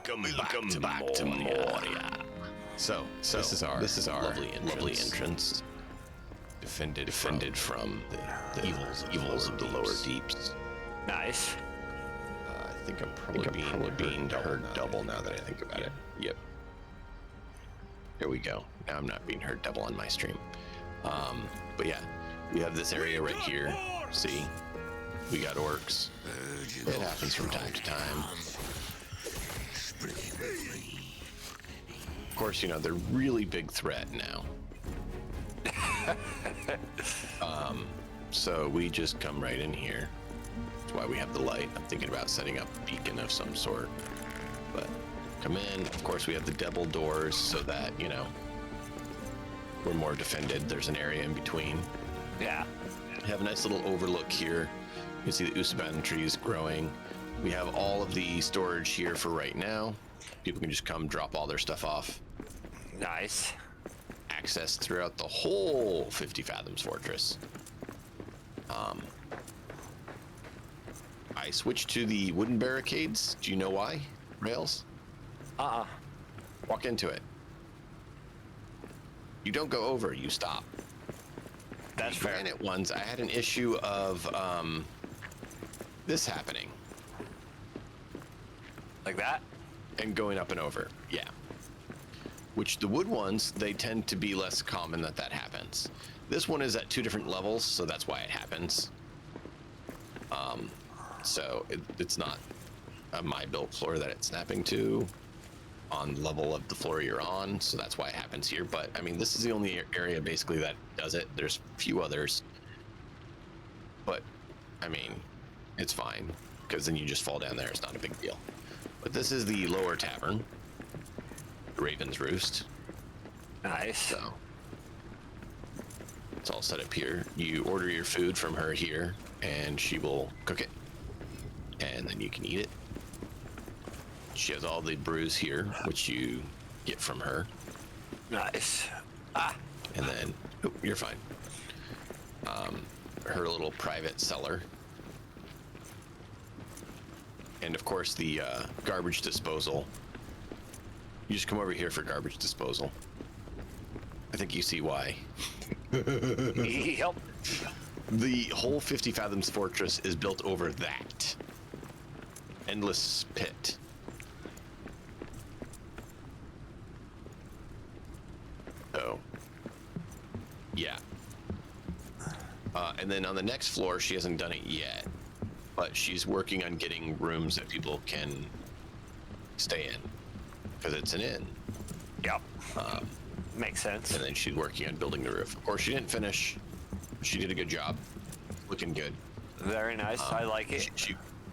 Welcome back to Moria. So this is our lovely entrance. Defended from the evils of the lower deeps. Nice. I think I'm probably being heard double now that I think about it. Yep. Here we go. Now I'm not being heard double on my stream. But yeah, we have this area right here. See, we got orcs. It happens from time to time. Of course, you know, they're a really big threat now. So we just come right in here. That's why we have the light. I'm thinking about setting up a beacon of some sort. But come in. Of course, we have the double doors so that, you know, we're more defended. There's an area in between. Yeah. We have a nice little overlook here. You can see the Usban trees growing. We have all of the storage here for right now. People can just come drop all their stuff off. Nice. Access throughout the whole 50 Fathoms Fortress. I switched to the wooden barricades. Do you know why? Rails? Walk into it. You don't go over, you stop. That's the fair. Granite ones, I had an issue of this happening. Like that? And going up and over, yeah. Which the wood ones, they tend to be less common that happens. This one is at 2 different levels, so that's why it happens. So it's not my built floor that it's snapping to on level of the floor you're on, so that's why it happens here. But I mean, this is the only area basically that does it. There's a few others, but I mean, it's fine because then you just fall down there. It's not a big deal. But this is the lower tavern, Raven's Roost. Nice. So it's all set up here. You order your food from her here, and she will cook it, and then you can eat it. She has all the brews here, which you get from her. Nice. And then, oh, you're fine. Her little private cellar. And of course the garbage disposal. You just come over here for garbage disposal. I think you see why. Yep. The whole 50 Fathoms Fortress is built over that endless pit. So, yeah. And then on the next floor, she hasn't done it yet, but she's working on getting rooms that people can stay in, because it's an inn. Yep. Makes sense. And then she's working on building the roof. Of course, she didn't finish. She did a good job. Looking good. Very nice. I like it.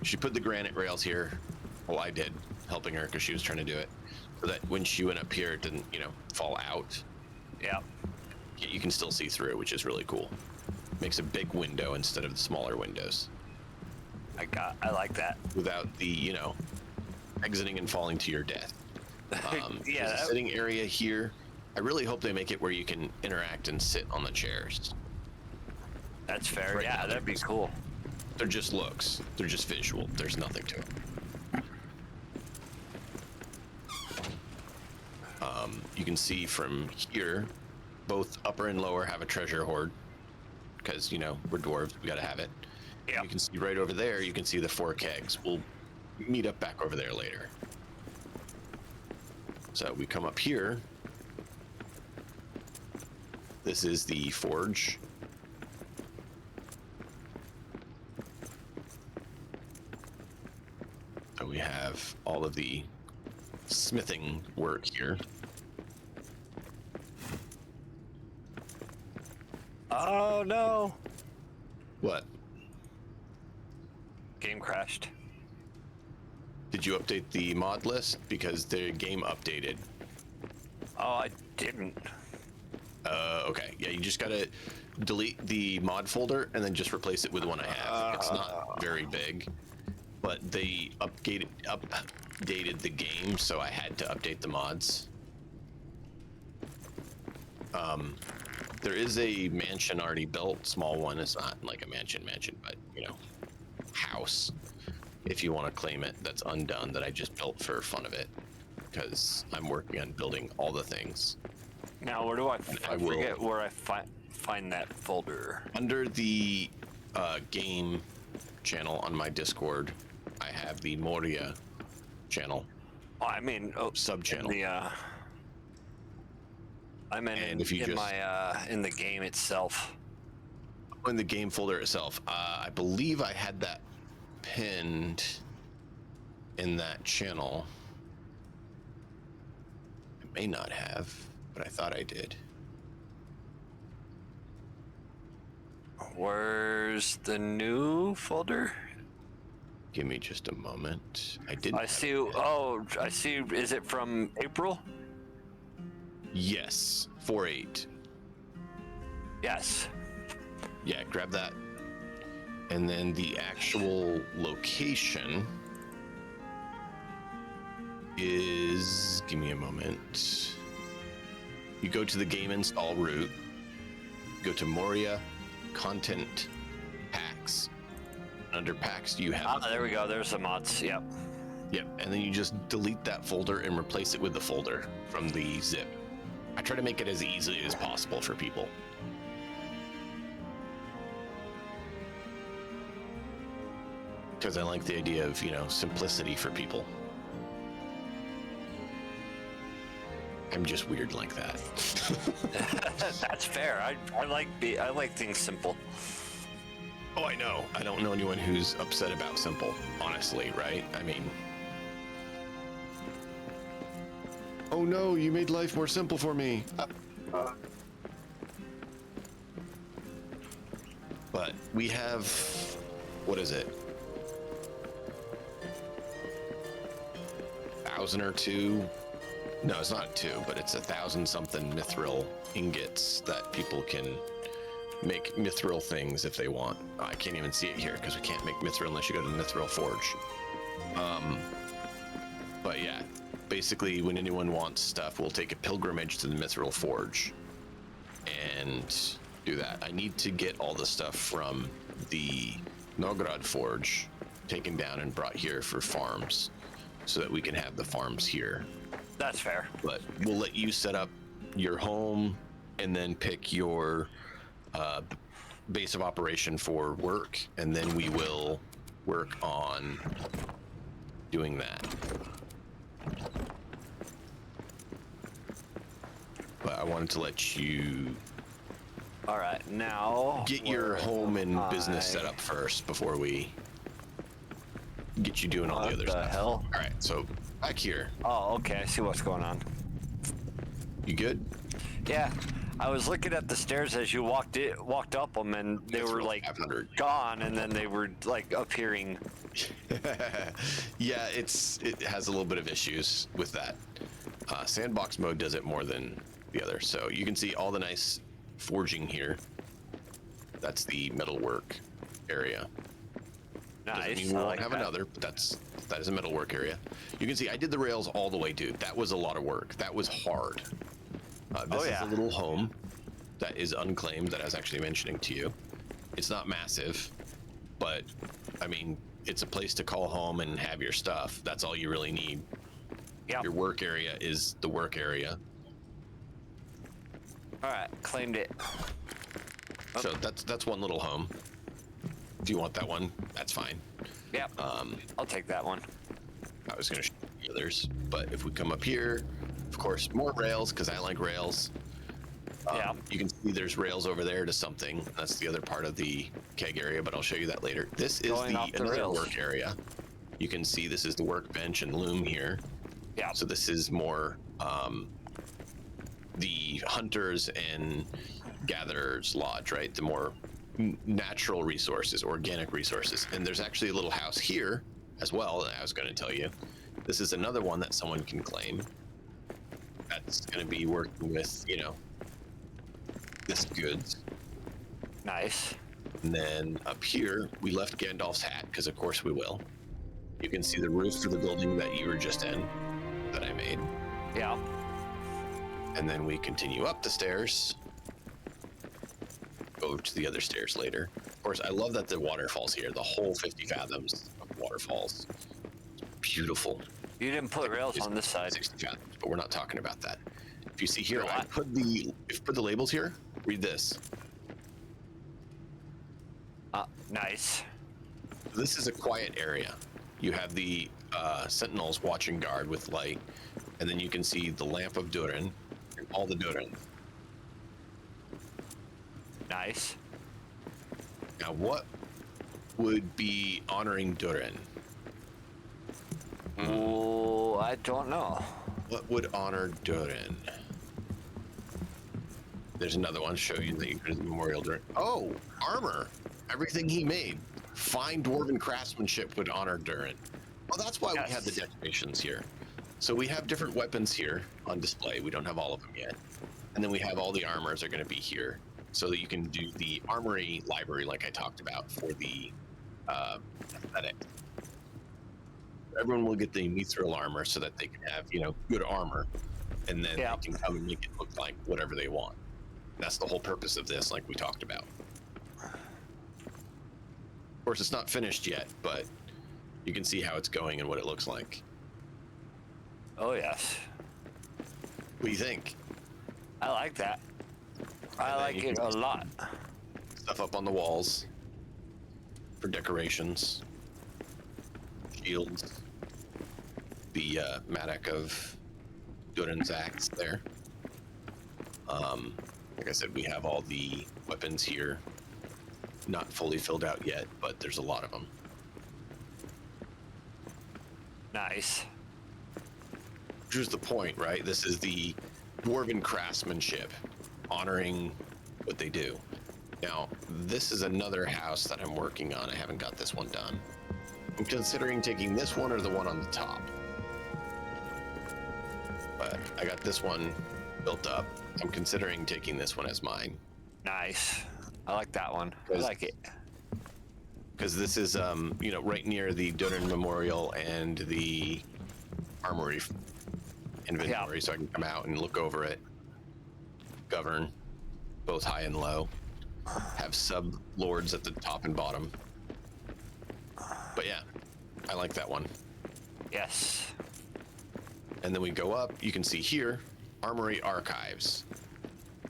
She put the granite rails here. Well, I did, helping her because she was trying to do it, so that when she went up here, it didn't, you know, fall out. Yep. You can still see through, which is really cool. Makes a big window instead of the smaller windows. I like that. Without the, you know, exiting and falling to your death. Yeah. There's a sitting area here. I really hope they make it where you can interact and sit on the chairs. That's fair. Right Yeah, now, that'd be cool. They're just looks. They're just visual. There's nothing to it. You can see from here, both upper and lower have a treasure hoard. Because, you know, we're dwarves, we gotta have it. Yep. You can see right over there, you can see the 4 kegs. We'll meet up back over there later. So we come up here. This is the forge. So we have all of the smithing work here. Oh no. What? Game crashed. Did you update the mod list? Because the game updated. Oh, I didn't. Okay. Yeah, you just gotta delete the mod folder and then just replace it with the one I have. It's not very big, but they updated the game, so I had to update the mods. There is a mansion already built, small one. It's not like a mansion, but, you know, house, if you want to claim it, that's undone, that I just built for fun of it. because I'm working on building all the things. Now, where do I I will- forget where I find that folder? Under the game channel on my Discord, I have the Moria channel. Oh, I mean, Sub-channel. I meant And if you in just- my in the game itself. In the game folder itself, I believe I had that pinned in that channel. I may not have, but I thought I did. Where's the new folder? Give me just a moment. I didn't. I see. Oh, I see. Is it from April? Yes, 4/8. Yes. Yeah, grab that. And then the actual location is, give me a moment. You go to the game install route, go to Moria, content, packs. Under packs, you have. Ah, there we go. There's the mods. Yep. Yep, and then you just delete that folder and replace it with the folder from the zip. I try to make it as easy as possible for people. Because I like the idea of, simplicity for people. I'm just weird like that. That's fair. I like things simple. Oh, I know. I don't know anyone who's upset about simple, honestly, right? I mean... Oh no, you made life more simple for me. But we have... What is it? 1,000 or two? No, it's not 2, but it's 1,000 something mithril ingots that people can make mithril things if they want. I can't even see it here because we can't make mithril unless you go to the mithril forge. But yeah, basically when anyone wants stuff, we'll take a pilgrimage to the mithril forge and do that. I need to get all the stuff from the Nograd forge taken down and brought here for farms so that we can have the farms here. That's fair. But we'll let you set up your home and then pick your base of operation for work, and then we will work on doing that. But I wanted to let you All right, now get your home and business set up first before we get you doing all the What other the stuff. hell? All right, so back here. Oh, okay. I see what's going on. You good? Yeah, I was looking at the stairs as you walked up them, and they It's were real like 500. gone, and then they were like appearing. Yeah, it has a little bit of issues with that. Sandbox mode does it more than the other. So you can see all the nice forging here. That's the metalwork area. Doesn't Nice. mean we I won't like have that. another, but that is a metalwork area. You can see I did the rails all the way, dude. That was a lot of work. That was hard. This is a little home that is unclaimed that I was actually mentioning to you. It's not massive, but I mean, it's a place to call home and have your stuff. That's all you really need. Yep. Your work area is the work area. All right, claimed it. So that's one little home. If you want that one, that's fine. Yep. I'll take that one. I was gonna show you the others, but if we come up here, of course, more rails because I like rails. Yeah. You can see there's rails over there to something. That's the other part of the keg area, but I'll show you that later. This is Going off the another rails. work area. You can see this is the workbench and loom here. Yeah. So this is more the hunters and gatherers lodge, right? The more natural resources, organic resources. And there's actually a little house here as well that I was going to tell you. This is another one that someone can claim. That's going to be working with, this goods. Nice. And then up here, we left Gandalf's hat because of course we will. You can see the roof for the building that you were just in that I made. Yeah. And then we continue up the stairs. Go to the other stairs later. Of course, I love that the waterfalls here, the whole 50 fathoms of waterfalls. It's beautiful. You didn't put rails on this side. 60 fathoms, but we're not talking about that. If you see here, No, I put the labels here. Read this. Nice. This is a quiet area. You have the sentinels watching guard with light, and then you can see the lamp of Durin and all the Durin. Nice. Now, what would be honoring Durin? Oh, I don't know. What would honor Durin? There's another one to show you that you could the memorial Durin. Oh, armor. Everything he made. Fine dwarven craftsmanship would honor Durin. Well, that's why we have the decorations here. So we have different weapons here on display. We don't have all of them yet. And then we have all the armors are going to be here so that you can do the armory library like I talked about for the aesthetic. Everyone will get the mithril armor so that they can have, good armor. And then they can come and make it look like whatever they want. That's the whole purpose of this, like we talked about. Of course, it's not finished yet, but you can see how it's going and what it looks like. Oh, yes. What do you think? I like that. I like it a lot. Stuff up on the walls for decorations. Shields. The mattock of Durin's axe there. Like I said, we have all the weapons here. Not fully filled out yet, but there's a lot of them. Nice. Here's the point, right? This is the dwarven craftsmanship, honoring what they do. Now, this is another house that I'm working on. I haven't got this one done. I'm considering taking this one or the one on the top. But I got this one built up. I'm considering taking this one as mine. Nice. I like that one. I like it. Because this is, right near the Durin Memorial and the Armory inventory, so I can come out and look over it, govern, both high and low, have sub-lords at the top and bottom. But yeah, I like that one. Yes. And then we go up, you can see here, Armory Archives.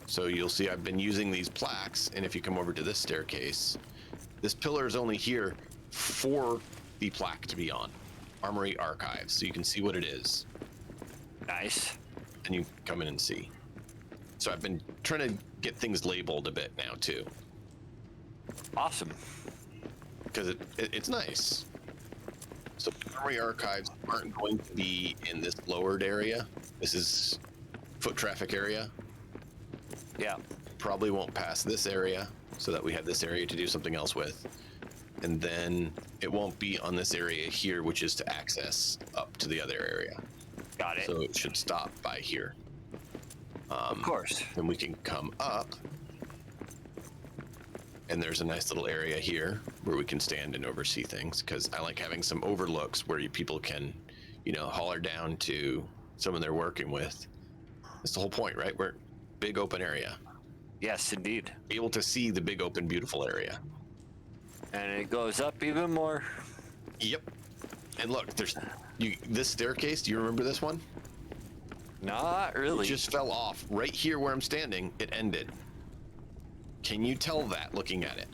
So you'll see I've been using these plaques, and if you come over to this staircase, this pillar is only here for the plaque to be on. Armory Archives, so you can see what it is. Nice. And you come in and see. So I've been trying to get things labeled a bit now too. Awesome. Because it's nice. So Armory Archives aren't going to be in this lowered area. This is foot traffic area. Yeah. Probably won't pass this area, so that we have this area to do something else with. And then it won't be on this area here, which is to access up to the other area. Got it. So it should stop by here. Of course. Then we can come up, and there's a nice little area here where we can stand and oversee things, because I like having some overlooks where people can, holler down to someone they're working with. That's the whole point, right? We're big open area. Yes, indeed. Able to see the big open beautiful area. And it goes up even more. Yep. And look, there's this staircase. Do you remember this one? Not really. It just fell off right here where I'm standing. It ended. Can you tell that looking at it?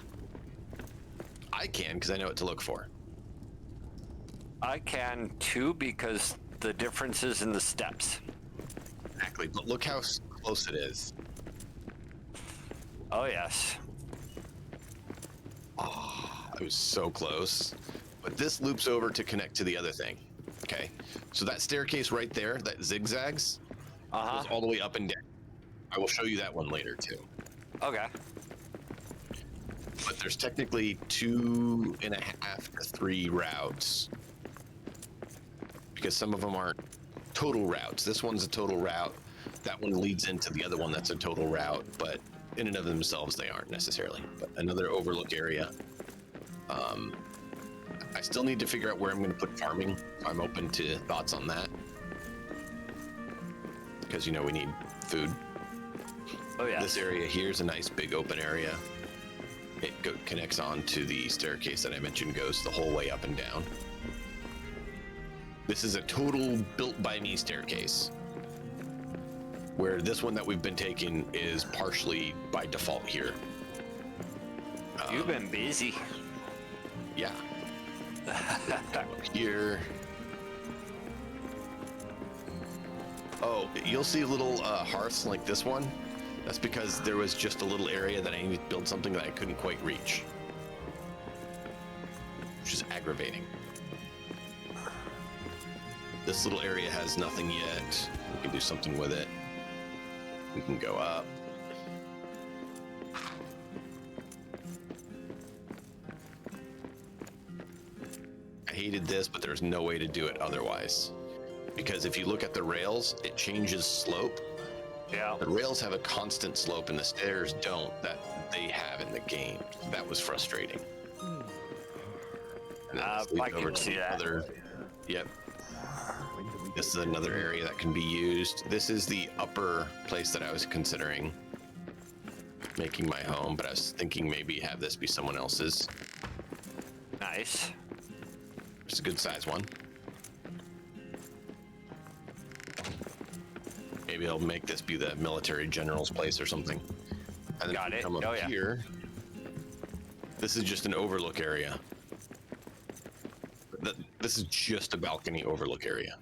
I can, because I know what to look for. I can too, because the differences in the steps. Exactly, but look how close it is. Oh, yes. Oh, I was so close. But this loops over to connect to the other thing. Okay, so that staircase right there, that zigzags, goes all the way up and down. I will show you that one later too. Okay. But there's technically 2.5 to 3 routes, because some of them aren't total routes. This one's a total route. That one leads into the other one that's a total route, but in and of themselves, they aren't necessarily. But another overlook area. I still need to figure out where I'm going to put farming. I'm open to thoughts on that, because we need food. Oh yeah. This area here is a nice big open area. It connects on to the staircase that I mentioned, goes the whole way up and down. This is a total built by me staircase. Where this one that we've been taking is partially by default here. You've been busy. Yeah. Here. Oh, you'll see little hearths like this one. That's because there was just a little area that I needed to build something that I couldn't quite reach. Which is aggravating. This little area has nothing yet. We can do something with it. We can go up. I hated this, but there's no way to do it otherwise. Because if you look at the rails, it changes slope. Yeah. The rails have a constant slope and the stairs don't, that they have in the game. That was frustrating. And then I can see that. Yep. This is another area that can be used. This is the upper place that I was considering making my home, but I was thinking maybe have this be someone else's. Nice. It's a good size one. Maybe I'll make this be the military general's place or something. And then Got it. come up here. This is just an overlook area. This is just a balcony overlook area.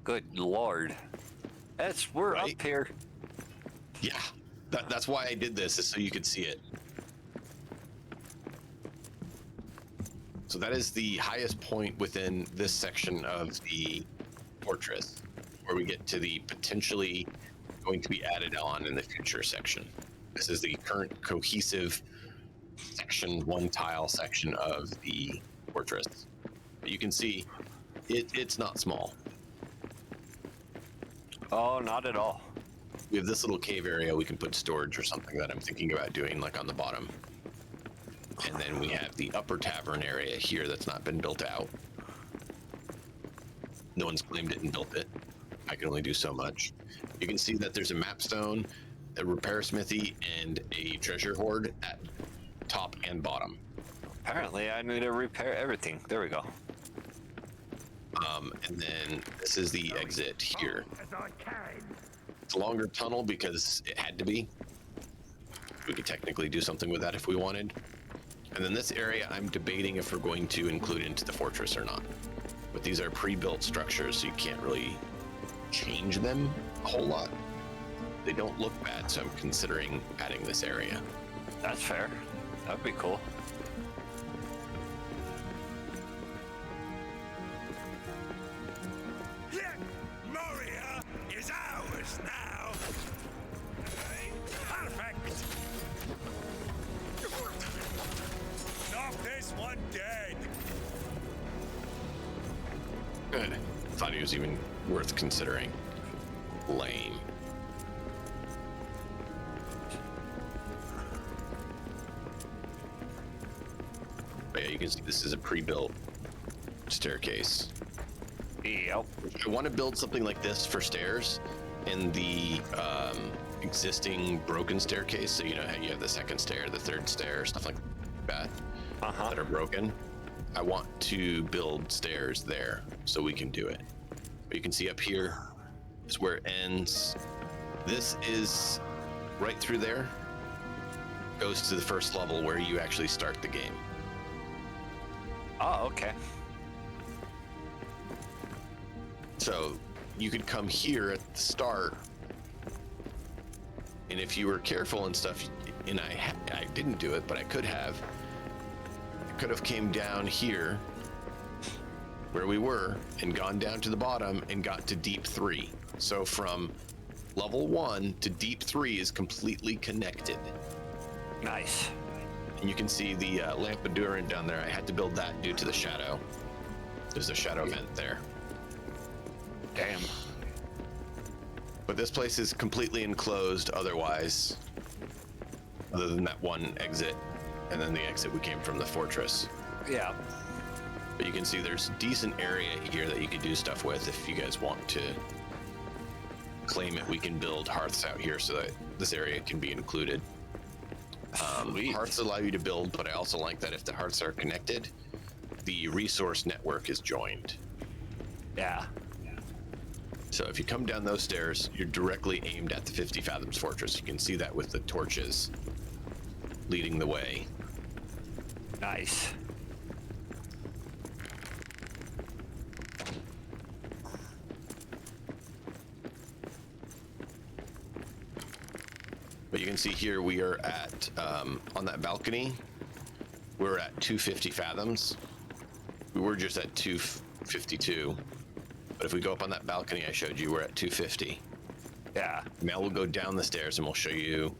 Good Lord. We're Right? up here. Yeah, that's why I did this, is so you could see it. So that is the highest point within this section of the fortress, where we get to the potentially going to be added on in the future section. This is the current cohesive section, one tile section of the fortress. But you can see it's not small. Oh, not at all. We have this little cave area we can put storage or something that I'm thinking about doing, like on the bottom. And then we have the upper tavern area here that's not been built out. No one's claimed it and built it. I can only do so much. You can see that there's a map stone, a repair smithy, and a treasure hoard at top and bottom. Apparently, I need to repair everything. There we go. And then this is the exit here. It's a longer tunnel because it had to be. We could technically do something with that if we wanted. And then this area I'm debating if we're going to include into the fortress or not. But these are pre-built structures, so you can't really change them a whole lot. They don't look bad, so I'm considering adding this area. That's fair. That'd be cool. Moria is ours now. Perfect. Knock this one dead. Good. Thought he was even worth considering. Lame. But yeah, you can see this is a pre-built staircase. Yep. I want to build something like this for stairs in the existing broken staircase. So you know how you have the second stair, the third stair, stuff like that that are broken. I want to build stairs there so we can do it. But you can see up here is where it ends. This is right through there. Goes to the first level where you actually start the game. Oh, okay. So you could come here at the start, and if you were careful and stuff, and I didn't do it, but I could have came down here where we were and gone down to the bottom and got to deep 3. So from level 1 to deep 3 is completely connected. Nice. And you can see the Lampadurant down there. I had to build that due to the shadow. There's a shadow vent there. Damn. But this place is completely enclosed otherwise, other than that one exit, and then the exit we came from the fortress. Yeah. But you can see there's decent area here that you could do stuff with if you guys want to claim it. We can build hearths out here so that this area can be included. Hearths allow you to build, but I also like that if the hearths are connected, the resource network is joined. Yeah. So if you come down those stairs, you're directly aimed at the 50 Fathoms Fortress. You can see that with the torches leading the way. Nice. But you can see here we are at, on that balcony, we're at 250 fathoms. We were just at 252. But if we go up on that balcony I showed you, we're at 250. Yeah. Now we'll go down the stairs and we'll show you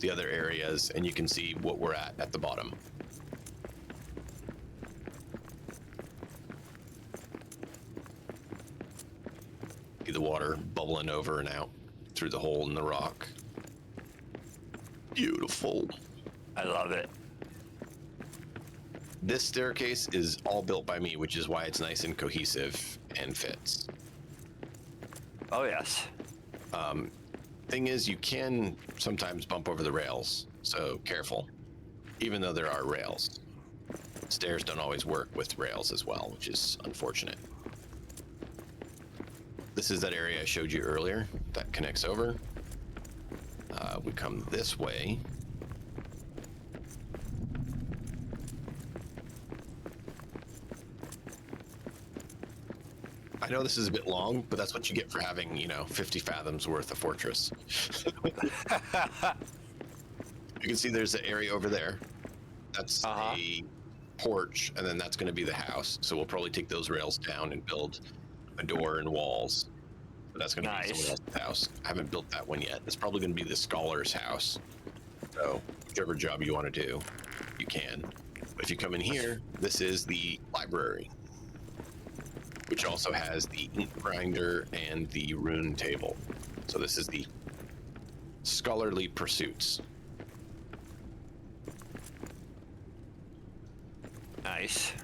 the other areas and you can see what we're at the bottom. See the water bubbling over and out through the hole in the rock. Beautiful. I love it. This staircase is all built by me, which is why it's nice and cohesive and fits. Oh, yes. Thing is, you can sometimes bump over the rails, so careful. Even though there are rails. Stairs don't always work with rails as well, which is unfortunate. This is that area I showed you earlier that connects over. We come this way. I know this is a bit long, but that's what you get for having, 50 fathoms worth of fortress. You can see there's an area over there. That's a porch, and then that's going to be the house. So we'll probably take those rails down and build a door and walls. But that's going to be someone else's house. I haven't built that one yet. It's probably going to be the scholar's house. So whichever job you want to do, you can. But if you come in here, this is the library, which also has the ink grinder and the rune table. So this is the scholarly pursuits. Nice.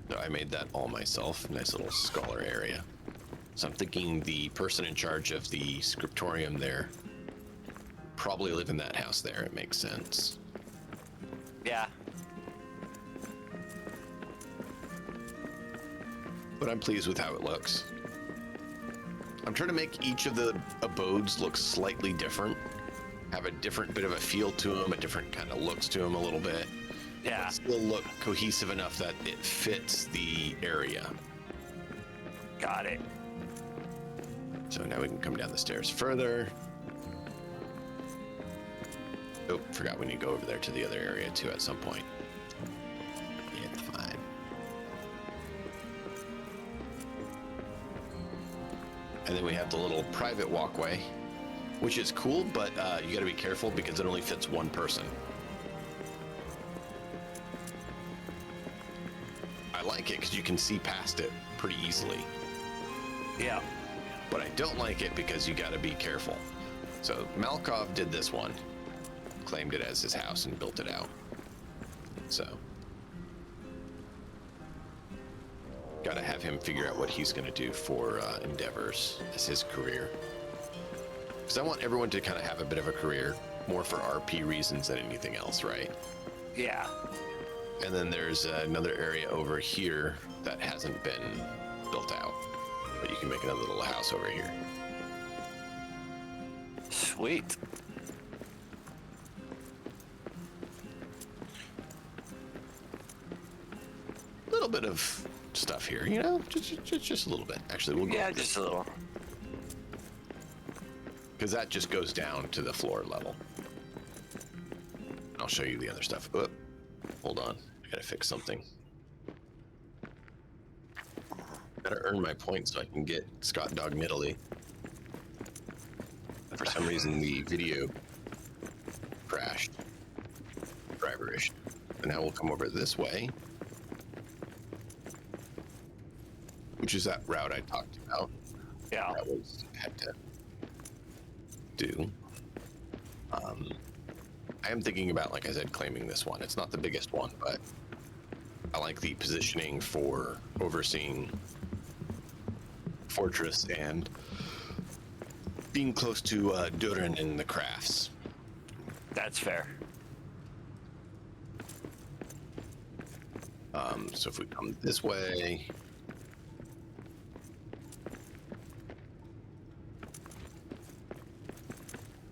So I made that all myself. Nice little scholar area. So I'm thinking the person in charge of the scriptorium there probably live in that house there. It makes sense. Yeah. But I'm pleased with how it looks. I'm trying to make each of the abodes look slightly different. Have a different bit of a feel to them, a different kind of looks to them a little bit. Yeah. But still look cohesive enough that it fits the area. Got it. So now we can come down the stairs further. Oh, forgot we need to go over there to the other area too at some point. Yeah, it's fine. And then we have the little private walkway, which is cool, but you got to be careful because it only fits one person. I like it because you can see past it pretty easily. Yeah. But I don't like it because you got to be careful. So Malkov did this one, claimed it as his house and built it out. So got to have him figure out what he's going to do for endeavors as his career. Because I want everyone to kind of have a bit of a career, more for RP reasons than anything else, right? Yeah. And then there's another area over here that hasn't been built out, but you can make another little house over here. Sweet. A little bit of stuff here, just a little bit. Actually, we'll go. Yeah, just a little. Because that just goes down to the floor level. I'll show you the other stuff. Oh, hold on, I gotta fix something. Gotta earn my points so I can get Scott Dog Italy. For some reason, the video crashed. Driver issue. And now we'll come over this way, which is that route I talked about. Yeah. That was had to do. I am thinking about, like I said, claiming this one. It's not the biggest one, but I like the positioning for overseeing fortress and being close to Durin and the crafts. That's fair. So if we come this way,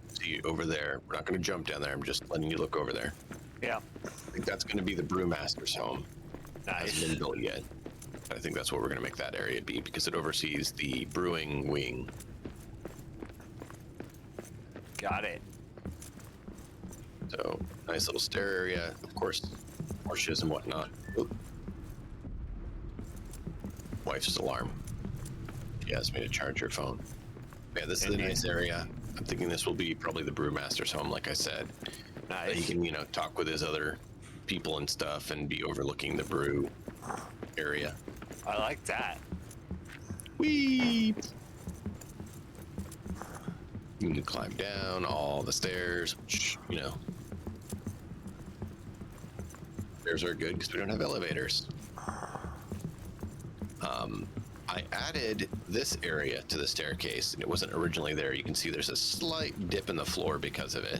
see over there. We're not going to jump down there. I'm just letting you look over there. Yeah. I think that's going to be the brewmaster's home. Nice. Hasn't been built yet. I think that's what we're going to make that area be because it oversees the brewing wing. Got it. So nice little stair area. Of course, marshes and whatnot. Oop. Wife's alarm. She asked me to charge her phone. Yeah, this is a nice area. I'm thinking this will be probably the brewmaster's home, like I said. Nice. He can, talk with his other people and stuff and be overlooking the brew area. I like that. Whee! You can climb down all the stairs, which, stairs are good because we don't have elevators. I added this area to the staircase, and it wasn't originally there. You can see there's a slight dip in the floor because of it.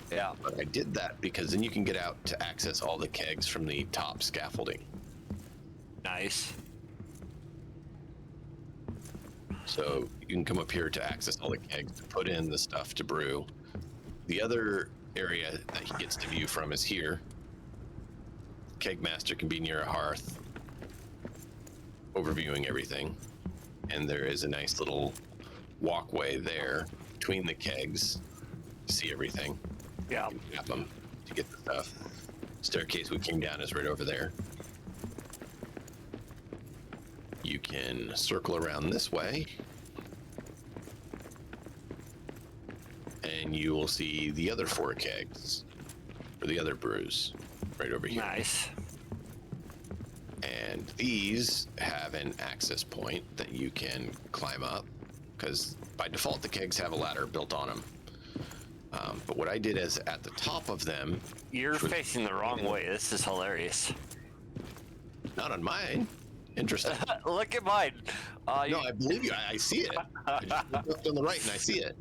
Yeah. But I did that because then you can get out to access all the kegs from the top scaffolding. Nice. So you can come up here to access all the kegs to put in the stuff to brew. The other area that he gets to view from is here. Keg master can be near a hearth, overviewing everything. And there is a nice little walkway there between the kegs to see everything. Yeah. Tap them to get the stuff. Staircase we came down is right over there. You can circle around this way, and you will see the other 4 kegs for the other brews right over here. Nice. And these have an access point that you can climb up because by default the kegs have a ladder built on them. But what I did is at the top of them. You're facing the wrong way. This is hilarious. Not on mine. Interesting. Look at mine. No, I believe you. I see it. I just looked on the right and I see it.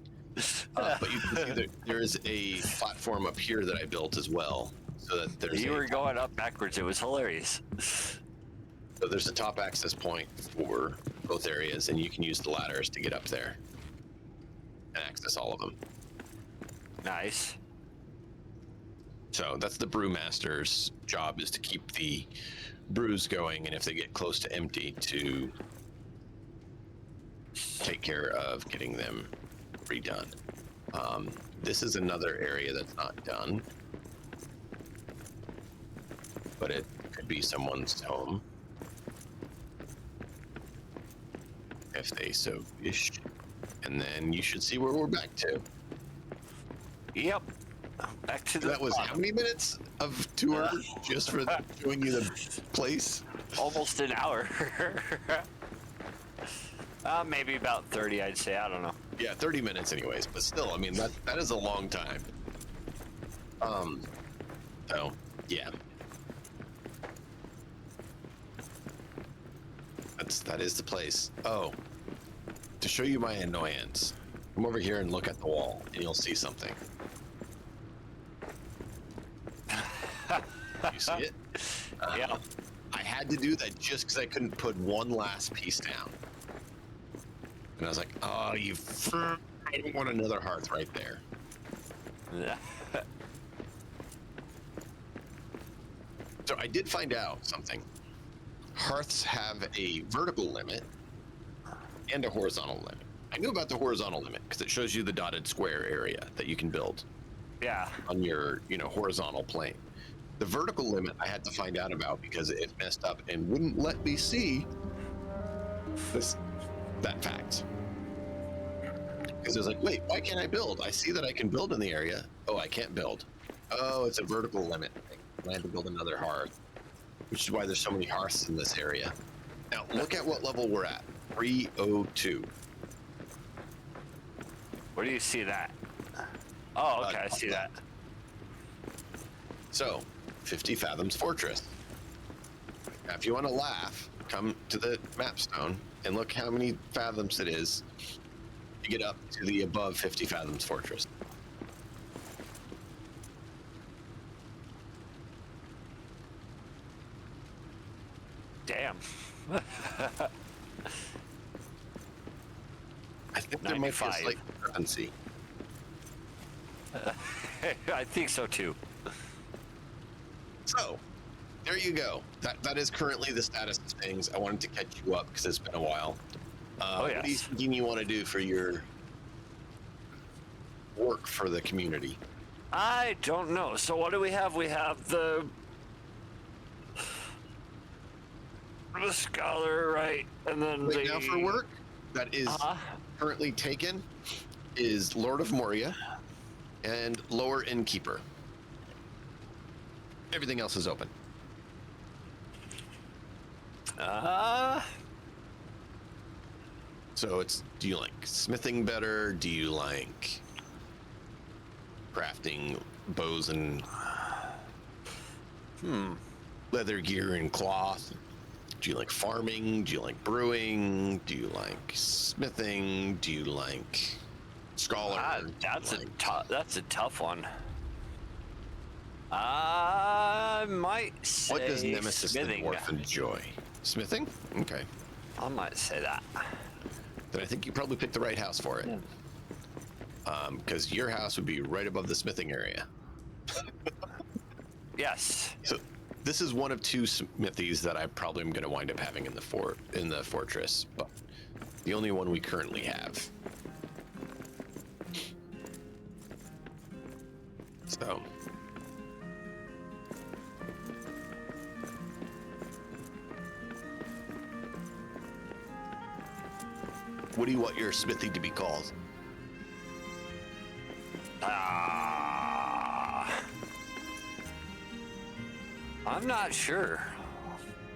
But you can see that there is a platform up here that I built as well, so that there's. You were going up backwards. It was hilarious. So there's a top access point for both areas, and you can use the ladders to get up there and access all of them. Nice. So that's the brewmaster's job, is to keep the brews going, and if they get close to empty, to take care of getting them redone. This is another area that's not done, but it could be someone's home if they so wish. And then you should see where we're back to. Yep. Back to the That was bottom. how many minutes of tour just for showing you the place? Almost an hour. Maybe about 30, I'd say. I don't know. Yeah, 30 minutes anyways, but still, I mean, that is a long time. So, yeah. That is the place. Oh, to show you my annoyance, come over here and look at the wall, and you'll see something. You see it? Yeah. I had to do that just because I couldn't put one last piece down. And I was like, oh, I don't want another hearth right there. So I did find out something. Hearths have a vertical limit and a horizontal limit. I knew about the horizontal limit because it shows you the dotted square area that you can build Yeah. on your, horizontal plane. The vertical limit I had to find out about because it messed up and wouldn't let me see that fact. Because it was like, wait, why can't I build? I see that I can build in the area. Oh, I can't build. Oh, it's a vertical limit. I had to build another hearth, which is why there's so many hearths in this area. Now, look at what level we're at. 302. Where do you see that? Oh, okay. I see that. So, 50 Fathoms Fortress. Now, if you want to laugh, come to the map stone and look how many fathoms it is to get up to the above 50 Fathoms Fortress. Damn. I think there might be a 95. slight discrepancy. I think so too. So, there you go. That is currently the status of things. I wanted to catch you up because it's been a while. What are you Yes. thinking you want to do for your work for the community? I don't know. So what do we have? We have the scholar, right? And then Right now for work, that is currently taken is Lord of Moria and Lower Innkeeper. Everything else is open. So it's, do you like smithing better? Do you like crafting bows and leather gear and cloth? Do you like farming? Do you like brewing? Do you like smithing? Do you like scholar? That's a tough one. I might say What does Nemesis the smithing. Dwarf enjoy? Smithing? Okay. I might say that. Then I think you probably picked the right house for it. Because your house would be right above the smithing area. Yes. So this is one of two smithies that I probably am going to wind up having in the fortress, but the only one we currently have. So what do you want your smithy to be called? I'm not sure.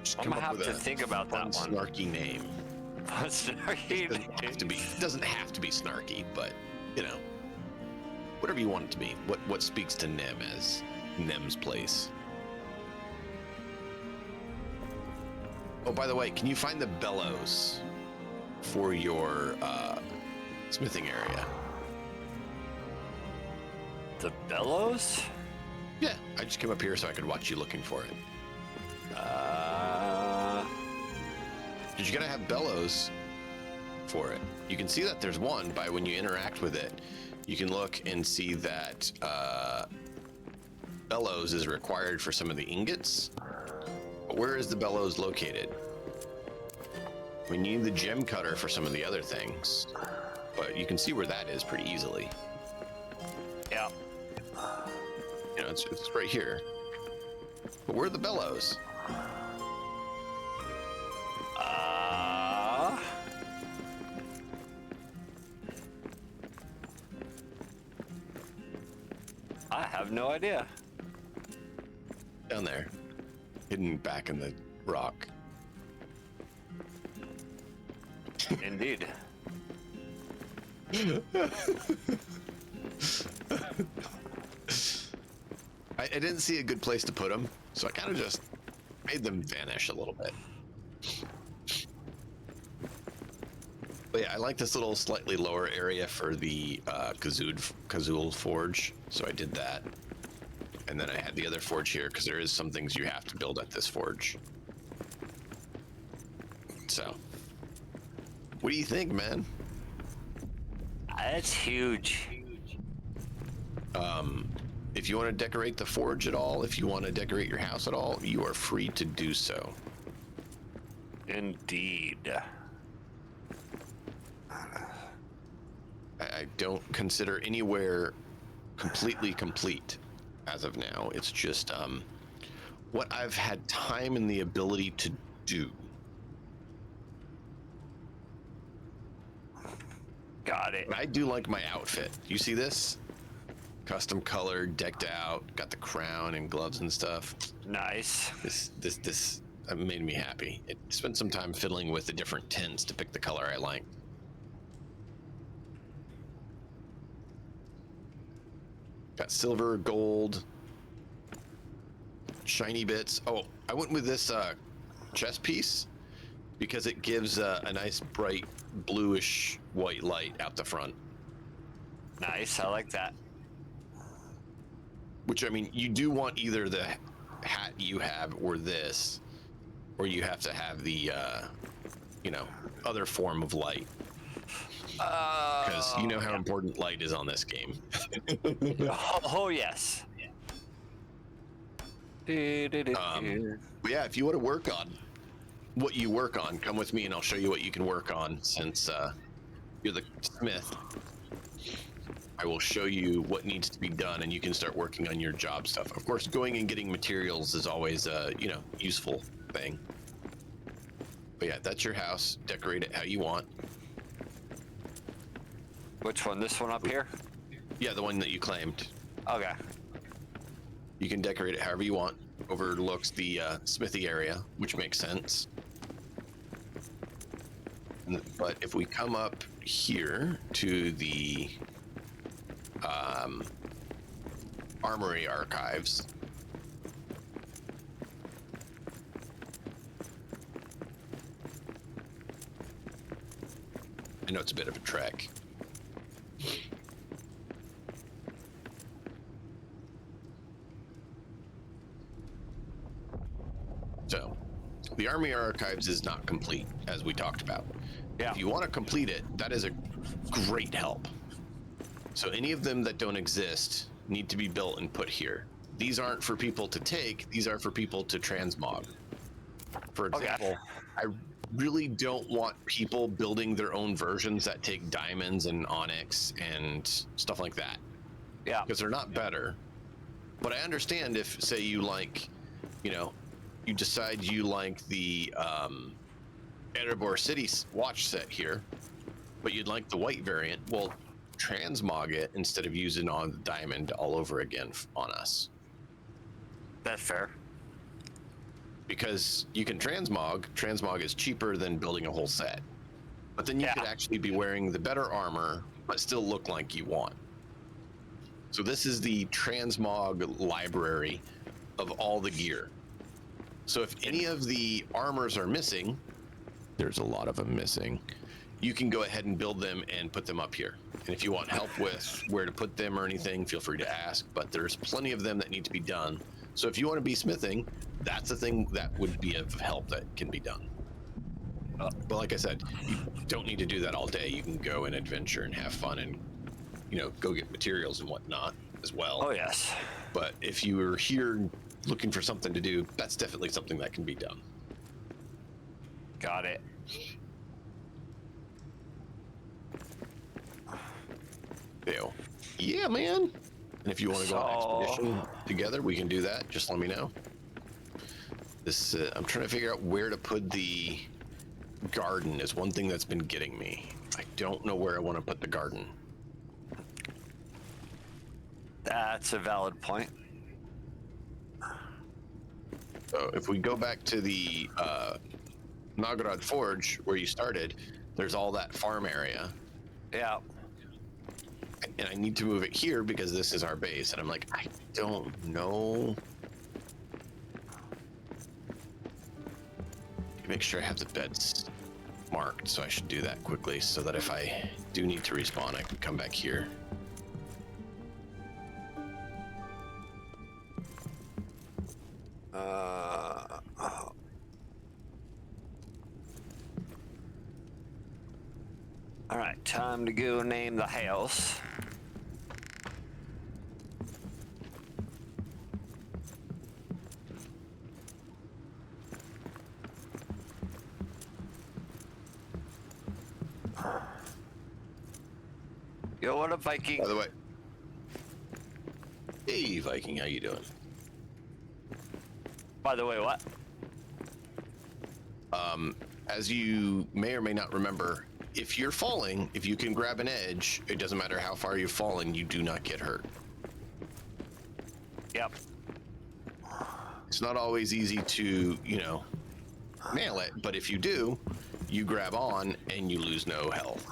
Just I'm come gonna up have with to a think about that fun, one. snarky name. Doesn't have to be snarky, but you know, whatever you want it to be. What speaks to Nem as Nem's place? Oh, by the way, can you find the bellows for your smithing area? The bellows? Yeah, I just came up here so I could watch you looking for it. Because you gotta have bellows for it. You can see that there's one by when you interact with it. You can look and see that bellows is required for some of the ingots. But where is the bellows located? We need the gem cutter for some of the other things. But you can see where that is pretty easily. Yeah. You know, it's right here. But where are the bellows? I have no idea. Down there. Hidden back in the rock. Indeed. I didn't see a good place to put them, so I kind of just made them vanish a little bit. But yeah, I like this little slightly lower area for the Kazul forge, so I did that. And then I had the other forge here, because there is some things you have to build at this forge. So, what do you think, man? That's huge. If you want to decorate the forge at all, if you want to decorate your house at all, you are free to do so. Indeed. I don't consider anywhere completely complete as of now. It's just what I've had time and the ability to do. Got it. But I do like my outfit. You see this? Custom colored, decked out, got the crown and gloves and stuff. Nice. This made me happy. It spent some time fiddling with the different tints to pick the color I like. Got silver, gold, shiny bits. Oh, I went with this chest piece because it gives a nice bright bluish white light out the front. Nice. I like that. Which, I mean, you do want either the hat you have or this, or you have to have the, other form of light. Because you know how important light is on this game. Oh yes. But yeah, if you want to work on what you work on, come with me and I'll show you what you can work on. Since you're the smith, I will show you what needs to be done, and you can start working on your job stuff. Of course, going and getting materials is always a useful thing. But yeah, that's your house. Decorate it how you want. Which one? This one up here? Yeah, the one that you claimed. Okay. You can decorate it however you want. Overlooks the smithy area, which makes sense. But if we come up here to the armory archives, I know it's a bit of a trek. So, the Army Archives is not complete, as we talked about. Yeah. If you want to complete it, that is a great help. So any of them that don't exist need to be built and put here. These aren't for people to take, these are for people to transmog. For example, I really don't want people building their own versions that take diamonds and onyx and stuff like that. Yeah. Because they're not better. But I understand if, say, you like, you decide you like the Erebor City watch set here, but you'd like the white variant. Well, transmog it instead of using on the diamond all over again on us. That's fair. Because you can transmog. Transmog is cheaper than building a whole set. But then you could actually be wearing the better armor, but still look like you want. So this is the transmog library of all the gear. So if any of the armors are missing, there's a lot of them missing, you can go ahead and build them and put them up here. And if you want help with where to put them or anything, feel free to ask, but there's plenty of them that need to be done. So if you want to be smithing, that's a thing that would be of help that can be done. But like I said, you don't need to do that all day. You can go and adventure and have fun and, go get materials and whatnot as well. Oh, yes. But if you were here looking for something to do, that's definitely something that can be done. Got it. Ew. Yeah, man. And if you want to go on expedition together, we can do that. Just let me know. This I'm trying to figure out where to put the garden is one thing that's been getting me. I don't know where I want to put the garden. That's a valid point. So if we go back to the Nagarad Forge where you started, there's all that farm area. Yeah. And I need to move it here because this is our base. And I'm like, I don't know. Make sure I have the beds marked, so I should do that quickly so that if I do need to respawn, I can come back here. All right, time to go name the house. Yo, what up, Viking? By the way, hey Viking, how you doing? By the way, what? As you may or may not remember, if you're falling, if you can grab an edge, it doesn't matter how far you've fallen, you do not get hurt. Yep. It's not always easy to, nail it, but if you do, you grab on and you lose no health.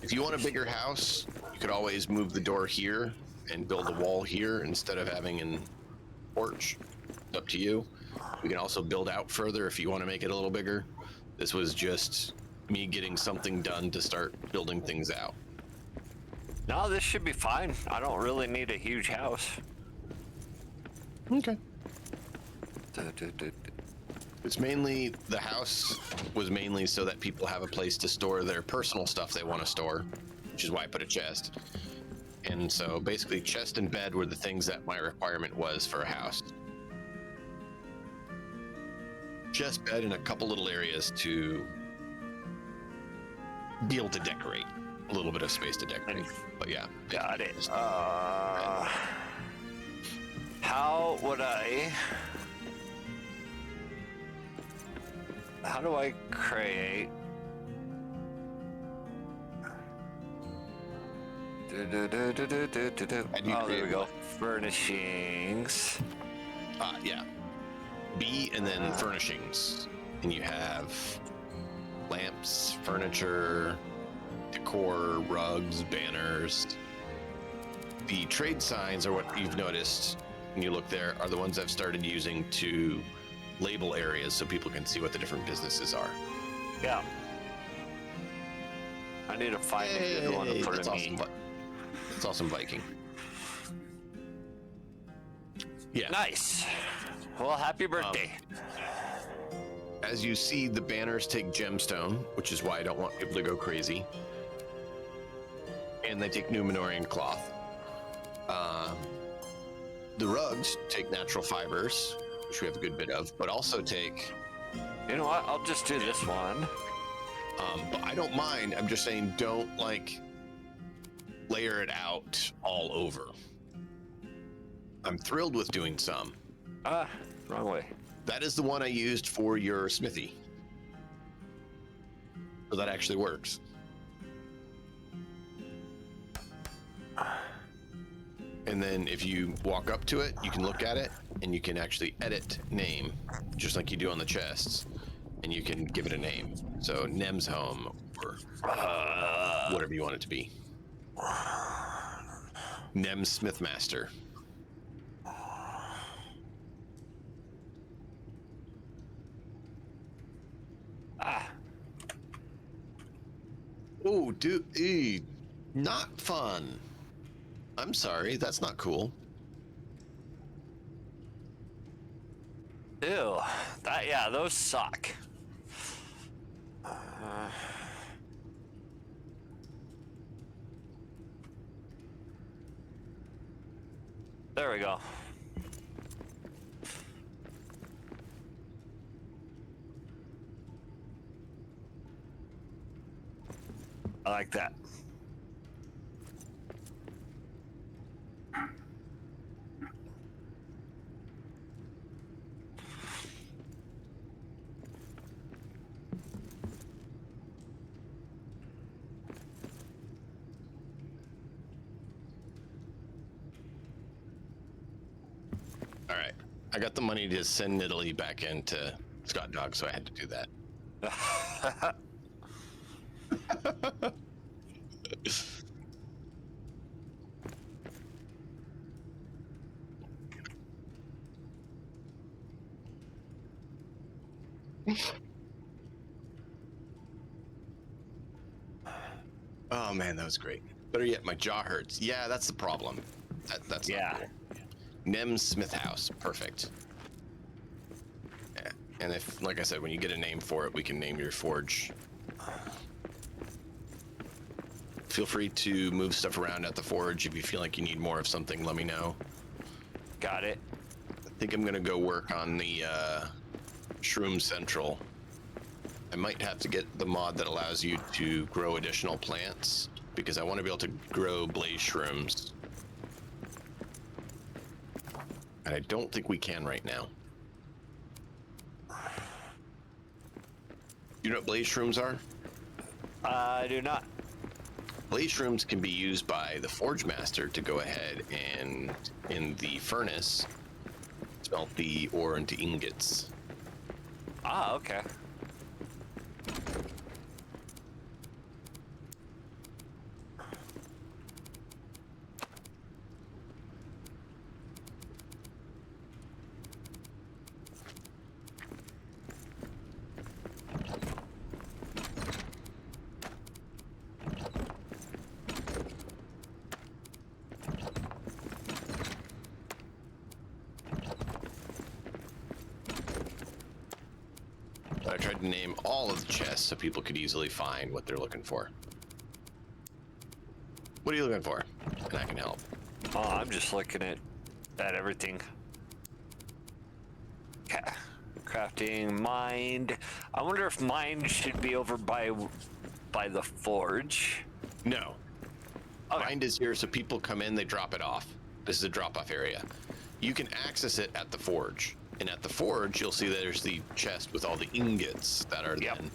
If you want a bigger house, you could always move the door here and build a wall here instead of having a porch. It's up to you. We can also build out further if you want to make it a little bigger. This was just me getting something done to start building things out. No, this should be fine. I don't really need a huge house. Okay. It's mainly, the house was mainly so that people have a place to store their personal stuff they want to store, which is why I put a chest. And so basically chest and bed were the things that my requirement was for a house. Chest, bed, and a couple little areas to be able to decorate. A little bit of space to decorate. But yeah. Got it. How would I... How do I create... Oh, there we go. Furnishings. Yeah. B and then furnishings. And you have lamps, furniture, decor, rugs, banners. The trade signs are what you've noticed when you look there, are the ones I've started using to label areas so people can see what the different businesses are. Yeah. I need to find a good one for that's me. awesome. That's awesome, Viking. Yeah. Nice. Well, happy birthday. As you see, the banners take gemstone, which is why I don't want people to go crazy. And they take Numenorian cloth. The rugs take natural fibers, which we have a good bit of, but also take... You know what? I'll just do this one. But I don't mind. I'm just saying don't, like, layer it out all over. I'm thrilled with doing some. Wrong way. That is the one I used for your smithy. So that actually works. And then if you walk up to it, you can look at it and you can actually edit name, just like you do on the chests, and you can give it a name. So Nem's home, or whatever you want it to be. Nem Smithmaster. Oh, dude, not fun. I'm sorry, that's not cool. Ew. Yeah, those suck. There we go. I like that. All right, I got the money to send Italy back into Scott Dog, so I had to do that. Oh man, that was great. Better yet, my jaw hurts. Yeah, that's the problem. That's Yeah. not cool. Nem Smith House, perfect. Yeah. And if, like I said, when you get a name for it, we can name your forge. Feel free to move stuff around at the forge. If you feel like you need more of something, let me know. Got it. I think I'm gonna go work on the Shroom Central. I might have to get the mod that allows you to grow additional plants, because I want to be able to grow blaze shrooms. And I don't think we can right now. You know what blaze shrooms are? I do not. Blaze shrooms can be used by the Forge Master to go ahead and, in the furnace, smelt the ore into ingots. Ah, okay. I tried to name all of the chests so people could easily find what they're looking for. What are you looking for? And I can help. Oh, I'm just looking at everything. Crafting, mind. I wonder if mind should be over by the forge. No. Okay. Mind is here, so people come in, they drop it off. This is a drop-off area. You can access it at the forge. And at the forge, you'll see that there's the chest with all the ingots that are Yep. then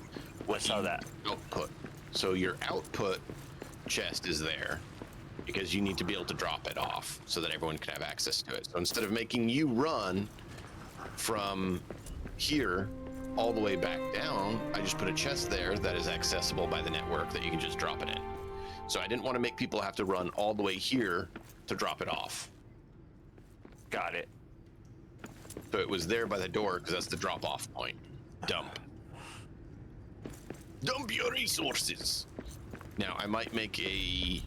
I saw that. output. So your output chest is there because you need to be able to drop it off so that everyone can have access to it. So instead of making you run from here all the way back down, I just put a chest there that is accessible by the network that you can just drop it in. So I didn't want to make people have to run all the way here to drop it off. Got it. So it was there by the door because that's the drop-off point. Dump. Dump your resources. Now I might make a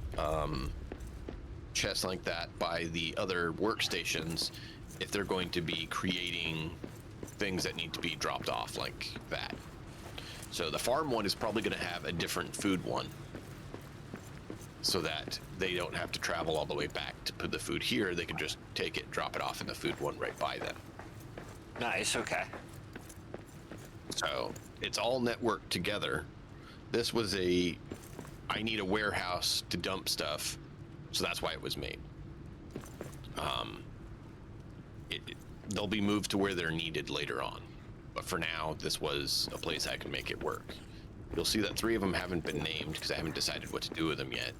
chest like that by the other workstations if they're going to be creating things that need to be dropped off like that. So the farm one is probably going to have a different food one so that they don't have to travel all the way back to put the food here. They can just take it, drop it off in the food one right by them. Nice, okay. So it's all networked together. This was I need a warehouse to dump stuff, so that's why it was made. They'll be moved to where they're needed later on, but for now, this was a place I can make it work. You'll see that 3 of them haven't been named because I haven't decided what to do with them yet.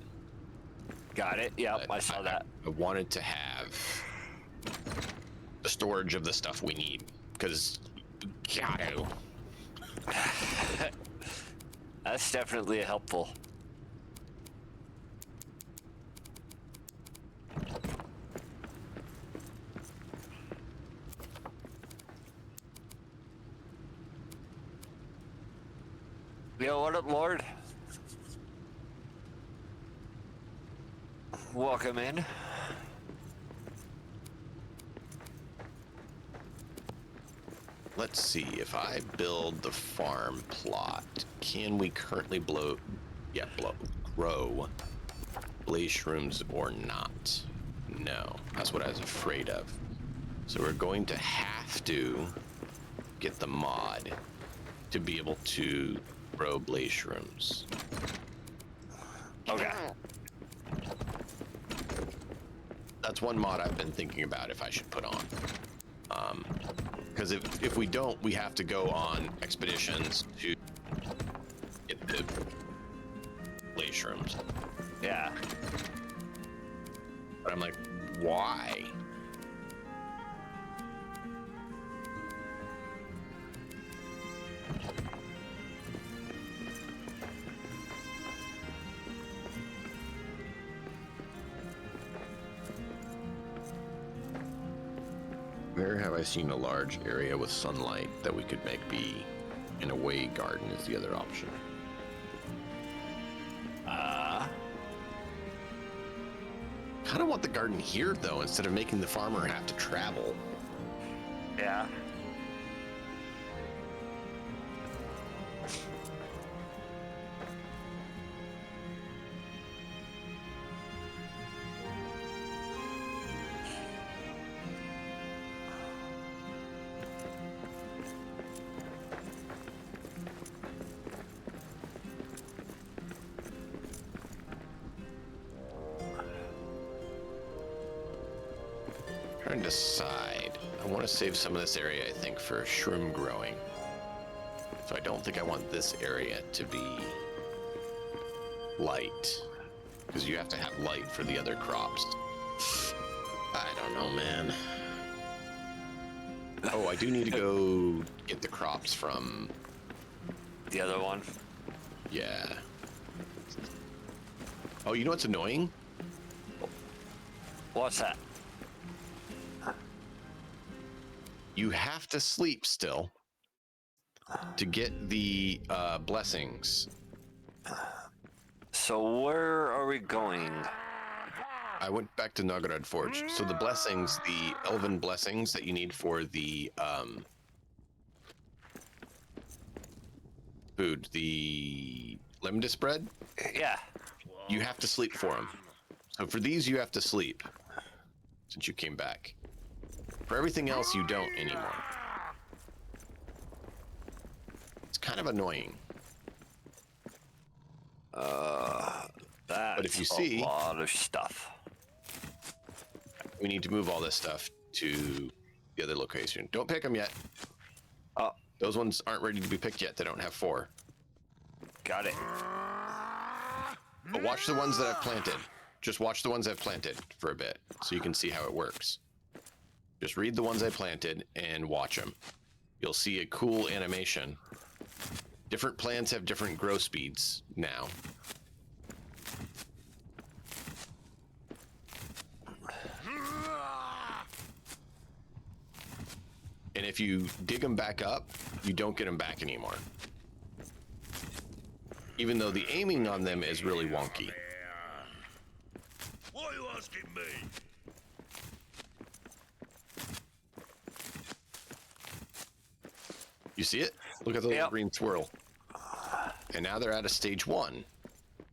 Got it. Yep, I saw that. I wanted to have the storage of the stuff we need because gotta. That's definitely helpful. Yo, what up, Lord? Welcome in. Let's see, if I build the farm plot, can we currently grow blaze shrooms or not? No, that's what I was afraid of. So we're going to have to get the mod to be able to grow blaze shrooms. Okay. That's one mod I've been thinking about if I should put on. Because if we don't, we have to go on expeditions to get the blaze shrooms. Yeah. But I'm like, why? Where have I seen a large area with sunlight that we could make be an away garden is the other option. Kind of want the garden here though, instead of making the farmer have to travel. Yeah. Trying to decide. I want to save some of this area, I think, for shroom growing. So I don't think I want this area to be light, because you have to have light for the other crops. I don't know, man. Oh, I do need to go get the crops from... The other one? Yeah. Oh, you know what's annoying? What's that? You have to sleep still to get the blessings. So where are we going? I went back to Nagarad Forge. So the blessings, the elven blessings that you need for the food, the lemon bread, Yeah. you have to sleep for them. So for these, you have to sleep since you came back. For everything else, you don't anymore. It's kind of annoying. That's if you see- a lot of stuff. We need to move all this stuff to the other location. Don't pick them yet. Oh, Those ones aren't ready to be picked yet. They don't have 4. got it. But watch the ones that I've planted. Just watch the ones I've planted for a bit so you can see how it works. Just read the ones I planted and watch them. You'll see a cool animation. Different plants have different growth speeds now. And if you dig them back up, you don't get them back anymore. Even though the aiming on them is really wonky. Why are you asking me? You see it? Look at the little Yep. green swirl. And now they're at a stage 1.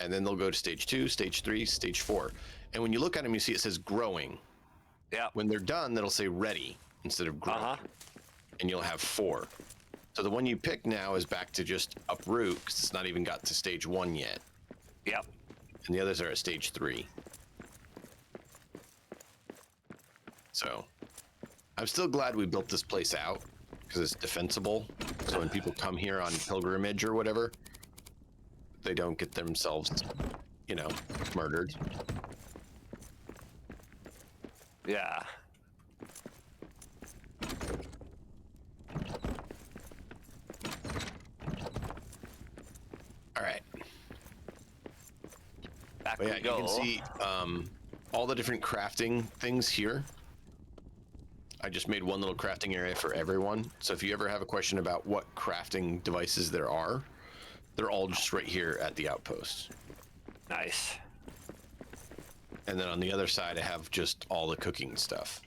And then they'll go to stage 2, stage 3, stage 4. And when you look at them, you see it says growing. Yeah. When they're done, that'll say ready instead of growing. Uh-huh. And you'll have 4. So the one you pick now is back to just uproot because it's not even got to stage 1 yet. Yep. And the others are at stage 3. So I'm still glad we built this place out because it's defensible. So when people come here on pilgrimage or whatever, they don't get themselves, you know, murdered. Yeah. All right. Back But yeah, we you go. can see all the different crafting things here. I just made one little crafting area for everyone. So if you ever have a question about what crafting devices there are, they're all just right here at the outpost. Nice. And then on the other side, I have just all the cooking stuff.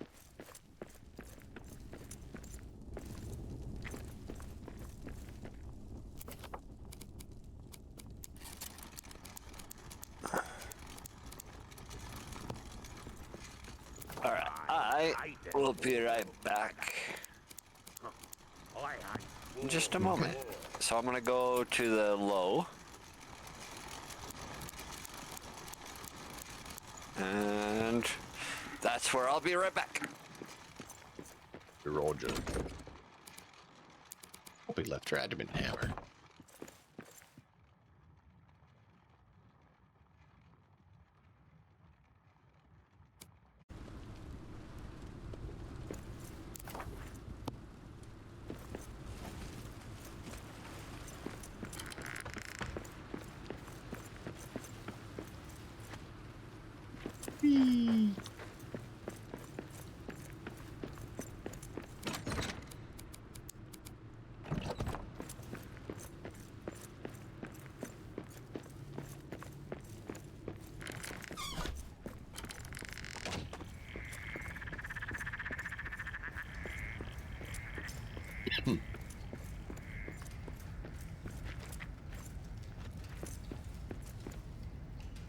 All right. I will be right back in just a moment. So I'm going to go to the low. And that's where I'll be right back. Roger. We left her adamant hammer.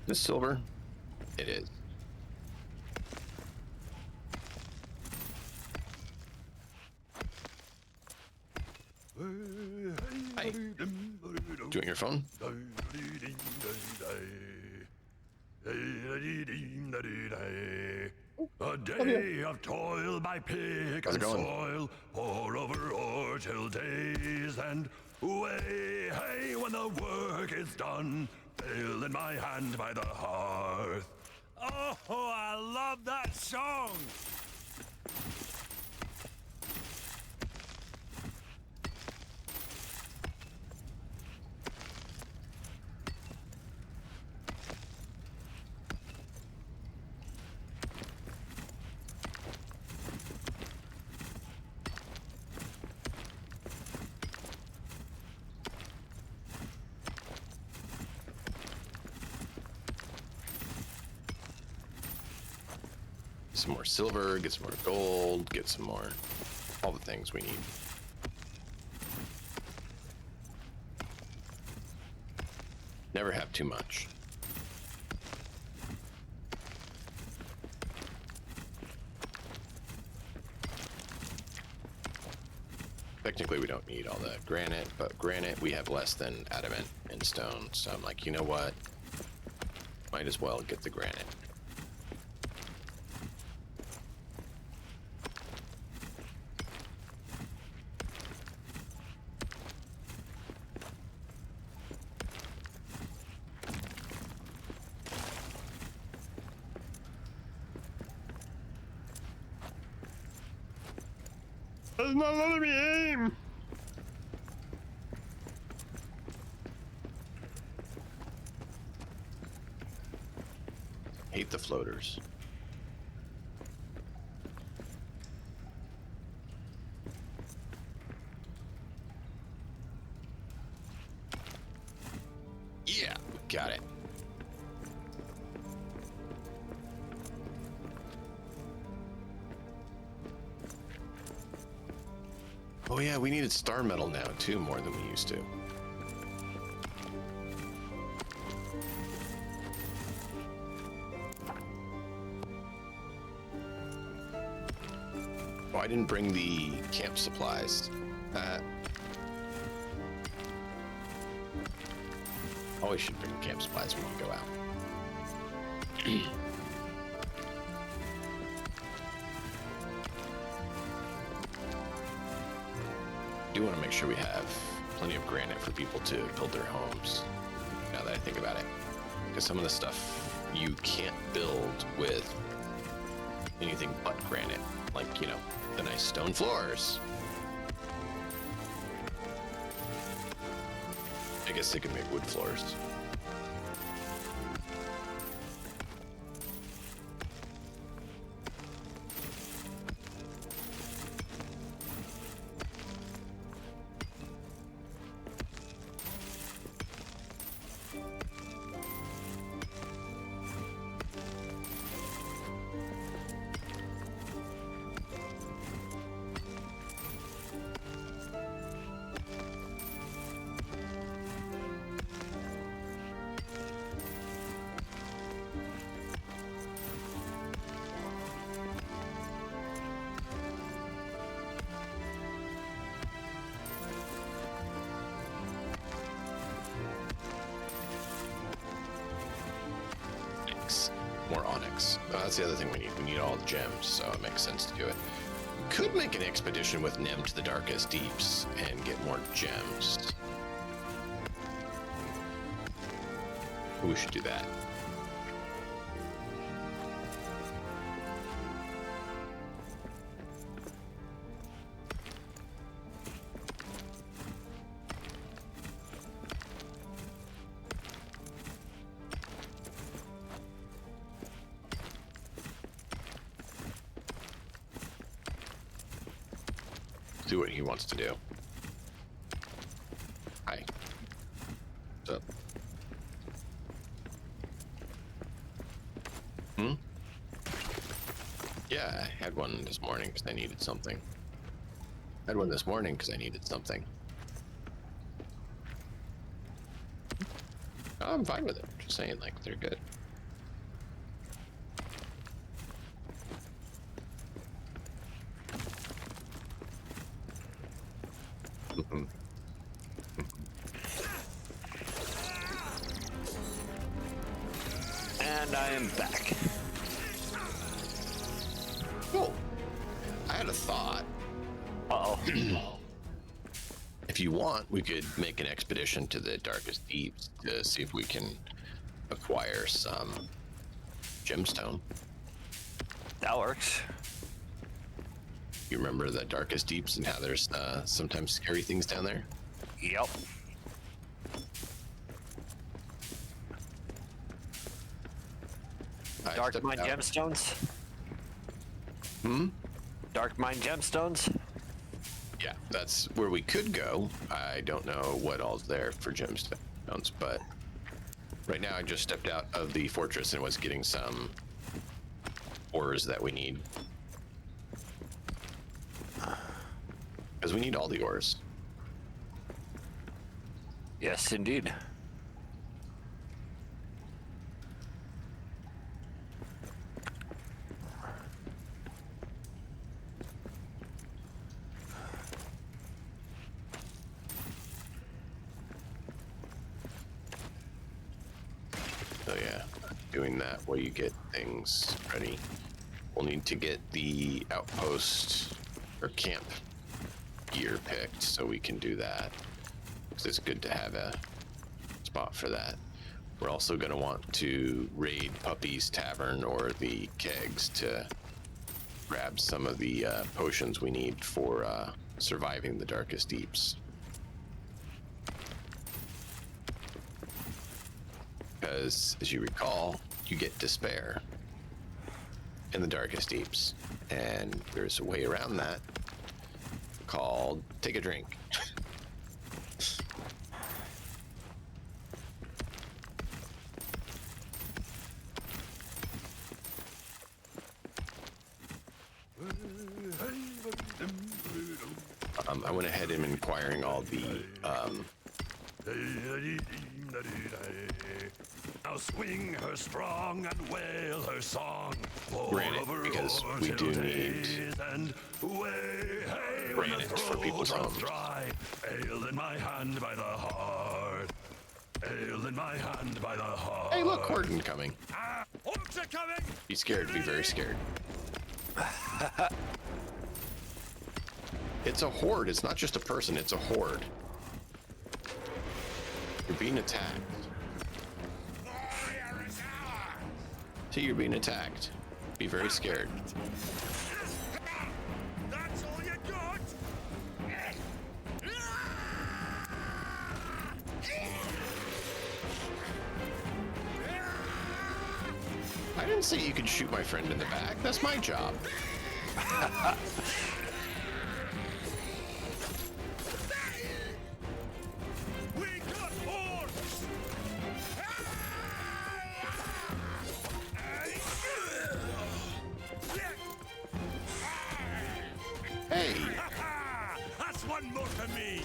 This silver? It is. Hi. Doing your phone? A day of toil by pick How's it and going? soil, pour over ore till days end. Way, hey, when the work is done, fill in my hand by the hearth. Oh, I love that song. Get some more silver, get some more gold, get some more, all the things we need. Never have too much. Technically, we don't need all the granite, but granite we have less than adamant and stone. So I'm like, you know what? Might as well get the granite. It's not letting me aim. Hate the floaters. Yeah, got it. Oh yeah, we needed star metal now too, more than we used to. Oh, I didn't bring the camp supplies. Always should bring camp supplies when we go out. Do want to make sure we have plenty of granite for people to build their homes, now that I think about it. Because some of the stuff you can't build with anything but granite, like, you know, the nice stone floors. I guess they can make wood floors. More onyx. That's the other thing we need. We need all the gems, so it makes sense to do it. Could make an expedition with Nem to the Darkest Deeps and get more gems. We should do that. See what he wants to do. Hi. What's up? Yeah, I had one this morning because I needed something. I had one this morning because I needed something. Oh, I'm fine with it. Just saying, like, they're good. And I am back. Cool. I had a thought. Uh-oh. If you want, we could make an expedition to the Darkest Deeps to see if we can acquire some gemstone. That works. You remember the Darkest Deeps and how there's sometimes scary things down there? Yep. Dark Mine Gemstones? Dark Mine Gemstones? Yeah, that's where we could go. I don't know what all's there for gemstones, but right now I just stepped out of the fortress and was getting some ores that we need. Because we need all the ores. Yes, indeed. doing that while you get things ready. We'll need to get the outpost or camp gear picked so we can do that. Because it's good to have a spot for that. We're also going to want to raid Puppy's Tavern or the kegs to grab some of the potions we need for surviving the darkest deeps. Because, as you recall, you get despair in the darkest deeps. And there's a way around that called take a drink. I went ahead and inquiring all the now swing her strong and wail her song. granite, because we do need granite for people's homes. Dry. Ale in my hand by the hearth. Ale in my hand by the hearth. Hey, look, Horton coming. Orcs are coming. Be scared, be very scared. It's a horde, it's not just a person, it's a horde. You're being attacked. See, you're being attacked. Be very scared. That's all you got. I didn't say you could shoot my friend in the back. That's my job. We got horses. Hey, That's one more for me.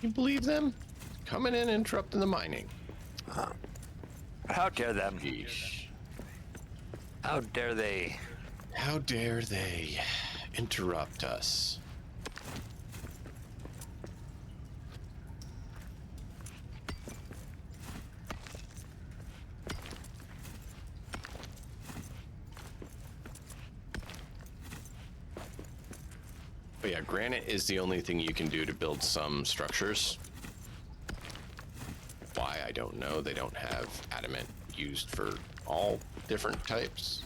you believe them? Coming in and interrupting the mining. How dare them? Yeesh. How dare they? How dare they interrupt us? But yeah, granite is the only thing you can do to build some structures. Why, I don't know. They don't have adamant used for all different types.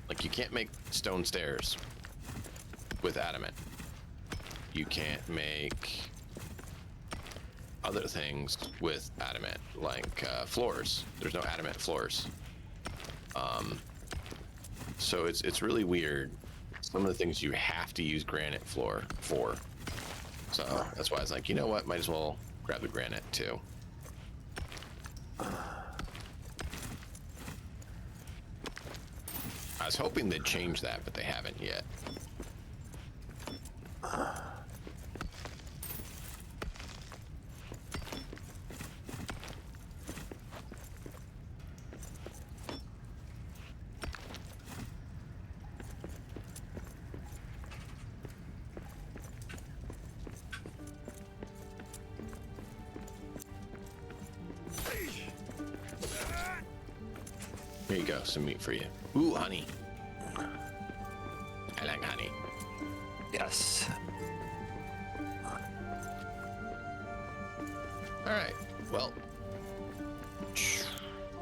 Like, you can't make stone stairs with adamant. You can't make other things with adamant, like floors. There's no adamant floors. So it's really weird. Some of the things you have to use granite floor for. So that's why I was like, you know what? Might as well grab the granite too. I was hoping they'd change that, but they haven't yet. Here you go, some meat for you. Ooh, honey. I like honey. Yes. All right, well,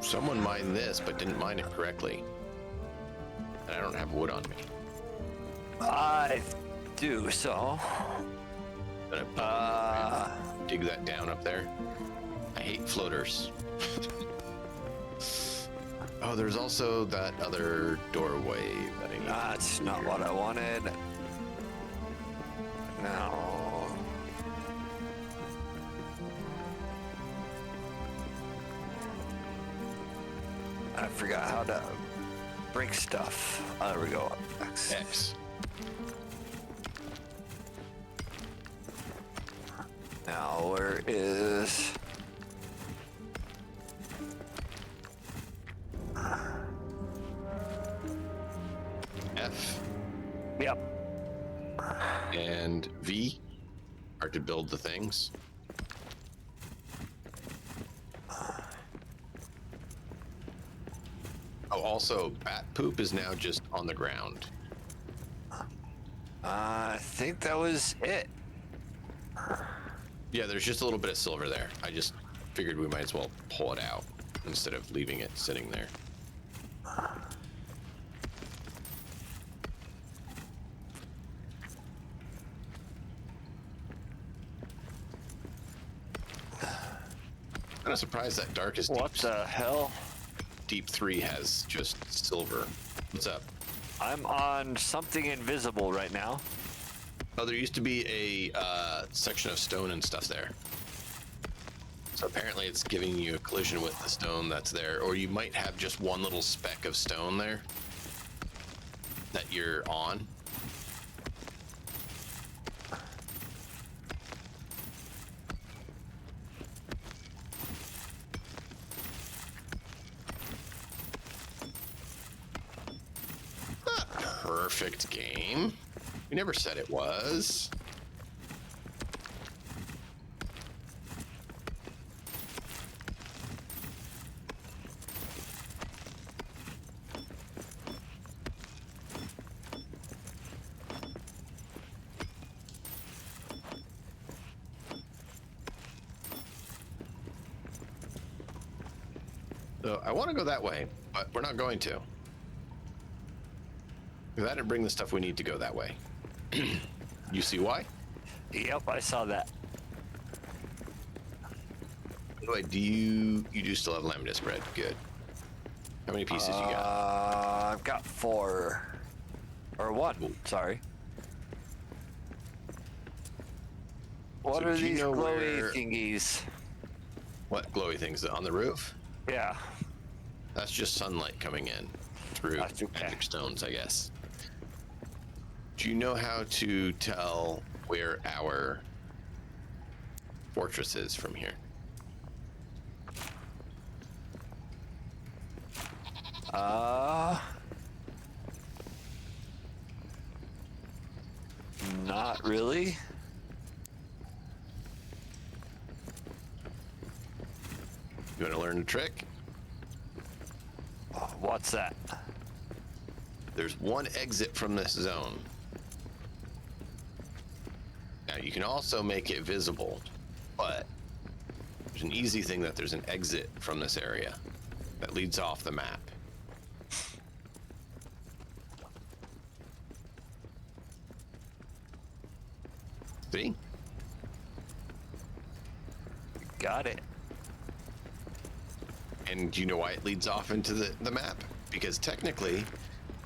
someone mined this, but didn't mine it correctly. And I don't have wood on me. I do so. Gonna dig that down up there. I hate floaters. Oh, there's also that other doorway that I need. That's not what I wanted. No. I forgot how to break stuff. Oh, there we go. X. Now, where is... F. Yep. V are to build the things. Oh, also, bat poop is now just on the ground. I think that was it. Yeah, there's just a little bit of silver there. I just figured we might as well pull it out instead of leaving it sitting there. Kind of surprised that darkest What the hell? deep 3 has just silver. What's up? I'm on something invisible right now. Oh, there used to be a section of stone and stuff there. So apparently it's giving you a collision with the stone that's there, or you might have just one little speck of stone there that you're on. Not perfect game. We never said it was. So I want to go that way, but we're not going to. Because I didn't bring the stuff we need to go that way. You see why? Yep, I saw that. By the way, you do still have laminate spread? Good. How many pieces you got? I've got 4. Or 1, Ooh. sorry. What So are do you these know glowy where- thingies? What glowy things on the roof? Yeah. That's just sunlight coming in through That's okay. magic stones, I guess. Do you know how to tell where our fortress is from here? Not really. You want to learn the trick? What's that? There's one exit from this zone. Now, you can also make it visible, but there's an easy thing that there's an exit from this area that leads off the map. See? Got it. And do you know why it leads off into the map? Because technically,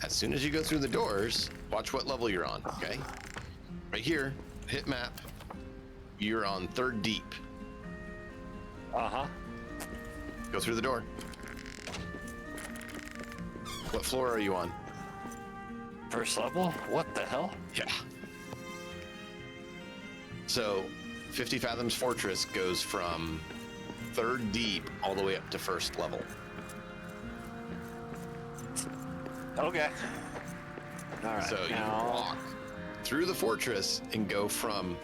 as soon as you go through the doors, watch what level you're on, okay? Right here, hit map, you're on 3rd deep. Uh-huh. Go through the door. What floor are you on? First level? What the hell? Yeah. So, 50 Fathoms Fortress goes from 3rd deep all the way up to 1st level. Okay. All right. So you now, walk through the fortress and go from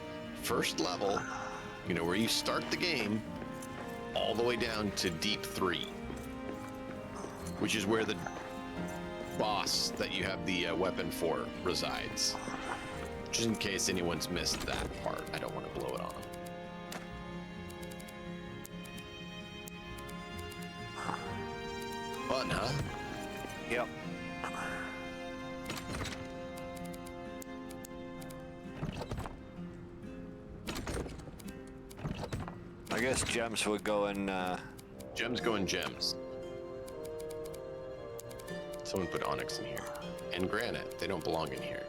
1st level, you know, where you start the game, all the way down to deep 3, which is where the boss that you have the weapon for resides. Just in case anyone's missed that part, I don't want to blow it on them. Fun, huh? Yep. I guess gems would go in. Gems go in gems. Someone put onyx in here. And granite. They don't belong in here.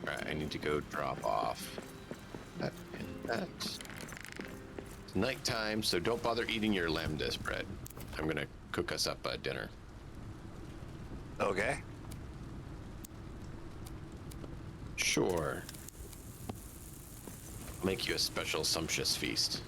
Alright, I need to go drop off that pin. that. It's nighttime, so don't bother eating your lamb-disc bread. I'm gonna cook us up dinner. Okay. Sure. I'll make you a special sumptuous feast.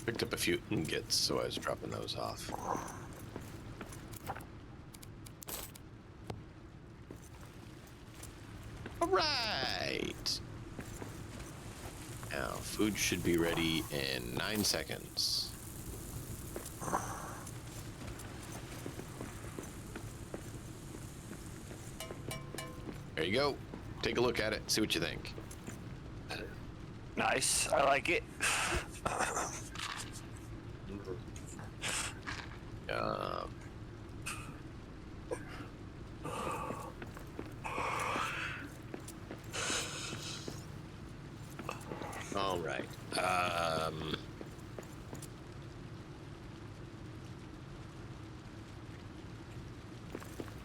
Picked up a few ingots, so I was dropping those off. All right. Now, food should be ready in 9 seconds. There you go. Take a look at it. See what you think. Nice. I like it. Um, all right. I'm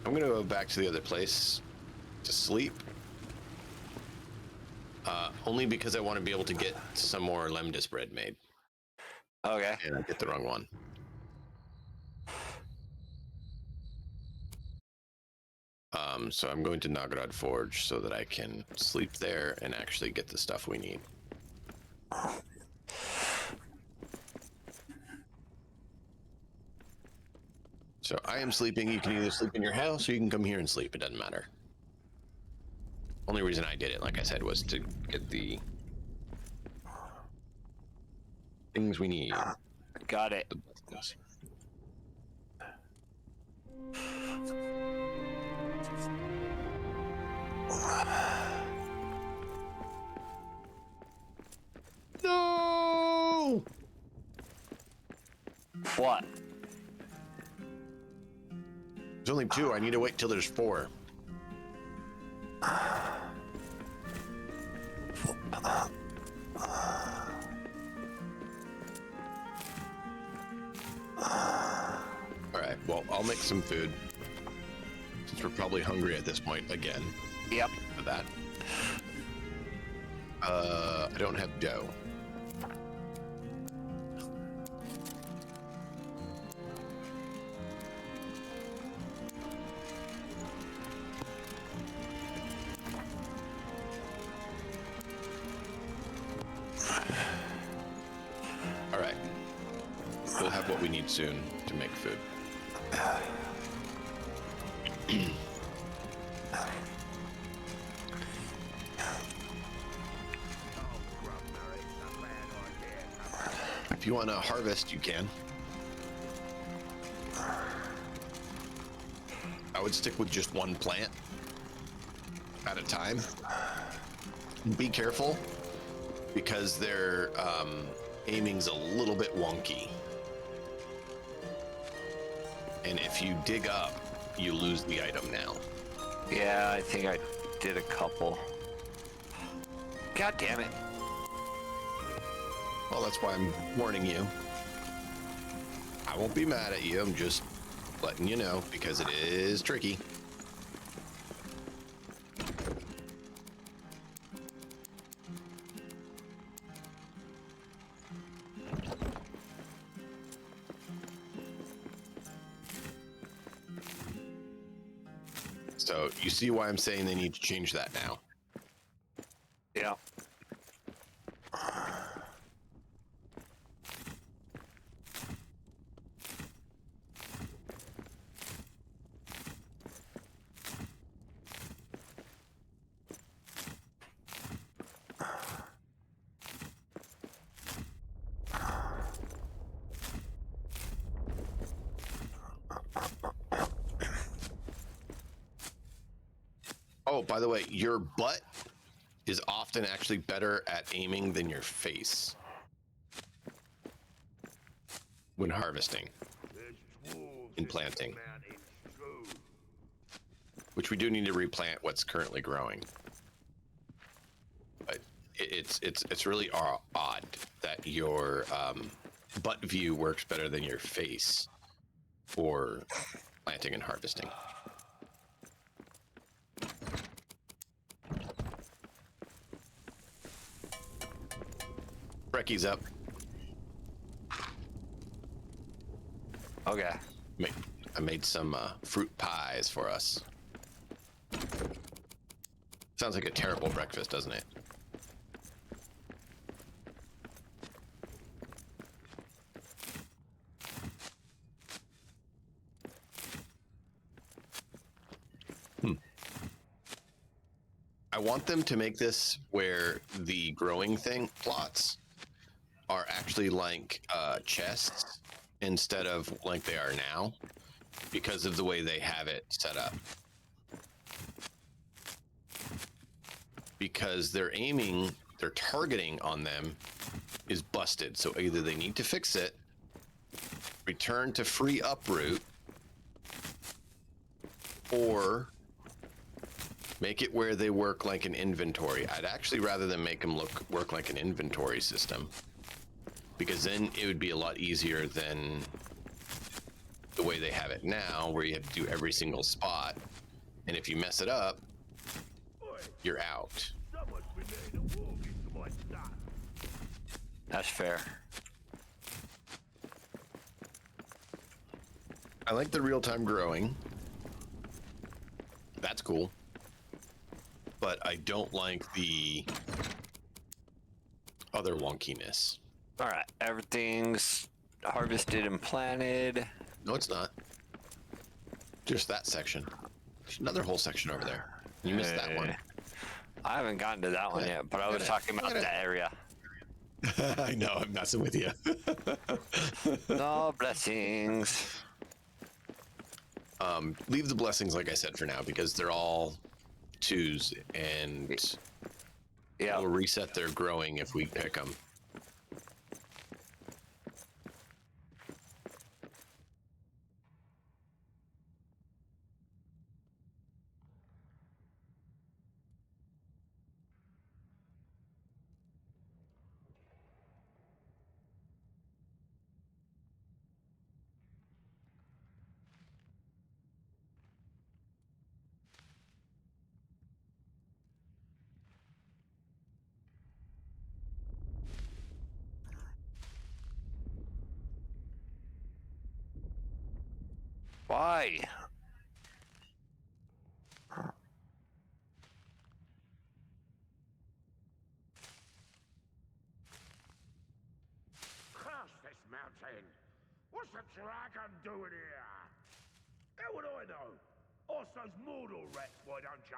gonna go back to the other place to sleep. Only because I want to be able to get some more lemnis bread made. Okay. And I get the wrong one. So I'm going to Nagarad Forge so that I can sleep there and actually get the stuff we need. So I am sleeping. You can either sleep in your house or you can come here and sleep. It doesn't matter. Only reason I did it, like I said, was to get the things we need. Got it. No! What? There's only 2. I need to wait till there's 4. Alright, well, I'll make some food. Since we're probably hungry at this point again. Yep. For that. I don't have dough. All right. We'll have what we need soon to make food. If you want to harvest, you can. I would stick with just one plant at a time. Be careful because their aiming's a little bit wonky. And if you dig up, you lose the item now. Yeah, I think I did a couple. God damn it. Well, that's why I'm warning you. I won't be mad at you. I'm just letting you know because it is tricky. So you see why I'm saying they need to change that now. Yeah. Oh, by the way, your butt is often actually better at aiming than your face when harvesting and planting, which we do need to replant what's currently growing. it's really odd that your butt view works better than your face for planting and harvesting. Brecky's up. Okay. I made some fruit pies for us. Sounds like a terrible breakfast, doesn't it? I want them to make this where the growing thing plots are actually like chests instead of like they are now, because of the way they have it set up. Because their targeting on them is busted. So either they need to fix it, return to free uproot, or make it where they work like an inventory. I'd actually rather than make them work like an inventory system, because then it would be a lot easier than the way they have it now, where you have to do every single spot, and if you mess it up, you're out. That's fair. I like the real-time growing. That's cool. But I don't like the other wonkiness. All right, everything's harvested and planted. No, it's not. Just that section. There's another whole section over there. You missed that one. I haven't gotten to that one yet, but I was talking about that area. I know, I'm messing with you. No blessings. Leave the blessings, like I said, for now, because they're all twos, and Yeah. we'll reset their growing if we pick them. Why? Curse this mountain! What's the dragon doing here? How would I know? Ask those mortal wrecks, why don't ya?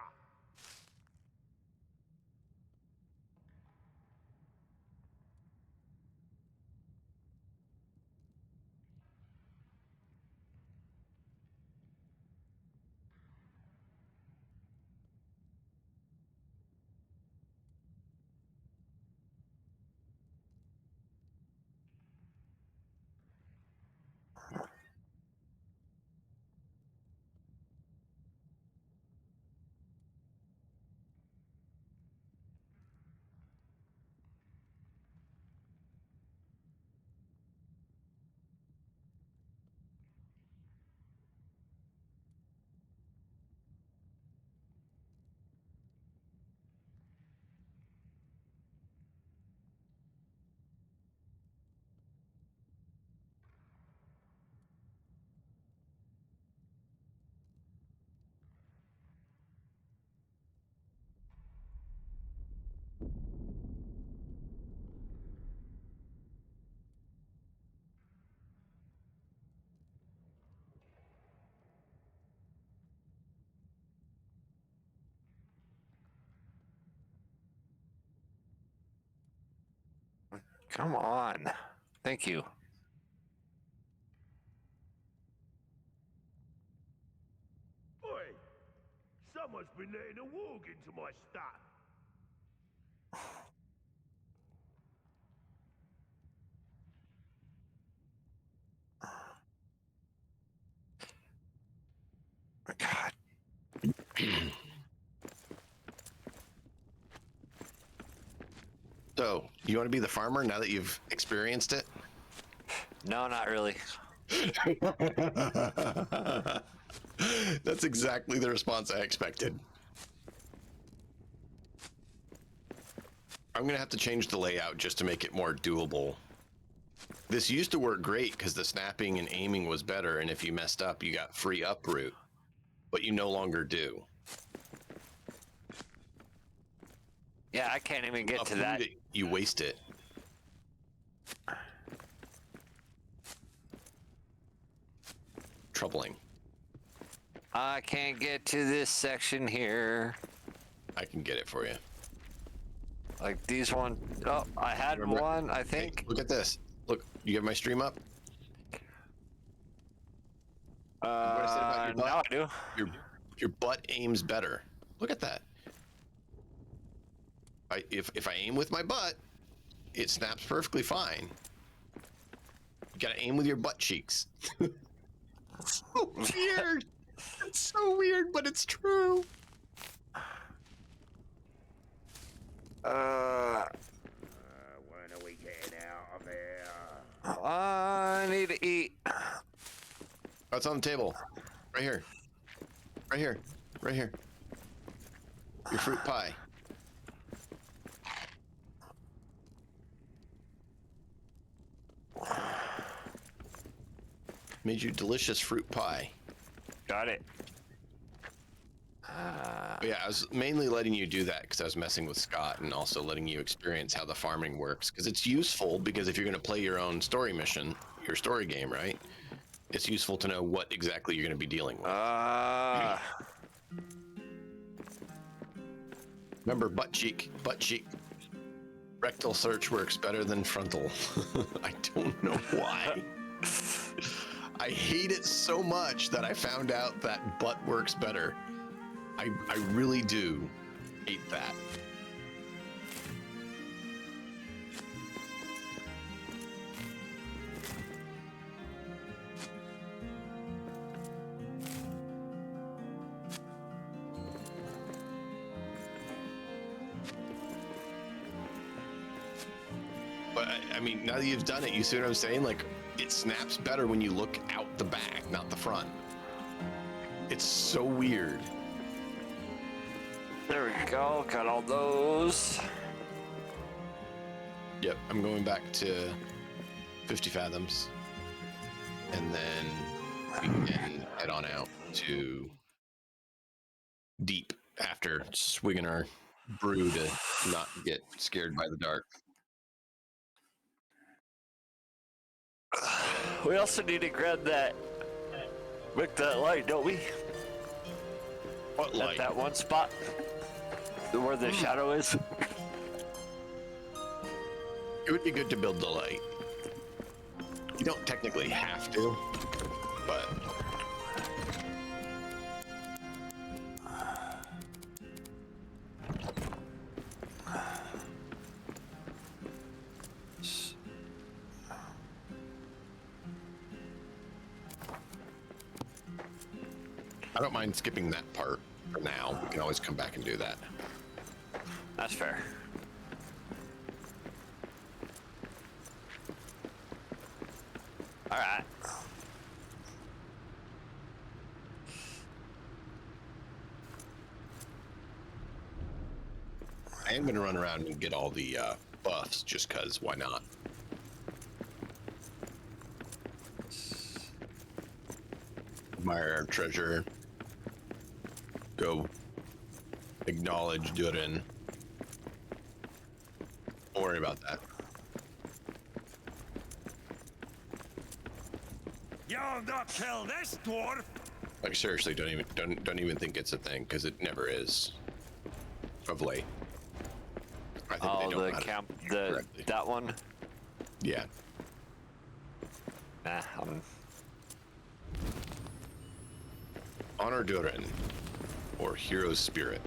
Come on. Thank you. Oi! Someone's been letting a warg into my stuff. God. So, you want to be the farmer now that you've experienced it? No, not really. That's exactly the response I expected. I'm going to have to change the layout just to make it more doable. This used to work great because the snapping and aiming was better, and if you messed up, you got free uproot. But you no longer do. Yeah, I can't even get to that. You waste it. Troubling. I can't get to this section here. I can get it for you. Like these one. Oh, I had Remember- one, I Hey, think. look at this. Look, you have my stream up? What I said about your butt? Now I do. Your butt aims better. Look at that. If I aim with my butt, it snaps perfectly fine. You gotta aim with your butt cheeks. So weird. It's so weird, but it's true. When are we getting out of here? I need to eat. Oh, it's on the table. Right here. Right here. Right here. Your fruit pie. Made you delicious fruit pie. Got it. But yeah, I was mainly letting you do that because I was messing with Scott and also letting you experience how the farming works. Because it's useful, because if you're going to play your own story mission, your story game, right? It's useful to know what exactly you're going to be dealing with. Remember, butt cheek, butt cheek. Rectal search works better than frontal. I don't know why. I hate it so much that I found out that butt works better. I really do hate that. But I mean, now that you've done it, you see what I'm saying? Like, it snaps better when you look out the back, not the front. It's so weird. There we go. Got all those. Yep, I'm going back to 50 fathoms. And then we can head on out to deep after swigging our brew to not get scared by the dark. We also need to grab that. With that light, don't we? What At light? that one spot. Where the shadow is. It would be good to build the light. You don't technically have to, but I don't mind skipping that part for now. We can always come back and do that. That's fair. All right. I am going to run around and get all the buffs just because, why not? Admire our treasure. Go acknowledge Durin. Don't worry about that. You'll not kill this dwarf! Like, seriously, don't even think it's a thing, because it never is. Of late. I think they Oh, don't know the how to camp, do it the correctly. that one. Yeah. Nah, Honor Durin, or Hero's Spirit.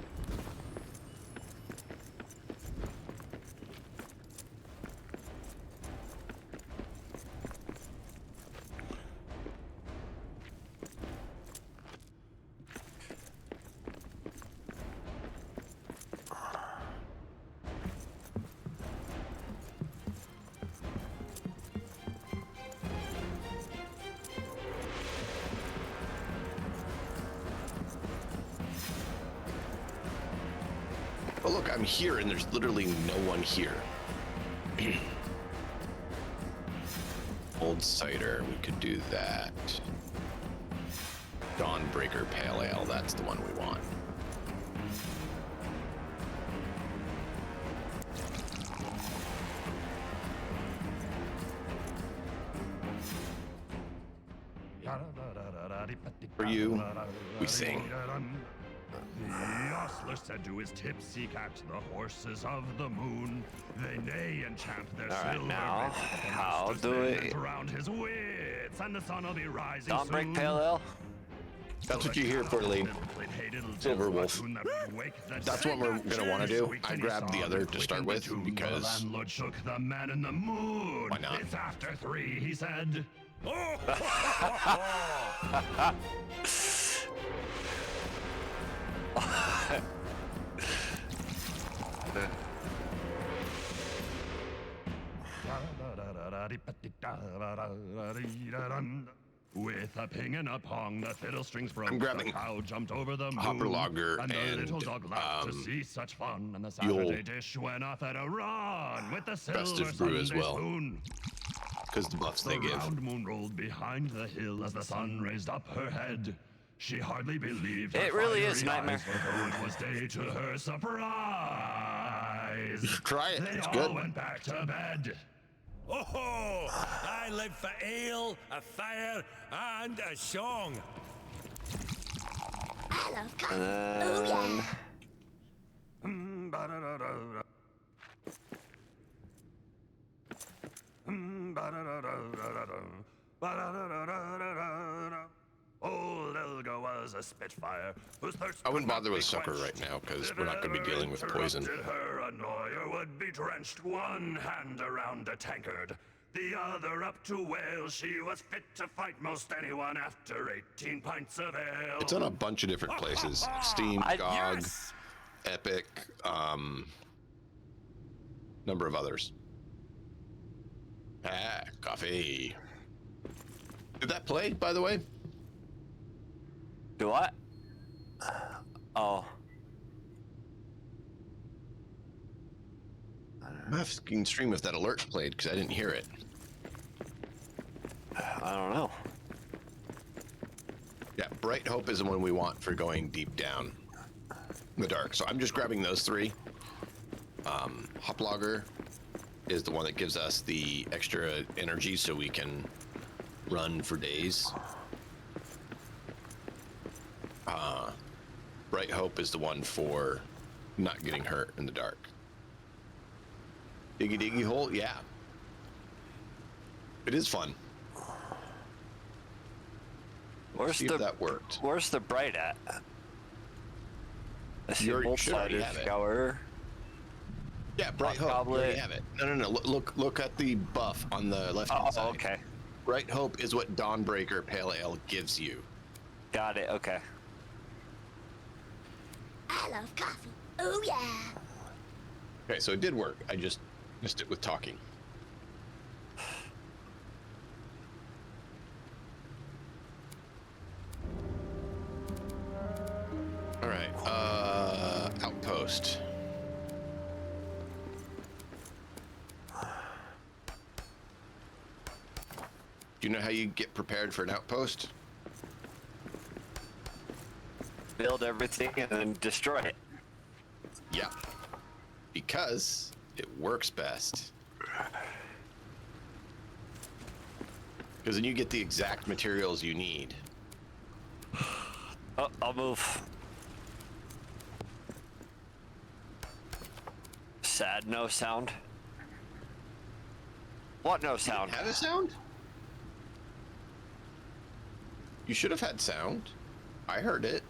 I'm here and there's literally no one here. Old cider, we could do that. Dawnbreaker Pale Ale, that's the one we want. For you, we sing. The ostler said to his tipsy cat, the horses of the moon, they neigh and chant their silver now, wits. The how master do spins we- around his wits, and the sun will be rising Dawnbreak soon. Pale Ale? That's what you're here for, Lee. Silver Wolf. That's what we're gonna want to do. I grabbed the other to start with because the landlord shook the man in the moon. Why not? It's after 3, he said. With a ping and a pong, the fiddle strings broke. I'm grabbing the cow jumped over the moon, Hopper Lager and the and, little dog laughed to see such fun. And the You'll- Saturday dish went off at a run with the silver Festive brew as Sunday well. spoon. because the buffs they The give. round moon rolled behind the hill as the sun raised up her head. She hardly believed her It really is fiery Nightmare. eyes, for though it was day to her surprise. Try it. They It's all good. went back to bed. Oh, I live for ale, a fire, and a song. I love coffee. Oh yeah. Ba-da-da-da-da. Ba-da-da-da-da-da. Ba-da-da-da-da-da-da. Old Elga was a spitfire whose thirst I wouldn't could not bother with be Sucker quenched. right now because If we're not going to be ever dealing with poison. interrupted her, annoyer would be drenched, one hand around a tankard, the other up to whale. She was fit to fight most anyone after 18 pints of ale. It's on a bunch of different places. Steam, GOG, Yes. Epic, number of others. Ah, coffee. Did that play, by the way? Do what? Oh. I'm asking stream if that alert played because I didn't hear it. I don't know. Yeah, Bright Hope is the one we want for going deep down in the dark. So I'm just grabbing those three. Hoplogger is the one that gives us the extra energy so we can run for days. Bright Hope is the one for not getting hurt in the dark. Diggy Diggy Hole, yeah. It is fun. Where's See if that worked. Where's the bright at? I see You both should already sided have it. scour. Yeah, Bright Hot Hope. You already Goblet. have it. No. Look at the buff on the left hand Oh, side. okay. Bright Hope is what Dawnbreaker Pale Ale gives you. Got it. Okay. I love coffee. Oh yeah. Okay, so it did work. I just missed it with talking. All right, outpost. Do you know how you get prepared for an outpost? Build everything and then destroy it. Yeah, because it works best. Because then you get the exact materials you need. Oh, I'll move. Sad no sound. What no sound? Had a sound? You should have had sound. I heard it.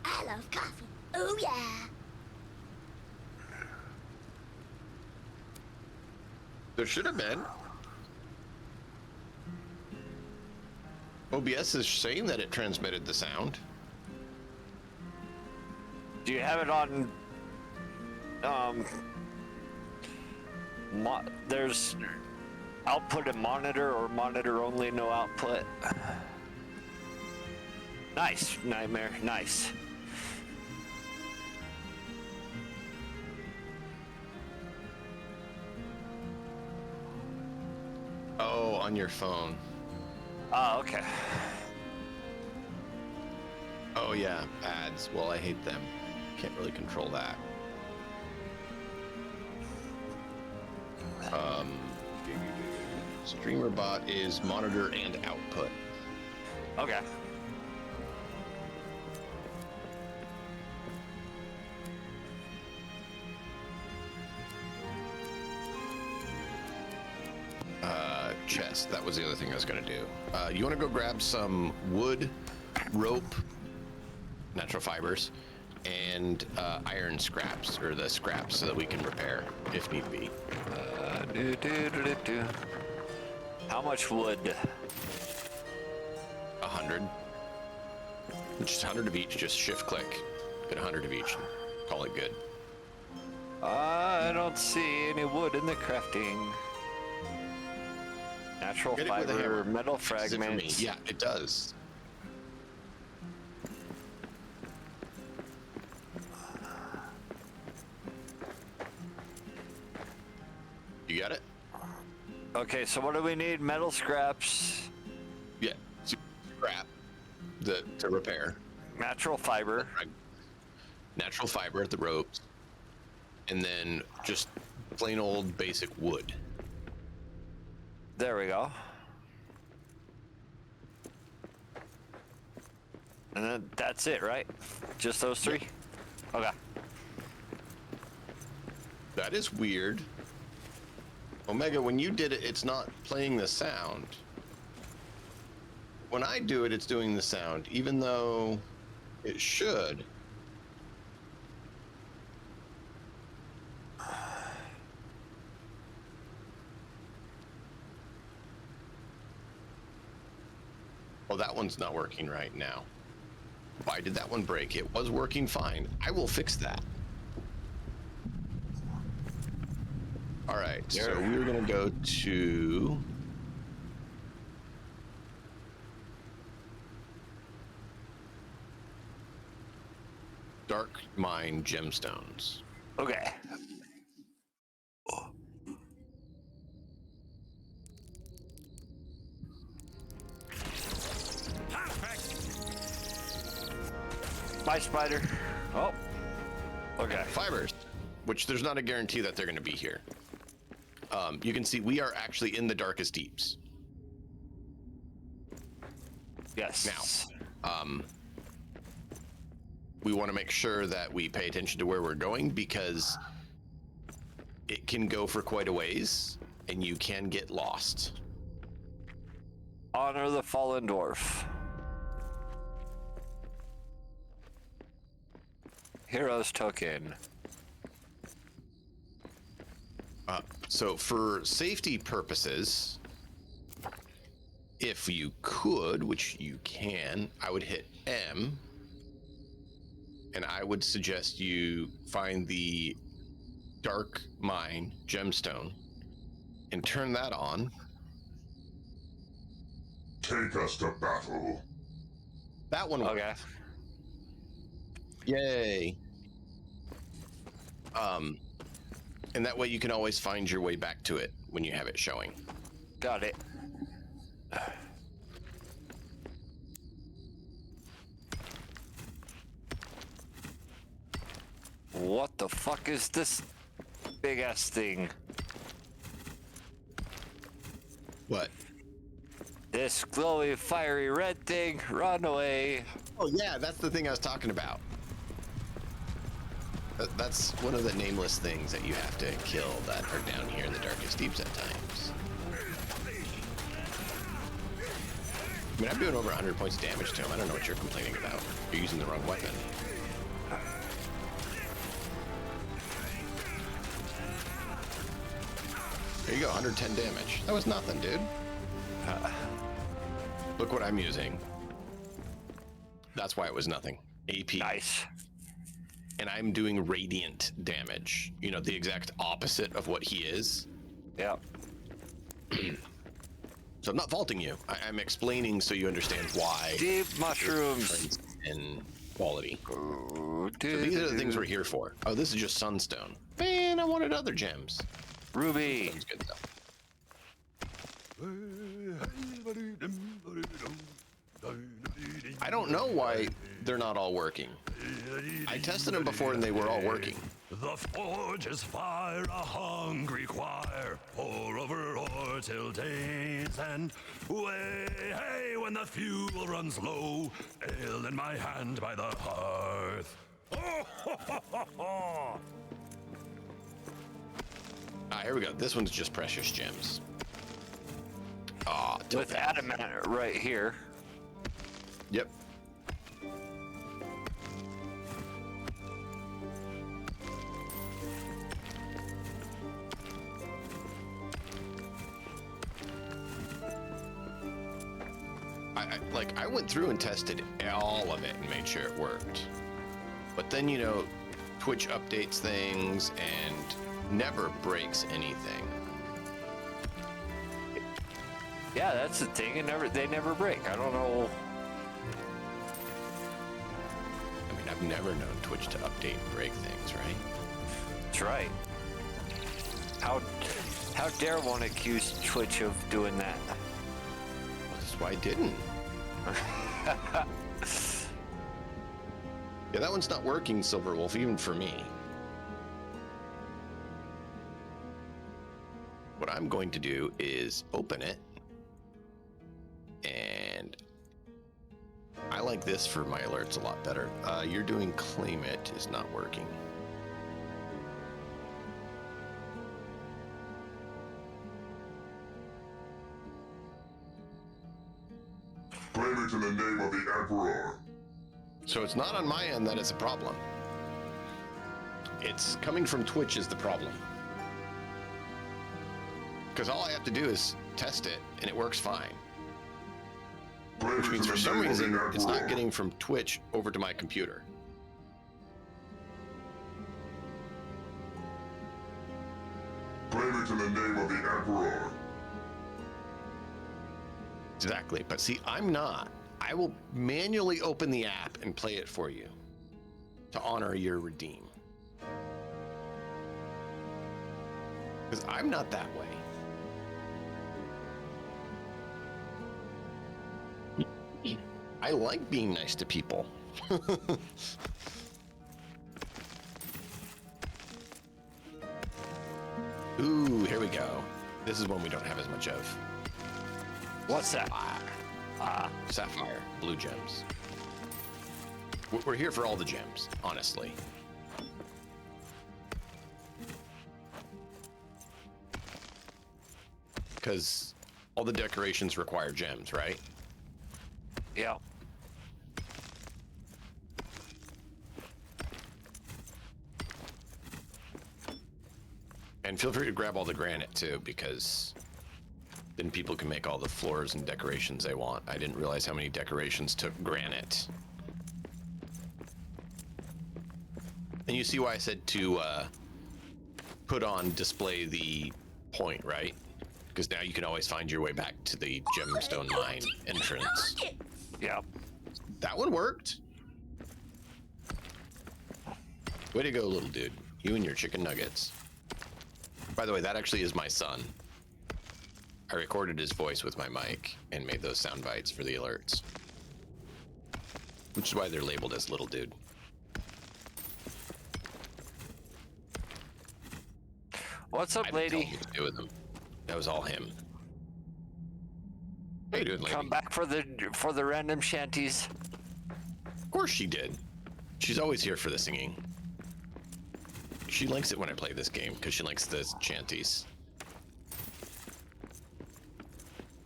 I love coffee. Oh yeah. There should have been. OBS is saying that it transmitted the sound. Do you have it on? There's output and monitor, or monitor only, no output. Nice, Nightmare. Nice. Oh, on your phone. Oh, okay. Oh yeah, ads. Well, I hate them. Can't really control that. Streamer bot is monitor and output. Okay. Chest. That was the other thing I was gonna do. You want to go grab some wood, rope, natural fibers, and iron scraps, or the scraps, so that we can repair if need be. How much wood? 100. Just 100 of each. Just shift click. Get 100 of each. Call it good. I don't see any wood in the crafting. Natural Get it with a fiber, hammer. metal Fixes it for me. fragments. Yeah, it does. You got it? Okay, so what do we need? Metal scraps, Yeah. Scrap to repair. natural fiber. Natural fiber, the ropes, and then just plain old basic wood. There we go. And then that's it, right? Just those three? Okay. That is weird. Omega, when you did it, it's not playing the sound. When I do it, it's doing the sound, even though it should. Oh, that one's not working right now. Why did that one break? It was working fine. I will fix that. All right, so we're gonna go to Dark Mine Gemstones. Okay. Bye, spider. Oh. Okay. Fibers, which there's not a guarantee that they're gonna be here. You can see we are actually in the darkest deeps. Yes. Now, we want to make sure that we pay attention to where we're going, because it can go for quite a ways and you can get lost. Honor the fallen dwarf. Heroes token. So for safety purposes, if you could, which you can, I would hit M, and I would suggest you find the Dark Mine Gemstone and turn that on. Take us to battle. That one worked. Okay. Yay. And that way you can always find your way back to it when you have it showing. Got it. What the fuck is this big ass thing? What? This glowy, fiery red thing. Run away. Oh yeah, that's the thing I was talking about. That's one of the nameless things that you have to kill that are down here in the darkest deeps at times. I mean, I'm doing over 100 points of damage to him. I don't know what you're complaining about. You're using the wrong weapon. There you go, 110 damage. That was nothing, dude. Look what I'm using. That's why it was nothing. AP. Nice. And I'm doing radiant damage. You know, the exact opposite of what he is. Yep. So I'm not faulting you. I'm explaining so you understand why. Deep mushrooms. In quality. Oh, So these are the things we're here for. Oh, this is just sunstone. Man, I wanted other gems. Ruby. Sunstone's good though. I don't know why they're not all working. I tested them before and they were all working. The forge is fire, a hungry choir. Pour over ore till days end. Way, hey, when the fuel runs low. Ale in my hand by the hearth. Oh, ho, ho, ho, ho. Ah, here we go. This one's just precious gems. Ah, With adamant right here. Yep. I went through and tested all of it and made sure it worked. But then, you know, Twitch updates things and never breaks anything. Yeah, that's the thing. They never break. I don't know. I mean, I've never known Twitch to update and break things, right? That's right. How dare one accuse Twitch of doing that? That's why I didn't. Yeah, that one's not working, Silverwolf, even for me. What I'm going to do is open it. And I like this for my alerts a lot better. You're doing claim it is not working. Claim it in the name of the Emperor. So it's not on my end that it's a problem. It's coming from Twitch is the problem. Because all I have to do is test it and it works fine. Claim Which it means in for the some name of reason the it's not Emperor. getting from Twitch over to my computer. Claim it in the name of the Emperor. Exactly. But see, I'm not. I will manually open the app and play it for you to honor your redeem. Because I'm not that way. I like being nice to people. Ooh, here we go. This is one we don't have as much of. What's that? Sapphire, blue gems. We're here for all the gems, honestly. Because all the decorations require gems, right? Yeah. And feel free to grab all the granite too, because then people can make all the floors and decorations they want. I didn't realize how many decorations took granite. And you see why I said to put on display the point, right? Because now you can always find your way back to the gemstone mine entrance. Yeah. That one worked. Way to go, little dude. You and your chicken nuggets. By the way, that actually is my son. I recorded his voice with my mic and made those sound bites for the alerts. Which is why they're labeled as little dude. What's I up, didn't tell lady? him what to do with them. That was all him. How you doing, lady? Come back for the random shanties. Of course she did. She's always here for the singing. She likes it when I play this game because she likes the chanties.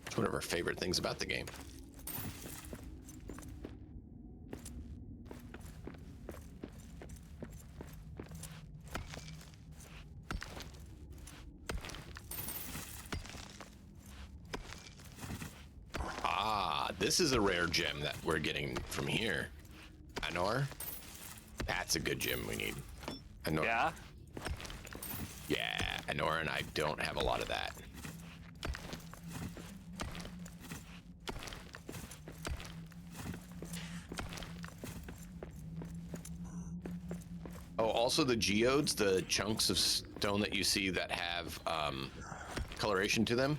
It's one of her favorite things about the game. Ah, this is a rare gem that we're getting from here. Anor? That's a good gem we need. Anor. Yeah. Yeah, Anor and I don't have a lot of that. Oh, also the geodes, the chunks of stone that you see that have coloration to them,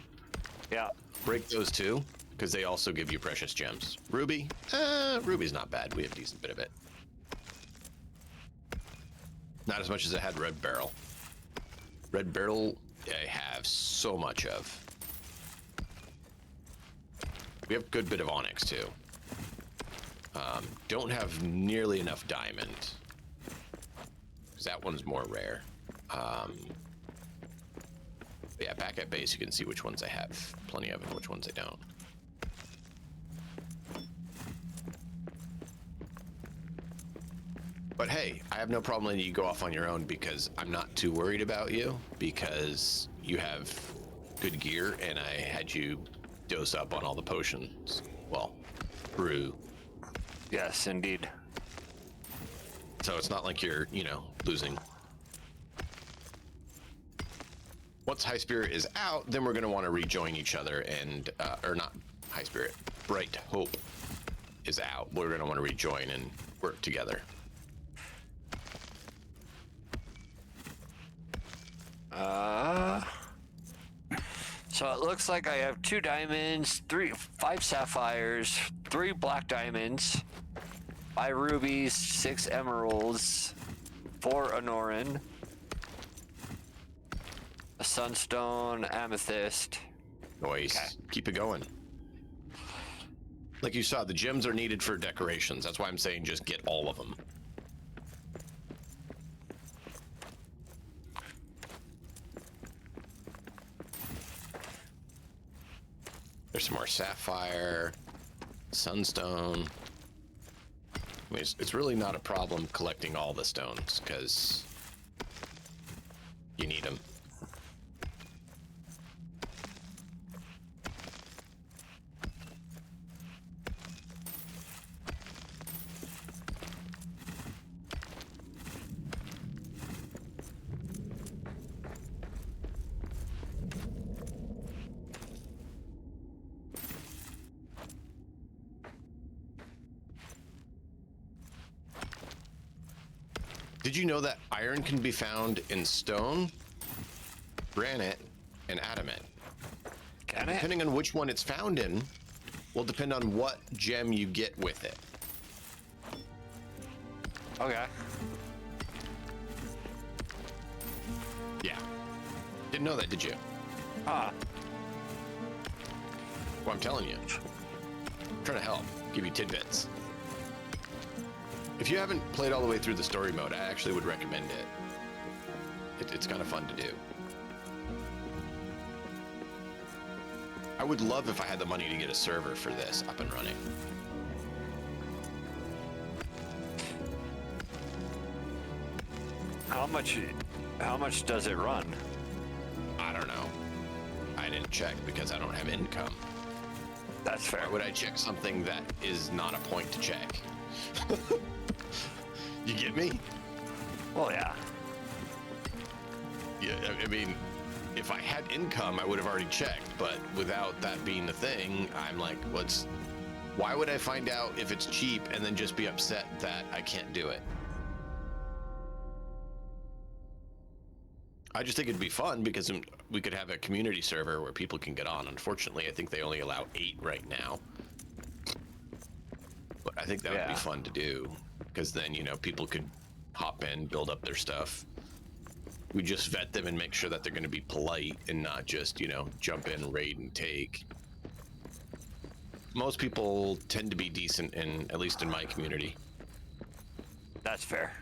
Yeah. break those too, because they also give you precious gems. Ruby, ruby's not bad. We have a decent bit of it. Not as much as I had red beryl. Red beryl, I have so much of. We have a good bit of onyx too. Don't have nearly enough diamond. Because that one's more rare. Yeah, back at base you can see which ones I have plenty of and which ones I don't. But hey, I have no problem letting you go off on your own because I'm not too worried about you because you have good gear and I had you dose up on all the potions. Well, brew. Yes, indeed. So it's not like you're, you know, losing. Once High Spirit is out, then we're going to want to rejoin each other and, or not High Spirit, Bright Hope is out. We're going to want to rejoin and work together. So it looks like I have 2 diamonds, 5 sapphires, 3 black diamonds, 5 rubies, 6 emeralds, 4 anoran, a sunstone, amethyst. Nice. Okay. Keep it going. Like you saw, the gems are needed for decorations. That's why I'm saying just get all of them. There's some more sapphire, sunstone. I mean, it's really not a problem collecting all the stones because you need them. Did you know that iron can be found in stone, granite, and adamant? Can it? Depending on which one it's found in, will depend on what gem you get with it. Okay. Yeah. Didn't know that, did you? Huh. Well, I'm telling you. I'm trying to help, give you tidbits. If you haven't played all the way through the story mode, I actually would recommend it. It's kind of fun to do. I would love if I had the money to get a server for this up and running. How much does it run? I don't know. I didn't check because I don't have income. That's fair. Why would I check something that is not a point to check? You get me? Well, yeah. Yeah, I mean, if I had income, I would have already checked, but without that being the thing, I'm like, why would I find out if it's cheap and then just be upset that I can't do it? I just think it'd be fun because we could have a community server where people can get on. Unfortunately, I think they only allow 8 right now. But I think that would be fun to do because then, you know, people could hop in, build up their stuff. We just vet them and make sure that they're going to be polite and not just, you know, jump in, raid, and take. Most people tend to be decent, at least in my community. That's fair.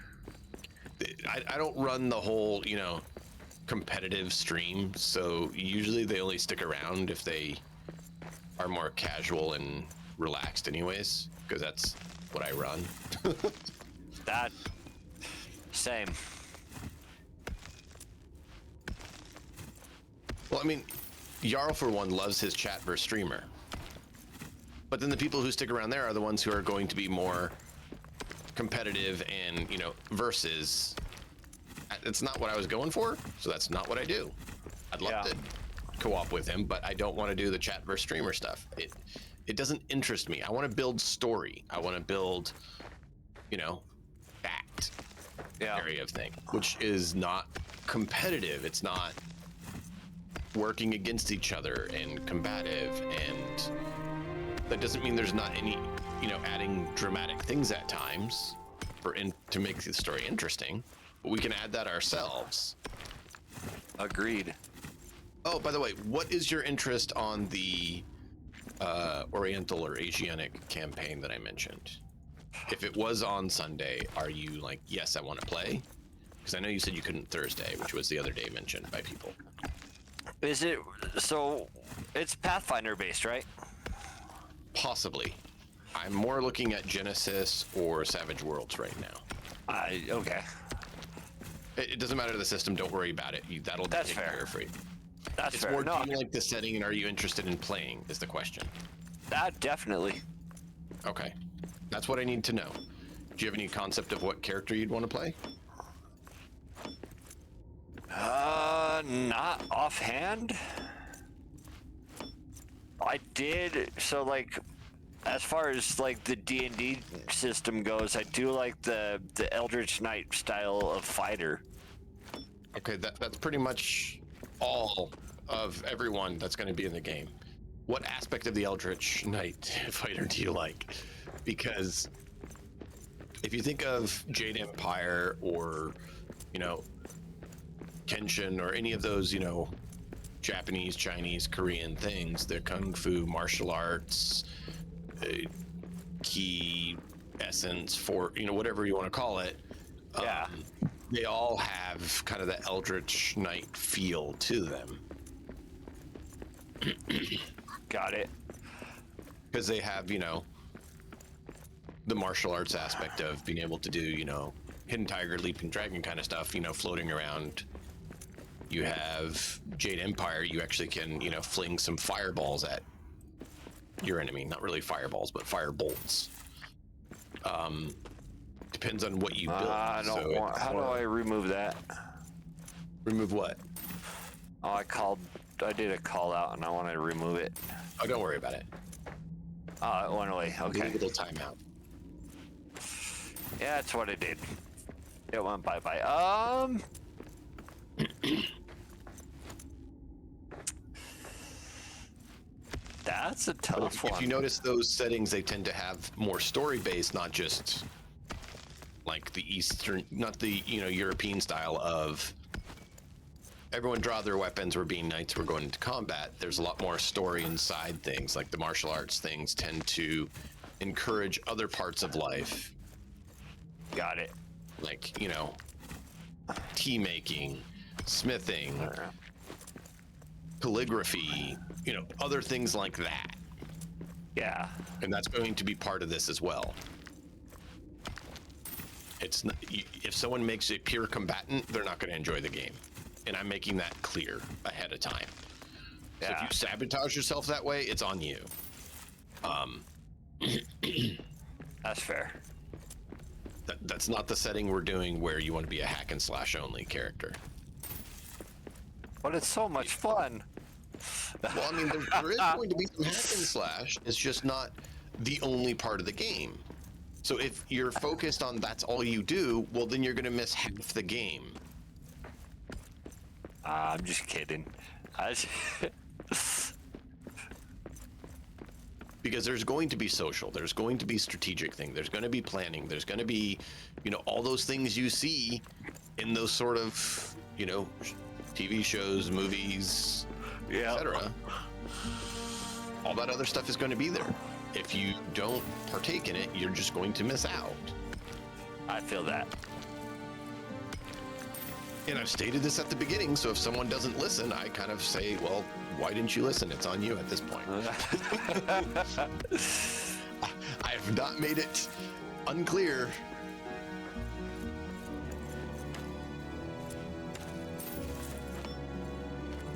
I don't run the whole, you know, competitive stream, so usually they only stick around if they are more casual and relaxed anyways, because that's what I run. That same. Well, I mean, Jarl for one loves his chat versus streamer, but then the people who stick around there are the ones who are going to be more competitive and, you know, versus. It's not what I was going for, so that's not what I do. I'd love to co-op with him, but I don't want to do the chat versus streamer stuff. It doesn't interest me. I want to build story. I want to build, you know, fact. area of thing, which is not competitive. It's not working against each other and combative, and that doesn't mean there's not any, adding dramatic things at times to make the story interesting, but we can add that ourselves. Agreed. Oh, by the way, what is your interest on the Oriental or Asiatic campaign that I mentioned? If it was on Sunday, are you like, yes, I want to play? Because I know you said you couldn't Thursday, which was the other day mentioned by people. Is it so? It's Pathfinder based, right? Possibly. I'm more looking at Genesis or Savage Worlds right now. Okay. It doesn't matter the system. Don't worry about it. That'll be That's taken fair. care of for you. That's It's fair. more, No, do you like the setting and are you interested in playing is the question. that definitely. Okay. That's what I need to know. Do you have any concept of what character you'd want to play? Not offhand. I did. So, like, as far as like the D&D system goes, I do like the Eldritch Knight style of fighter. Okay, that's pretty much all of everyone that's going to be in the game. What aspect of the Eldritch Knight fighter do you like? Because if you think of Jade Empire or, Kenshin or any of those, Japanese, Chinese, Korean things, they're kung fu, martial arts, key essence, for whatever you want to call it. Yeah. They all have kind of the Eldritch Knight feel to them. Got it. Because they have, the martial arts aspect of being able to do, hidden tiger, leaping dragon kind of stuff, floating around. You have Jade Empire, you actually can, fling some fireballs at your enemy. Not really fireballs, but fire bolts. Depends on what you build. How do I remove that? Remove what? Oh, I did a call out and I want to remove it. Oh, don't worry about it. Oh, it went away. Okay. Leave a little timeout. Yeah, that's what I did. It went bye-bye. That's a tough one. If you notice those settings, they tend to have more story-based, not just like the Eastern, not the, European style of everyone draw their weapons, we're being knights, we're going into combat. There's a lot more story inside things, like the martial arts things tend to encourage other parts of life. Got it. Like, tea making, smithing, calligraphy, other things like that. Yeah. And that's going to be part of this as well. It's not, if someone makes it pure combatant, they're not going to enjoy the game. And I'm making that clear ahead of time. So if you sabotage yourself that way, it's on you. That's fair. That's not the setting we're doing where you want to be a hack and slash only character. But it's so much fun. Well, I mean, there is going to be some hack and slash. It's just not the only part of the game. So if you're focused on that's all you do, well, then you're going to miss half the game. I'm just kidding. Because there's going to be social, there's going to be strategic thing, there's going to be planning, there's going to be, all those things you see in those sort of, TV shows, movies, etc. All that other stuff is going to be there. If you don't partake in it, you're just going to miss out. I feel that. And I've stated this at the beginning, so if someone doesn't listen, I kind of say, well, why didn't you listen? It's on you at this point. I have not made it unclear.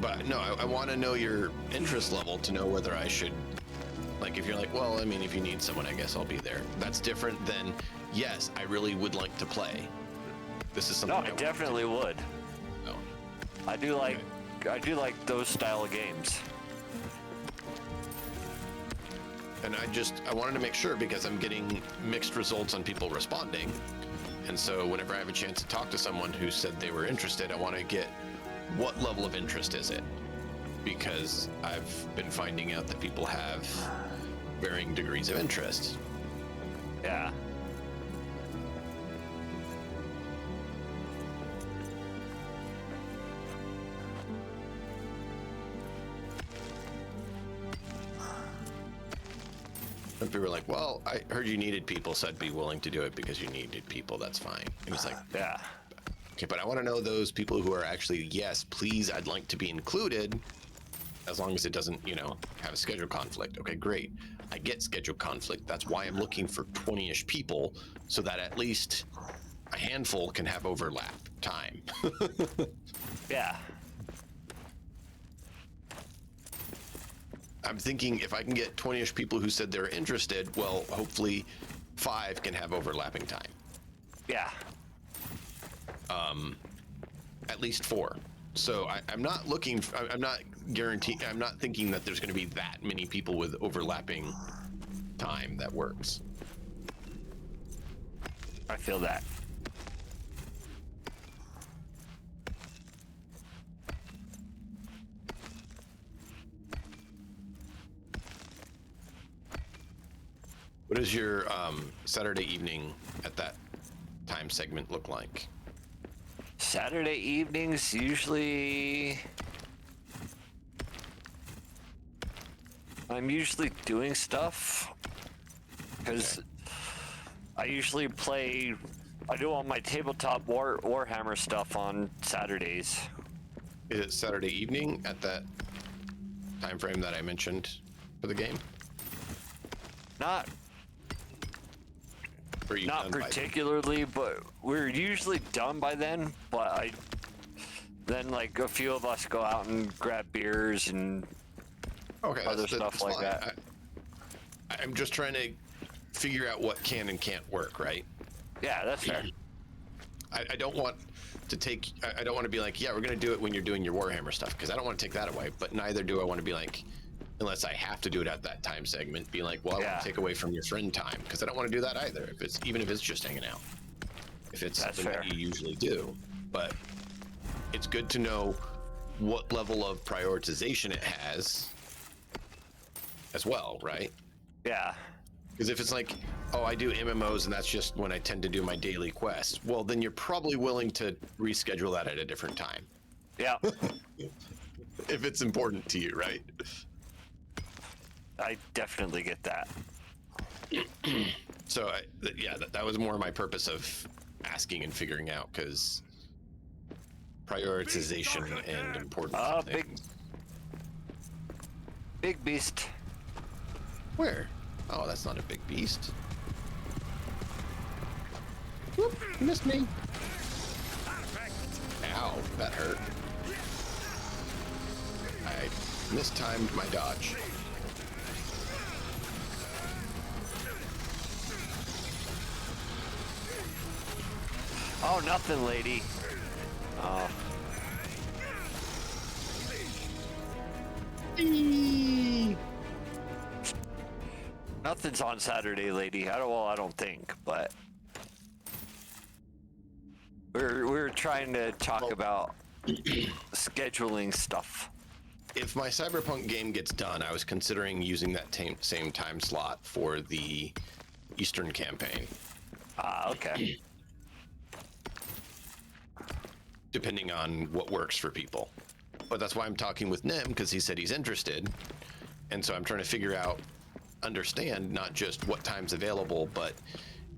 But no, I want to know your interest level to know whether I should, like, if you're like, well, I mean, if you need someone, I guess I'll be there. That's different than, yes, I really would like to play. This is something I definitely would. No. I do like those style of games. And I wanted to make sure, because I'm getting mixed results on people responding, And so whenever I have a chance to talk to someone who said they were interested, I want to get what level of interest is it? Because I've been finding out that people have varying degrees of interest. Yeah. Some people were like, well, I heard you needed people, so I'd be willing to do it because you needed people. That's fine. And it's like, Yeah. okay, but I want to know those people who are actually, yes, please, I'd like to be included, as long as it doesn't, you know, have a schedule conflict. Okay, great. I get schedule conflict. That's why I'm looking for 20-ish people, so that at least a handful can have overlap time. Yeah. I'm thinking if I can get 20-ish people who said they're interested, well, hopefully 5 can have overlapping time. Yeah. At least 4. So I'm not looking, I'm not guaranteeing, I'm not thinking that there's going to be that many people with overlapping time that works. I feel that. What does your Saturday evening at that time segment look like? Saturday evenings usually. I'm usually doing stuff because I usually play. I do all my tabletop Warhammer stuff on Saturdays. Is it Saturday evening at that time frame that I mentioned for the game? Not Or are you Not done by then? particularly, but we're usually done by then. But then like a few of us go out and grab beers and Okay, other stuff like fine. that. I'm just trying to figure out what can and can't work, right? Yeah, that's fair. I don't want to take, I don't want to be like, yeah, we're going to do it when you're doing your Warhammer stuff, because I don't want to take that away, but neither do I want to be like, unless I have to do it at that time segment, be like, well, I want Yeah. to take away from your friend time, because I don't want to do that either, if it's, even if it's just hanging out. If it's That's something that fair. you usually do. But it's good to know what level of prioritization it has as well, right? Yeah. Because if it's like, oh, I do MMOs and that's just when I tend to do my daily quests, well, then you're probably willing to reschedule that at a different time. Yeah. If it's important to you, right? I definitely get that. So, yeah, that was more my purpose of asking and figuring out, because prioritization and importance of Big- things. Big beast. Where? Oh, that's not a big beast. Whoop, you missed me. Ow, that hurt. I mistimed my dodge. Oh, nothing, lady. Oh. Nothing's on Saturday, lady. I don't think, but we're trying to talk about scheduling stuff. If my Cyberpunk game gets done, I was considering using that same time slot for the Eastern campaign, Ah, okay. depending on what works for people. But that's why I'm talking with Nim, because he said he's interested. And so I'm trying to figure out, understand not just what time's available, but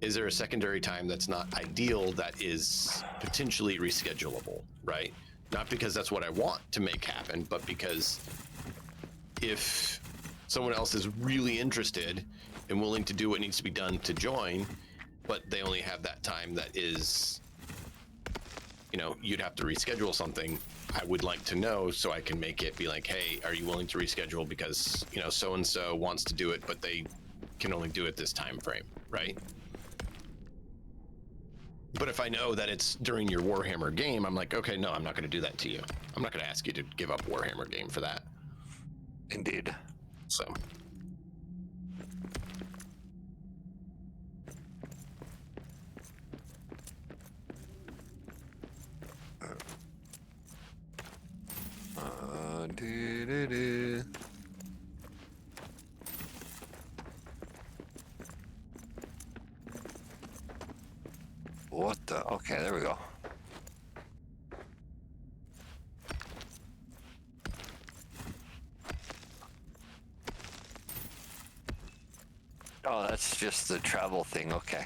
is there a secondary time that's not ideal that is potentially reschedulable, right? Not because that's what I want to make happen, but because if someone else is really interested and willing to do what needs to be done to join, but they only have that time that is, you know, you'd have to reschedule something, I would like to know so I can make it be like, hey, are you willing to reschedule because, you know, so-and-so wants to do it, but they can only do it this time frame, right? But if I know that it's during your Warhammer game, I'm like, okay, no, I'm not going to do that to you. I'm not going to ask you to give up Warhammer game for that. Indeed. So. Oh, that's just the travel thing. Okay.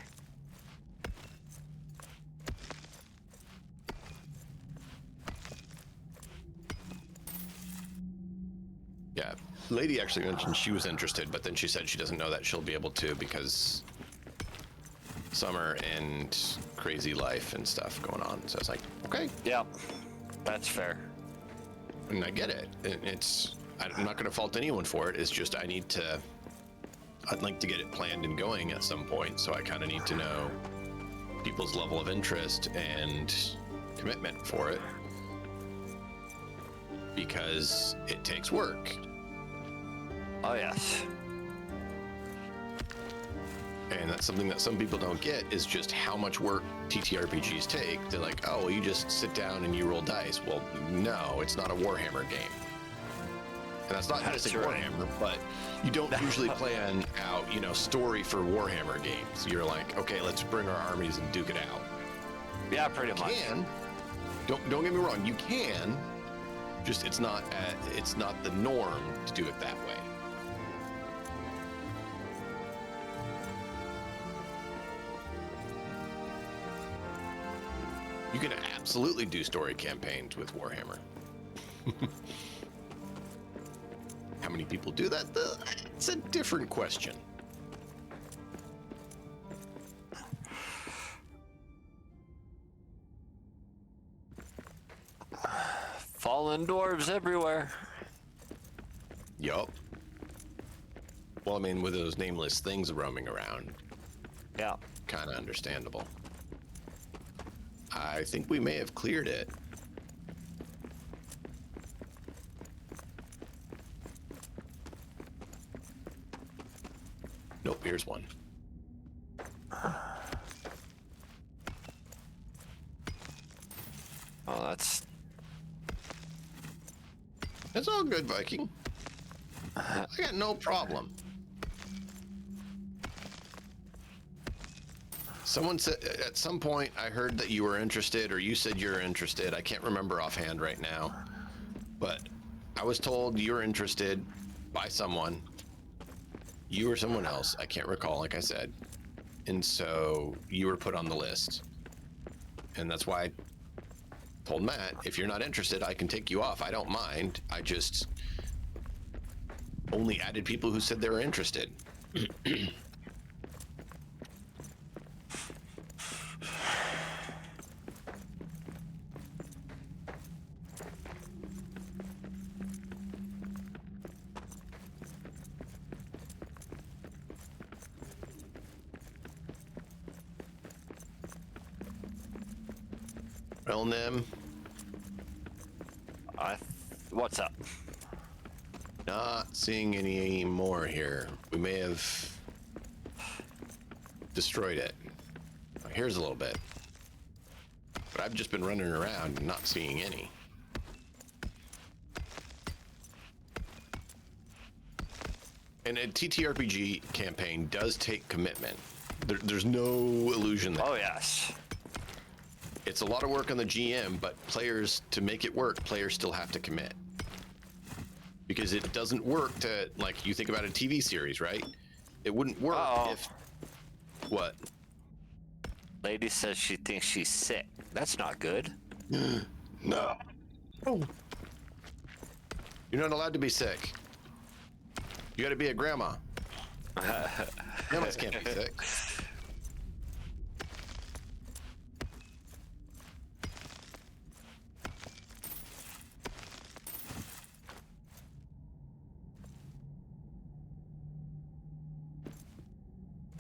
Yeah, lady actually mentioned she was interested, but then she said she doesn't know that she'll be able to because summer and crazy life and stuff going on. So it's like, okay, Yep. That's fair. and I get it. I'm not going to fault anyone for it. It's just I'd like to get it planned and going at some point. So I kind of need to know people's level of interest and commitment for it because it takes work. Oh, yes. And that's something that some people don't get is just how much work TTRPGs take. They're like, oh, well, you just sit down and you roll dice. Well, no, it's not a Warhammer game. And that's not That's just right. Warhammer, but you don't usually plan out, story for Warhammer games. You're like, okay, let's bring our armies and duke it out. Yeah, pretty much. Don't get me wrong, you can. Just it's not the norm to do it that way. You can absolutely do story campaigns with Warhammer. How many people do that? It's a different question. Fallen dwarves everywhere. Yup. Well, I mean, with those nameless things roaming around, Yeah. kind of understandable. I think we may have cleared it. Nope, here's one. Oh, that's... It's all good, Viking. I got no problem. Someone said at some point I heard that you were interested, or you said you're interested. I can't remember offhand right now, but I was told you're interested by someone. You or someone else, I can't recall, like I said. And so you were put on the list. And that's why I told Matt, if you're not interested, I can take you off. I don't mind. I just only added people who said they were interested. Well, Nim, What's up? not seeing any more here. We may have destroyed it. Here's a little bit. But I've just been running around and not seeing any. And a TTRPG campaign does take commitment. There's no illusion there. Oh, yes. It's a lot of work on the GM, but players, to make it work, players still have to commit. Because it doesn't work to, like, you think about a TV series, right? It wouldn't work if... What? Lady says she thinks she's sick. That's not good. No. Oh. You're not allowed to be sick. You gotta be a grandma. Grandmas can't be sick.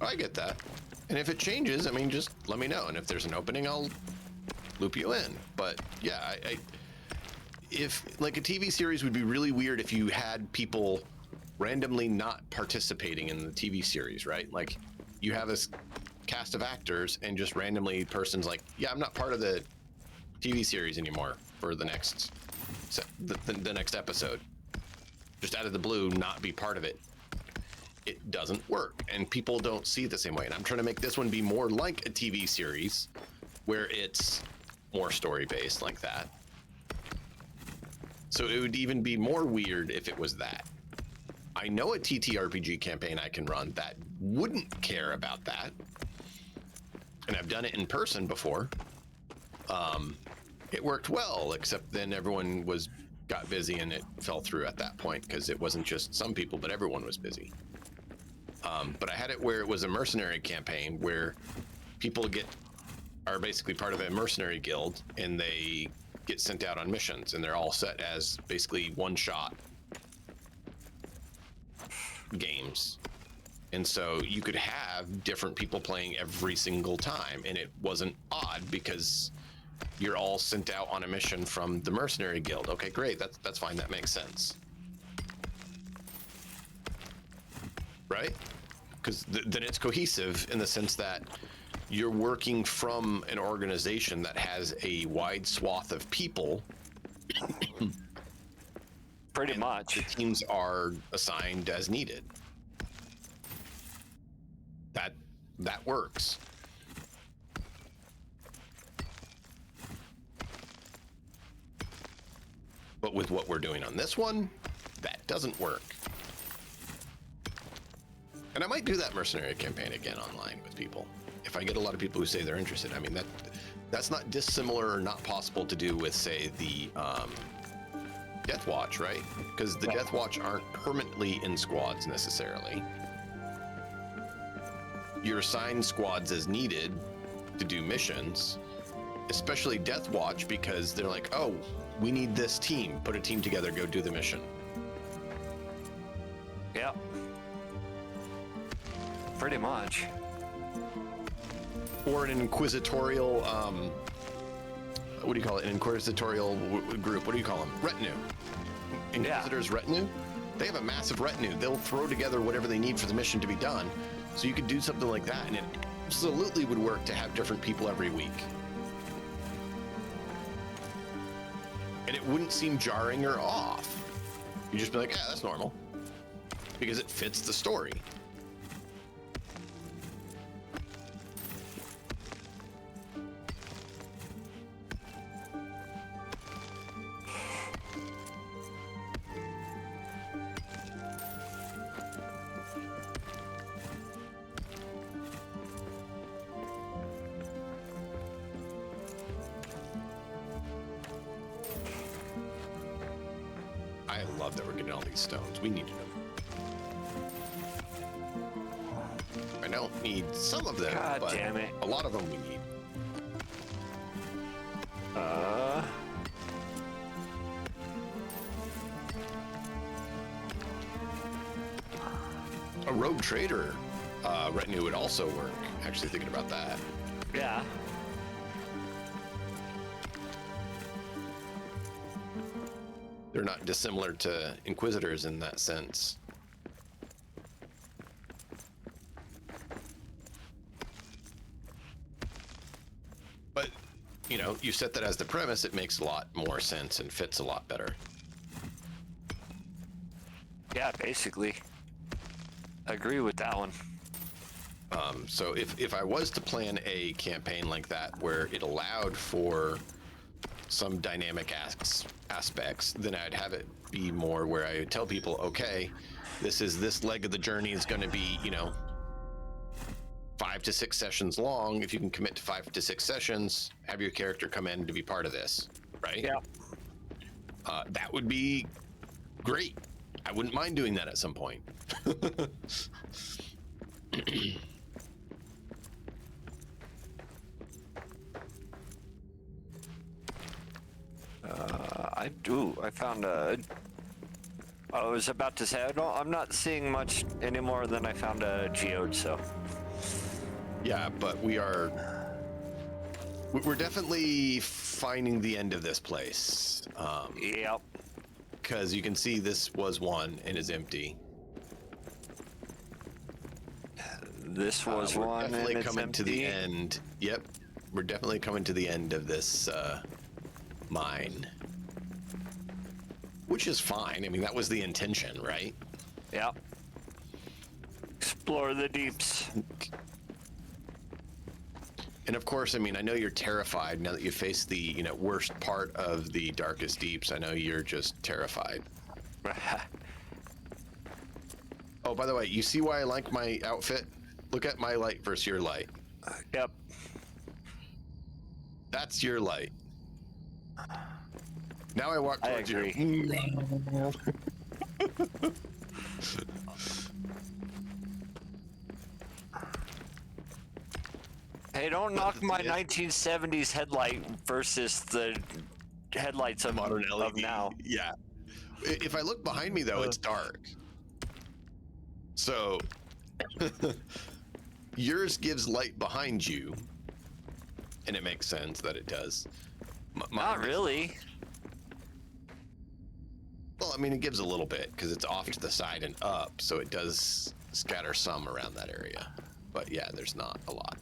I get that. And if it changes, I mean, just let me know. And if there's an opening, I'll loop you in. But yeah, if like a TV series would be really weird if you had people randomly not participating in the TV series, right? Like you have this cast of actors and just randomly person's like, yeah, I'm not part of the TV series anymore for the next the next episode. Just out of the blue, not be part of it. It doesn't work, and people don't see it the same way. And I'm trying to make this one be more like a TV series where it's more story based like that. So it would even be more weird if it was that. I know a TTRPG campaign I can run that wouldn't care about that. And I've done it in person before. It worked well, except then everyone got busy and it fell through at that point because it wasn't just some people, but everyone was busy. But I had it where it was a mercenary campaign where people are basically part of a mercenary guild and they get sent out on missions and they're all set as basically one-shot games. And so you could have different people playing every single time and it wasn't odd because you're all sent out on a mission from the mercenary guild. Okay, great. That's fine. That makes sense. Right? Because then it's cohesive in the sense that you're working from an organization that has a wide swath of people. Pretty much. The teams are assigned as needed. That works. But with what we're doing on this one, that doesn't work. And I might do that mercenary campaign again online with people. If I get a lot of people who say they're interested. I mean, that's not dissimilar or not possible to do with, say, the Death Watch, right? Because the Death Watch aren't permanently in squads necessarily. You're assigned squads as needed to do missions, especially Death Watch, because they're like, oh, we need this team. Put a team together, go do the mission. Yep. Pretty much. Or an inquisitorial, what do you call it? An inquisitorial group. What do you call them? Retinue. Inquisitor's retinue. They have a massive retinue. They'll throw together whatever they need for the mission to be done. So you could do something like that, and it absolutely would work to have different people every week. And it wouldn't seem jarring or off. You'd just be like, yeah, that's normal. Because it fits the story. I love that we're getting all these stones. We needed them. I don't need some of them, God but damn it. a lot of them we need. A rogue trader retinue would also work. Actually thinking about that. Yeah. They're not dissimilar to inquisitors in that sense. But, you know, you set that as the premise, it makes a lot more sense and fits a lot better. Yeah, basically. Agree with that one. So if I was to plan a campaign like that where it allowed for some dynamic aspects, then I'd have it be more where I would tell people, okay, this leg of the journey is going to be, you know, 5 to 6 sessions long. If you can commit to 5 to 6 sessions, have your character come in to be part of this, right? Yeah. That would be great. I wouldn't mind doing that at some point. I found a... I was about to say, I'm not seeing much anymore than I found a geode, so... Yeah, but we're definitely finding the end of this place. Yep. Because you can see this was one and is empty. This was We're one, definitely and it's coming to the empty. end. Yep, we're definitely coming to the end of this mine, which is fine. I mean, that was the intention, right? Yep. Explore the deeps. And of course, I mean, I know you're terrified now that you face the, you know, worst part of the darkest deeps. I know you're just terrified. Oh, by the way, you see why I like my outfit? Look at my light versus your light. Yep. That's your light. Now I walk I towards agree. you. Hey, don't knock my 1970s headlight versus the headlights of Modern LED. of now. Yeah. If I look behind me though, it's dark. So yours gives light behind you, and it makes sense that it does. Not really. Well, I mean, it gives a little bit because it's off to the side and up, so it does scatter some around that area. But yeah, there's not a lot.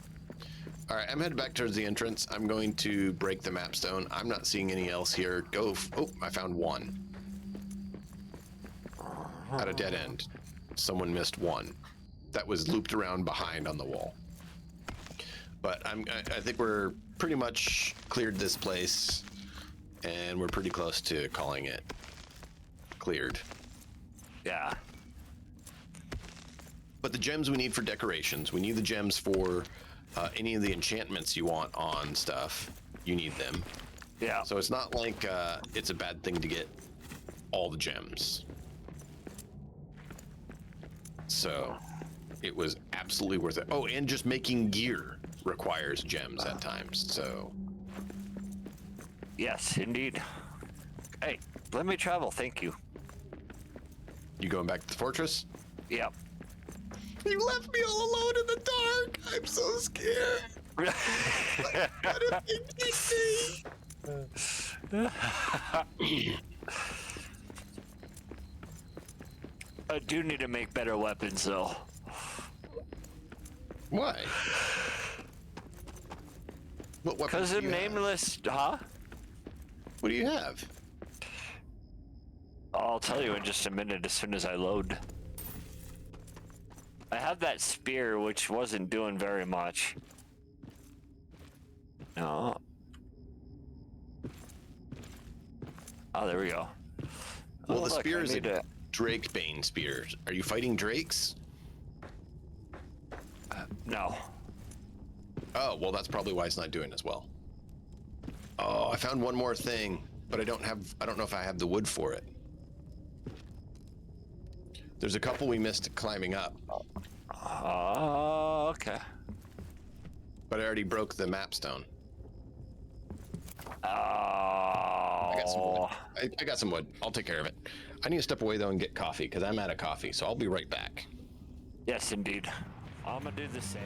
All right, I'm headed back towards the entrance. I'm going to break the map stone. I'm not seeing any else here. Oh, I found one. At a dead end. Someone missed one. That was looped around behind on the wall. But I think we're pretty much cleared this place, and we're pretty close to calling it cleared. Yeah. But the gems we need for decorations, we need the gems for any of the enchantments you want on stuff. You need them. Yeah. So it's not like it's a bad thing to get all the gems. So it was absolutely worth it. Oh, and just making gear requires gems at times. So Yes, indeed. Hey, let me travel. Thank you. you going back to the fortress? Yep. You left me all alone in the dark. I'm so scared. What if they take me? I do need to make better weapons, though. Why? What weapons Because do the you have? nameless, huh? What do you have? I'll tell you in just a minute as soon as I load. I have that spear, which wasn't doing very much. No. Oh, there we go. Well, Oh, the look, spear I is a need to- Drakebane spear. Are you fighting drakes? No. Oh, well, that's probably why it's not doing as well. Oh, I found one more thing, but I don't know if I have the wood for it. There's a couple we missed climbing up, Oh, okay. but I already broke the map stone. Oh. I got some wood. I got some wood. I'll take care of it. I need to step away though and get coffee because I'm out of coffee, so I'll be right back. Yes, indeed. I'm gonna do the same.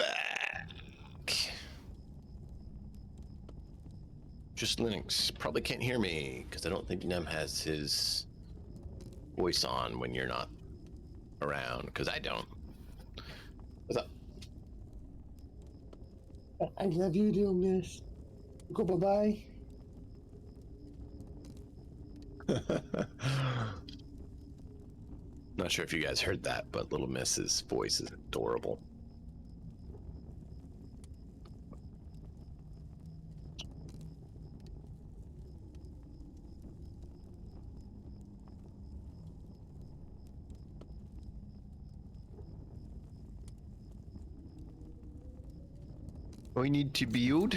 back. Just Linux probably can't hear me because I don't think Nem has his voice on when you're not around. Because I don't. What's up? I love you, little miss. Go bye-bye. Not sure if you guys heard that, but Little Miss's voice is adorable. We need to build.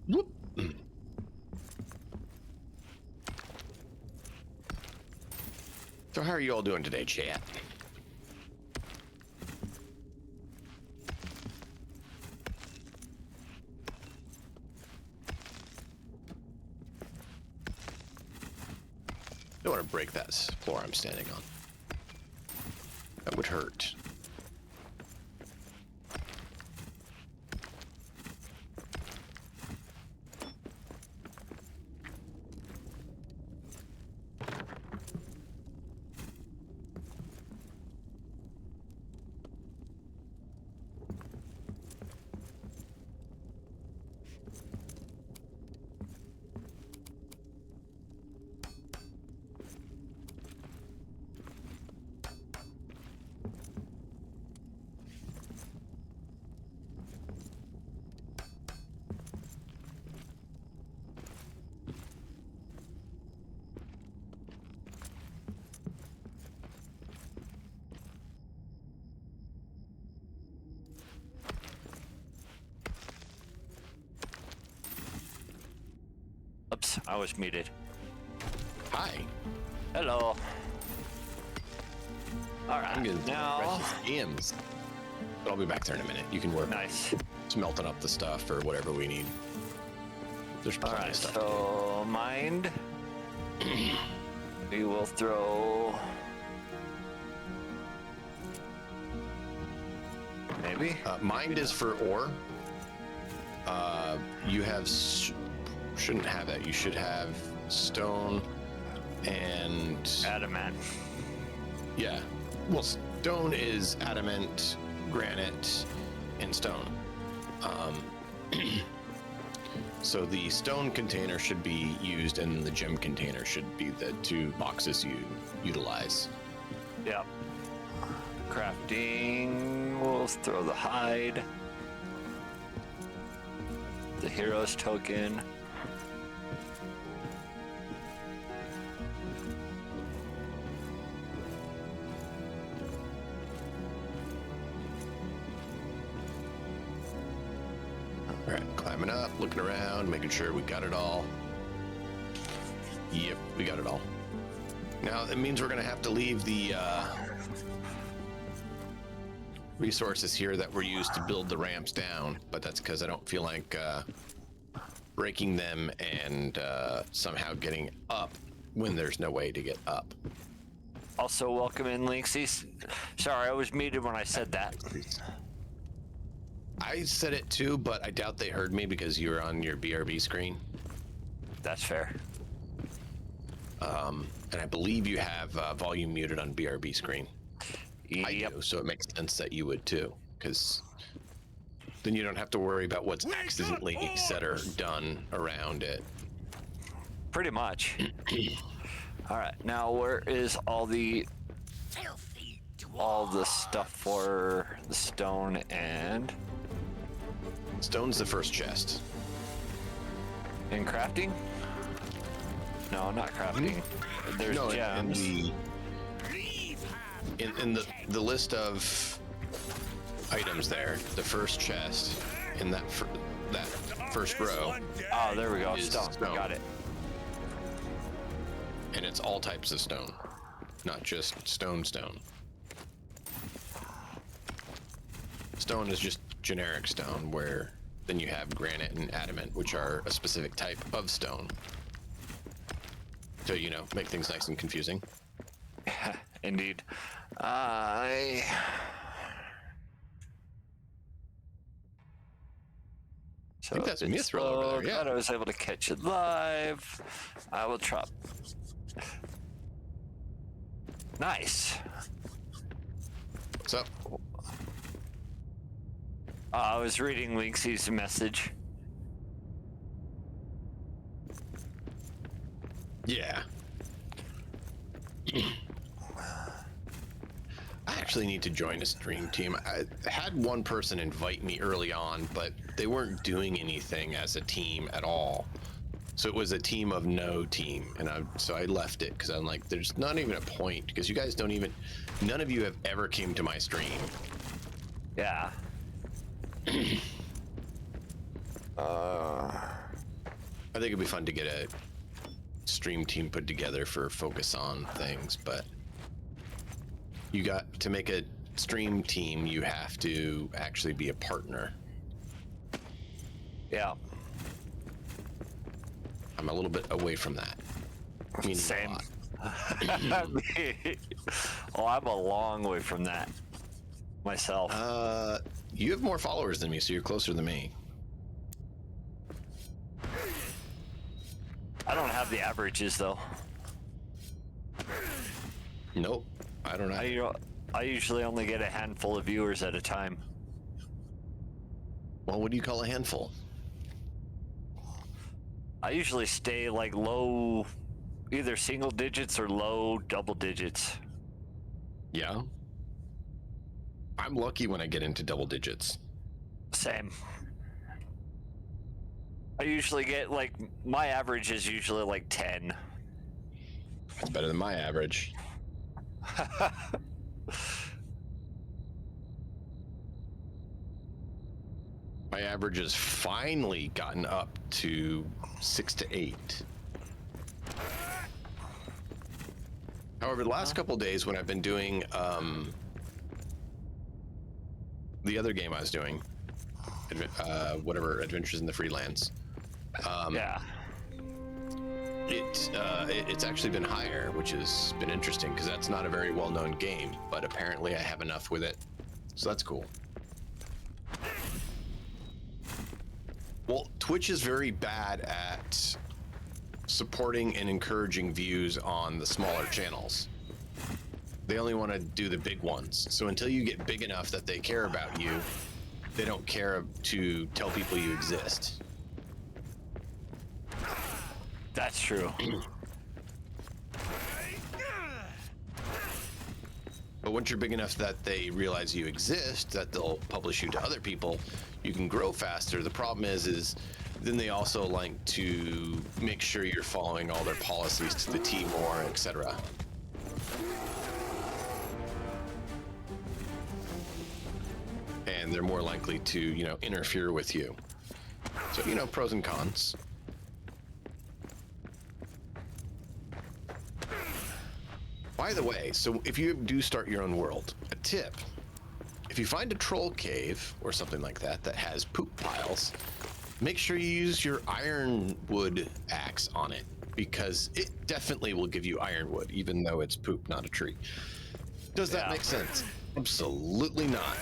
Whoop. So how are you all doing today, chat? Don't want to break that floor I'm standing on. That would hurt. Oops, I was muted. Hi. Hello. All I'm gonna right, now. games. But I'll be back there in a minute. You can work Nice. smelting up the stuff or whatever we need. There's All plenty right, of stuff. so mind. We will throw. Maybe. Mind is for ore. You have shouldn't have that. You should have stone and Adamant. yeah. Well, stone is adamant, granite, and stone. So the stone container should be used, and the gem container should be the two boxes you utilize. Yep. Crafting. We'll throw the hide. The hero's token. All right, climbing up, looking around, making sure we got it all. Yep, we got it all. Now, it means we're going to have to leave the resources here that were used to build the ramps down, but that's because I don't feel like breaking them and somehow getting up when there's no way to get up. Also, welcome in, Linksy. Sorry, I was muted when I said that. I said it too, but I doubt they heard me because you were on your BRB screen. That's fair. And I believe you have volume muted on BRB screen. I Yep. do, so it makes sense that you would too, because then you don't have to worry about what's accidentally said or done around it. Pretty much. All right, now where is all the stuff for the stone and Stone's the first chest. in crafting? No, not crafting. There's No, gems. in the list of items there, the first chest in that first row, Oh, there we go. is Stone. stone. Got it. and it's all types of stone, not just stone. Stone is just generic stone, where then you have granite and adamant, which are a specific type of stone. So, make things nice and confusing. Indeed. I think that's Mithril over there, yeah. Glad I was able to catch it live. I will drop. Nice. What's up? I was reading Linksy's message. Yeah. I actually need to join a stream team. I had one person invite me early on, but they weren't doing anything as a team at all. So it was a team of no team, and so I left it because I'm like, there's not even a point because you guys don't even. None of you have ever came to my stream. Yeah. I think it'd be fun to get a stream team put together for focus on things, but you got to make a stream team. You have to actually be a partner. Yeah. I'm a little bit away from that. Meaning Same. a lot. Oh, I'm a long way from that myself. You have more followers than me, so you're closer than me. I don't have the averages though. Nope, I don't know. I usually only get a handful of viewers at a time. Well, what do you call a handful? I usually stay like low, either single digits or low double digits. Yeah. I'm lucky when I get into double digits. Same. I usually get like, my average is usually like 10. That's better than my average. My average has finally gotten up to 6 to 8. However, the last couple days when I've been doing the other game I was doing, whatever, Adventures in the Freelands, Yeah. it's actually been higher, which has been interesting because that's not a very well-known game, but apparently I have enough with it, so that's cool. Well, Twitch is very bad at supporting and encouraging views on the smaller channels. They only want to do the big ones. So until you get big enough that they care about you, they don't care to tell people you exist. That's true. But once you're big enough that they realize you exist, that they'll publish you to other people, you can grow faster. The problem is then they also like to make sure you're following all their policies to the T more, etc. And they're more likely to, interfere with you. So, pros and cons. By the way, so if you do start your own world, a tip: if you find a troll cave or something like that that has poop piles, make sure you use your ironwood axe on it, because it definitely will give you ironwood, even though it's poop, not a tree. Does that make sense? Absolutely not.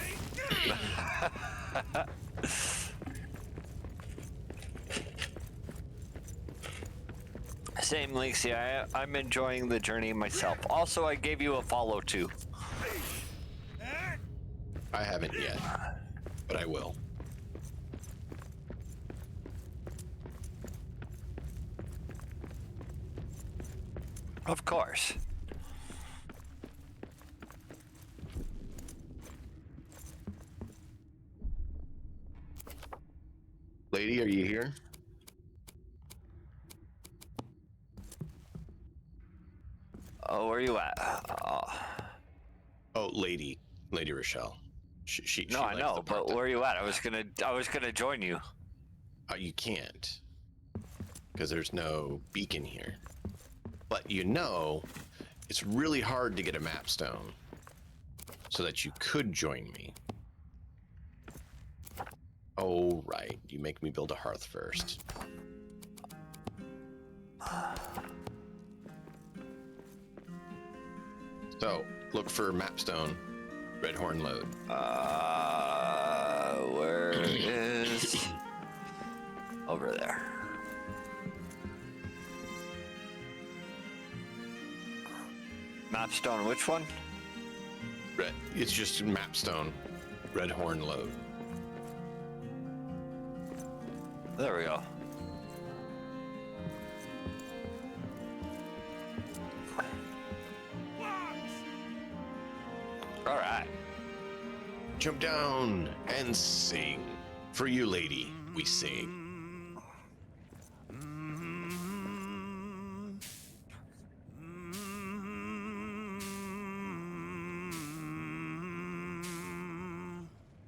Same, Lexi. I'm enjoying the journey myself. Also, I gave you a follow too. I haven't yet, but I will. Of course. Lady, are you here? Oh, where you at? Oh, Lady Rochelle. She No, I likes know, the part but where you at? I was gonna join you. you can't, because there's no beacon here. But it's really hard to get a map stone, so that you could join me. Oh, right. You make me build a hearth first. So, Look for mapstone, red horn lode. Where is... Over there. Mapstone, which one? Red. It's just mapstone, red horn lode. There we go. All right. Jump down and sing. For you, lady, we sing.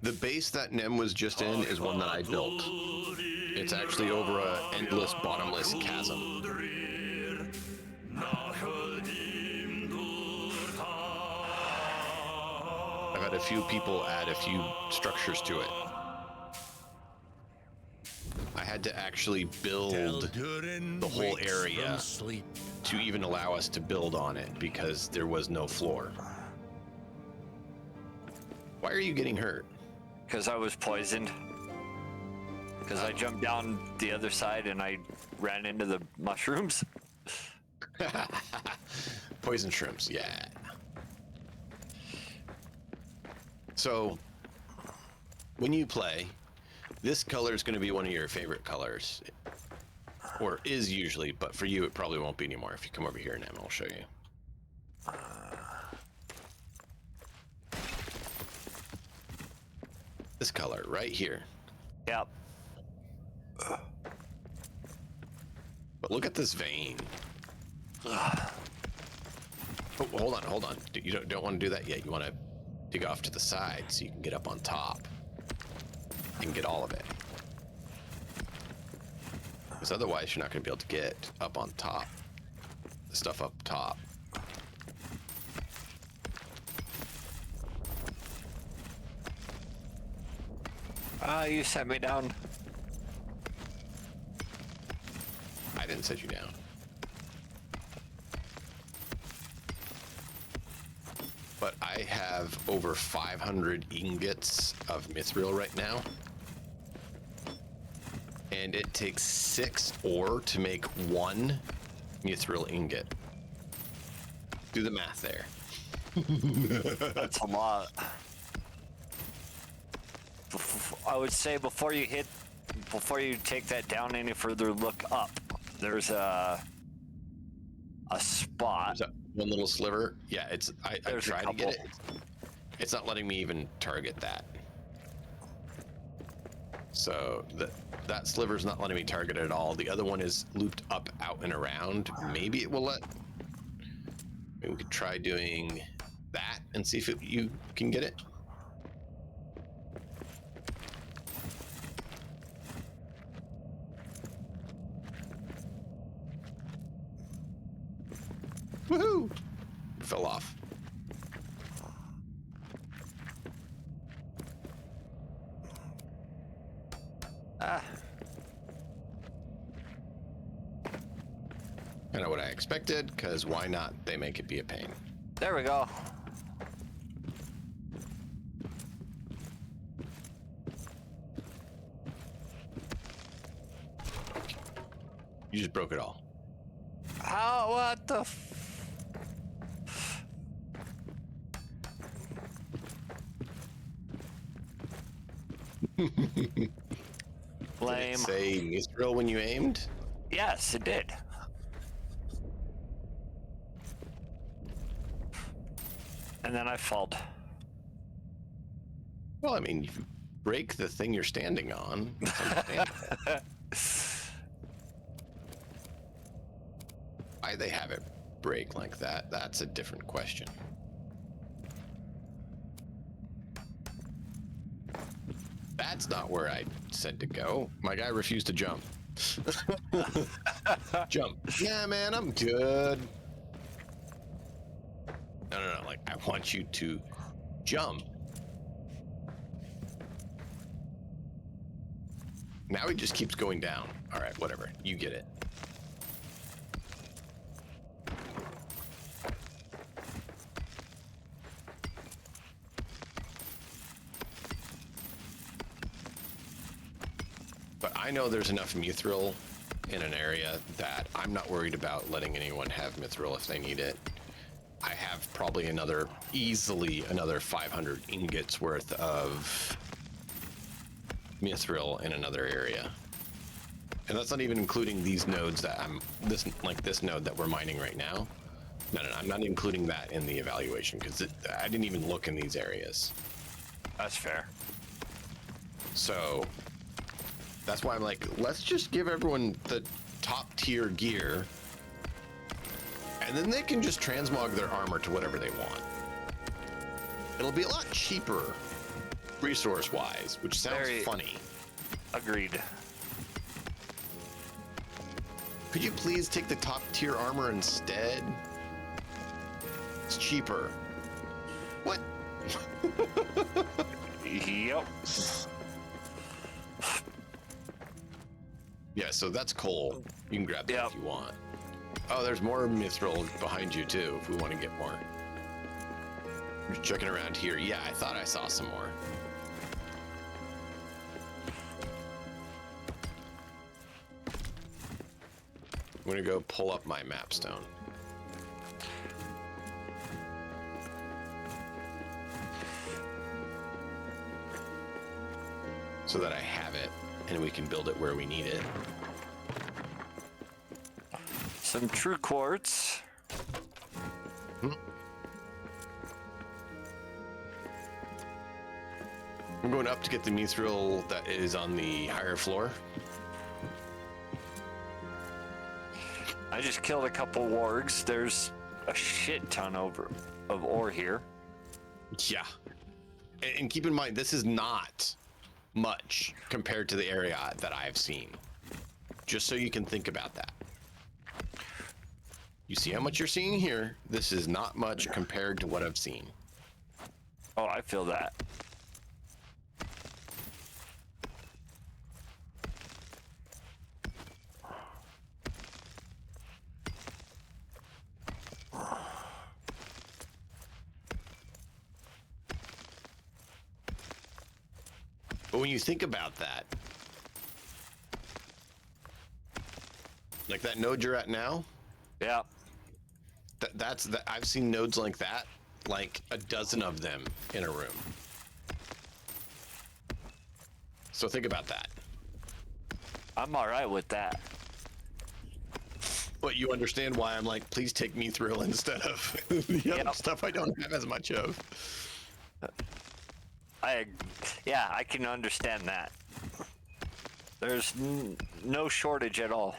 The base that Nem was just in is one that I built. It's actually over an endless, bottomless chasm. I've had a few people add a few structures to it. I had to actually build the whole area to even allow us to build on it because there was no floor. Why are you getting hurt? Because I was poisoned. Because I jumped down the other side and I ran into the mushrooms. Poison shrimps, yeah. So, when you play, this color is going to be one of your favorite colors. Or is usually, but for you it probably won't be anymore. If you come over here and I'll show you. This color right here. Yep. But look at this vein. Oh, hold on. You don't want to do that yet. You want to dig off to the side so you can get up on top and get all of it. Because otherwise you're not going to be able to get up on top. The stuff up top. You set me down. I didn't set you down. But I have over 500 ingots of mithril right now. And it takes 6 ore to make 1 mithril ingot. Do the math there. That's a lot. I would say before you take that down any further, look up. There's a spot. Is that one little sliver? Yeah, it's. I tried to get it. It's not letting me even target that. So that sliver's not letting me target it at all. The other one is looped up, out, and around. Maybe it will let. Maybe we could try doing that and see if you can get it. Woohoo! Fell off. Kind of what I expected, because why not? They make it be a pain. There we go. You just broke it all. How? What the? Lame. Did it say mithril when you aimed? Yes, it did. And then I falled. Well, I mean, if you break the thing you're standing on, it's understandable. Why they have it break like that, that's a different question. That's not where I said to go. My guy refused to jump. Jump. Yeah, man, I'm good. No, like, I want you to jump. Now he just keeps going down. All right, whatever. You get it. But I know there's enough mithril in an area that I'm not worried about letting anyone have mithril if they need it. I have probably easily another 500 ingots worth of mithril in another area. And that's not even including these nodes that this node that we're mining right now. No, I'm not including that in the evaluation because I didn't even look in these areas. That's fair. So that's why I'm like, let's just give everyone the top tier gear and then they can just transmog their armor to whatever they want. It'll be a lot cheaper resource wise, which sounds funny. Agreed. Could you please take the top tier armor instead? It's cheaper. What? Yep. Yeah, so that's coal. You can grab that Yep. if you want. Oh, there's more mithril behind you too, if we want to get more. Just checking around here. Yeah, I thought I saw some more. I'm gonna go pull up my map stone. So that I have it and we can build it where we need it. Some true quartz. I'm going up to get the mithril that is on the higher floor. I just killed a couple wargs. There's a shit ton of ore here. Yeah. And keep in mind, this is not much compared to the area that I've seen. Just so you can think about that. You see how much you're seeing here? This is not much compared to what I've seen. Oh, I feel that. But when you think about that, like that node you're at now, Yeah. I've seen nodes like that, like a dozen of them in a room. So think about that. I'm all right with that. But you understand why I'm like, please take mithril instead of the other stuff I don't have as much of. Yeah, I can understand that. There's no shortage at all.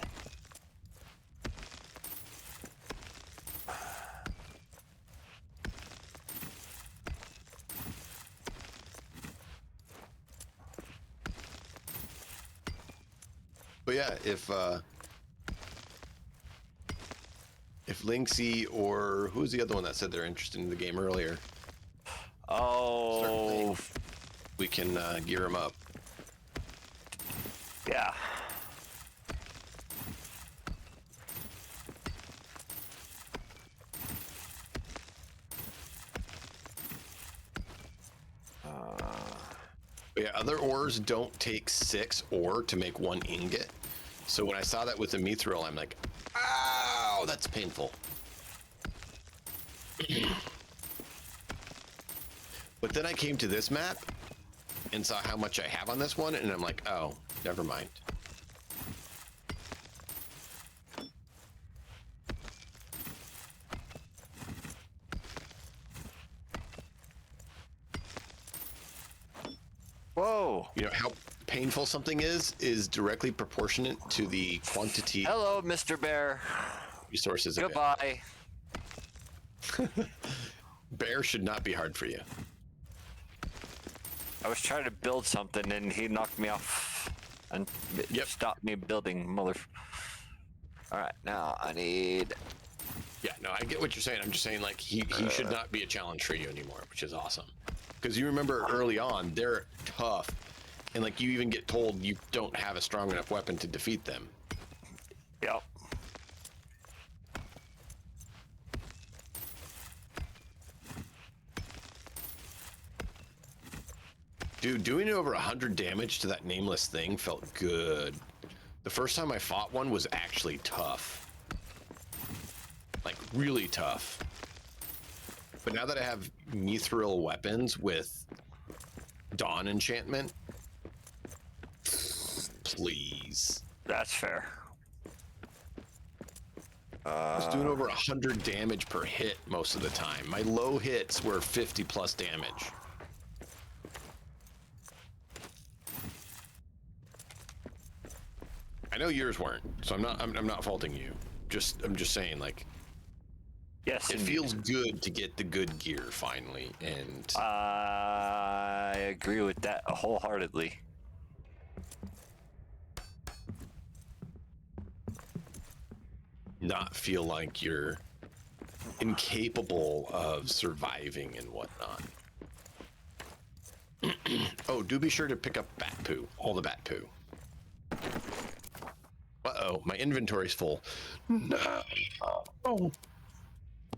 But yeah, if Linksy or who's the other one that said they're interested in the game earlier? Oh, We can gear them up. yeah. But yeah, other ores don't take 6 ore to make 1 ingot. So when I saw that with the mithril, I'm like, ow, that's painful. But then I came to this map and saw how much I have on this one, and I'm like, oh, never mind. Whoa. You know how painful something is directly proportionate to the quantity of Hello, Mr. Bear. resources available. Goodbye. Bear should not be hard for you. I was trying to build something and he knocked me off and stopped me building, mother. All right, now I need. Yeah, no, I get what you're saying. I'm just saying, like, he should not be a challenge for you anymore, which is awesome. Because you remember early on, they're tough. And, like, you even get told you don't have a strong enough weapon to defeat them. Yep. Dude, doing over 100 damage to that nameless thing felt good. The first time I fought one was actually tough. Like, really tough. But now that I have mithril weapons with Dawn enchantment, please. That's fair. I was doing over 100 damage per hit most of the time. My low hits were 50 plus damage. I know yours weren't, so I'm not faulting you. I'm just saying, like, Yes, it indeed. feels good to get the good gear finally, and I agree with that wholeheartedly. not feel like you're incapable of surviving and whatnot. Oh, do be sure to pick up bat poo, all the bat poo. Uh-oh, my inventory's full. No. Oh.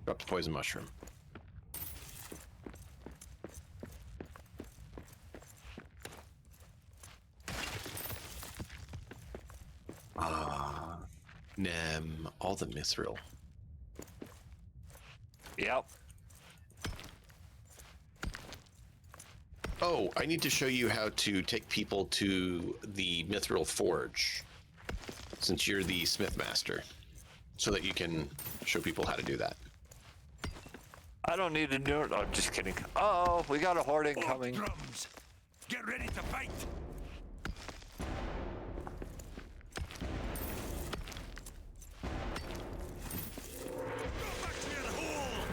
Dropped the poison mushroom. Nem, all the mithril. Yep. Oh, I need to show you how to take people to the mithril forge, since you're the smith master, so that you can show people how to do that. I don't need to do it. I'm just kidding. Uh-oh, we got a horde incoming. Drums, get ready to fight. Go back to your hole.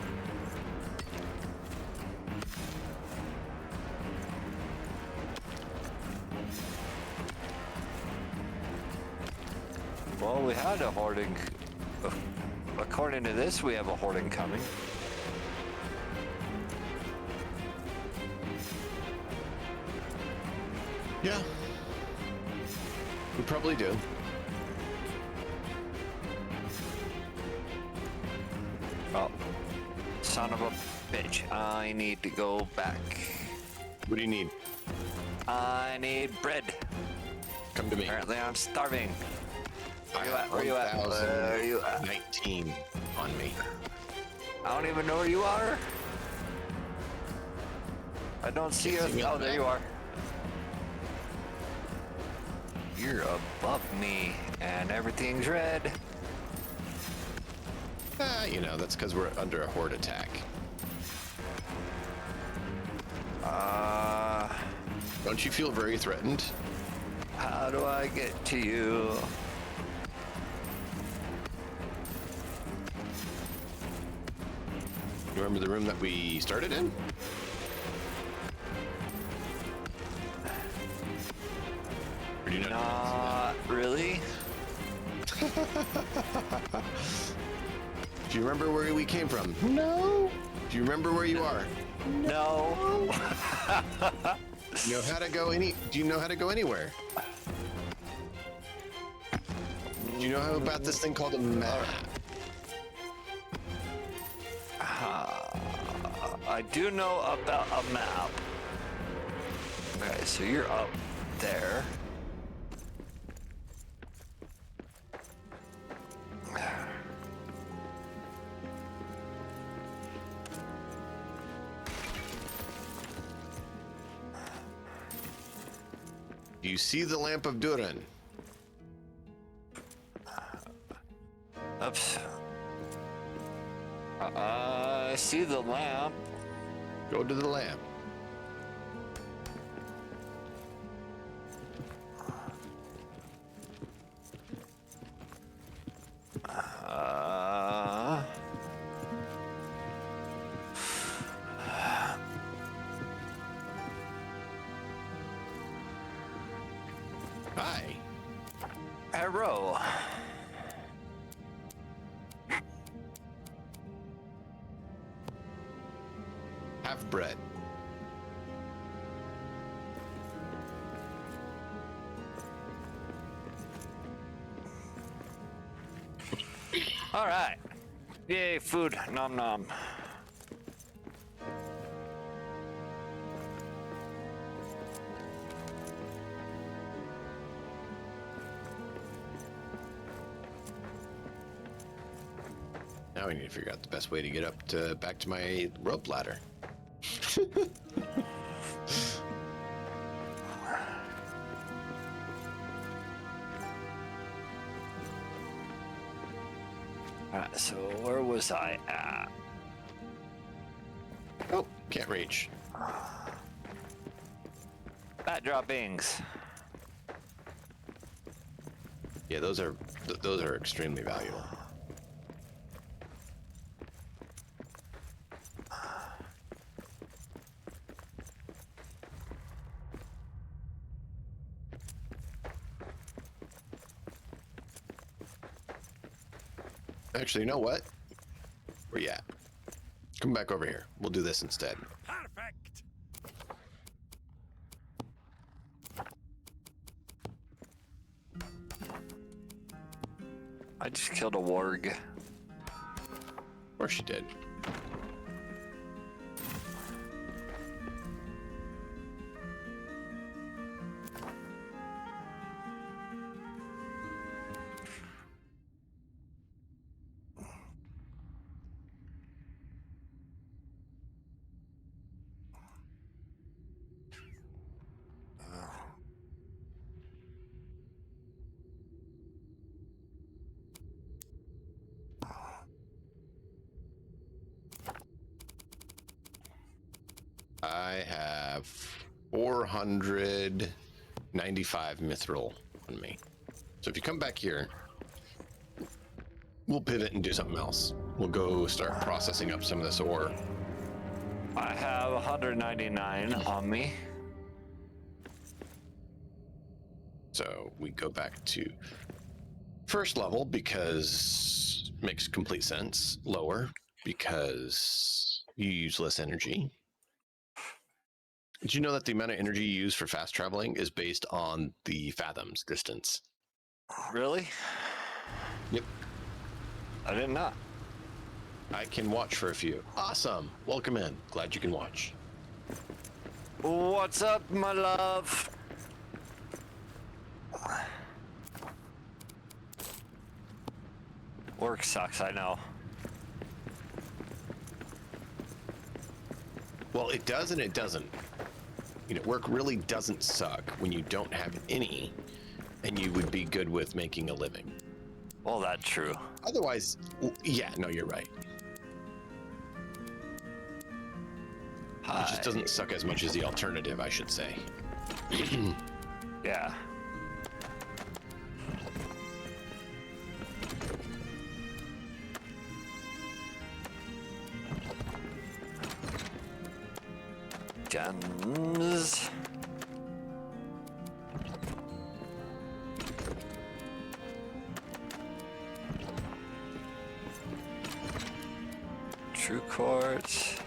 Well, we had a horde. According to this, we have a horde incoming. Yeah. We probably do. Oh, son of a bitch. I need to go back. What do you need? I need bread. Come to me. Apparently, I'm starving. I you at? have Where you at? Where are you at? 19 on me. I don't even know where you are. I don't see you. See me on Oh, the there you map? are. You're above me, and everything's red. You know, that's because we're under a horde attack. Don't you feel very threatened? How do I get to you? You remember the room that we started in? Or do you not? Not really. Do you remember where we came from? No. Do you remember where you are? No. You know how to go do you know how to go anywhere? Do you know how about this thing called a map? I do know about a map. Okay, so you're up there. Do you see the lamp of Durin? Oops. I see the lamp. Go to the lamp. Hi. Arrow. Have bread. All right. Yay, food. Nom nom. Now we need to figure out the best way to get up to back to my rope ladder. Alright, so where was I at? Oh, can't reach. Bat droppings. Yeah, those are extremely valuable. Actually, you know what? Where you at? Come back over here. We'll do this instead. Perfect. I just killed a warg. Of course you did. I have 495 mithril on me. So if you come back here, we'll pivot and do something else. We'll go start processing up some of this ore. I have 199 on me. So we go back to first level because makes complete sense. Lower because you use less energy. Did you know that the amount of energy you use for fast traveling is based on the fathoms distance? Really? Yep. I did not. I can watch for a few. Awesome. Welcome in. Glad you can watch. What's up, my love? Work sucks, I know. Well, it does and it doesn't. You know, work really doesn't suck when you don't have any and you would be good with making a living. Well, that's true. Otherwise, yeah, no, you're right. It just doesn't suck as much as the alternative, I should say. Yeah. Guns. True quartz.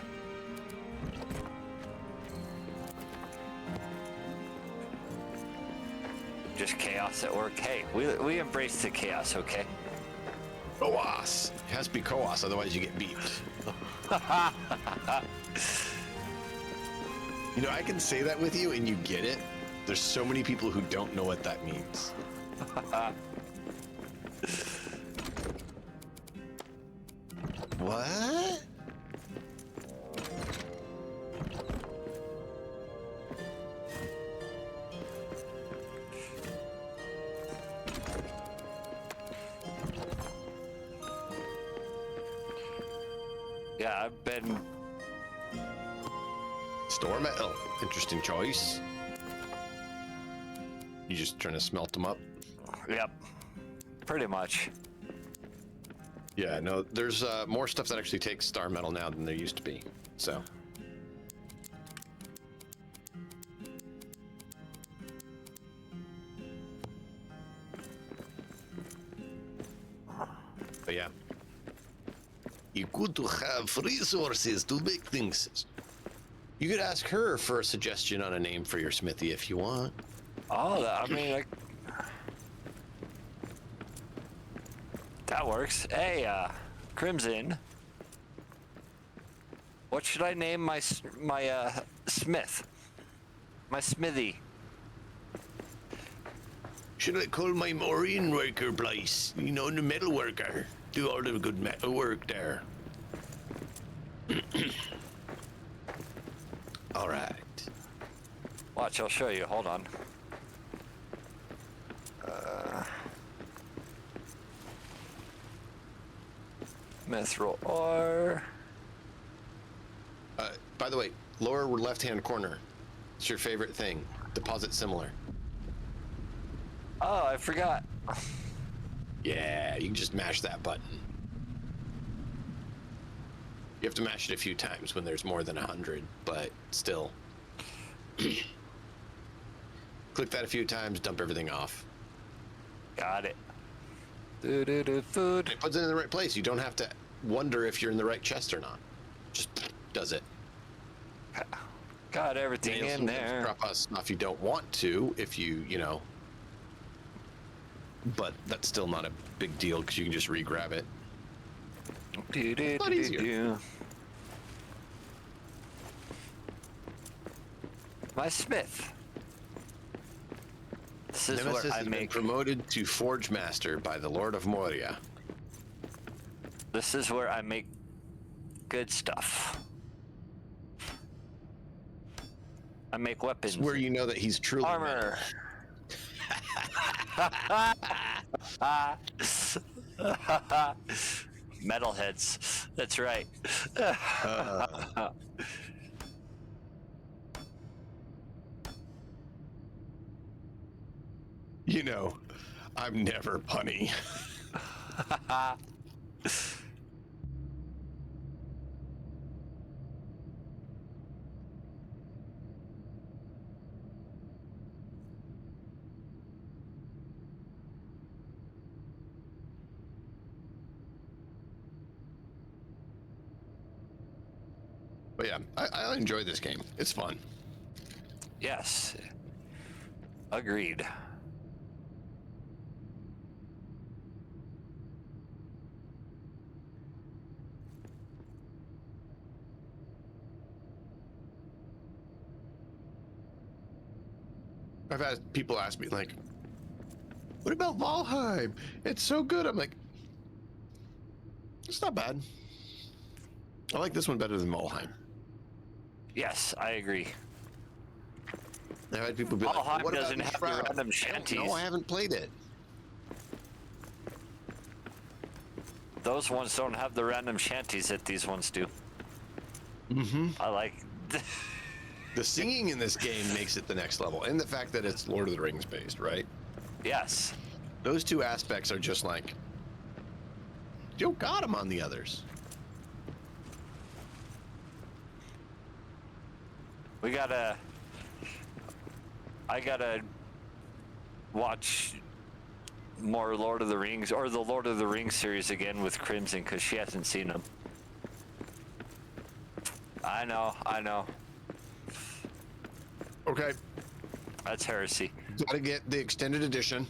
Just chaos at work. Hey, we embrace the chaos, okay? Coas. It has to be Coas, otherwise you get beat. You know, I can say that with you and you get it. There's so many people who don't know what that means. What? Yeah, I've been. Store metal. Interesting choice. You just trying to smelt them up? Yep. Pretty much. Yeah, no, there's more stuff that actually takes star metal now than there used to be. So. But yeah. You good to have resources to make things. You could ask her for a suggestion on a name for your smithy if you want. Oh, I mean, like, that works. Hey, Crimson. What should I name my smith? My smithy. Should I call my Morian worker place? You know, the metal worker. Do all the good work there. All right. Watch, I'll show you. Hold on. Mithril ore. By the way, lower left-hand corner. It's your favorite thing. Deposit similar. Oh, I forgot. Yeah, you can just mash that button. You have to mash it a few times when there's more than 100, but still. Click that a few times, dump everything off. Got it. Food. It puts it in the right place. You don't have to wonder if you're in the right chest or not. Just does it. Got everything in there. Drop us if you don't want to, if you know. But that's still not a big deal because you can just re-grab it. A lot easier. My smith. This is Nemesis where I has been make. promoted to Forge Master by the Lord of Moria. This is where I make good stuff. I make weapons. It's where you know that he's truly Armor. Metalheads. That's right. You know, I'm never punny. But yeah, I enjoy this game. It's fun. Yes. Agreed. I've had people ask me, like, what about Valheim? It's so good. I'm like, it's not bad. I like this one better than Valheim. Yes, I agree. I've had people be like, Valheim what doesn't about have the Shroud? random shanties. No, I haven't played it. Those ones don't have the random shanties that these ones do. Mm-hmm. I like. The singing in this game makes it the next level, and the fact that it's Lord of the Rings based, right? Yes. Those two aspects are just like, you got them on the others. I gotta watch more Lord of the Rings, or the Lord of the Rings series again with Crimson, because she hasn't seen them. I know. Okay. That's heresy. Gotta get the extended edition.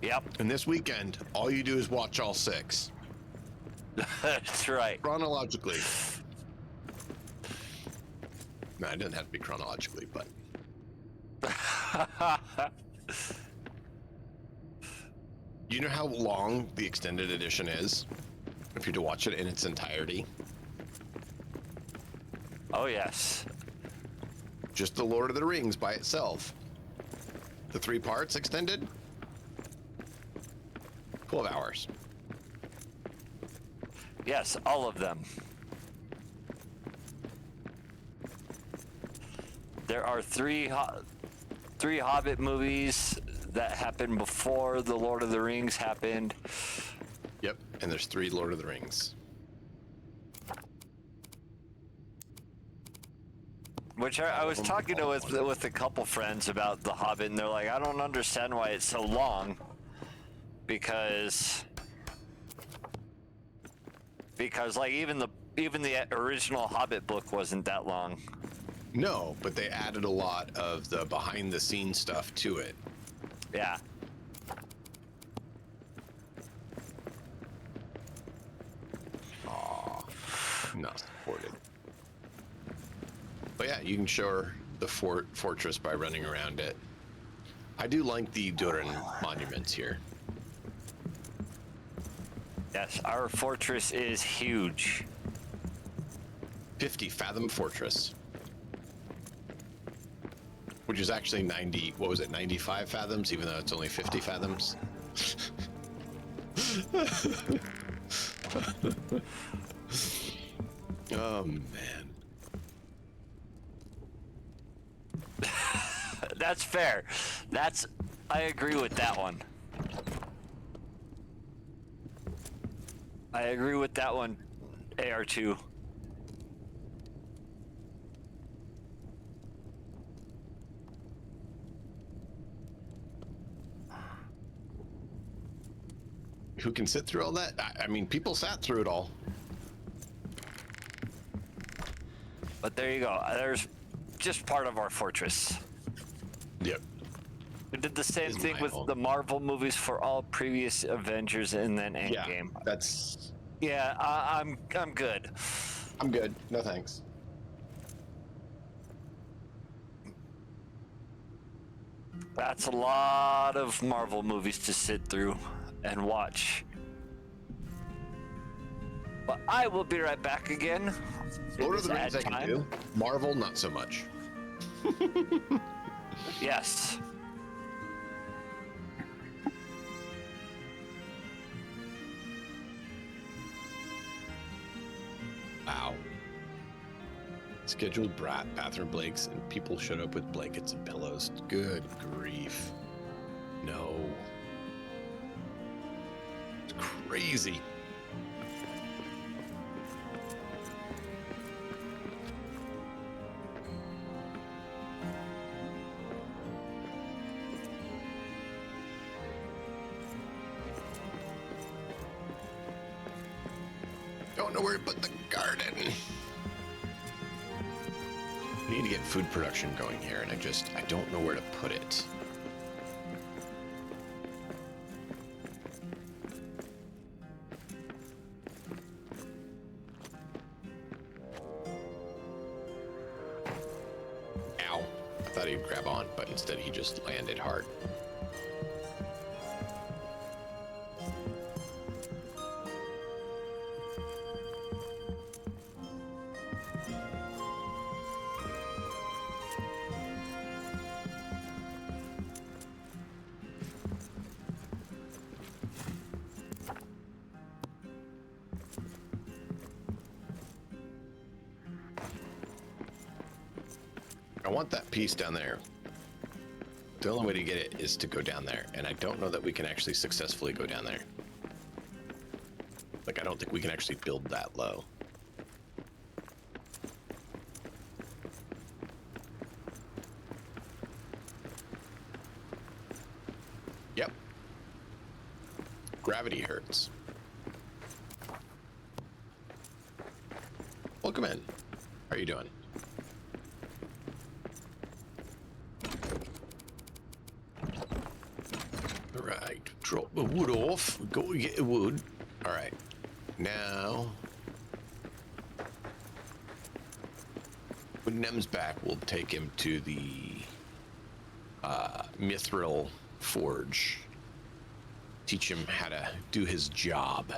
Yep. And this weekend, all you do is watch all 6. That's right. Chronologically. No, it doesn't have to be chronologically, but. You know how long the extended edition is? If you're to watch it in its entirety? Oh, yes. Just the Lord of the Rings by itself. The 3 parts extended? 12 hours. Yes, all of them. There are three Hobbit movies that happened before the Lord of the Rings happened. Yep, and there's 3 Lord of the Rings. Which I was talking to with a couple friends about The Hobbit, and they're like, I don't understand why it's so long. Because like even the original Hobbit book wasn't that long. No, but they added a lot of the behind the scenes stuff to it. Yeah. Aw, not supported. But yeah, you can show her the fortress by running around it. I do like the Durin monuments here. Yes, our fortress is huge. 50 fathom fortress. Which is actually 90, what was it, 95 fathoms, even though it's only 50 fathoms? Oh, man. That's fair. I agree with that one. I agree with that one, AR2. Who can sit through all that? I mean, people sat through it all. But there you go. There's just part of our fortress. Yep. We did the same Is thing my with home. the Marvel movies for all previous Avengers and then Yeah, Endgame. that's... Yeah, I'm good. I'm good. No thanks. That's a lot of Marvel movies to sit through and watch. But I will be right back again. Lord It of the is Rings ad I can time. do. Marvel, not so much. Yes. Wow. Scheduled bathroom breaks and people showed up with blankets and pillows. Good grief. No. It's crazy. Don't know where to put the garden. We need to get food production going here, and I don't know where to put it. Ow. I thought he'd grab on, but instead he just landed hard. I want that piece down there. The only way to get it is to go down there, and I don't know that we can actually successfully go down there. Like, I don't think we can actually build that low. Yep. Gravity hurts. Welcome in. How are you doing? Right, drop the wood off. Go and get the wood. All right, now when Nem's back, we'll take him to the Mithril Forge. Teach him how to do his job.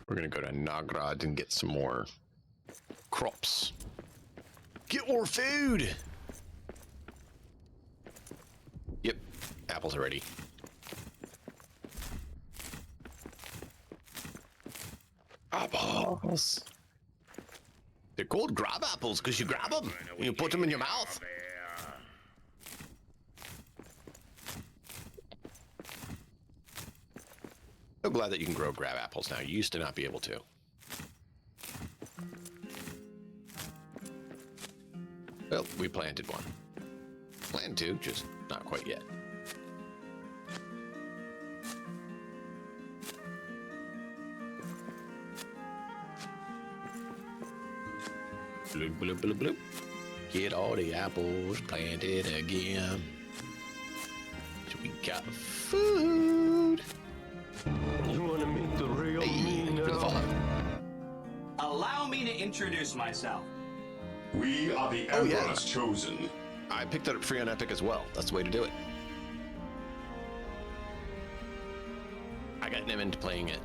We're gonna go to Nagrad and get some more crops. Get more food! Yep, apples are ready. Apples. They're called grab apples because you grab them and you put them in your mouth. So glad that you can grow grab apples now. You used to not be able to. Well, we planted one. Planned to, just not quite yet. Bloop, bloop, bloop, bloop. Get all the apples planted again. So we got food. You want to meet the real me Hey, for the now? follow. Allow me to introduce myself. We are the Oh, yeah. Emperor's chosen. I picked it up free on Epic as well. That's the way to do it. I got him into playing it.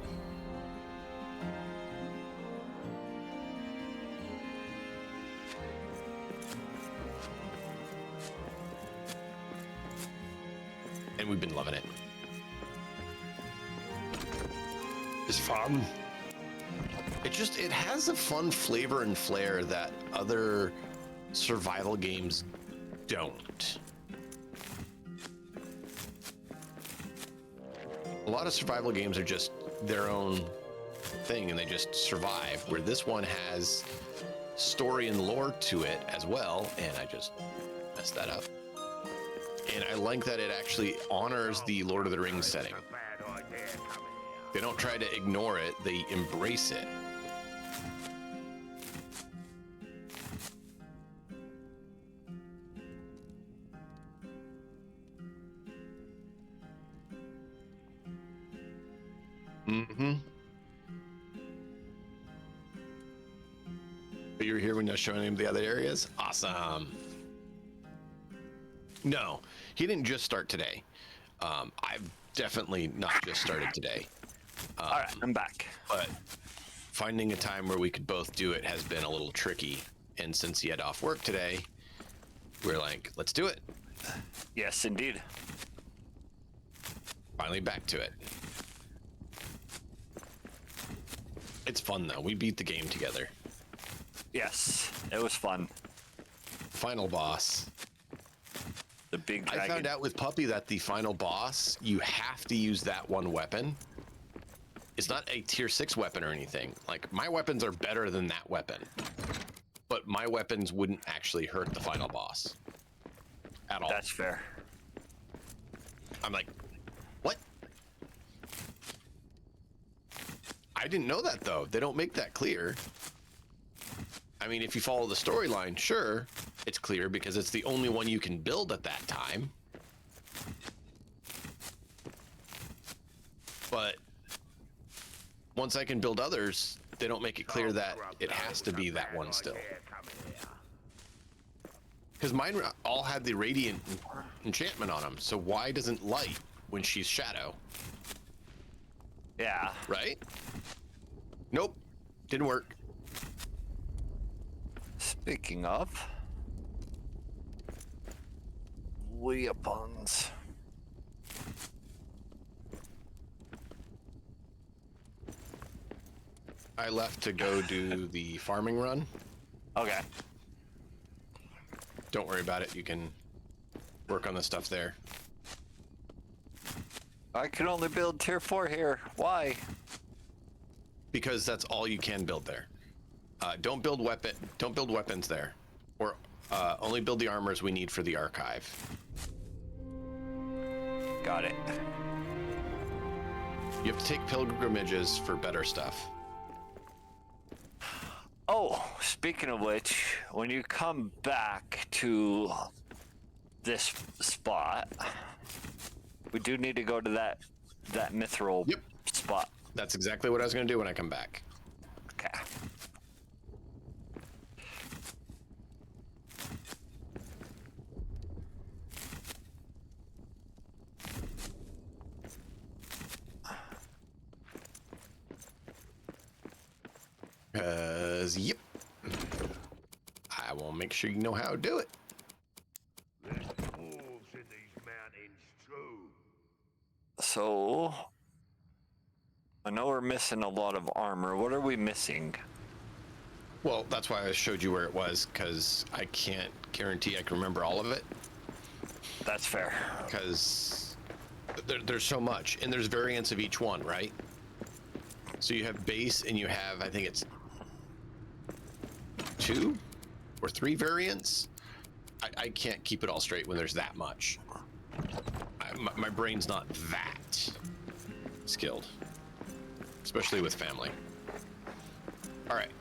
And we've been loving it. It's fun. It has a fun flavor and flair that other survival games don't. A lot of survival games are just their own thing and they just survive, where this one has story and lore to it as well, and I just messed that up. And I like that it actually honors the Lord of the Rings setting. They don't try to ignore it, they embrace it. Mm-hmm. But you were here when I was showing him the other areas? Awesome. No, he didn't just start today. I've definitely not just started today. All right, I'm back. But finding a time where we could both do it has been a little tricky. And since he had off work today, we're like, let's do it. Yes, indeed. Finally back to it. It's fun though. We beat the game together. Yes, it was fun. Final boss. The big dragon. I found out with Puppy that the final boss, you have to use that one weapon. It's not a tier 6 weapon or anything. Like, my weapons are better than that weapon. But my weapons wouldn't actually hurt the final boss. At all. That's fair. I'm like, what? I didn't know that, though. They don't make that clear. I mean, if you follow the storyline, sure, it's clear because it's the only one you can build at that time. But once I can build others, they don't make it clear that it has to be that one still. Because mine all had the radiant enchantment on them, so why doesn't light when she's shadow? Yeah. Right? Nope. Didn't work. Speaking of weapons. I left to go do the farming run. Okay. Don't worry about it. You can work on the stuff there. I can only build tier 4 here. Why? Because that's all you can build there. Don't build weapons there, or only build the armors we need for the archive. Got it. You have to take pilgrimages for better stuff. Oh, speaking of which, when you come back to this spot, we do need to go to that mithril spot. That's exactly what I was going to do when I come back. Okay. Yep. I will make sure you know how to do it. There's wolves in these mountains too. So, I know we're missing a lot of armor. What are we missing? Well, that's why I showed you where it was, because I can't guarantee I can remember all of it. That's fair. Because there's so much, and there's variants of each one, right? So you have base, and you have, I think it's 2 or 3 variants. I can't keep it all straight when there's that much. My brain's not that skilled, especially with family. All right,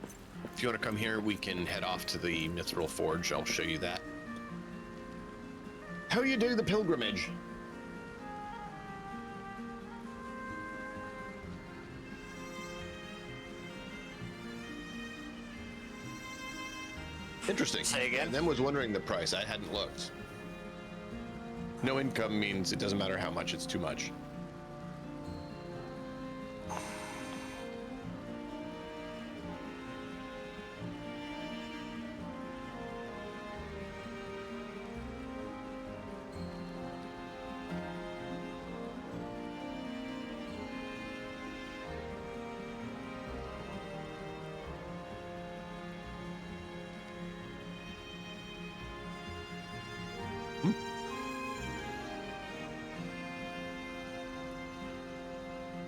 if you want to come here, we can head off to the Mithril Forge. I'll show you that. How you do the pilgrimage? Interesting. Say again? And then was wondering the price. I hadn't looked. No income means it doesn't matter how much, it's too much.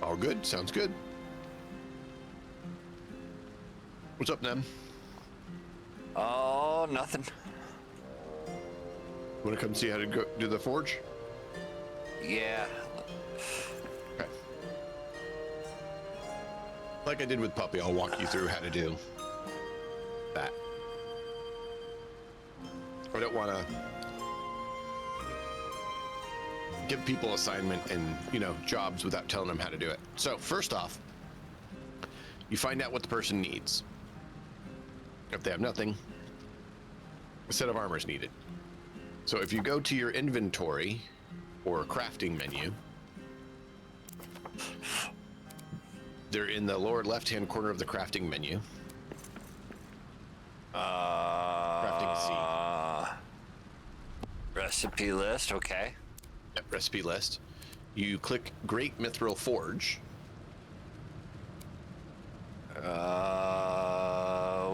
All good. Sounds good. What's up, Nem? Oh, nothing. Want to come see how to go do the forge? Yeah. Okay. Like I did with Puppy, I'll walk you through how to do that. I don't want to give people assignment and, jobs without telling them how to do it. So first off, you find out what the person needs. If they have nothing, a set of armor is needed. So if you go to your inventory or crafting menu, they're in the lower left-hand corner of the crafting menu. Crafting C. Recipe list, okay. Yep, recipe list. You click Great Mithril Forge.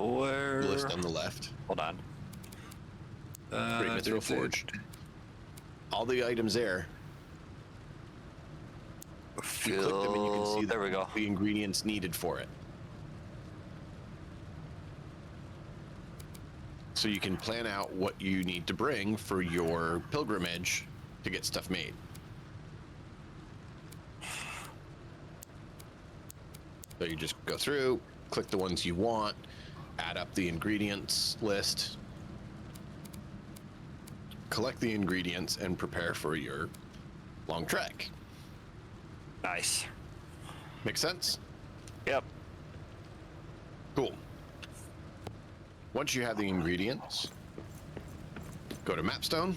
Where? List on the left. Hold on. Great Mithril Forge. All the items there. You click them and you can see There we go. the ingredients needed for it. So you can plan out what you need to bring for your pilgrimage to get stuff made. So you just go through, click the ones you want, add up the ingredients list, collect the ingredients, and prepare for your long trek. Nice. Make sense? Yep. Cool. Once you have the ingredients, go to Mapstone,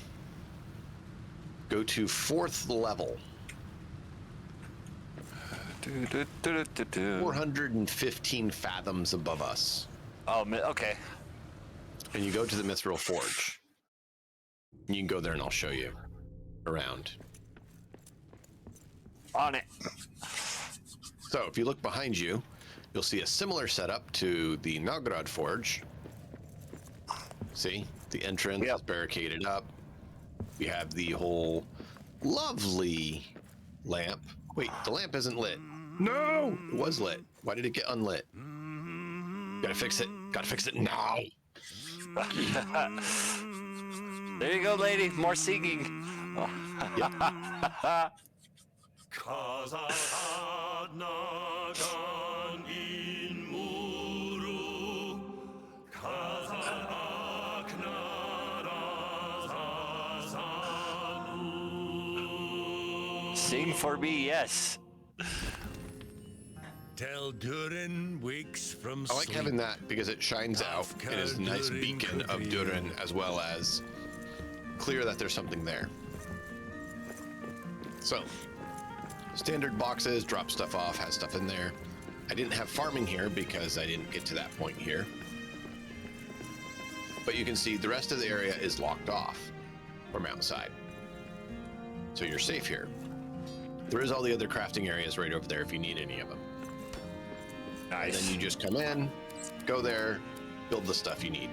go to 4th level. 415 fathoms above us. Oh, okay. And you go to the Mithril Forge. You can go there and I'll show you around. On it. So if you look behind you, you'll see a similar setup to the Nogrod Forge. See, the entrance is barricaded up. We have the whole lovely lamp. Wait, the lamp isn't lit. No, it was lit. Why did it get unlit? Gotta fix it. Gotta fix it now. There you go, lady. More singing. Sing for me, yes. Till Durin wakes from I like sleep. having that because it shines out and is a nice beacon of Durin, as well as clear that there's something there. So, standard boxes, drop stuff off, has stuff in there. I didn't have farming here because I didn't get to that point here. But you can see the rest of the area is locked off from outside. So you're safe here. There is all the other crafting areas right over there if you need any of them. Nice. And then you just come in, go there, build the stuff you need.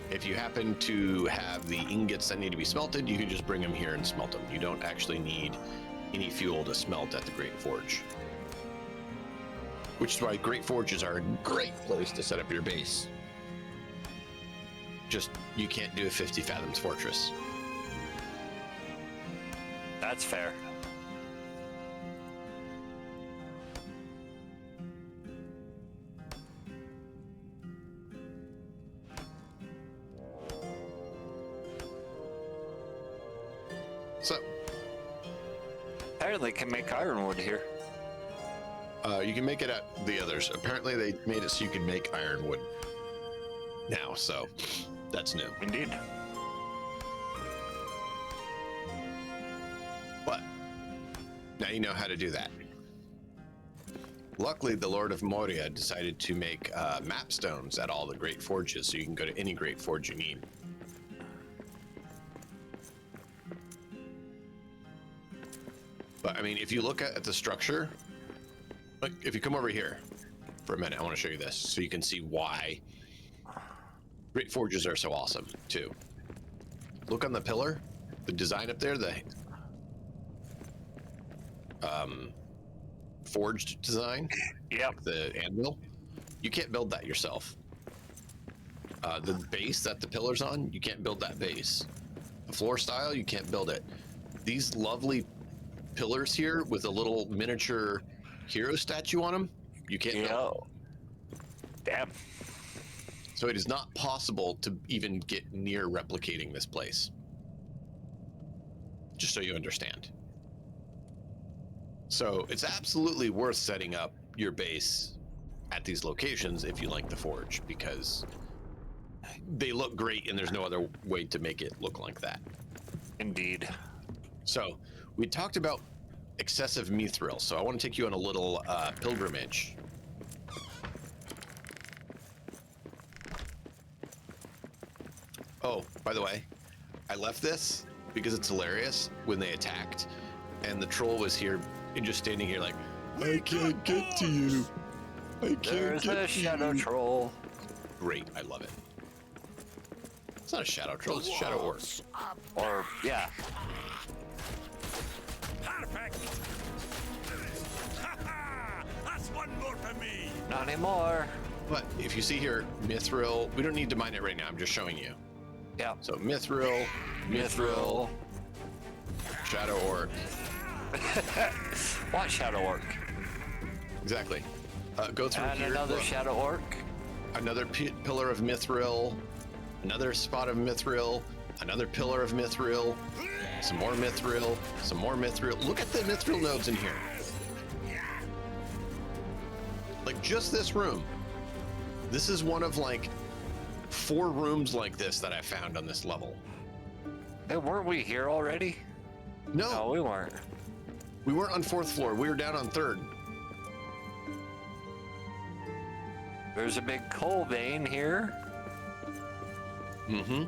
If you happen to have the ingots that need to be smelted, you can just bring them here and smelt them. You don't actually need any fuel to smelt at the Great Forge. Which is why Great Forges are a great place to set up your base. Just, you can't do a 50 Fathoms Fortress. That's fair. So, Apparently can make ironwood here. you can make it at the others. Apparently they made it so you can make ironwood. now, so that's new. Indeed. But now you know how to do that. Luckily, the Lord of Moria decided to make map stones at all the great forges, so you can go to any great forge you need. But I mean, if you look at the structure, like if you come over here for a minute, I want to show you this so you can see why great forges are so awesome too. Look on the pillar, the design up there, the forged design. Yep. Like the anvil. You can't build that yourself. The base that the pillar's on, you can't build that base. The floor style, you can't build it. These lovely pillars here with a little miniature hero statue on them, you can't build. Damn. So it is not possible to even get near replicating this place. Just so you understand. So it's absolutely worth setting up your base at these locations if you like the forge, because they look great and there's no other way to make it look like that. Indeed. So we talked about excessive mithril, so I want to take you on a little pilgrimage. Oh, by the way, I left this because it's hilarious when they attacked and the troll was here and just standing here like, I can't get to you. I can't There's get a to shadow you. troll. Great, I love it. It's not a shadow troll, it's a shadow orc. Or, yeah. Perfect! That's one more for me! Not anymore. But if you see here, mithril, we don't need to mine it right now, I'm just showing you. Yeah. So mithril, mithril, shadow orc. What shadow orc? Exactly. Go through And here. another look. shadow orc. Another pillar of mithril, another spot of mithril, another pillar of mithril, some more mithril, some more mithril. Look at the mithril nodes in here. Like just this room. This is one of like 4 rooms like this that I found on this level. Hey, weren't we here already? No, No, we weren't. we weren't on 4th floor. We were down on 3rd. There's a big coal vein here. Mm-hmm.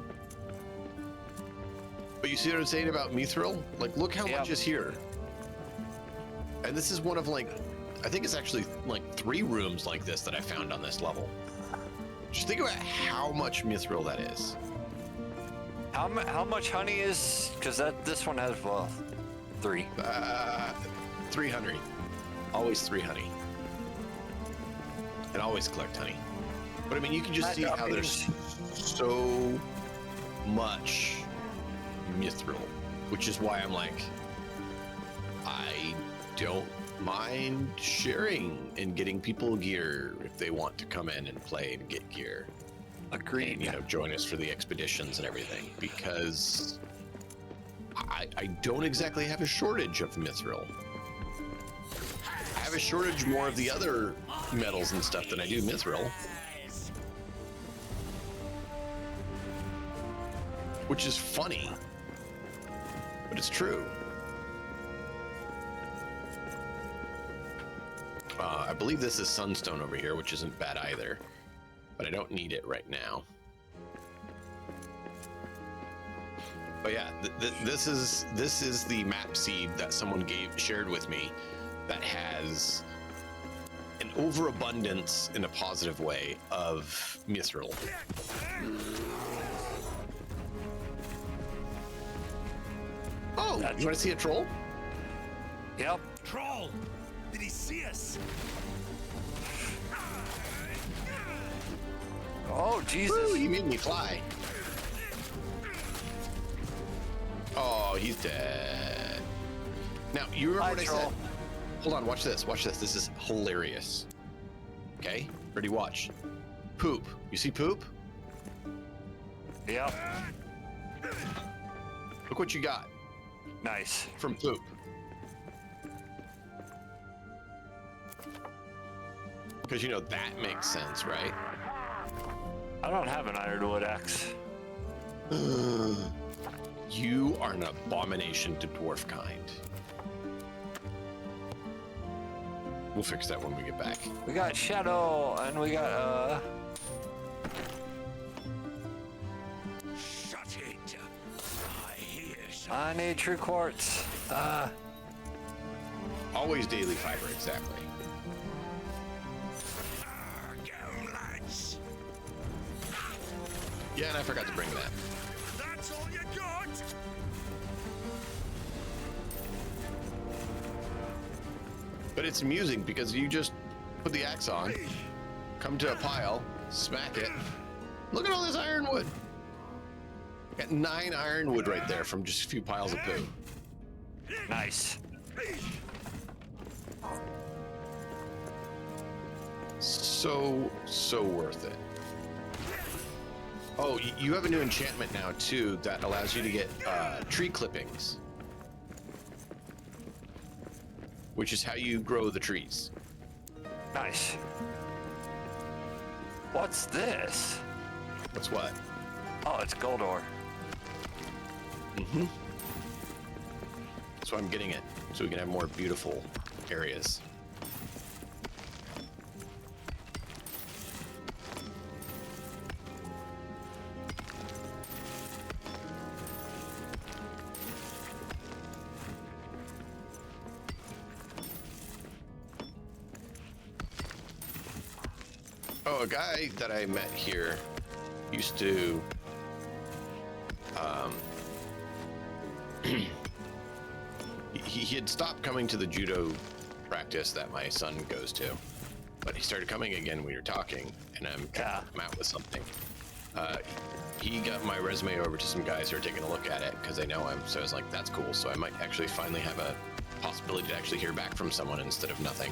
But you see what I'm saying about mithril? Like, look how Yep. much is here. And this is one of like, I think it's actually like 3 rooms like this that I found on this level. Just think about how much mithril that is. How much honey is? Because this one has 3. 3 honey. Always 3 honey. And always collect honey. But I mean, you can just see how there's so much mithril, which is why I'm like, I don't mind sharing and getting people gear if they want to come in and play and get gear. Agreed. And, you know, join us for the expeditions and everything, because I don't exactly have a shortage of mithril. I have a shortage more of the other metals and stuff than I do mithril. Which is funny, but it's true. I believe this is sunstone over here, which isn't bad either, but I don't need it right now. But yeah, this is the map seed that someone shared with me that has an overabundance in a positive way of mithril. Oh, you want to see a troll? Yep. Troll! Did he see us? Oh, Jesus. Woo, you made me fly. Oh, he's dead. Now, you remember what I said? Hold on, watch this, watch this. This is hilarious. Okay, ready, watch. Poop. You see poop? Yep. Look what you got Nice. from poop. Because, you know, that makes sense, right? I don't have an ironwood axe. You are an abomination to dwarf kind. We'll fix that when we get back. We got shadow, and we got Shut it. I hear I need true quartz. Always daily fiber, exactly. go, lads. Yeah, and I forgot to bring that. That's all you got? But it's amusing because you just put the axe on, come to a pile, smack it. Look at all this ironwood. Got 9 ironwood right there from just a few piles of poo. Nice. So worth it. Oh, you have a new enchantment now too that allows you to get tree clippings, which is how you grow the trees. Nice. What's this? What's what? Oh, it's gold ore. Mm-hmm. So I'm getting it, so we can have more beautiful areas. Oh, a guy that I met here used to he had stopped coming to the judo practice that my son goes to, but he started coming again when we were talking, and I'm out with something. He got my resume over to some guys who are taking a look at it because they know him, so I was like, that's cool. So I might actually finally have a possibility to actually hear back from someone instead of nothing,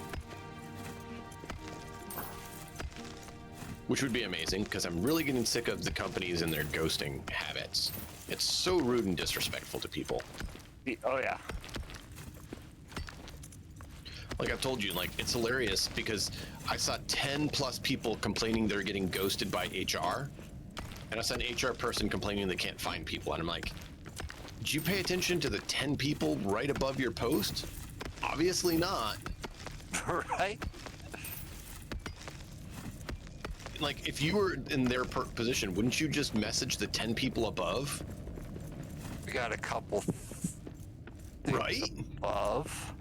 which would be amazing because I'm really getting sick of the companies and their ghosting habits. It's so rude and disrespectful to people. Oh yeah. Like I've told you, like it's hilarious because I saw 10 plus people complaining they're getting ghosted by HR, and I saw an HR person complaining they can't find people, and I'm like, did you pay attention to the 10 people right above your post? Obviously not. Right? Like if you were in their position, wouldn't you just message the 10 people above? We got a couple Right? above.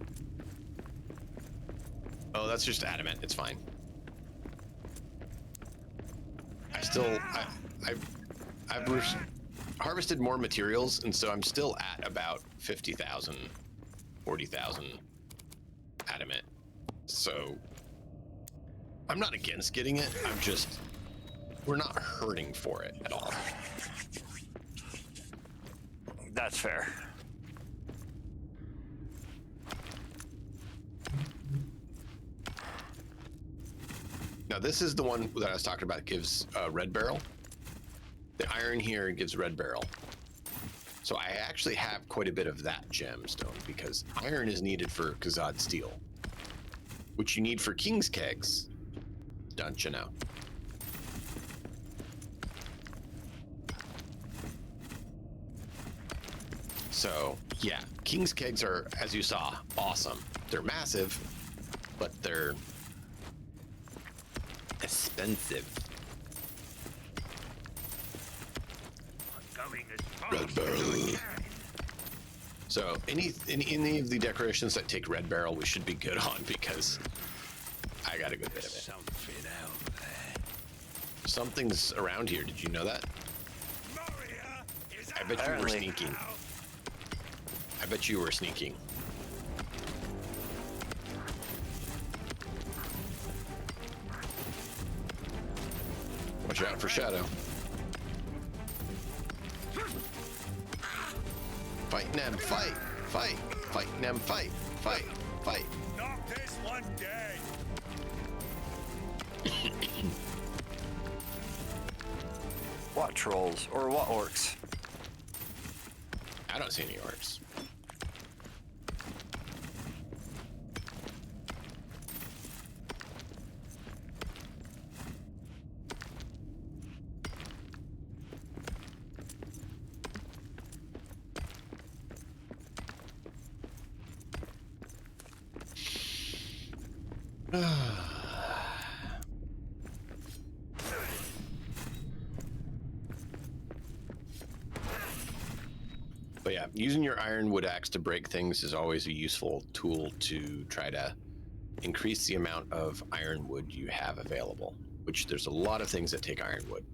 Oh, that's just adamant. It's fine. I've harvested more materials, and so I'm still at about 50,000, 40,000 adamant. So I'm not against getting it. We're not hurting for it at all. That's fair. Now this is the one that I was talking about. It gives red barrel. The iron here gives red barrel. So I actually have quite a bit of that gemstone because iron is needed for Kazad steel, which you need for King's kegs. Don't you know? So yeah, King's kegs are, as you saw, awesome. They're massive, but they're expensive. Red barrel. So any of the decorations that take red barrel, we should be good on because I got a good bit of it. Something out there. Something's around here. Did you know that? Moria is I bet you were Apparently. sneaking. I bet you were sneaking. Watch out for Shadow. Fighting them, fight, fight, fighting them, fight, fight, fight. Knock this one dead. What trolls or what orcs? I don't see any orcs. But yeah, using your ironwood axe to break things is always a useful tool to try to increase the amount of ironwood you have available, which there's a lot of things that take ironwood.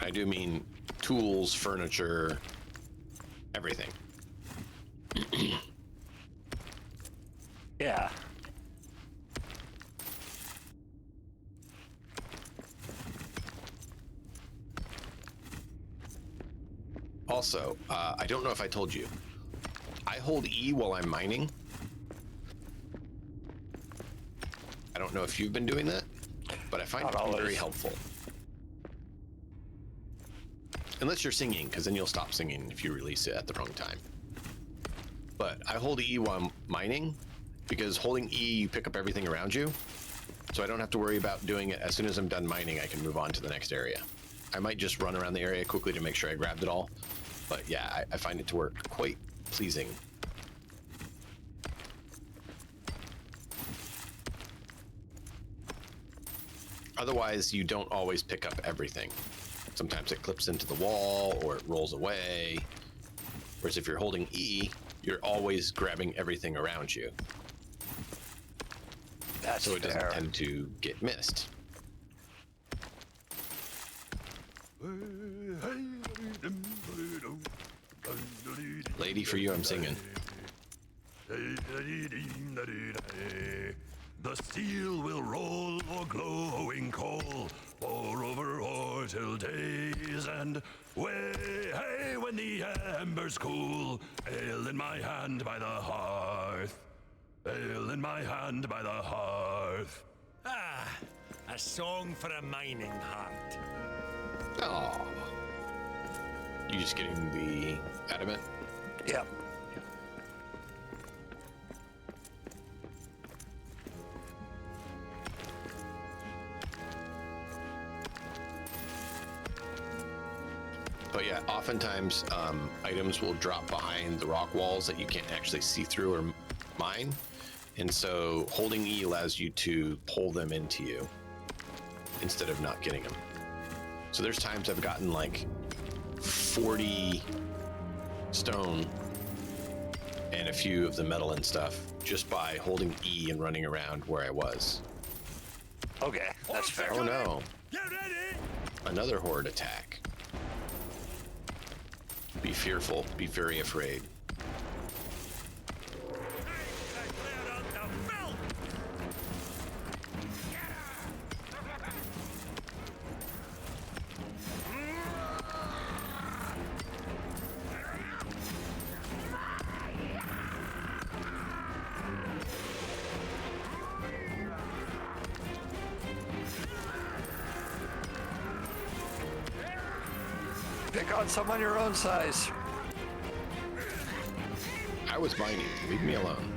I do mean tools, furniture, everything. Yeah. Also, I don't know if I told you, I hold E while I'm mining. I don't know if you've been doing that, but I find it to be very helpful. Unless you're singing, because then you'll stop singing if you release it at the wrong time. But I hold E while I'm mining, because holding E, you pick up everything around you. So I don't have to worry about doing it. As soon as I'm done mining, I can move on to the next area. I might just run around the area quickly to make sure I grabbed it all. But yeah, I find it to work quite pleasing. Otherwise, you don't always pick up everything. Sometimes it clips into the wall or it rolls away. Whereas if you're holding E, you're always grabbing everything around you. That's so it doesn't fair. tend to get missed. Lady, for you, I'm singing. The steel will roll o'er glowing coal, pour over ore till days and way, hey, when the embers cool, ale in my hand by the hearth, ale in my hand by the hearth. Ah, a song for a mining heart. Oh. You just getting the adamant? Yep. But yeah, oftentimes items will drop behind the rock walls that you can't actually see through or mine. And so holding E allows you to pull them into you instead of not getting them. So there's times I've gotten like 40 stone and a few of the metal and stuff just by holding E and running around where I was. Okay, that's fair. Oh no, Get ready! another horde attack. Be fearful, be very afraid. Clear out the filth! Pick on someone your own size. I was mining, leave me alone.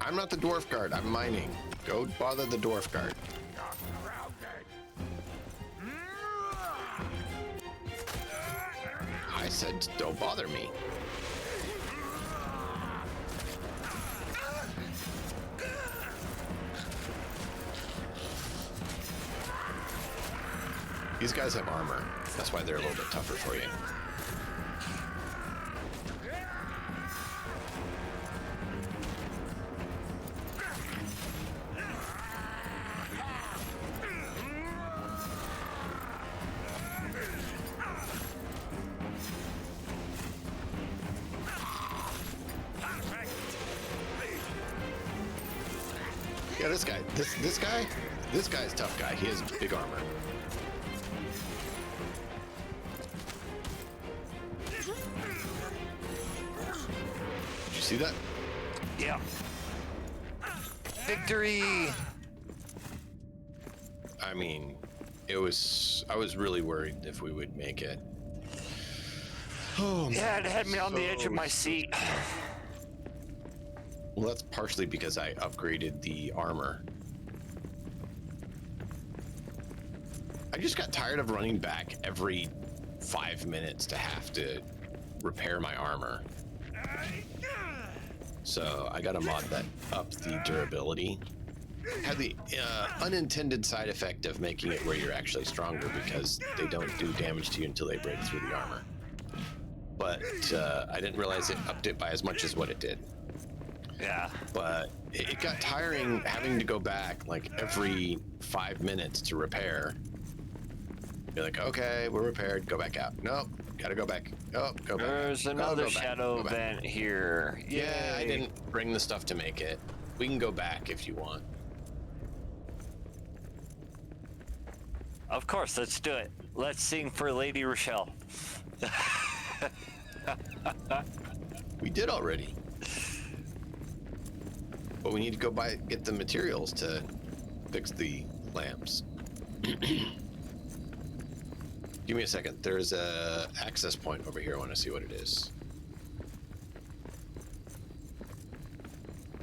I'm not the dwarf guard, I'm mining. Go bother the dwarf guard. I said don't bother me. These guys have armor. That's why they're a little bit tougher for you. Yeah, this guy's a tough guy. He has big armor. Did you see that? Yeah. Victory! I mean, I was really worried if we would make it. Oh, Yeah, it had me on the edge of my seat. Well, that's partially because I upgraded the armor. I just got tired of running back every 5 minutes to have to repair my armor. So I got a mod that upped the durability. Had the unintended side effect of making it where you're actually stronger because they don't do damage to you until they break through the armor. But I didn't realize it upped it by as much as what it did. Yeah. But it got tiring having to go back like every 5 minutes to repair. You're like, okay, we're repaired. Go back out. Nope, gotta go back. Oh, go back. There's another shadow vent here. Yay. Yeah, I didn't bring the stuff to make it. We can go back if you want. Of course, let's do it. Let's sing for Lady Rochelle. We did already. But we need to go get the materials to fix the lamps. Give me a second. There's a access point over here. I want to see what it is.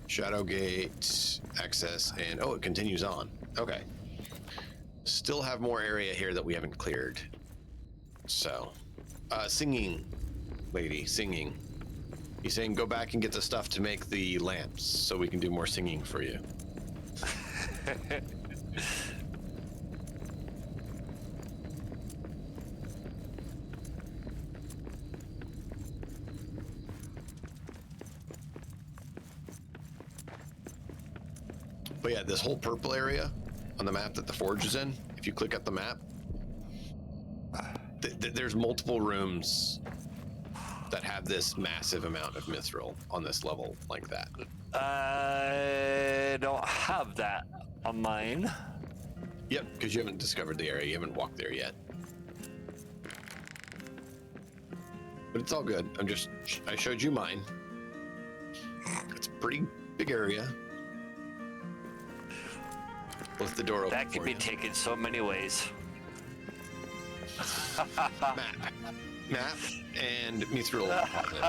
Shadow gate, access, and oh, it continues on. Okay. Still have more area here that we haven't cleared. So, singing, lady, singing. He's saying go back and get the stuff to make the lamps so we can do more singing for you. But yeah, this whole purple area on the map that the forge is in, if you click at the map, there's multiple rooms that have this massive amount of mithril on this level like that. I don't have that on mine. Yep, because you haven't discovered the area. You haven't walked there yet. But it's all good. I showed you mine. It's a pretty big area. Left the door open. That could be taken so many ways. Map and mithril deposit.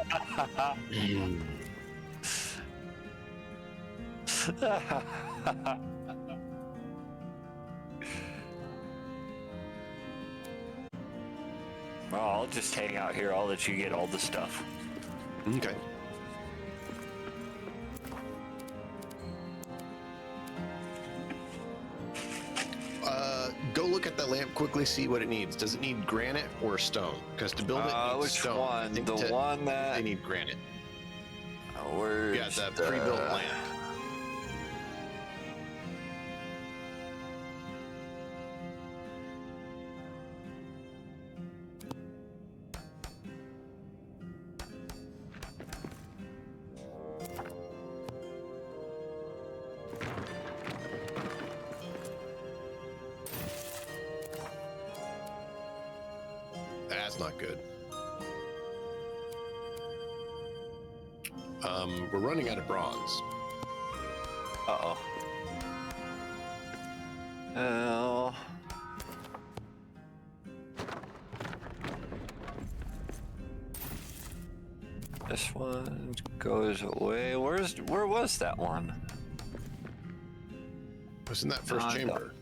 Well, I'll just hang out here. I'll let you get all the stuff. Okay. Go look at the lamp quickly, see what it needs. Does it need granite or stone? Because to build it needs which stone. one? The one that they need granite. Where's Yeah, the pre-built lamp. That's not good. We're running out of bronze. Uh-oh. Oh. This one goes away. Where was that one? It was in that first chamber.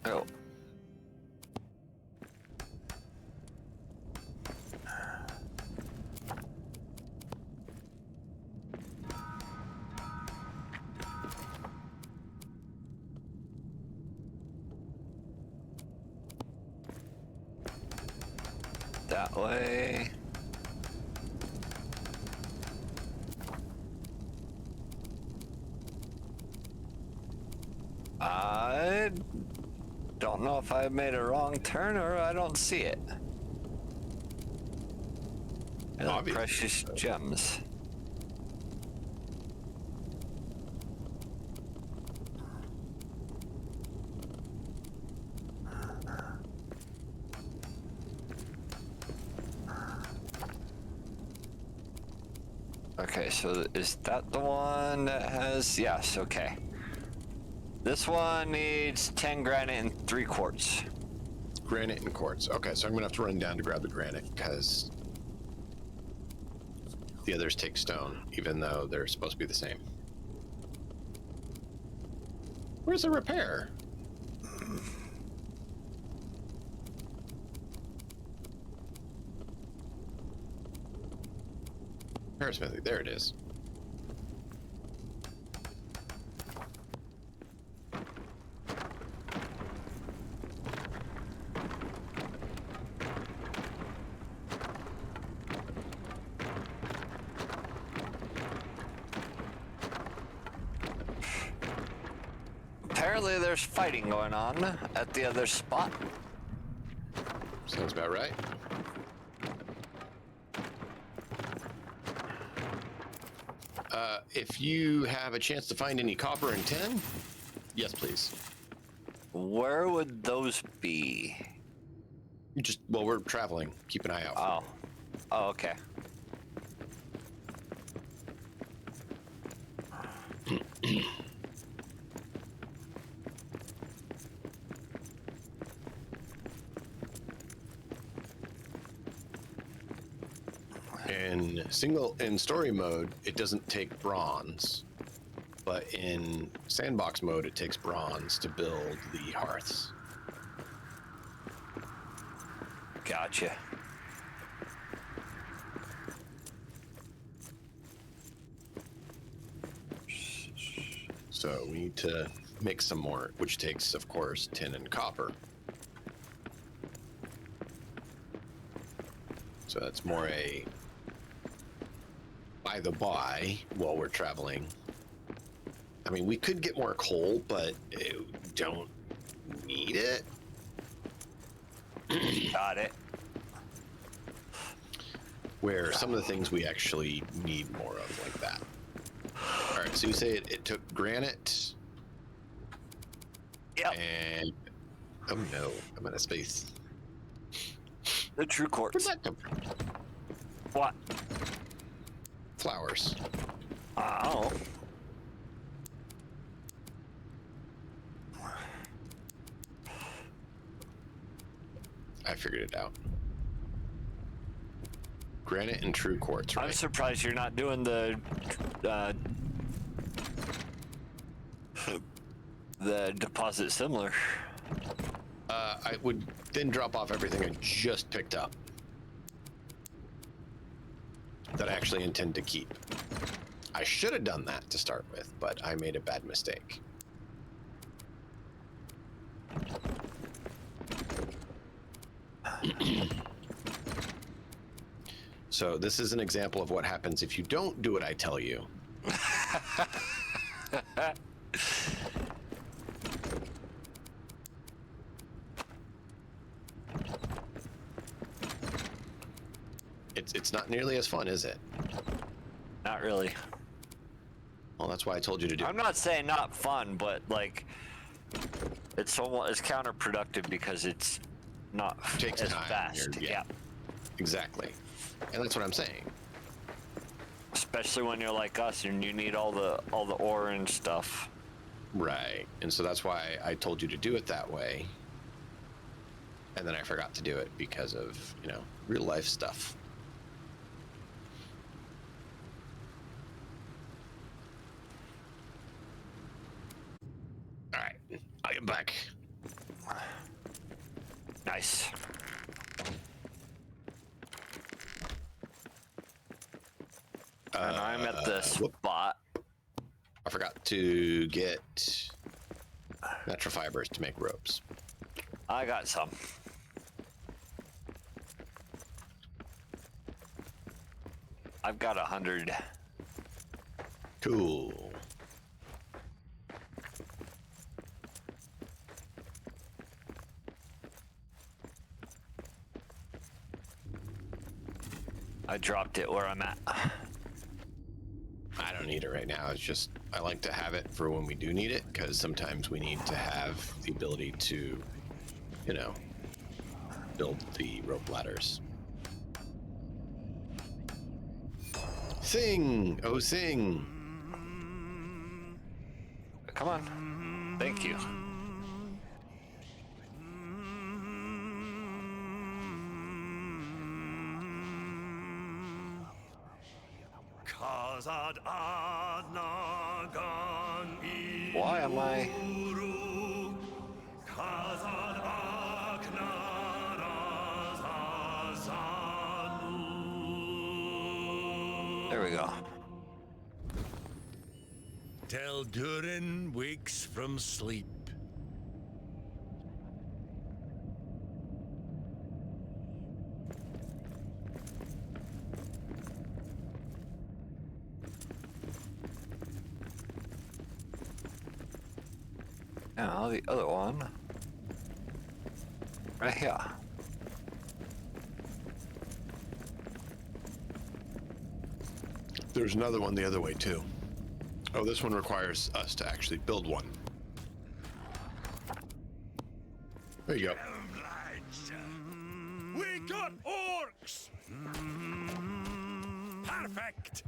Oh. That way. I don't know if I made a wrong turn or I don't see it. Precious gems. Okay, so is that the one that has... Yes, okay. This one needs 10 granite and 3 quartz. Granite and quartz. Okay, so I'm gonna have to run down to grab the granite because the others take stone, even though they're supposed to be the same. Where's the repair? Smithy, there it is. Apparently there's fighting going on at the other spot. Sounds about right. If you have a chance to find any copper and tin, yes, please. Where would those be? You just, well, we're traveling. Keep an eye out. Oh. Oh, okay. In story mode, it doesn't take bronze, but in sandbox mode, it takes bronze to build the hearths. Gotcha. So we need to make some more, which takes, of course, tin and copper. So that's more a by the by while we're traveling. I mean, we could get more coal, but don't need it. Got it. Where some of the things we actually need more of, like that. All right, so you say it took granite. Yep. And oh no, I'm out of space. The true quartz. Where'd that come from? What? Flowers. Oh. I figured it out. Granite and true quartz, right? I'm surprised you're not doing the deposit similar. I would then drop off everything I just picked up that I actually intend to keep. I should have done that to start with, but I made a bad mistake. So this is an example of what happens if you don't do what I tell you. It's not nearly as fun, is it? Not really. Well, that's why I told you to do it. I'm not saying not fun, but like it's counterproductive because it's not Takes as time. fast. Yeah. Exactly. And that's what I'm saying. Especially when you're like us and you need all the ore and stuff. Right. And so that's why I told you to do it that way. And then I forgot to do it because of, real life stuff. All right. I am back. Nice. And I'm at the spot. I forgot to get natural fibers to make ropes. I got some. I've got 100. Cool. I dropped it where I'm at. I don't need it right now. It's just, I like to have it for when we do need it, because sometimes we need to have the ability to, build the rope ladders. Sing! Oh, sing! Come on. Thank you. Why am I? There we go. Till Durin wakes from sleep. Now the other one. Right here. There's another one the other way too. Oh, this one requires us to actually build one. There you go. We got orcs! Perfect!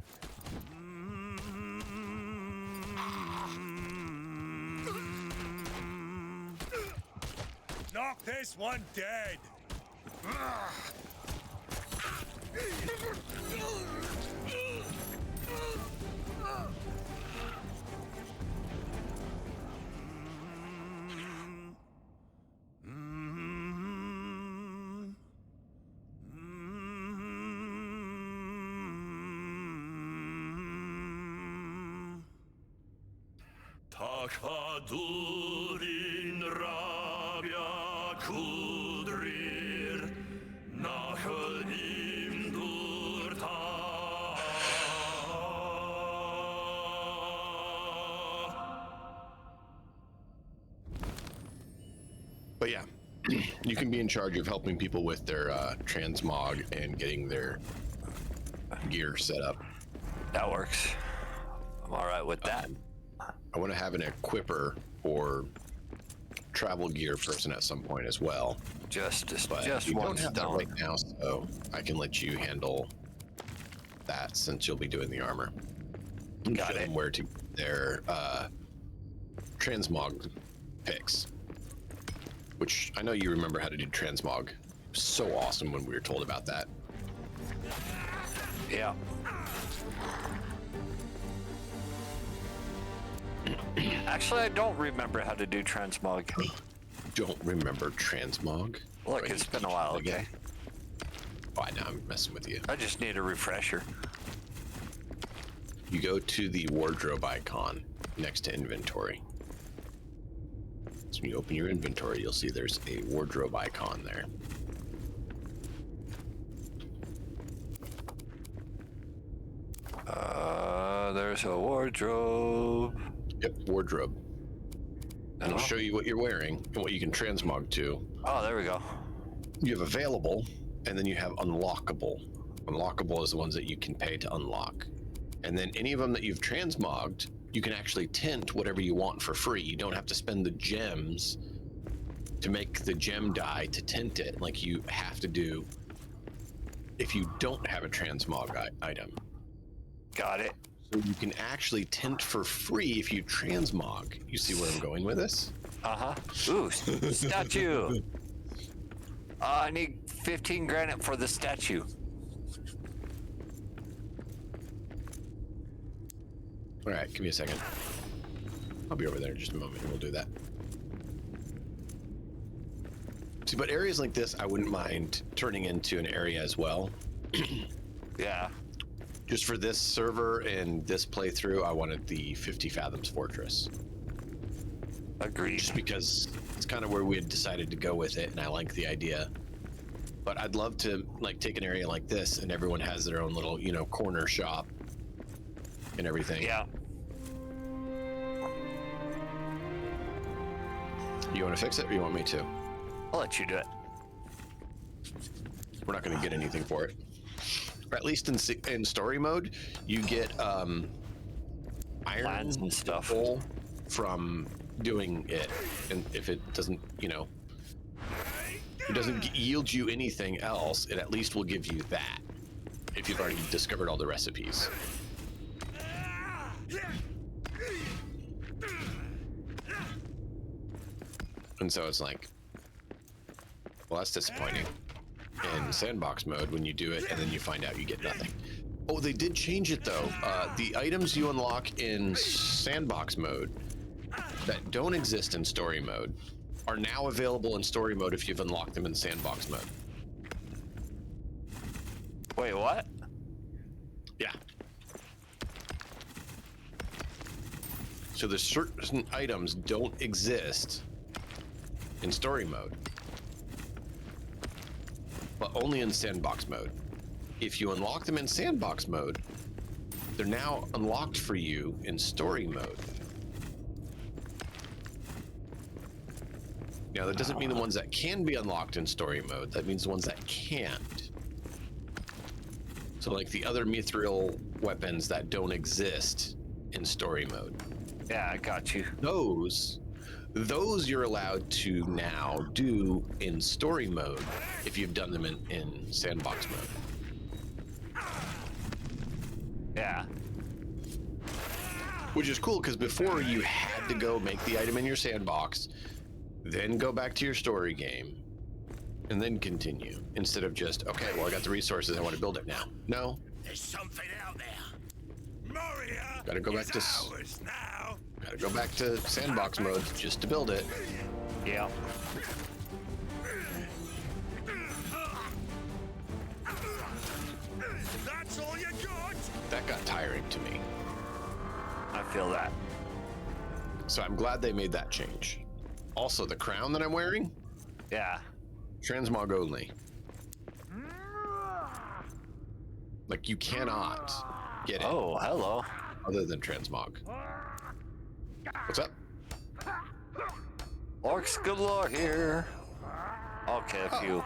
Knock this one dead! Takhadurin rabia kudrir nachel im durta. But yeah, you can be in charge of helping people with their transmog and getting their gear set up. That works. I'm all right with that. I want to have an equipper or travel gear person at some point as well. Just But you one don't have that stone. right now, so I can let you handle that since you'll be doing the armor. Got Show it. them where to get their transmog picks, which I know you remember how to do transmog. So awesome when we were told about that. Yeah. Actually, I don't remember how to do transmog. Don't remember transmog? Look, Do I it's need to been a teach while, you again? okay? Oh, I know, I'm messing with you. I just need a refresher. You go to the wardrobe icon next to inventory. So when you open your inventory, you'll see there's a wardrobe icon there. There's a wardrobe. Yep, wardrobe. And it'll show you what you're wearing and what you can transmog to. Oh, there we go. You have available, and then you have unlockable. Unlockable is the ones that you can pay to unlock. And then any of them that you've transmogged, you can actually tint whatever you want for free. You don't have to spend the gems to make the gem dye to tint it like you have to do if you don't have a transmog item. Got it. So you can actually tint for free if you transmog. You see where I'm going with this? Uh-huh. Ooh, statue. I need 15 granite for the statue. All right, give me a second. I'll be over there in just a moment and we'll do that. See, but areas like this, I wouldn't mind turning into an area as well. Yeah. Just for this server and this playthrough, I wanted the 50 Fathoms Fortress. Agreed. Just because it's kind of where we had decided to go with it, and I like the idea. But I'd love to like take an area like this, and everyone has their own little, you know, corner shop and everything. Yeah. You want to fix it, or you want me to? I'll let you do it. We're not going to get anything for it. Or at least in story mode, you get iron Plans and stuff. coal from doing it, and if it doesn't, you know, it doesn't yield you anything else, it at least will give you that if you've already discovered all the recipes. And so it's like, well, that's disappointing. In sandbox mode, when you do it and then you find out you get nothing. Oh, they did change it though. The items you unlock in sandbox mode that don't exist in story mode are now available in story mode if you've unlocked them in sandbox mode. Wait, what? Yeah. So there's certain items don't exist in story mode, but only in sandbox mode. If you unlock them in sandbox mode, they're now unlocked for you in story mode. Now, that doesn't mean the ones that can be unlocked in story mode. That means the ones that can't. So like the other mithril weapons that don't exist in story mode. Yeah, I got you. Those you're allowed to now do in story mode if you've done them in sandbox mode. Yeah. Which is cool because before you had to go make the item in your sandbox, then go back to your story game, and then continue. Instead of just, okay, well, I got the resources, I want to build it now. No. There's something out there. Moria Gotta go back to ours now. Gotta go back to sandbox mode just to build it. Yeah. That's all you got? That got tiring to me. I feel that. So I'm glad they made that change. Also, the crown that I'm wearing, Yeah. transmog only. Like, you cannot get it Oh, hello. other than transmog. What's up? Orcs galore here. Okay, a few.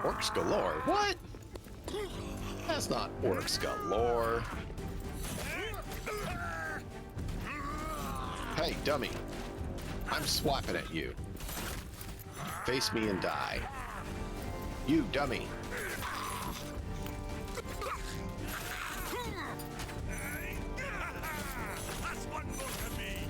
Orcs galore? What? That's not orcs galore. Hey, dummy. I'm swiping at you. Face me and die. You dummy. That's one more for me.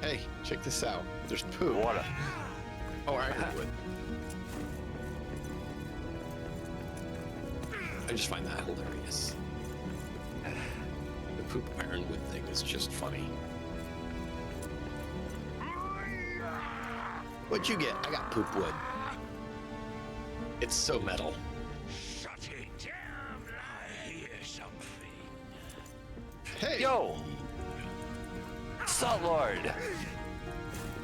Hey, check this out. There's poo. What a... Oh, ironwood. I just find that hilarious. The poop ironwood thing is just funny. What'd you get? I got poop wood. It's so metal. Shut it down. I hear something. Hey! Yo! Salt Lord!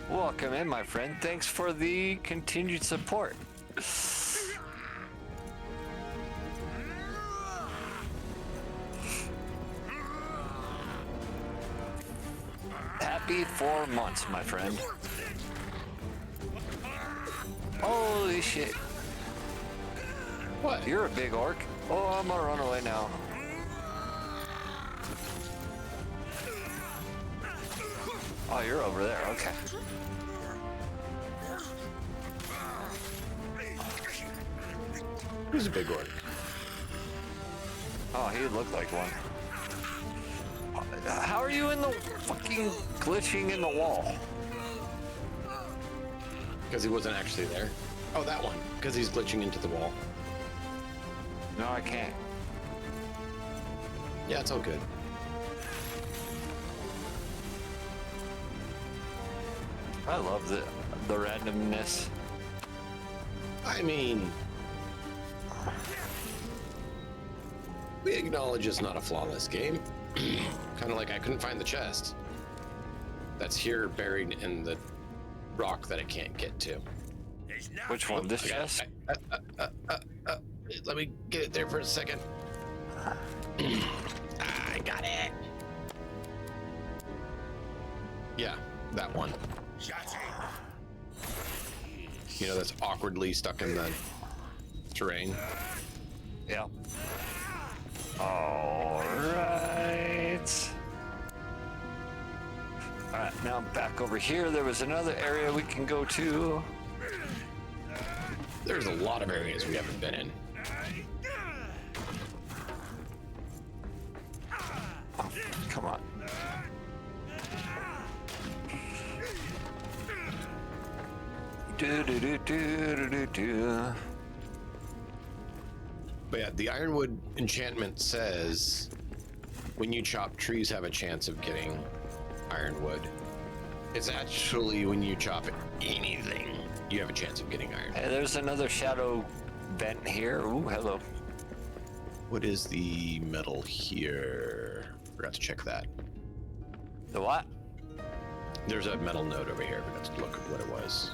Welcome in, my friend. Thanks for the continued support. Happy 4 months, my friend. Holy shit. What? You're a big orc. Oh, I'm gonna run away now. Oh, you're over there. Okay. Who's a big orc? Oh, he looked like one. How are you in the fucking glitching in the wall? Because he wasn't actually there. Oh, that one. Because he's glitching into the wall. No, I can't. Yeah, it's all good. I love the randomness. I mean, we acknowledge it's not a flawless game. Kind of like I couldn't find the chest that's here buried in the rock that I can't get to. There's nothing. Which one? This chest? Let me get it there for a second. I got it. Yeah, that one. Shut it. You know, that's awkwardly stuck in the terrain. Yeah. All right. All right. Now Back over here, there was another area we can go to. There's a lot of areas we haven't been in. Oh, come on. Do. But yeah, the ironwood enchantment says when you chop trees have a chance of getting ironwood. It's actually when you chop anything, you have a chance of getting iron. Hey, there's another shadow vent here. Ooh, hello. What is the metal here? Forgot to check that. The what? There's a metal node over here. Forgot to look at what it was.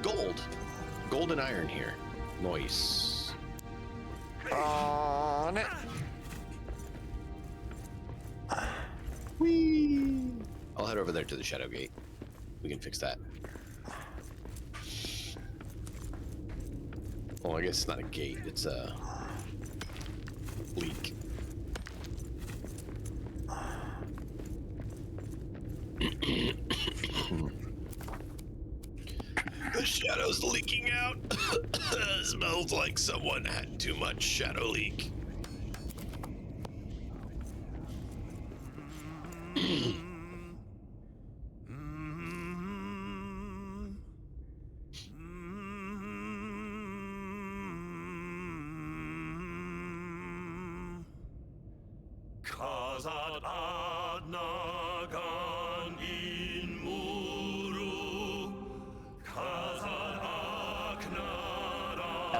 Gold. Gold and iron here. Nice. On it. Whee! I'll head over there to the shadow gate. We can fix that. Well, I guess it's not a gate. It's a leak. The shadow's leaking out. Smells like someone had too much shadow leak.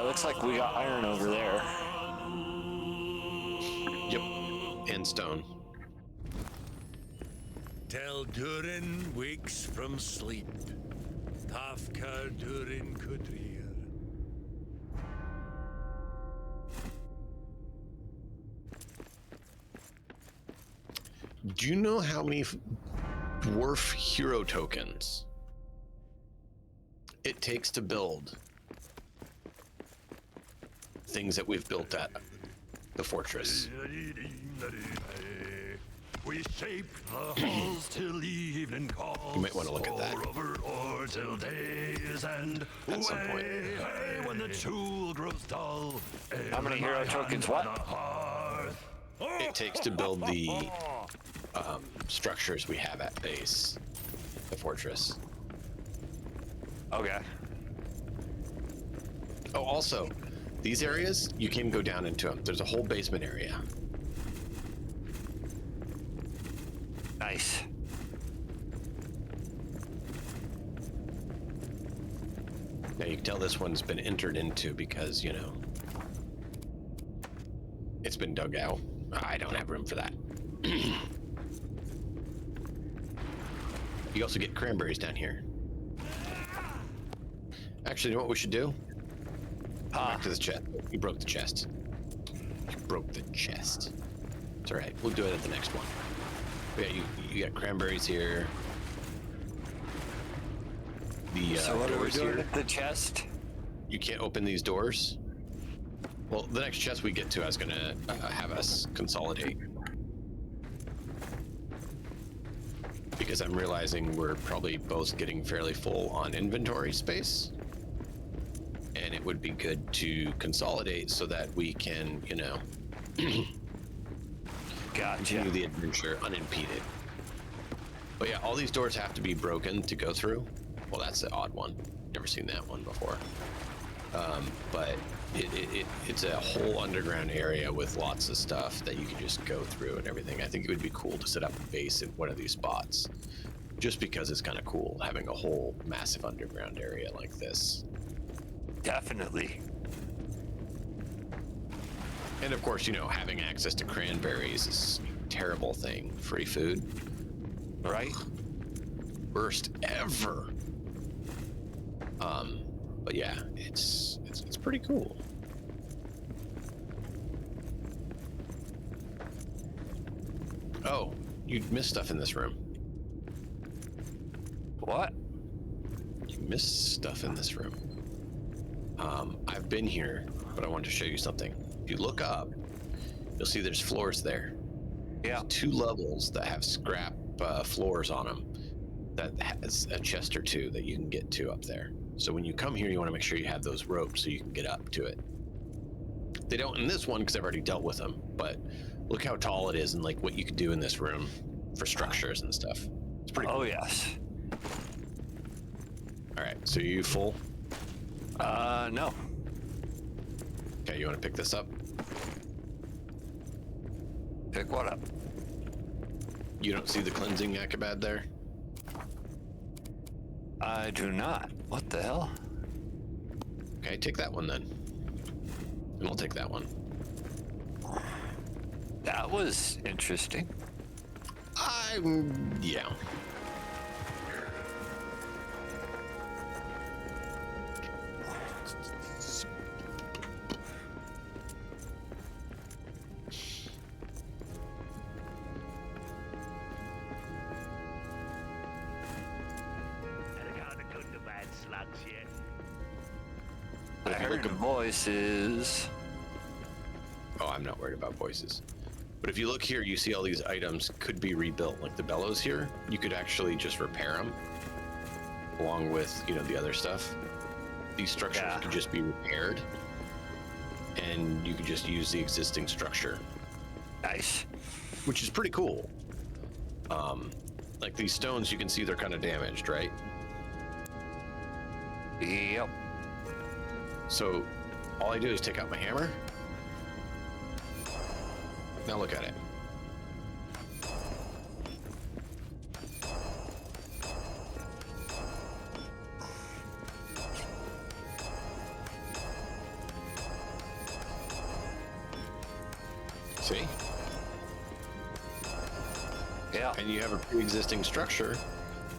Looks like we got iron over there. Yep, and stone. Till Durin wakes from sleep. Tafka Durin Kudrir. Do you know how many dwarf hero tokens it takes to build things that we've built at the fortress? We shape the halls till evening calls. You might want to look at that. Or till days end. At some point. Hey, when the tool grows dull. How many hero tokens? What? It takes to build the structures we have at base, the fortress. Okay. Oh, also, these areas, you can go down into them. There's a whole basement area. Nice. Now you can tell this one's been entered into because, you know, it's been dug out. I don't have room for that. You also get cranberries down here. Actually, you know what we should do? Go back to the chest. You broke the chest. You broke the chest. It's all right. We'll do it at the next one. But yeah, you got cranberries here. The So what are we doors doing here. at the chest? You can't open these doors. Well, the next chest we get to, I was gonna have us consolidate. Because I'm realizing we're probably both getting fairly full on inventory space. And it would be good to consolidate so that we can, you know, continue the adventure unimpeded. But yeah, all these doors have to be broken to go through. Well, that's the odd one. Never seen that one before. But it's a whole underground area with lots of stuff that you can just go through and everything. I think it would be cool to set up a base in one of these spots, just because it's kind of cool having a whole massive underground area like this. Definitely. And of course, you know, having access to cranberries is a terrible thing. Free food. Right? Worst ever. But yeah, it's pretty cool. Oh, you missed stuff in this room. What? You missed stuff in this room. I've been here, but I wanted to show you something. If you look up, you'll see there's floors there. Yeah. 2 levels that have scrap floors on them that has a chest or 2 that you can get to up there. So when you come here, you want to make sure you have those ropes so you can get up to it. They don't in this one because I've already dealt with them, but look how tall it is and like what you could do in this room for structures and stuff. It's pretty cool. Oh, yes. All right, so you full? No. Okay, you want to pick this up? Pick what up? You don't see the cleansing Akabad there? I do not. What the hell? Okay, take that one then. And I'll take that one. That was interesting. Yeah. I heard the voices. Oh, I'm not worried about voices. But if you look here, you see all these items could be rebuilt. Like the bellows here, you could actually just repair them along with, the other stuff. These structures could just be repaired and you could just use the existing structure. Nice. Which is pretty cool. Like these stones, you can see they're kind of damaged, right? Yep. So all I do is take out my hammer. Now look at it. See? Yeah. And you have a pre-existing structure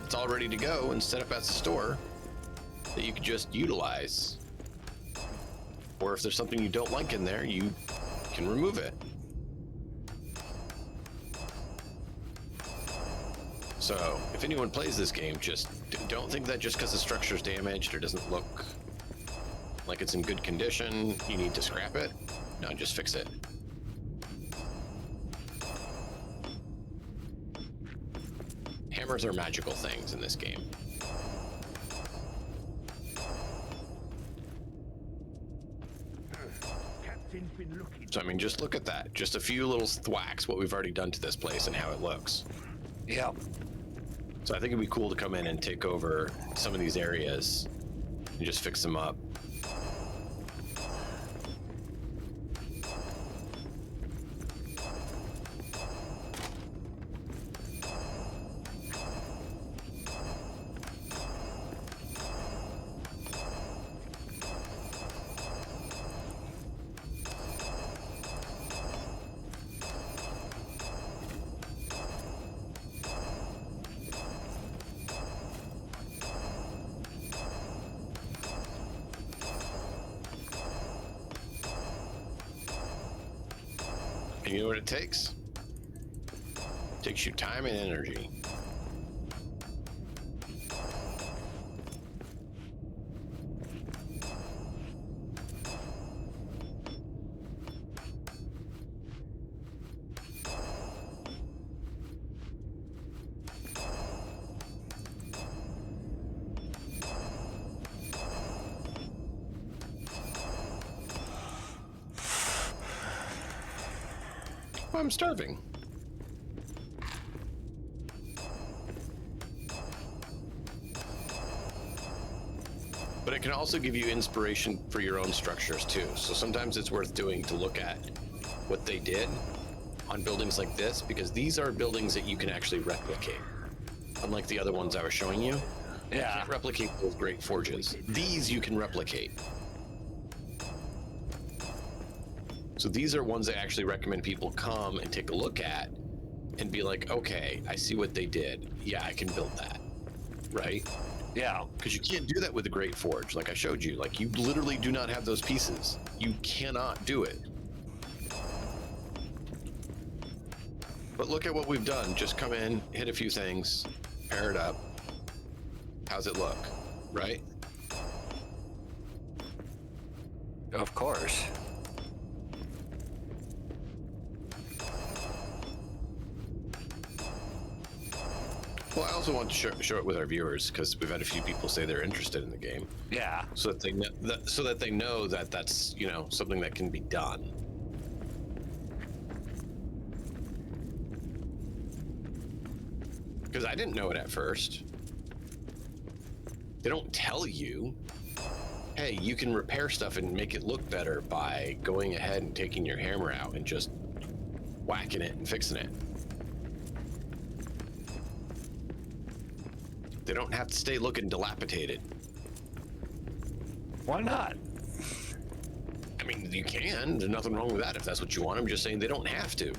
that's all ready to go and set up at the store that you could just utilize. Or if there's something you don't like in there, you can remove it. So if anyone plays this game, just don't think that just because the structure's damaged or doesn't look like it's in good condition, you need to scrap it. No, just fix it. Hammers are magical things in this game. So, I mean, just look at that. Just a few little thwacks, what we've already done to this place and how it looks. Yeah. So I think it'd be cool to come in and take over some of these areas and just fix them up. And you know what it takes? It takes you time and energy. I'm starving. But it can also give you inspiration for your own structures too. So sometimes it's worth doing to look at what they did on buildings like this, because these are buildings that you can actually replicate. Unlike the other ones I was showing you. You can't replicate those great forges. These you can replicate. So these are ones I actually recommend people come and take a look at and be like, okay, I see what they did. Yeah, I can build that, right? Yeah. Because you can't do that with a great forge, like I showed you. Like, you literally do not have those pieces. You cannot do it. But look at what we've done. Just come in, hit a few things, pair it up. How's it look, right? Of course. Well, I also want to show it with our viewers because we've had a few people say they're interested in the game, Yeah. so that they know that that's something that can be done. Because I didn't know it at first. They don't tell you, hey, you can repair stuff and make it look better by going ahead and taking your hammer out and just whacking it and fixing it. They don't have to stay looking dilapidated. Why not? I mean, you can. There's nothing wrong with that if that's what you want. I'm just saying they don't have to.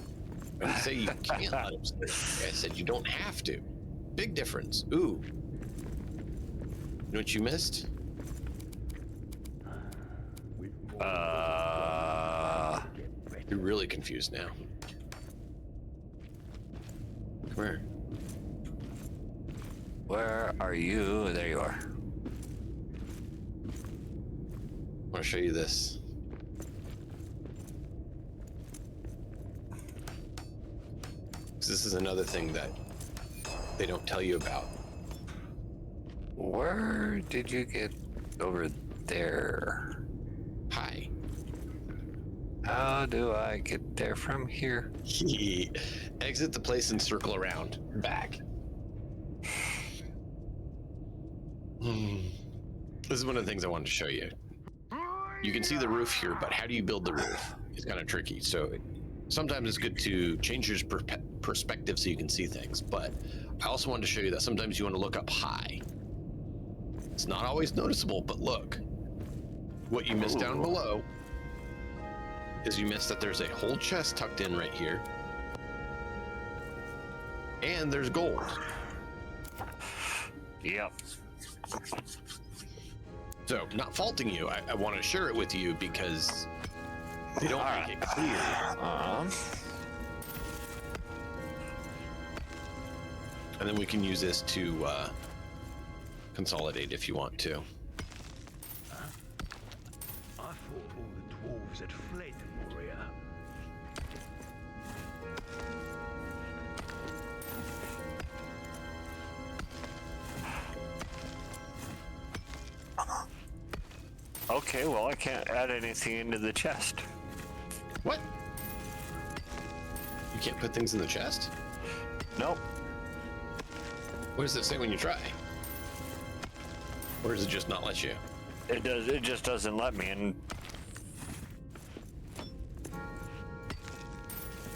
I didn't say you can't let them stay. I said you don't have to. Big difference. Ooh. You know what you missed? You're really confused now. Come here. Where are you? There you are. I want to show you this. This is another thing that they don't tell you about. Where did you get over there? Hi. How do I get there from here? Exit the place and circle around. Back. This is one of the things I wanted to show you. You can see the roof here, but how do you build the roof? It's kind of tricky. So sometimes it's good to change your perspective so you can see things. But I also wanted to show you that sometimes you want to look up high. It's not always noticeable, but look. What you missed down below is you missed that there's a whole chest tucked in right here. And there's gold. Yep. So, not faulting you, I want to share it with you because they don't make it clear. And then we can use this to consolidate if you want to. I thought all the dwarves had fled Moria. Okay, well, I can't add anything into the chest. What? You can't put things in the chest? Nope. What does it say when you try? Or does it just not let you? It does. It just doesn't let me. And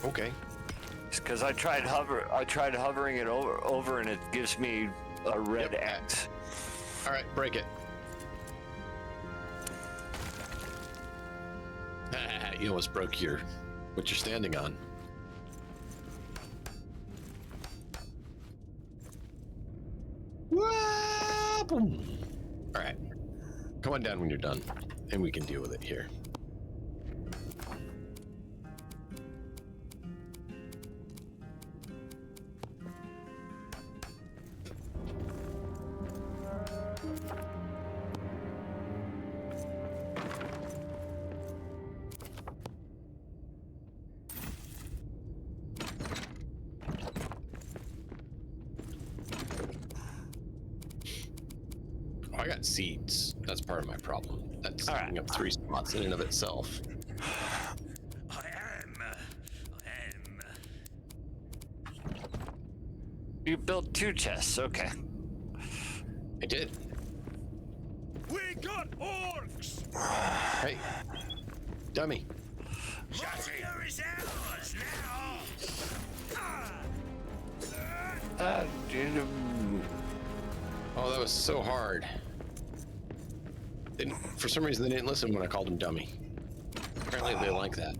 Okay. it's because I tried hovering it over, and it gives me a red Yep. X. All right, break it. You almost broke what you're standing on. All right, come on down when you're done, and we can deal with it here. I got seeds. That's part of my problem. That's taking up 3 spots in and of itself. I am. You built 2 chests. Okay. I did. We got orcs! Hey, dummy. Moria is ours now! Oh, that was so hard. For some reason, they didn't listen when I called him dummy. Apparently, they like that.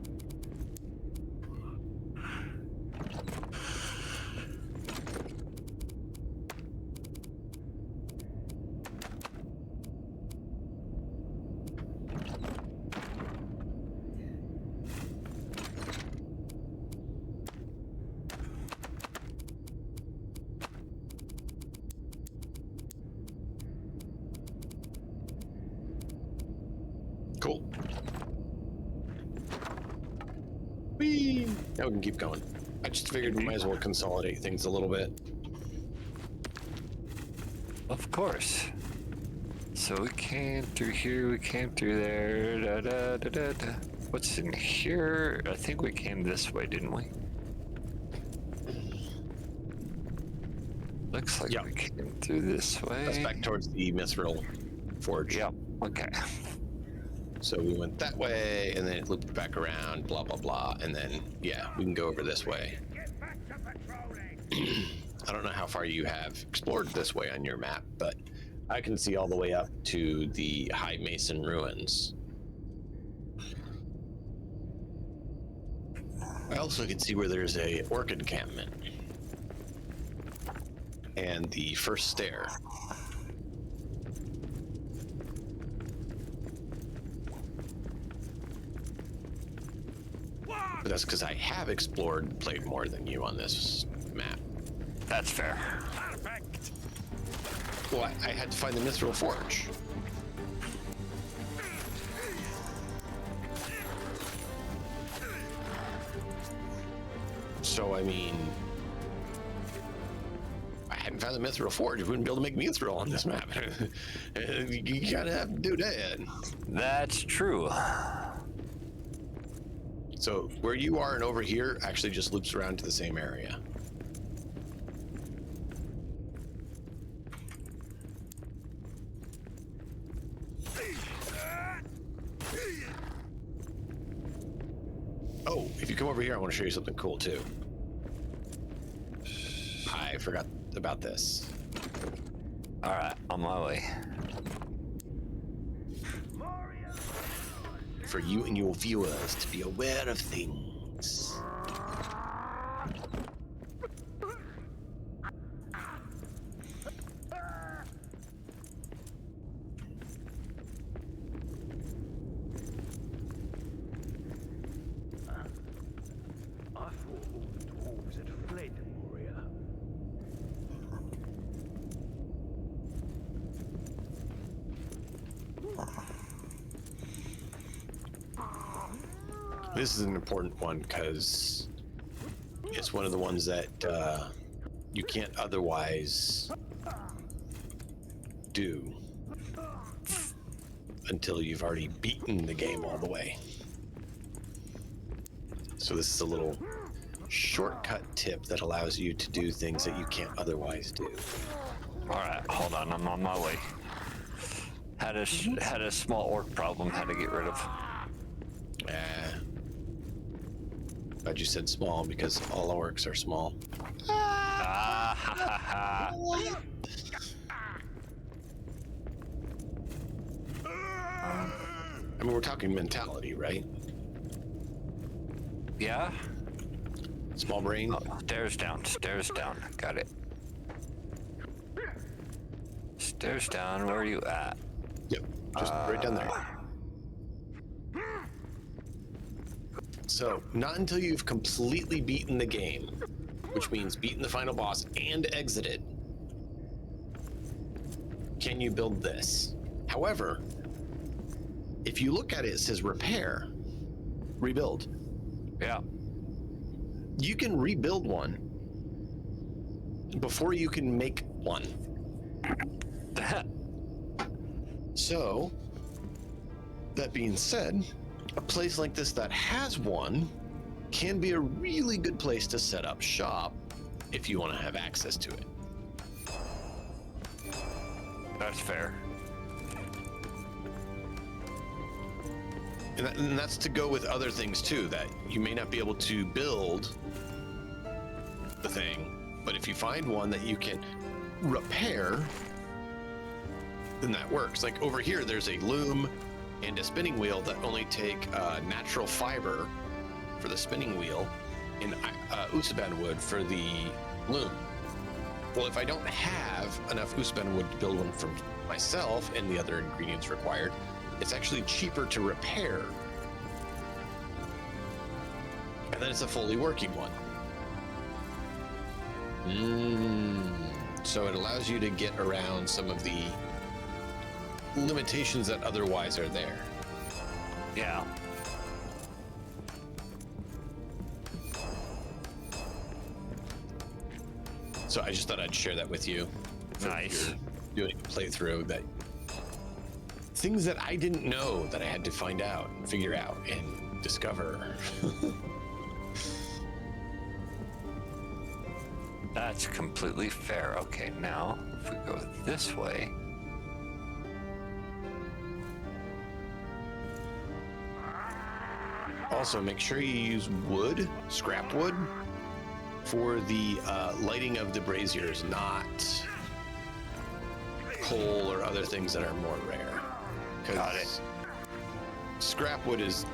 Cool. Whee! Now we can keep going. I just figured we might as well consolidate things a little bit. Of course. So we came through here, we came through there. Da, da, da, da, da. What's in here? I think we came this way, didn't we? Looks like we came through this way. That's back towards the Mithril Forge. Yep. Okay. So we went that way, and then it looped back around, blah, blah, blah. And then, yeah, we can go over this way. Get back to patrolling. I don't know how far you have explored this way on your map, but I can see all the way up to the High Mason ruins. I also can see where there's a orc encampment. And the first stair. But that's because I have explored and played more than you on this map. That's fair. Perfect. Well, I had to find the Mithril Forge. So, I mean, I hadn't found the Mithril Forge. We wouldn't be able to make Mithril on this map. You gotta have to do that. That's true. So, where you are and over here actually just loops around to the same area. Oh, if you come over here, I want to show you something cool too. I forgot about this. All right, on my way. Moria. For you and your viewers to be aware of things. I thought all the dwarves had fled Moria. This is an important one because it's one of the ones that you can't otherwise do until you've already beaten the game all the way. So this is a little shortcut tip that allows you to do things that you can't otherwise do. All right, hold on, I'm on my way. Had a small orc problem, had to get rid of. Glad you said small because all orcs are small. Ah, ha, ha, ha. I mean, we're talking mentality, right? Yeah? Small brain. Oh, stairs down, got it. Stairs down, where are you at? Yep, just right down there. So, not until you've completely beaten the game, which means beaten the final boss and exited, can you build this. However, if you look at it, it says repair, rebuild. Yeah. You can rebuild one before you can make one. So, that being said, a place like this that has one can be a really good place to set up shop if you want to have access to it. That's fair. And that's to go with other things too, that you may not be able to build the thing, but if you find one that you can repair, then that works. Like over here, there's a loom and a spinning wheel that only take natural fiber for the spinning wheel and Usaban wood for the loom. Well, if I don't have enough Usaban wood to build one for myself and the other ingredients required, it's actually cheaper to repair. And then it's a fully working one. So it allows you to get around some of the limitations that otherwise are there. Yeah. So I just thought I'd share that with you. Nice. doing a playthrough that things that I didn't know that I had to find out and figure out and discover. That's completely fair. Okay, now if we go this way. Also, make sure you use wood, scrap wood, for the lighting of the braziers, not coal or other things that are more rare. Got it. Scrap wood is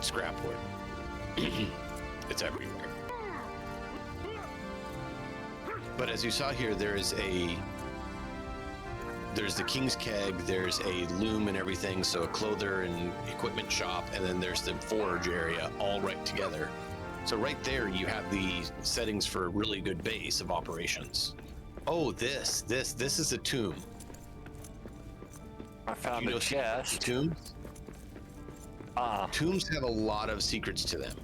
scrap wood. It's everywhere. But as you saw here, there's the King's Keg, there's a loom and everything, so a clother and equipment shop, and then there's the forge area all right together. So right there, you have the settings for a really good base of operations. Oh, this is a tomb. I found a chest. Tombs? Tombs have a lot of secrets to them.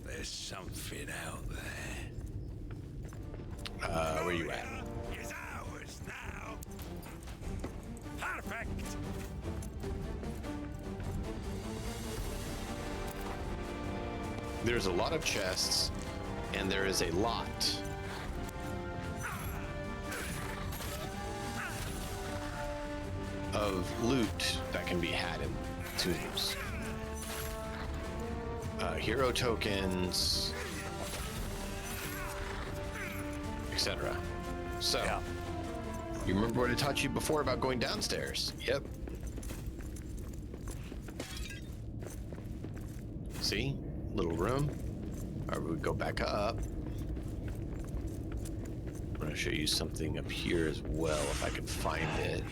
There's something out there. Where you at? Is ours now. Perfect. There's a lot of chests, and there is a lot of loot that can be had in tombs. Hero tokens, etc. So, Yeah. you remember what I taught you before about going downstairs? Yep. See? Little room. Or we go back up. I'm going to show you something up here as well, if I can find it.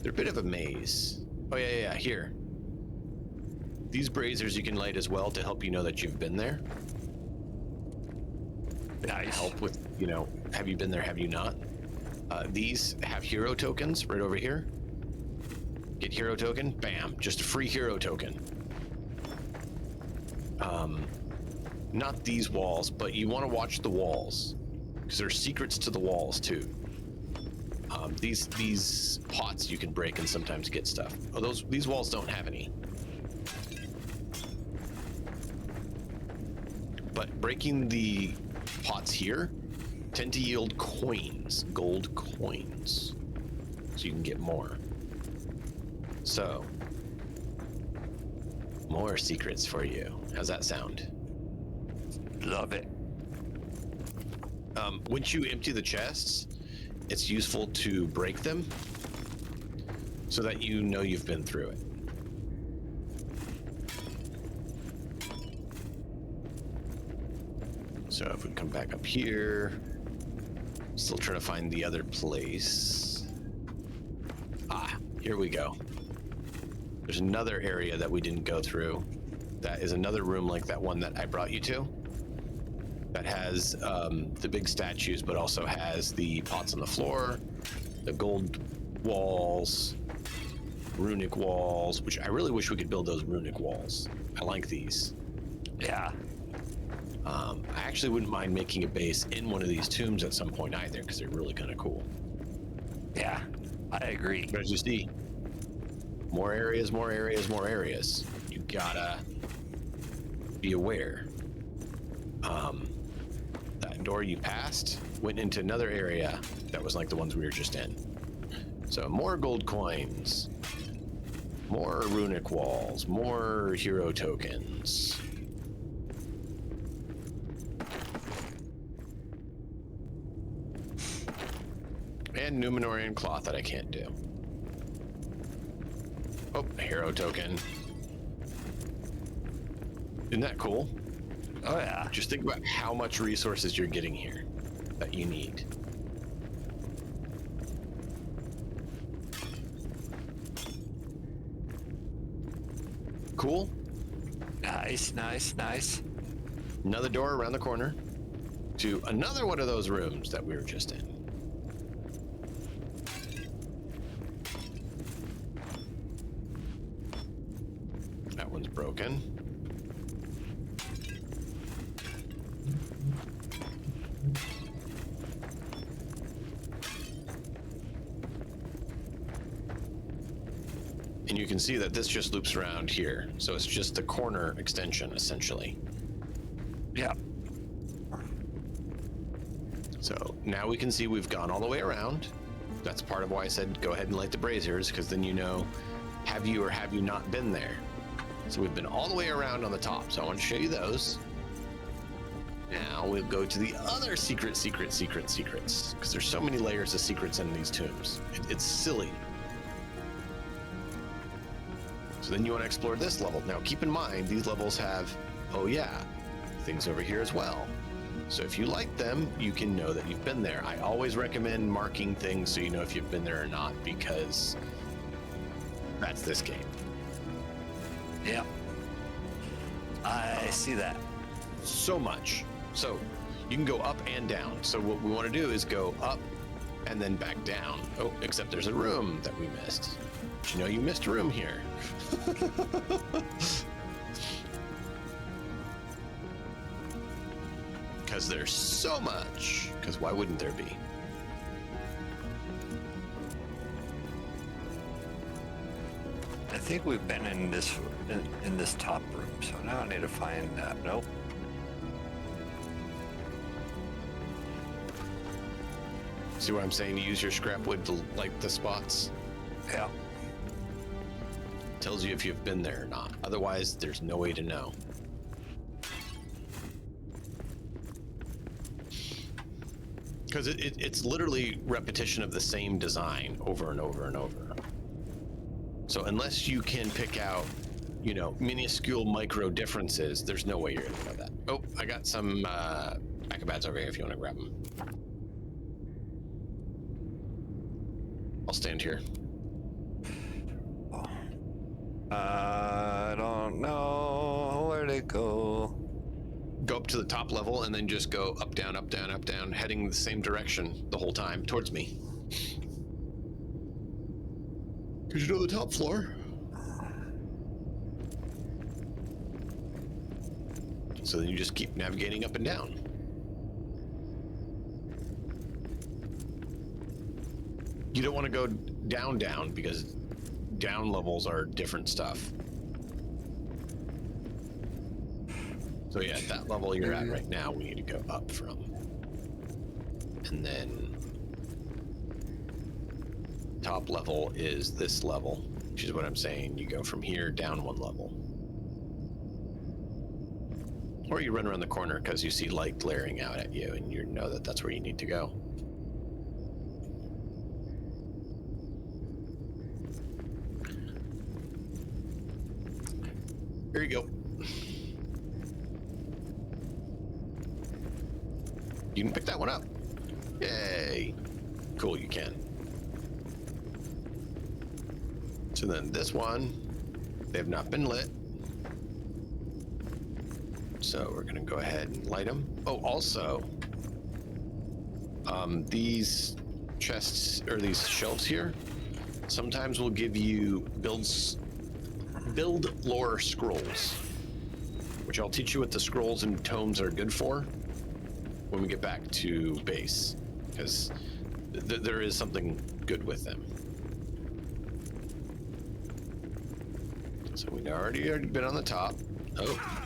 They're a bit of a maze. Oh, yeah, here. These braziers you can light as well to help you know that you've been there. Nice. Help with, have you been there, have you not? These have hero tokens right over here. Get hero token, bam, just a free hero token. Not these walls, but you want to watch the walls because there's secrets to the walls too. These pots you can break and sometimes get stuff. Oh, these walls don't have any. But breaking the pots here tend to yield coins, gold coins, so you can get more. So, more secrets for you. How's that sound? Love it. Once you empty the chests, it's useful to break them so that you know you've been through it. So if we come back up here, still trying to find the other place. Here we go. There's another area that we didn't go through. That is another room like that one that I brought you to. That has the big statues, but also has the pots on the floor, the gold walls, runic walls, which I really wish we could build those runic walls. I like these. Yeah. I actually wouldn't mind making a base in one of these tombs at some point either, because they're really kind of cool. Yeah, I agree. But as you see, more areas, more areas, more areas. You gotta be aware. That door you passed went into another area that was like the ones we were just in. So more gold coins, more runic walls, more hero tokens. And Numenorian cloth that I can't do. Oh, a hero token. Isn't that cool? Oh, yeah. Just think about how much resources you're getting here that you need. Cool. Nice, nice, nice. Another door around the corner to another one of those rooms that we were just in. That one's broken. And you can see that this just loops around here. So it's just the corner extension, essentially. Yeah. So now we can see we've gone all the way around. That's part of why I said go ahead and light the braziers, because then you know, have you or have you not been there? So we've been all the way around on the top. So I want to show you those. Now we'll go to the other secrets, because there's so many layers of secrets in these tombs. It's silly. So then you want to explore this level. Now keep in mind, these levels have, oh yeah, things over here as well. So if you like them, you can know that you've been there. I always recommend marking things so you know if you've been there or not, because that's this game. Yeah. I see that. So much. So you can go up and down. So what we want to do is go up and then back down. Oh, except there's a room that we missed. Did you know you missed a room here? Because there's so much. Because why wouldn't there be? I think we've been in this top room, so now I need to find that. Nope. See what I'm saying? Use your scrap wood to light the spots. Yeah. Tells you if you've been there or not. Otherwise, there's no way to know. Because it's literally repetition of the same design over and over and over. So unless you can pick out, you know, minuscule micro differences, there's no way you're gonna know that. Oh, I got some acrobats over here if you want to grab them. I'll stand here. I don't know where to go. Go up to the top level and then just go up, down, up, down, up, down, heading the same direction the whole time towards me. Because you know the top floor. So then you just keep navigating up and down. You don't want to go down, down, because down levels are different stuff. So yeah, at that level you're at right now, we need to go up from. And then top level is this level, which is what I'm saying. You go from here down one level. Or you run around the corner because you see light glaring out at you and you know that that's where you need to go. Here you go. You can pick that one up. Yay. Cool, you can. So then this one, they have not been lit. So we're gonna go ahead and light them. Oh, also, these chests, or these shelves here, sometimes will give you build lore scrolls, which I'll teach you what the scrolls and tomes are good for when we get back to base, because there is something good with them. So we already been on the top. Oh.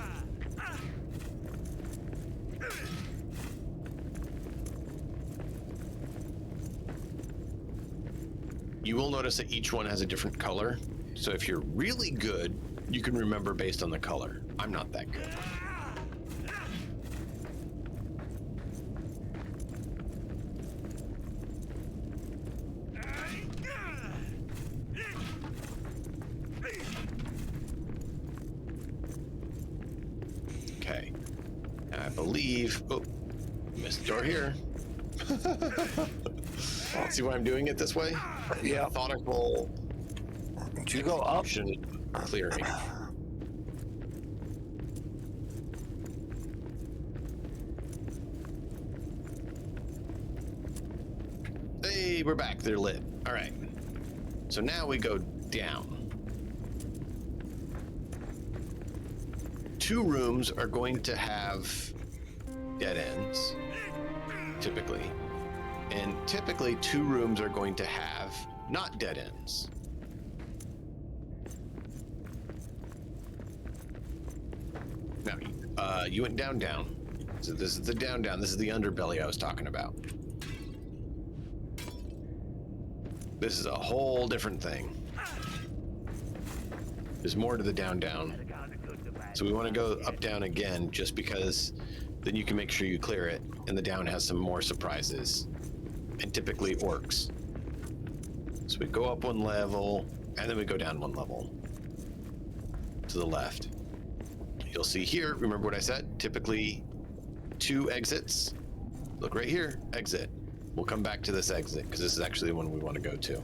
You will notice that each one has a different color. So if you're really good, you can remember based on the color. I'm not that good. Okay. I believe, oh, missed the door here. See why I'm doing it this way? Yeah. Methodical. Do you go up? Clearing. Hey, we're back. They're lit. All right. So now we go down. 2 rooms are going to have dead ends, typically. And typically 2 rooms are going to have not dead ends. Now, you went down. So this is the down. This is the underbelly I was talking about. This is a whole different thing. There's more to the down. So we want to go up down again, just because then you can make sure you clear it, and the down has some more surprises, and typically orcs. So we go up one level, and then we go down one level to the left. You'll see here, remember what I said? Typically 2 exits. Look right here, exit. We'll come back to this exit because this is actually the one we want to go to.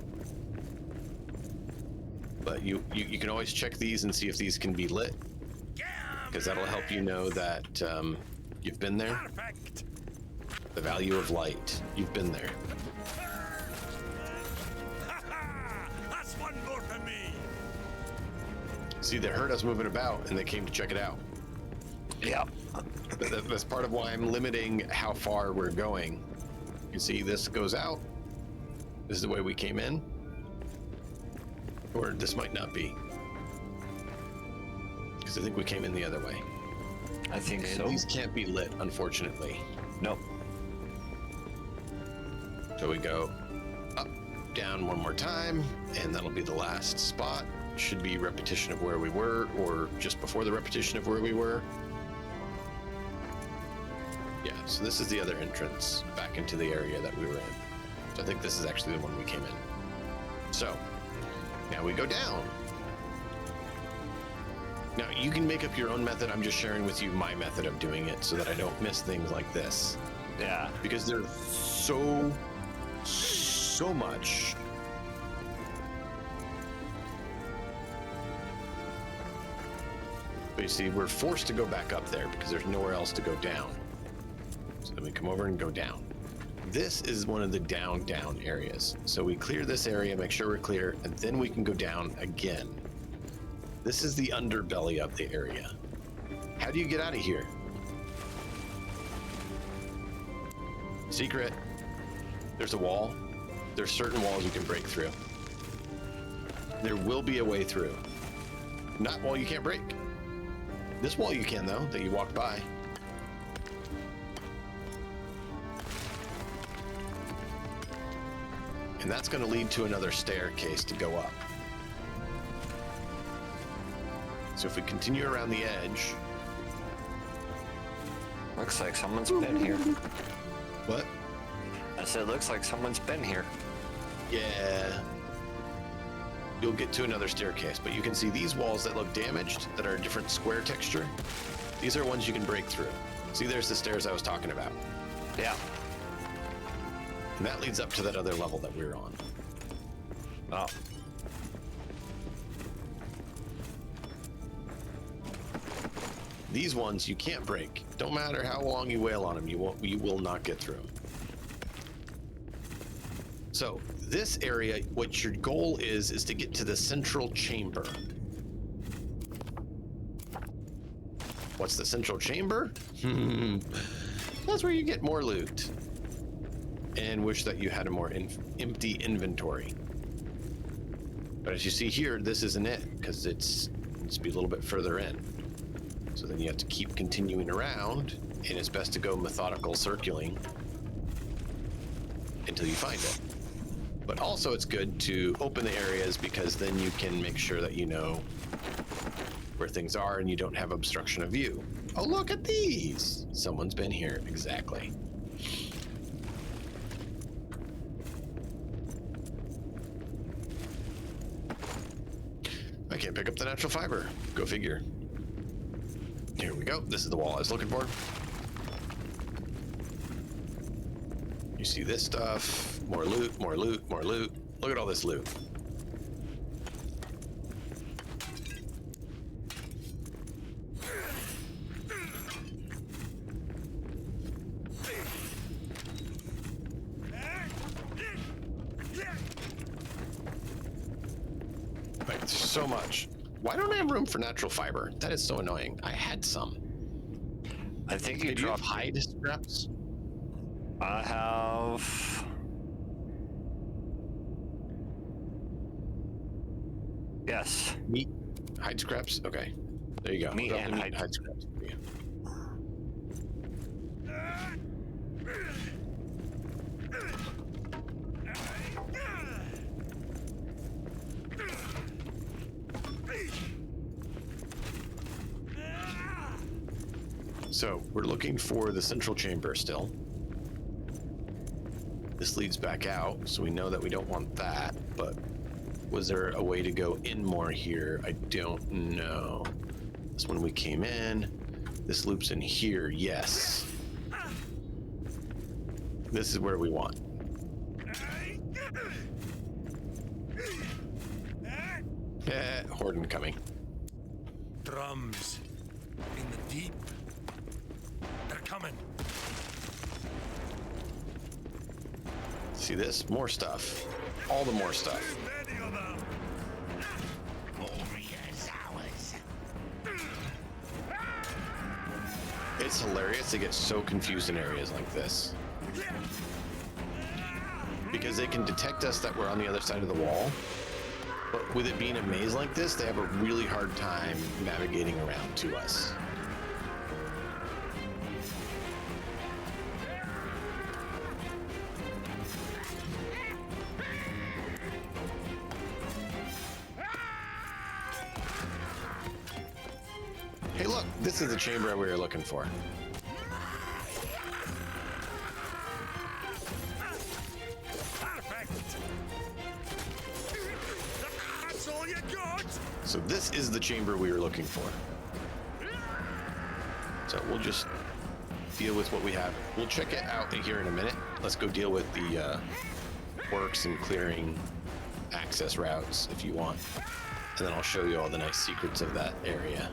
But you can always check these and see if these can be lit, because that'll help you know that you've been there. Perfect. The value of light. You've been there. That's one more for me. See, they heard us moving about and they came to check it out. Yeah. That's part of why I'm limiting how far we're going. You see, this goes out. This is the way we came in. Or this might not be. Because I think we came in the other way. I think And so. these can't be lit, unfortunately. Nope. So we go up, down one more time, and that'll be the last spot. Should be repetition of where we were, or just before the repetition of where we were. Yeah, so this is the other entrance back into the area that we were in. So I think this is actually the one we came in. So, now we go down. Now, you can make up your own method. I'm just sharing with you my method of doing it so that I don't miss things like this. Yeah. Because there's so much. But you see, we're forced to go back up there because there's nowhere else to go down. So then we come over and go down. This is one of the down areas. So we clear this area, make sure we're clear, and then we can go down again. This is the underbelly of the area. How do you get out of here? Secret. There's a wall. There's certain walls you can break through. There will be a way through. Not wall you can't break. This wall you can, though, that you walked by. And that's going to lead to another staircase to go up. So if we continue around the edge... Looks like someone's been here. What? I said, looks like someone's been here. Yeah. You'll get to another staircase, but you can see these walls that look damaged, that are a different square texture. These are ones you can break through. See, there's the stairs I was talking about. Yeah. And that leads up to that other level that we were on. Oh. These ones you can't break. Don't matter how long you wail on them, you will not get through them. So this area, what your goal is to get to the central chamber. What's the central chamber? That's where you get more loot. And wish that you had a more empty inventory. But as you see here, this isn't it, because it needs to be a little bit further in. So then you have to keep continuing around, and it's best to go methodical circling until you find it. But also it's good to open the areas, because then you can make sure that you know where things are and you don't have obstruction of view. Oh, look at these! Someone's been here, exactly. I can't pick up the natural fiber. Go figure. Here we go. This is the wall I was looking for. You see this stuff. More loot, more loot, more loot. Look at all this loot. Right, there's so much. Why don't I have room for natural fiber? That is so annoying. I had some. I think you Did you have dropped. hide scraps? I have. Yes. Meat? Hide scraps? Okay. There you go. Meat Drop and the hide scraps for you. So we're looking for the central chamber still. This leads back out, so we know that we don't want that, but was there a way to go in more here? I don't know. This when we came in. This loops in here, yes. This is where we want. Horden coming. Drums in the deep. They're coming. See this? More stuff. All the more stuff. Many of them. Moria's ours. It's hilarious to get so confused in areas like this. Because they can detect us that we're on the other side of the wall. But with it being a maze like this, they have a really hard time navigating around to us. Hey look, this is the chamber we were looking for. Perfect. That's all you got. So this is the chamber we were looking for. So we'll just deal with what we have. We'll check it out here in a minute. Let's go deal with the works and clearing access routes if you want. And then I'll show you all the nice secrets of that area.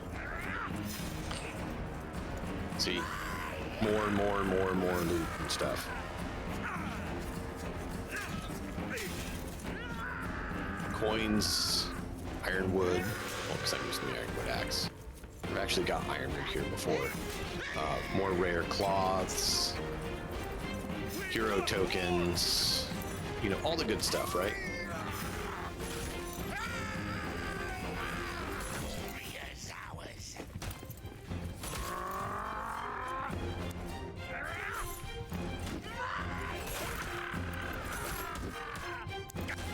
See, more and more and more and more loot and stuff. Coins, ironwood. Well, because I'm using the ironwood axe. I've actually got ironwood here before. More rare cloths, hero tokens. You know, all the good stuff, right? Moria's ours.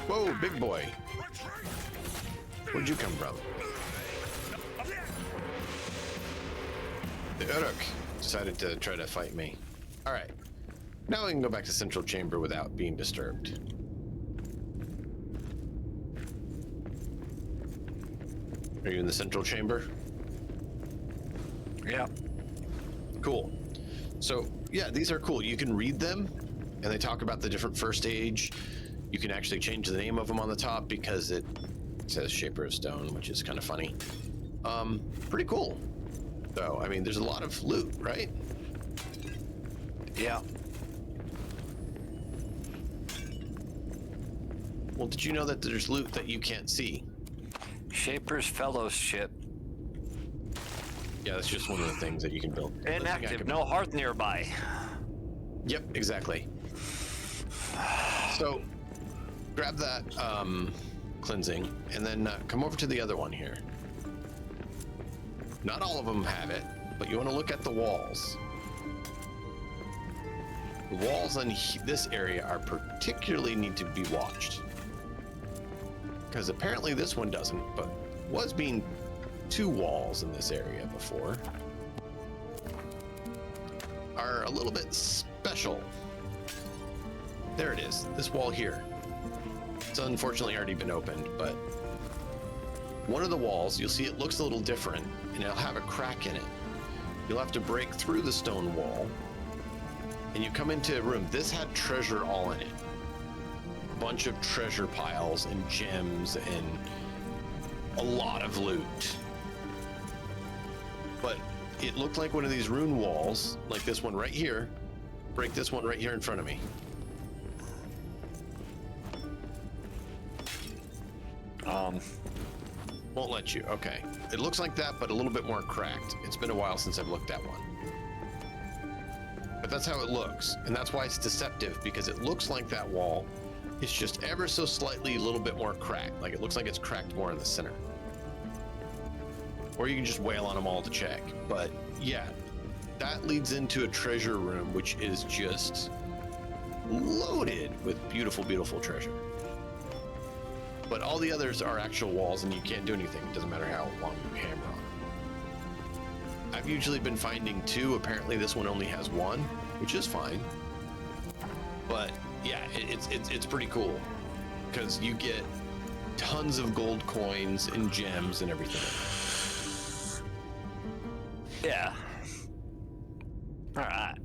Whoa, big boy. Where'd you come from? The Uruk decided to try to fight me. All right. Now we can go back to Central Chamber without being disturbed. Are you in the Central Chamber? Yeah. Cool. So, yeah, these are cool. You can read them, and they talk about the different first age. You can actually change the name of them on the top because it says Shaper of Stone, which is kind of funny. Pretty cool, though. I mean, there's a lot of loot, right? Yeah. Well, did you know that there's loot that you can't see? Shaper's Fellowship. Yeah, that's just one of the things that you can build. Another thing I Inactive. can- No hearth nearby. Yep, exactly. So, grab that cleansing, and then come over to the other one here. Not all of them have it, but you want to look at the walls. The walls in this area are particularly need to be watched. Because apparently this one doesn't, but was being 2 walls in this area before. Are a little bit special. There it is, this wall here. It's unfortunately already been opened, but one of the walls, you'll see it looks a little different, and it'll have a crack in it. You'll have to break through the stone wall, and you come into a room. This had treasure all in it. A bunch of treasure piles and gems and a lot of loot. But it looked like one of these rune walls, like this one right here. Break this one right here in front of me. Won't let you. Okay. It looks like that, but a little bit more cracked. It's been a while since I've looked at one. But that's how it looks. And that's why it's deceptive, because it looks like that wall. It's just ever so slightly a little bit more cracked. Like it looks like it's cracked more in the center. or you can just wail on them all to check. But yeah, that leads into a treasure room, which is just loaded with beautiful, beautiful treasure. But all the others are actual walls, and you can't do anything. It doesn't matter how long you hammer on them. I've usually been finding 2. Apparently, this one only has 1, which is fine. But yeah, it's pretty cool because you get tons of gold coins and gems and everything. Yeah. All right.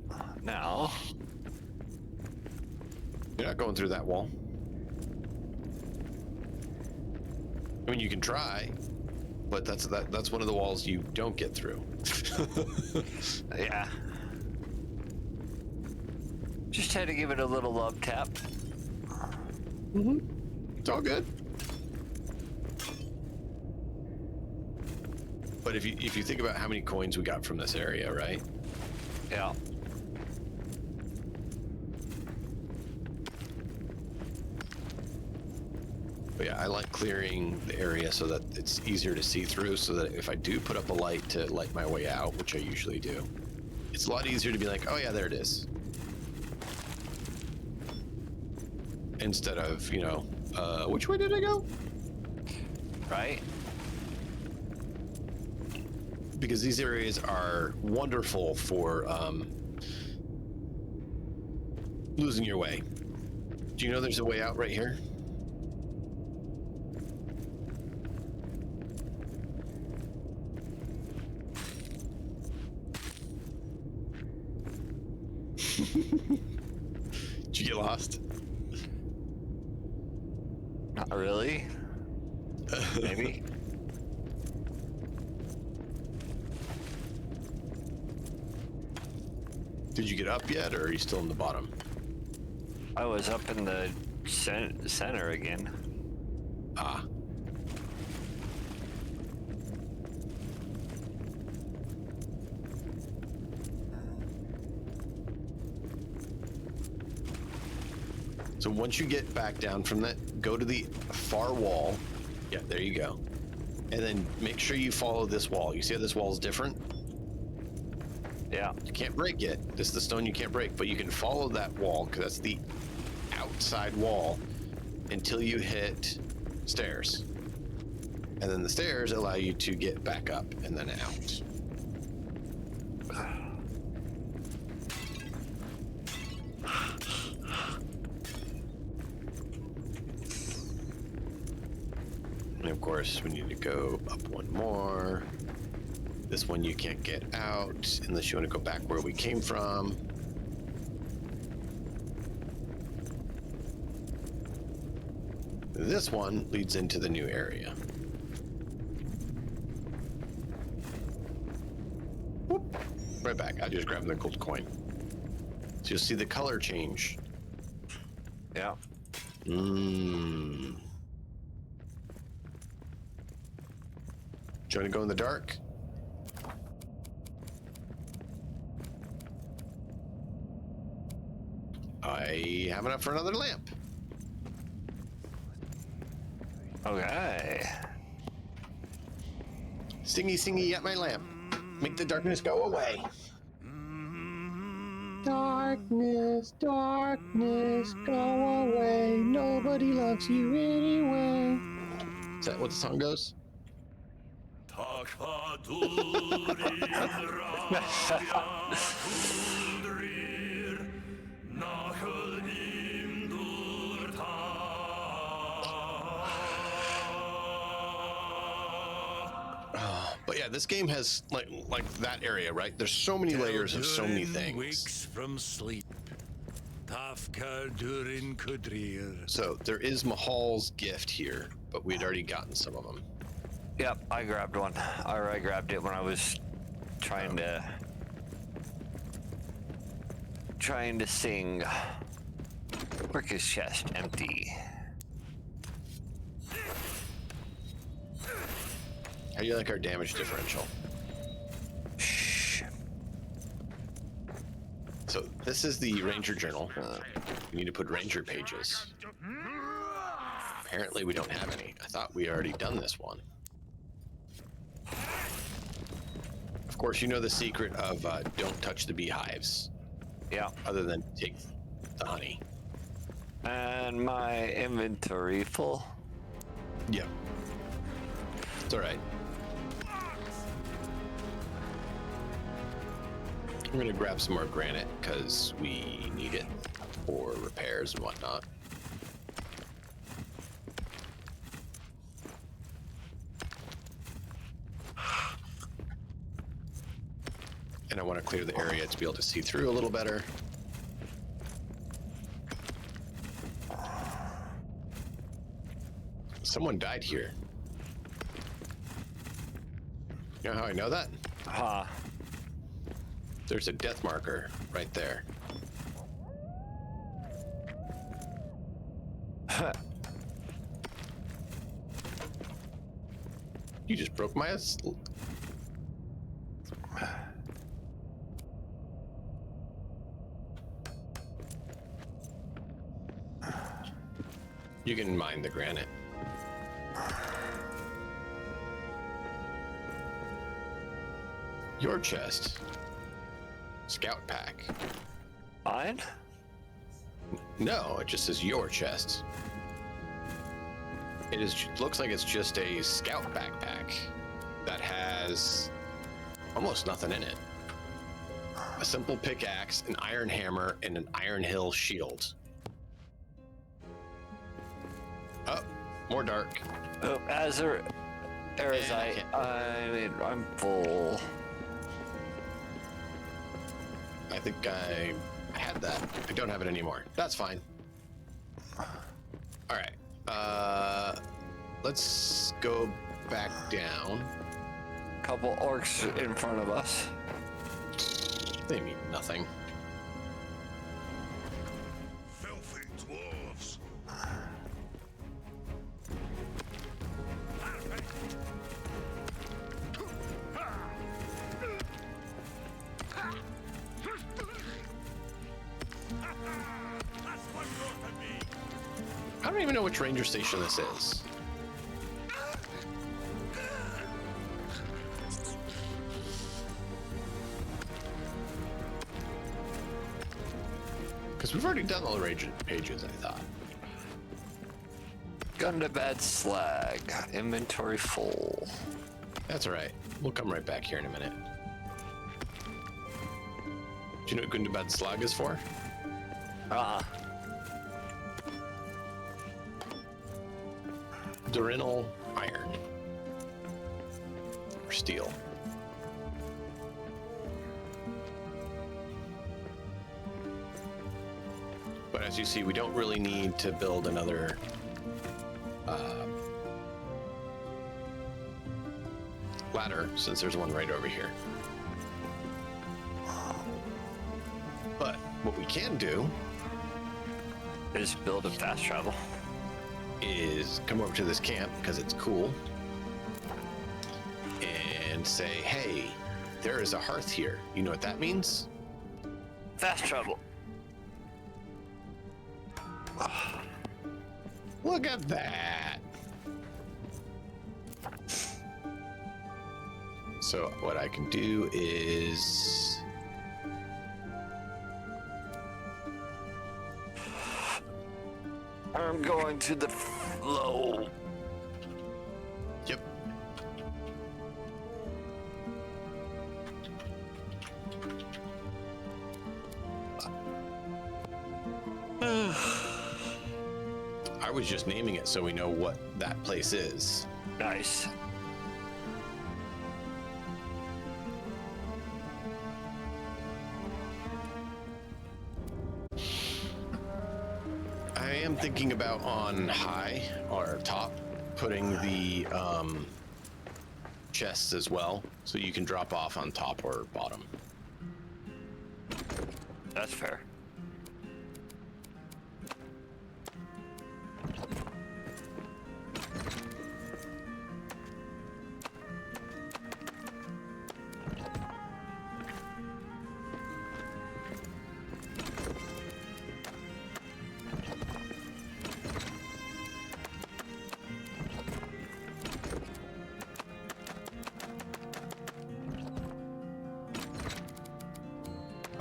Now, You're not going through that wall. I mean, you can try, but that's one of the walls you don't get through. yeah. Just had to give it a little love tap. It's all good. But if you think about how many coins we got from this area, right? Yeah. But yeah, I like clearing the area so that it's easier to see through, so that if I do put up a light to light my way out, which I usually do, it's a lot easier to be like, oh yeah, there it is. Instead of, you know, which way did I go? Right. Because these areas are wonderful for losing your way. Do you know there's a way out right here? Did you get lost? Not really. Maybe. Did you get up yet, or are you still in the bottom? I was up in the center again. Ah. So once you get back down from that, go to the far wall. Yeah, there you go. And then make sure you follow this wall. You see how this wall is different? Yeah. You can't break it. This is the stone you can't break, but you can follow that wall, because that's the outside wall, until you hit stairs. And then the stairs allow you to get back up and then out. And of course, we need to go up one more. This one you can't get out unless you want to go back where we came from. This one leads into the new area. Whoop. Right back. I just grabbed the gold coin. So you'll see the color change. Yeah. Mmm. Do you want to go in the dark? I have enough for another lamp. Okay. Singy, singy at my lamp. Make the darkness go away. Darkness, darkness, go away. Nobody loves you anyway. Is that what the song goes? But yeah, this game has like that area, right? There's so many layers of so many things. Wakes from sleep. Tafka durin kudrir. So there is Mahal's gift here, but we'd already gotten some of them. Yep, I grabbed one. Or I grabbed it when I was trying to sing. Ricky's chest empty. How do you like our damage differential? Shh. So this is the Ranger Journal. We need to put Ranger pages. Apparently we don't have any. I thought we already done this one. Of course, you know the secret of don't touch the beehives, Yeah. other than take the honey. And my inventory full. Yep. It's all right. I'm gonna grab some more granite because we need it for repairs and whatnot. And I want to clear the area to be able to see through a little better. Someone died here. You know how I know that? Huh. There's a death marker right there. You just broke my ass. You can mine the granite. Your chest. Scout pack. Mine? No, it just says your chest. It is. Looks like it's just a scout backpack that has almost nothing in it. A simple pickaxe, an iron hammer, and an iron hill shield. Oh, more dark. Oh, Arizite. I'm full. I think I had that. I don't have it anymore. That's fine. All right. Let's go back down. Couple orcs in front of us. They mean nothing. Filthy dwarves. That's what brought to me. I don't even know which ranger station this is. Because we've already done all the ranger pages, I thought. Gun to bed slag. Inventory full. That's all right. We'll come right back here in a minute. Do you know what Gundabad Slag is for? Durinal iron. Or steel. But as you see, we don't really need to build another ladder, since there's one right over here. But what we can do Is build a fast travel. is come over to this camp, because it's cool, and say, hey, there is a hearth here. You know what that means? Fast travel. Look at that. So what I can do is I'm going to the flow. yep. I was just naming it so we know what that place is. Nice. I am thinking about on high or top putting the chests as well, so you can drop off on top or bottom. That's fair.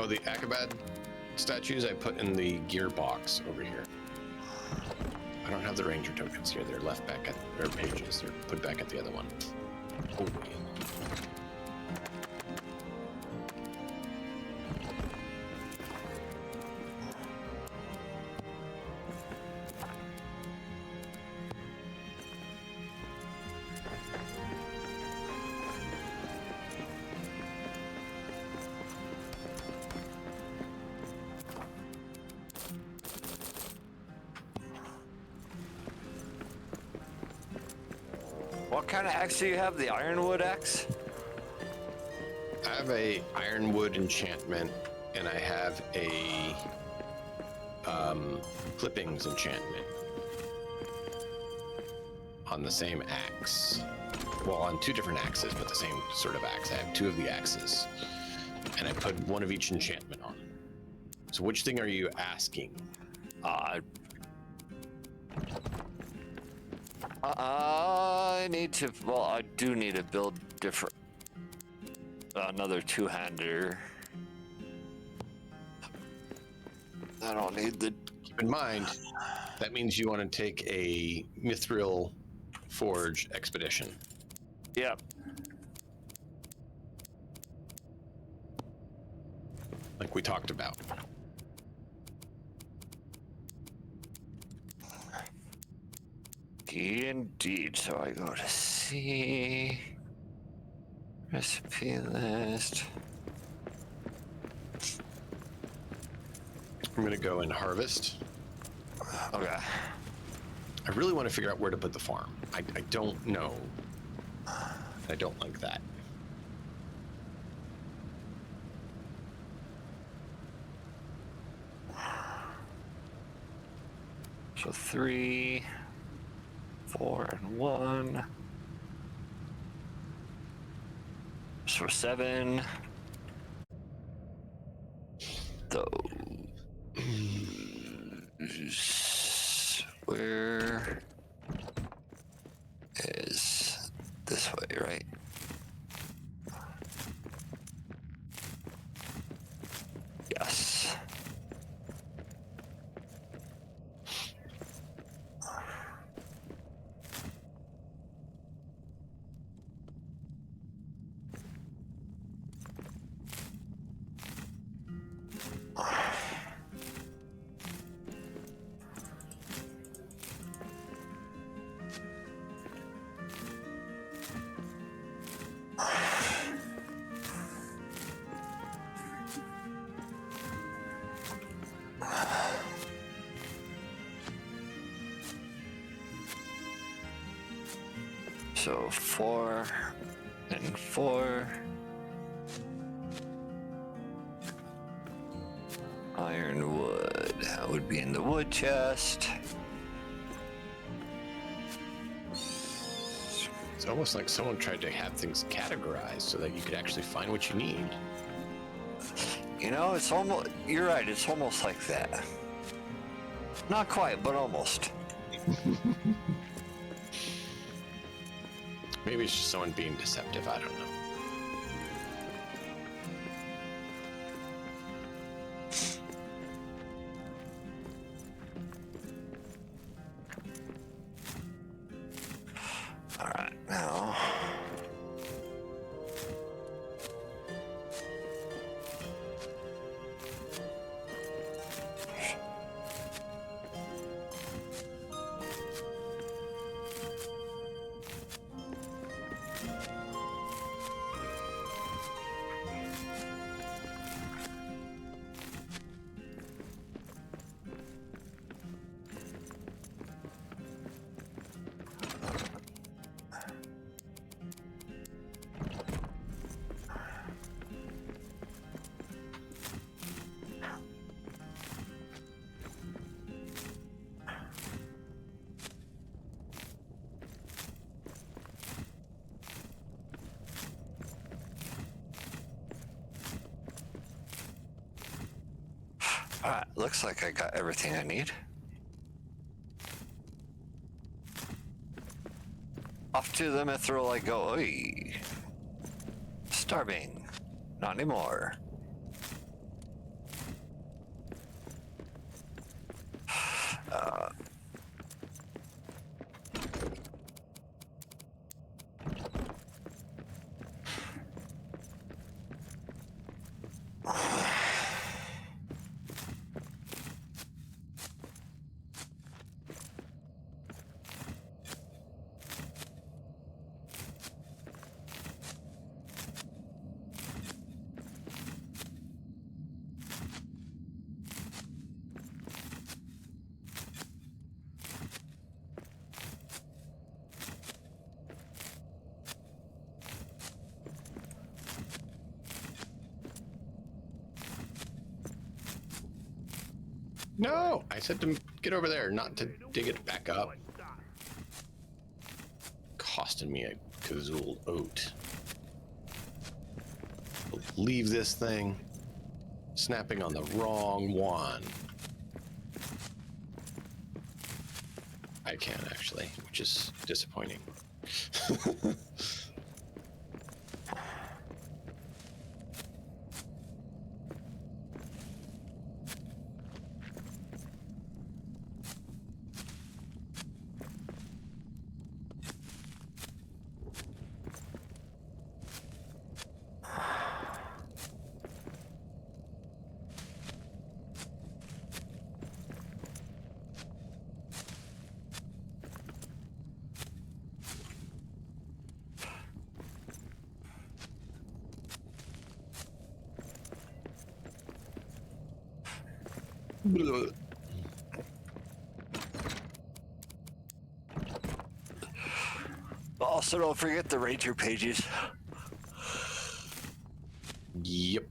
Oh, the Akabad statues I put in the gear box over here. I don't have the ranger tokens here. They're left back at their pages. They're put back at the other one. Oh, yeah. What kind of axe do you have? The ironwood axe? I have a ironwood enchantment, and I have a clippings enchantment on the same axe. Well, on two different axes, but the same sort of axe. I have two of the axes, and I put one of each enchantment on. So which thing are you asking? I need to. Well, I do need to build different. Another two-hander. I don't need the. Keep in mind, that means you want to take a Mithril Forge expedition. Yep. Like we talked about. Indeed. So I go to C. Recipe list. I'm going to go and harvest. Okay. I really want to figure out where to put the farm. I don't know. I don't like that. So 3, 4, and 1. So 7. Those. Where is this way, right? Yes. So 4 and 4. Ironwood. That would be in the wood chest. It's almost like someone tried to have things categorized so that you could actually find what you need. You know, it's almost. You're right. It's almost like that. Not quite, but almost. Maybe it's just someone being deceptive. I don't know. All right, now. All right, looks like I got everything I need. Off to the mithril I go. Oy. Starving. Not anymore. No, I said to get over there, not to dig it back up. Costing me a Kazul oat. Leave this thing. Snapping on the wrong one. I can actually, which is disappointing. Also, don't forget the ranger pages. Yep.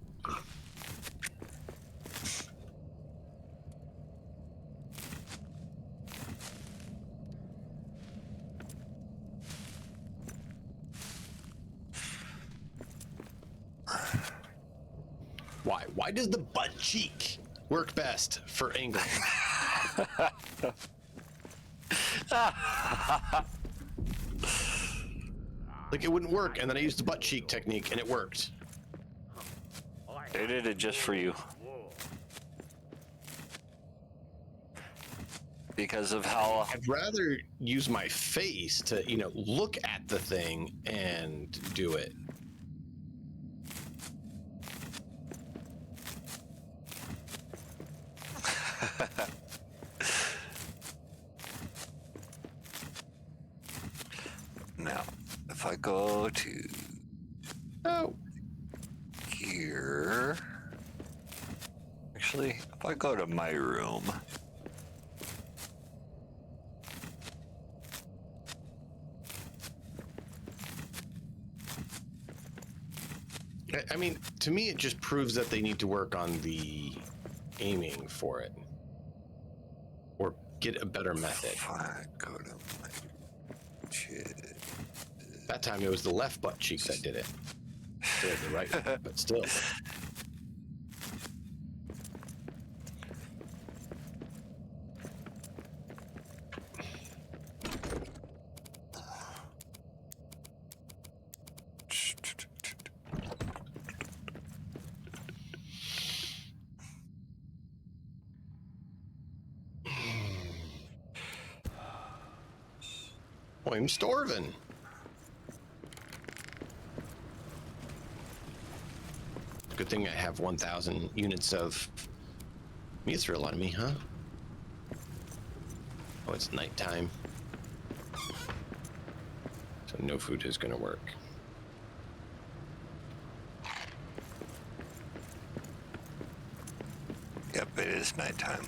Why? Why does the butt cheek work best for angling? Like it wouldn't work, and then I used the butt cheek technique, and it worked. They did it just for you. Because of how... I'd rather use my face to, you know, look at the thing and do it. Now, if I go to here, actually, if I go to my room, I mean, to me, it just proves that they need to work on the aiming for it, or get a better method. if I go to my That time it was the left butt cheek that did it. Still the right, but still. Oh, I'm starving. Good thing I have 1,000 units of mithril on me, huh? Oh, it's nighttime. So no food is gonna work. Yep, it is nighttime.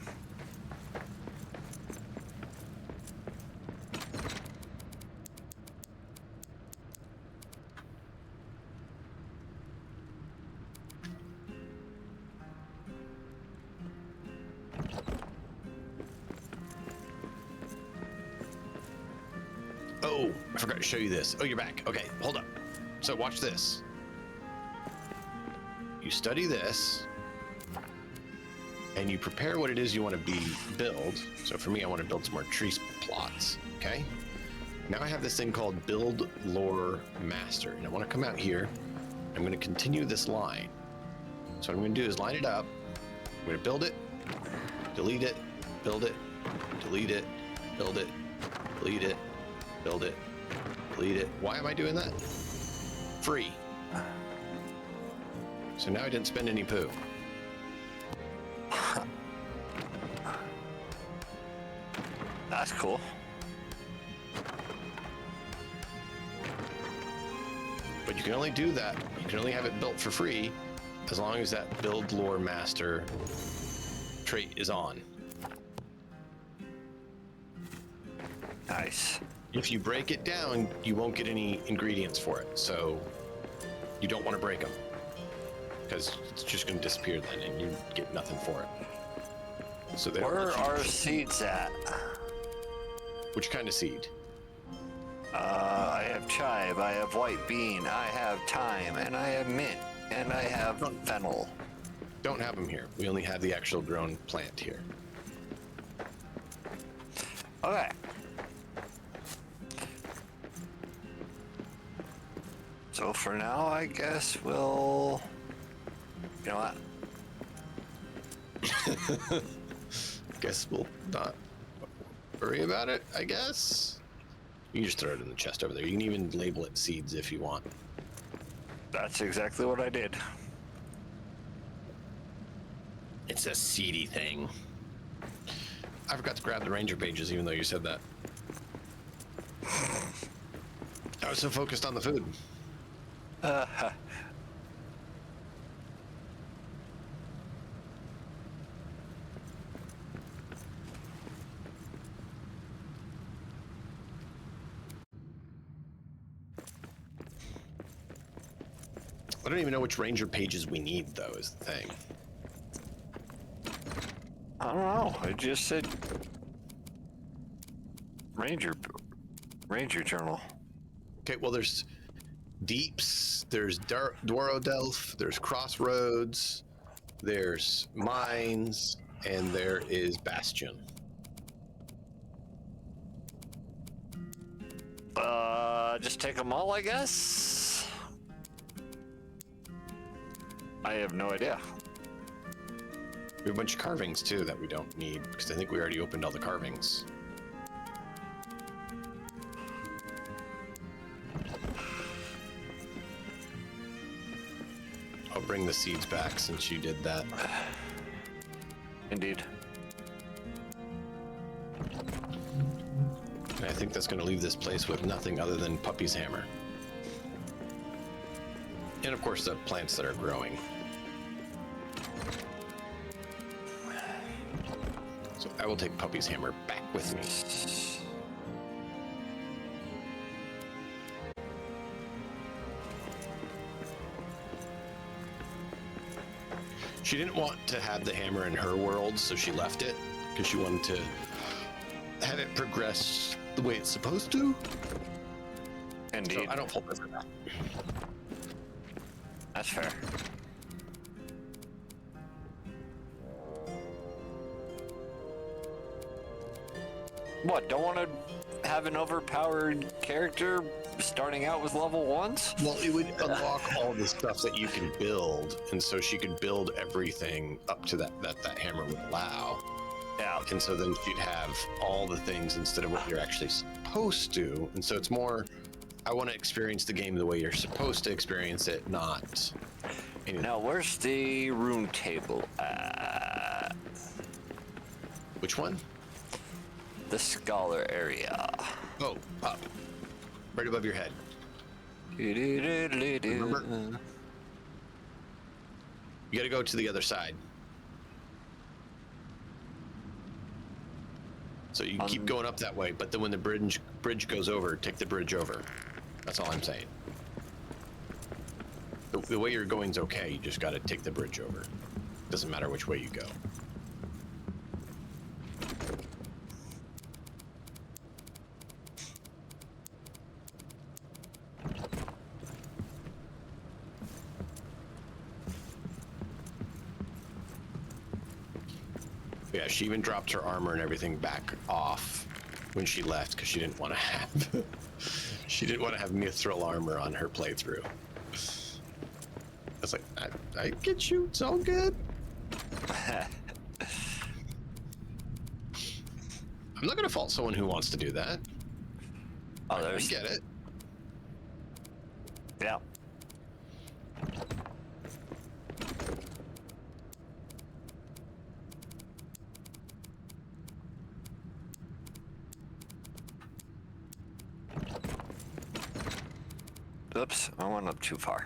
Oh, I forgot to show you this. Oh, you're back. Okay, hold up. So watch this. You study this, and you prepare what it is you want to build. So for me, I want to build some more tree plots, okay? Now I have this thing called Build Lore Master, and I want to come out here. I'm going to continue this line. So what I'm going to do is line it up. I'm going to build it, delete it, build it, delete it, build it, delete it, build it, delete it. Why am I doing that? Free. So now I didn't spend any poo. That's cool. But you can only do that. You can only have it built for free as long as that build lore master trait is on. Nice. If you break it down, you won't get any ingredients for it. So you don't want to break them because it's just going to disappear then and you get nothing for it. So they don't Where let you- are seeds at? Which kind of seed? I have chive, I have white bean, I have thyme, and I have mint, and I have fennel. Don't have them here. We only have the actual grown plant here. Okay. So for now, I guess we'll... You know what? Guess we'll not worry about it, I guess. You can just throw it in the chest over there. You can even label it seeds if you want. That's exactly what I did. It's a seedy thing. I forgot to grab the ranger pages even though you said that. I was so focused on the food. I don't even know which ranger pages we need though is the thing. I don't know. It just said Ranger Journal. Okay, well there's Deeps, there's Dworodelf, there's Crossroads, there's Mines, and there is Bastion. Just take them all, I guess. I have no idea. We have a bunch of carvings too that we don't need because I think we already opened all the carvings. I'll bring the seeds back since you did that. Indeed. And I think that's going to leave this place with nothing other than Puppy's hammer. And of course the plants that are growing. So I will take Puppy's hammer back with me. She didn't want to have the hammer in her world, so she left it because she wanted to have it progress the way it's supposed to. Indeed. So I don't fault her for that. That's fair. What, don't want to have an overpowered character starting out with level 1s? Well, it would unlock all the stuff that you can build, and so she could build everything up to that hammer would allow. Yeah. And so then she'd have all the things instead of what you're actually supposed to. And so it's more, I want to experience the game the way you're supposed to experience it, not anything. Now, where's the rune table at? Which one? The scholar area. Oh, up. Right above your head. Remember? You gotta go to the other side. So you keep going up that way, but then when the bridge goes over, take the bridge over. That's all I'm saying. The way you're going's okay, you just gotta take the bridge over. Doesn't matter which way you go. Yeah, she even dropped her armor and everything back off when she left because she didn't want to have she didn't want to have mithril armor on her playthrough. I was like, I get you, it's all good. I'm not going to fault someone who wants to do that. Oh, I there's. get it. Yeah. Oops, I went up too far.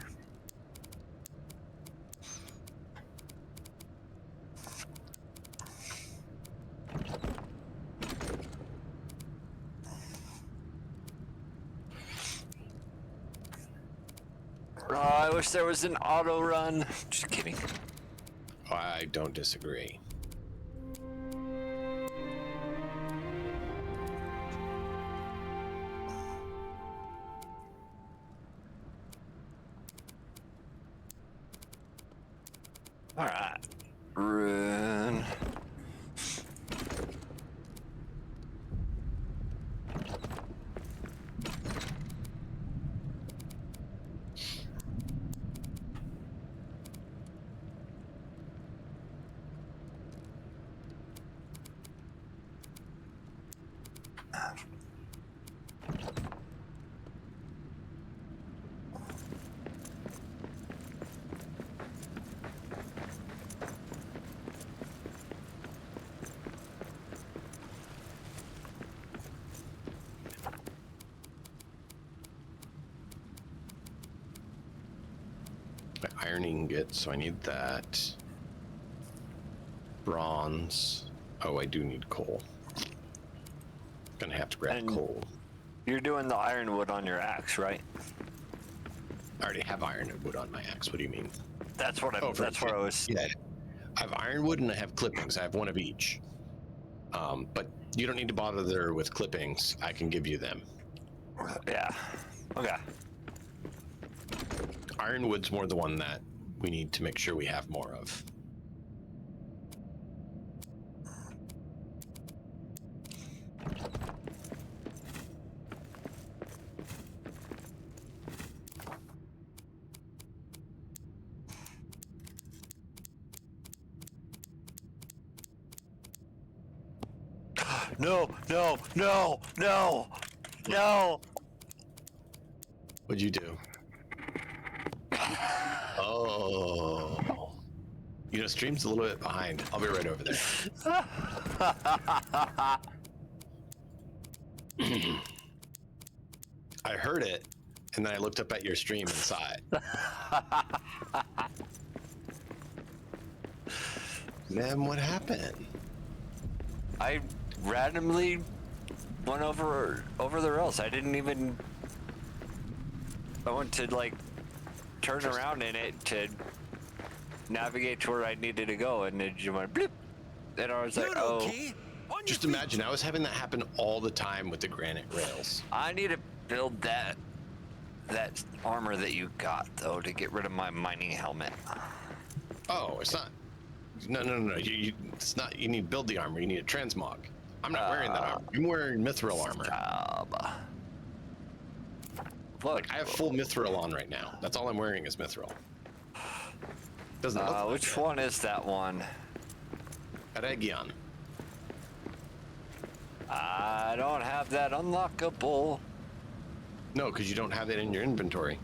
Oh, I wish there was an auto run. Just kidding. I don't disagree. All right, run. My iron ingot, so I need that. Bronze. Oh, I do need coal. Gonna have to grab And- coal. You're doing the ironwood on your axe, right? I already have ironwood on my axe. What do you mean? That's what I'm. for- That's where I was. Yeah, I have ironwood and I have clippings. I have one of each. But you don't need to bother there with clippings. I can give you them. Yeah. Okay. Ironwood's more the one that we need to make sure we have more of. No, no, no, no, no. What'd you do? Oh. You know, stream's a little bit behind. I'll be right over there. I heard it, and then I looked up at your stream and saw it. Then what happened? I randomly went over the rails. I didn't even. I went to like turn around in it to navigate to where I needed to go, and it just went blip. And I was like, You're oh, okay. On your Just feet. imagine, I was having that happen all the time with the granite rails. I need to build that armor that you got though to get rid of my mining helmet. Oh, it's not. No. It's not. You need to build the armor. You need a transmog. I'm not wearing that armor. I'm wearing mithril armor. Look, I have full mithril on right now. That's all I'm wearing is mithril. Doesn't look like which it. one is that one? Aregion. I don't have that unlockable. No, because you don't have it in your inventory.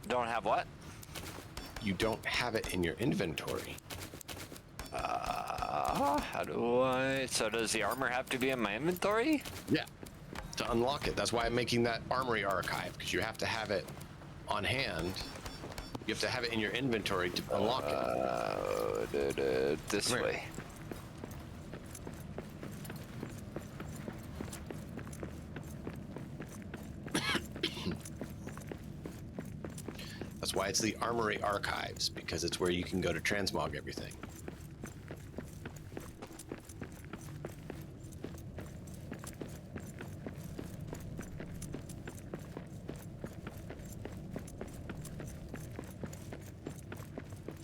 Don't have what? You don't have it in your inventory. How do I? So does the armor have to be in my inventory? Yeah. To unlock it. That's why I'm making that armory archive, because you have to have it on hand. You have to have it in your inventory to unlock it. This Come here. way. That's why it's the armory archives, because it's where you can go to transmog everything.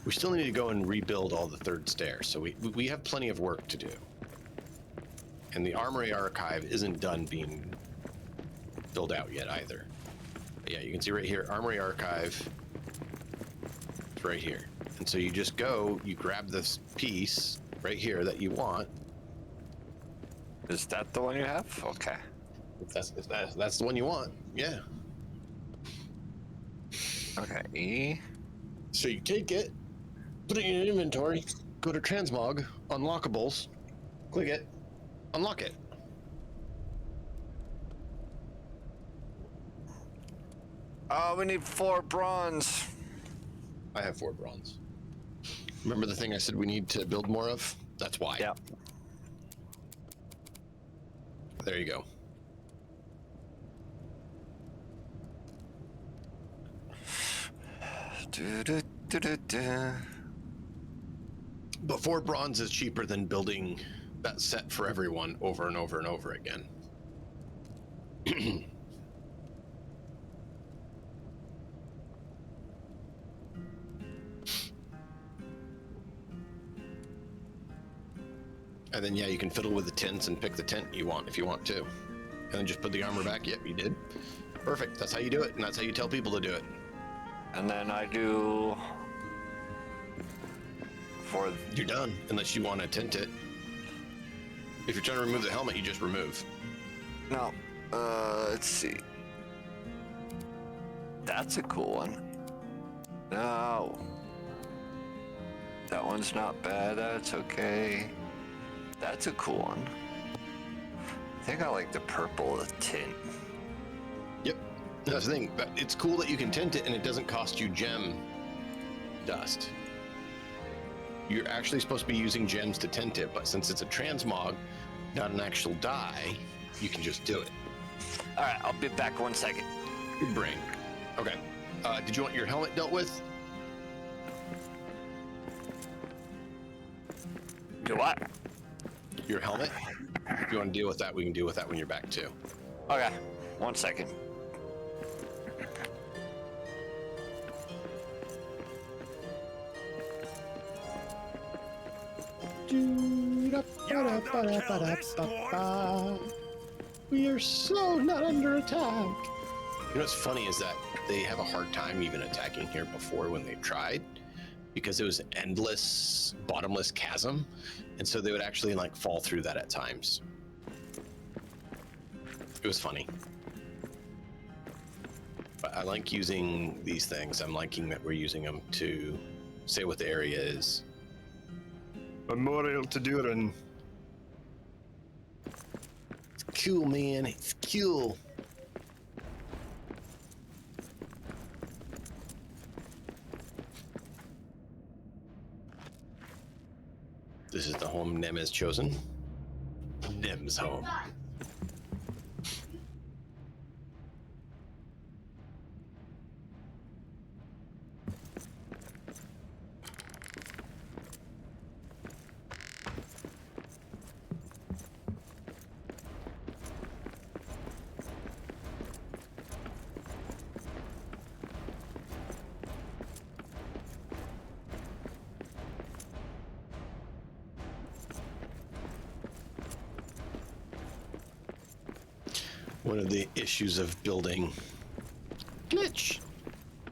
We still need to go and rebuild all the third stairs, so we have plenty of work to do. And the armory archive isn't done being filled out yet either. But yeah, you can see right here, armory archive. It's right here. And so you just go, you grab this piece right here that you want. Is that the one you have? Okay. If that's the one you want, yeah. Okay. E. So you take it, put it in your inventory, go to transmog, unlockables, click it, unlock it. Oh, we need 4 bronze. I have 4 bronze. Remember the thing I said we need to build more of? That's why. Yeah. There you go. But 4 bronze is cheaper than building that set for everyone over and over and over again. And then, yeah, you can fiddle with the tints and pick the tint you want if you want to. And then just put the armor back. Yep, you did. Perfect. That's how you do it. And that's how you tell people to do it. And then I do... For... You're done, unless you want to tint it. If you're trying to remove the helmet, you just remove. No. Let's see. That's a cool one. No. That one's not bad. That's okay. That's a cool one. I think I like the purple tint. Yep. That's the thing. But it's cool that you can tint it and it doesn't cost you gem dust. You're actually supposed to be using gems to tint it, but since it's a transmog, not an actual dye, you can just do it. All right, I'll be back 1 second. Good brain. Okay. Did you want your helmet dealt with? Do what? Your helmet? If you want to deal with that, we can deal with that when you're back too. Okay, 1 second. We are so not under attack. You know what's funny is that they have a hard time even attacking here before when they tried, because it was an endless, bottomless chasm, and so they would actually like fall through that at times. It was funny. But I like using these things. I'm liking that we're using them to say what the area is. Memorial to Duran. It's cool, man. It's cool. This is the home Nem has chosen. Nem's home. One of the issues of building glitch,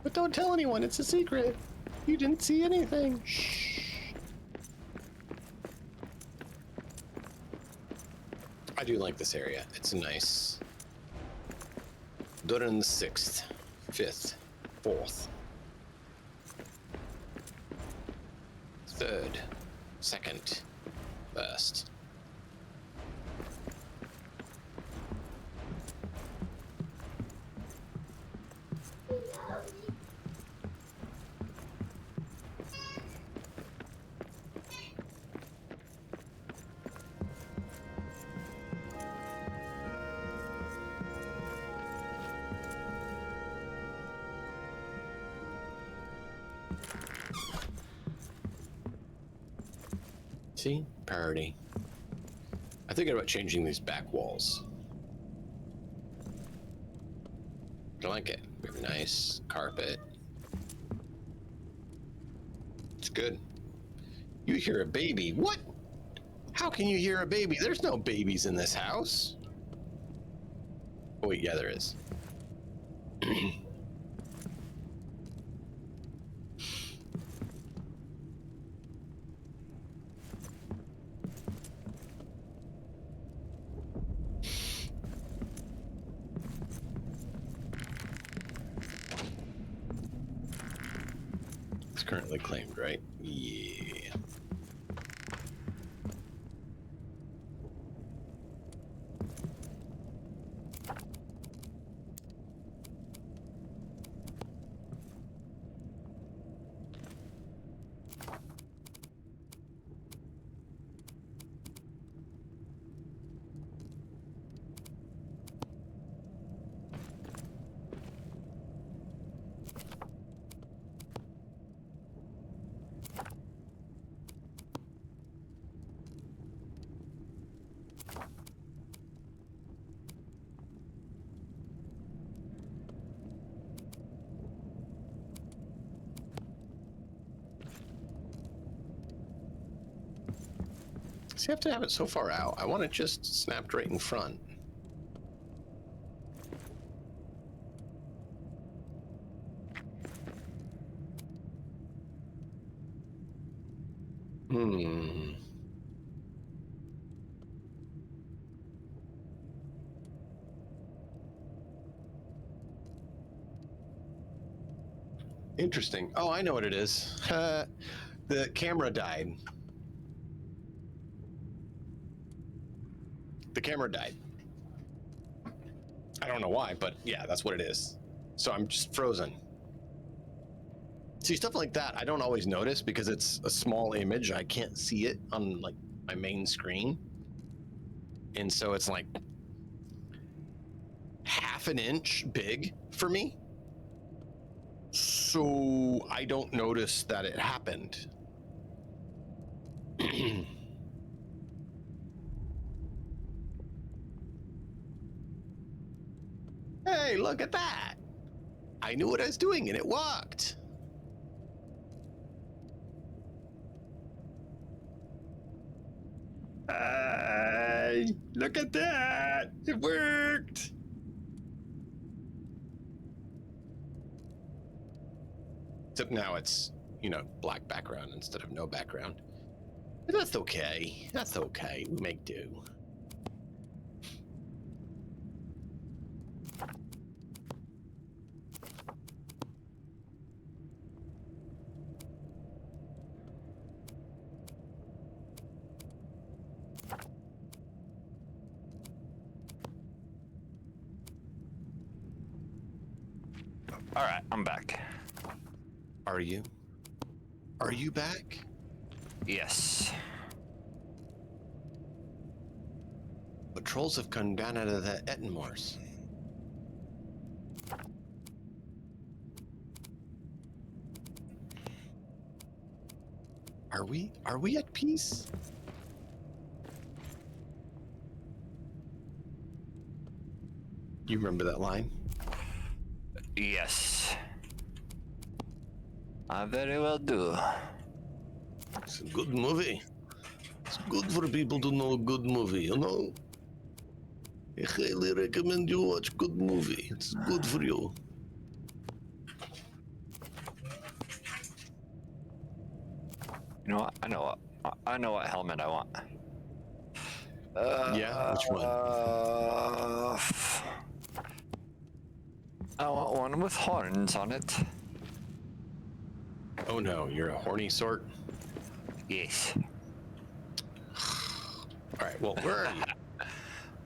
but don't tell anyone, it's a secret. You didn't see anything. Shh. I do like this area. It's nice. Duran the 6th, 5th, 4th, 3rd, 2nd, 1st. See? Priority. I'm thinking about changing these back walls. I like it. We have a nice carpet. It's good. You hear a baby. What? How can you hear a baby? There's no babies in this house. Oh, wait, yeah, there is. currently claimed, right? Yeah. So you have to have it so far out. I want it just snapped right in front. Hmm. Interesting. Oh, I know what it is. The camera died. The camera died. I don't know why, but yeah, that's what it is. So I'm just frozen. See, stuff like that, I don't always notice because it's a small image. I can't see it on like my main screen. And so it's like half an inch big for me. So I don't notice that it happened. Hey, look at that. I knew what I was doing and it worked. Look at that! It worked! Except now it's, you know, black background instead of no background. But that's okay. That's okay. We make do. All right, I'm back. Are you? Are you back? Yes. Patrols have come down out of the Ettenmoors. Are we at peace? You remember that line? Yes. I very well do. It's a good movie. It's good for people to know a good movie, you know? I highly recommend you watch good movie. It's good for you. You know what? I know what helmet I want. Yeah, which one? I want one with horns on it. Oh no, you're a horny sort? Yes. Alright, well, where are you?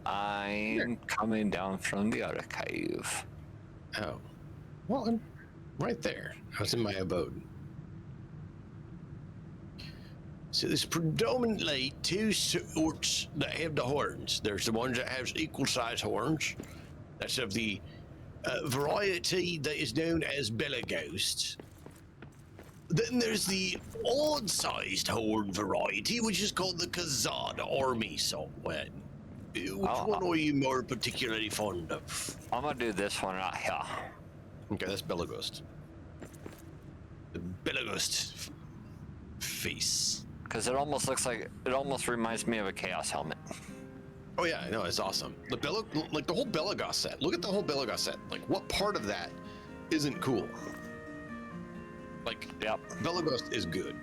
I'm coming down from the archive. Oh. Well, I'm right there. I was in my abode. So there's predominantly two sorts that have the horns. There's the ones that have equal size horns. That's of the variety that is known as belaghosts. Then there's the odd-sized horn variety, which is called the Khazad Army salt one. Which one are you more particularly fond of? I'm gonna do this one right here. Okay, that's Belaghost. The Belaghost face. Because it almost looks like, it almost reminds me of a Chaos helmet. Oh yeah, no, it's awesome. The like the whole Belaghost set. Look at the whole Belaghost set. Like, what part of that isn't cool? Like, Yep. Belaghost is good.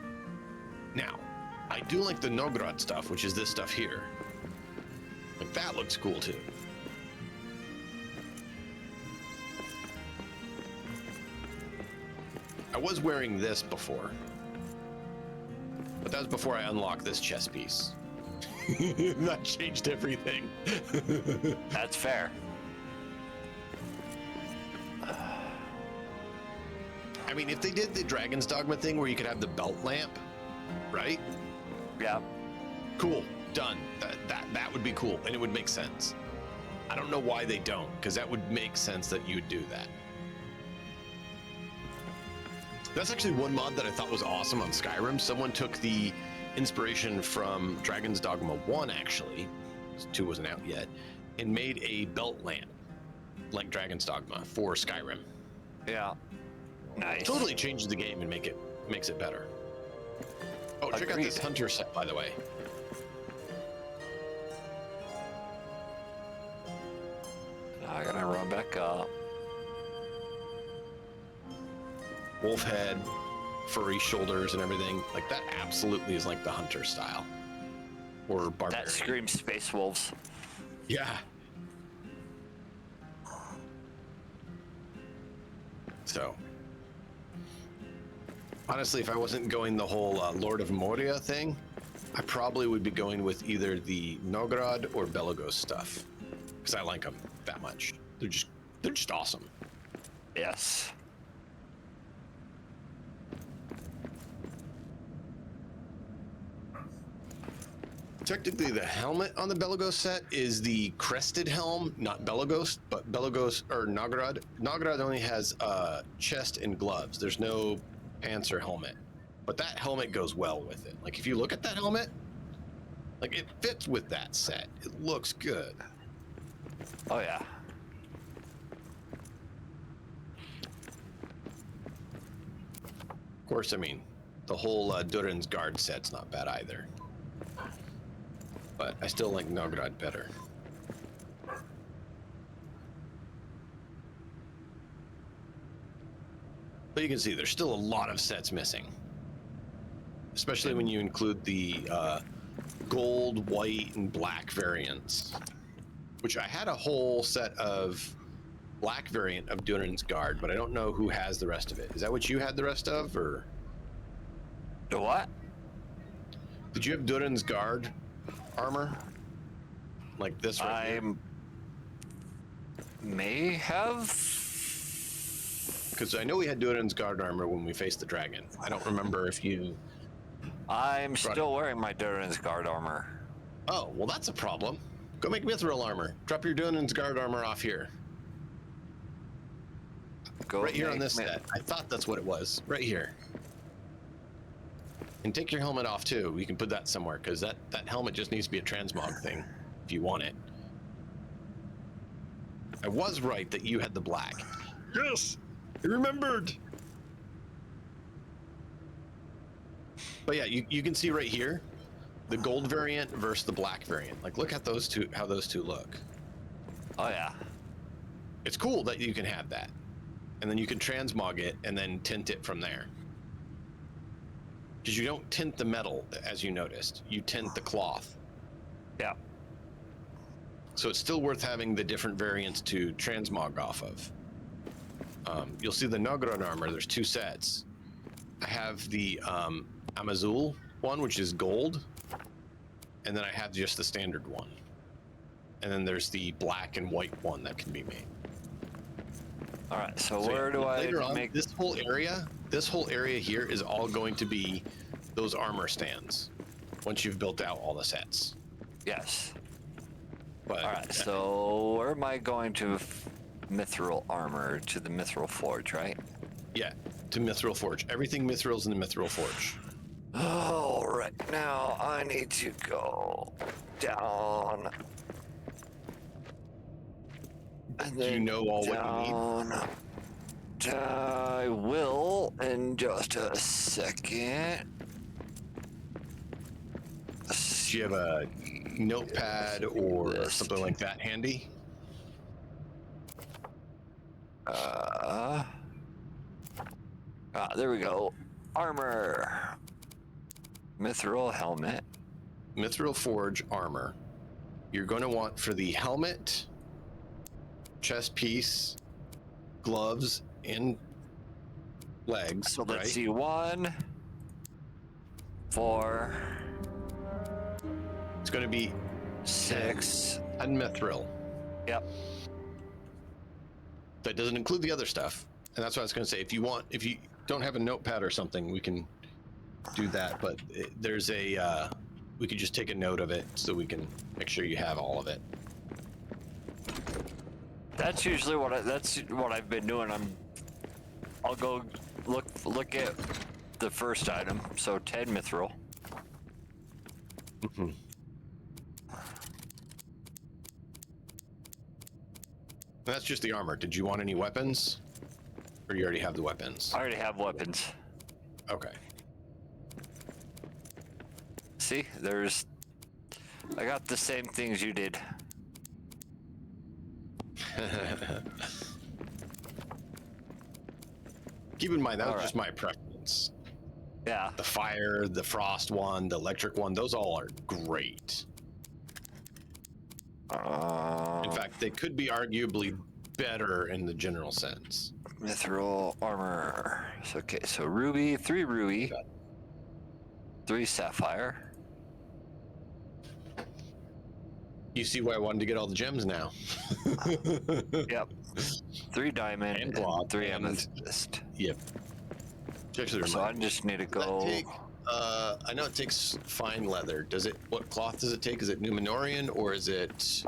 Now, I do like the Nogrod stuff, which is this stuff here. Like, that looks cool too. I was wearing this before, but that was before I unlocked this chest piece. That changed everything. That's fair. I mean, if they did the Dragon's Dogma thing where you could have the belt lamp, right? Yeah. Cool, done. That would be cool, and it would make sense. I don't know why they don't, because that would make sense that you would do that. That's actually one mod that I thought was awesome on Skyrim. Someone took the inspiration from Dragon's Dogma 1, actually, 2 wasn't out yet, and made a belt lamp like Dragon's Dogma for Skyrim. Yeah. Nice. Totally changes the game and makes it better. Oh, check out this hunter set, by the way. Now I gotta run back up. Wolf head, furry shoulders and everything. Like, that absolutely is like the hunter style. Or barbarian. That screams Space Wolves. Yeah. So, honestly, if I wasn't going the whole Lord of Moria thing, I probably would be going with either the Nogrod or Belagos stuff, because I like them that much. They're just awesome. Yes. Technically, the helmet on the Belagos set is the crested helm, not Belagos, but Belagos or Nogrod. Nogrod only has chest and gloves. There's no pants or helmet, but that helmet goes well with it. Like, if you look at that helmet, like, it fits with that set. It looks good. Oh yeah. Of course, I mean, the whole Durin's Guard set's not bad either. But I still like Nogrod better. But you can see there's still a lot of sets missing. Especially when you include the gold, white, and black variants. Which I had a whole set of black variant of Durin's Guard, but I don't know who has the rest of it. Is that what you had the rest of, or? The what? Did you have Durin's Guard armor? Like this right here? May have. Because I know we had Durin's Guard armor when we faced the dragon. I don't remember if you... I'm still wearing my Durin's Guard armor. Oh, well, that's a problem. Go make Mithril armor. Drop your Durin's Guard armor off here. Go right here on this set. I thought that's what it was. Right here. And take your helmet off too. You can put that somewhere, because that helmet just needs to be a transmog thing if you want it. I was right that you had the black. Yes, I remembered. But yeah, you can see right here the gold variant versus the black variant. Like, look at those two, how those two look. Oh yeah. It's cool that you can have that, and then you can transmog it and then tint it from there. Because you don't tint the metal, as you noticed. You tint the cloth. Yeah. So it's still worth having the different variants to transmog off of. You'll see the Nogrod armor, there's 2 sets. I have the Amazul one, which is gold, and then I have just the standard one. And then there's the black and white one that can be made. All right, so where do I later on, make this whole area here is all going to be those armor stands once you've built out all the sets. Yes. But, all right, so where am I going to Mithril armor? To the Mithril Forge, right? Yeah, to Mithril Forge. Everything Mithril's in the Mithril Forge. All right, now I need to go down. And Do you know all down. what you need? I will in just a second. Do you have a notepad or something like that handy? There we go. Armor. Mithril helmet. Mithril Forge armor. You're going to want for the helmet, chest piece, gloves, and legs. So let's right? see. 1, 4, It's going to be 6. unmithril. Yep. That doesn't include the other stuff. And that's what I was going to say. If you don't have a notepad or something, we can do that. But there's we could just take a note of it so we can make sure you have all of it. That's usually what I've been doing. I'll go look at the first item. So 10 mithril. Mm-hmm. That's just the armor. Did you want any weapons? Or you already have the weapons? I already have weapons. Okay. See, I got the same things you did. Keep in mind, that was All just right. my preference. Yeah. The fire, the frost one, the electric one, those all are great. In fact, they could be arguably better in the general sense. Mithril armor. So, okay, so ruby, 3 ruby, 3 sapphire. You see why I wanted to get all the gems now. Yep. 3 diamond And and, cloth 3 and- amethyst. Yep. Actually, So I just need to go. I know it takes fine leather. What cloth does it take? Is it Numenorian or is it?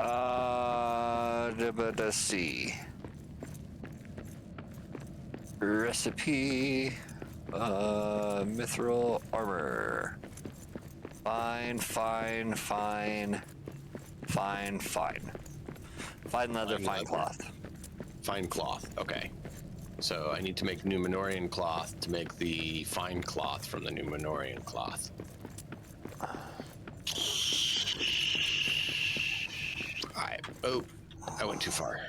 Let's see. Recipe. Mithril armor. Fine leather, fine leather. cloth. Fine cloth. Okay. So I need to make Numenorian cloth to make the fine cloth from the Numenorian cloth. Oh, I went too far.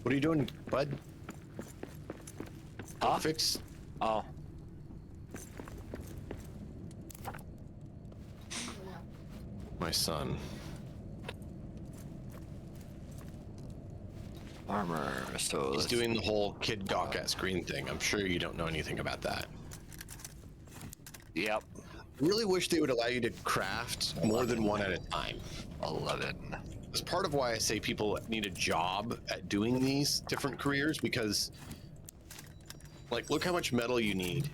What are you doing, bud? Huh? Fix. Oh. My son. Armor. So He's let's doing the whole kid gawk at screen thing. I'm sure you don't know anything about that. Yep. I really wish they would allow you to craft more than one at a time. 11. That's part of why I say people need a job at doing these different careers, because like, look how much metal you need,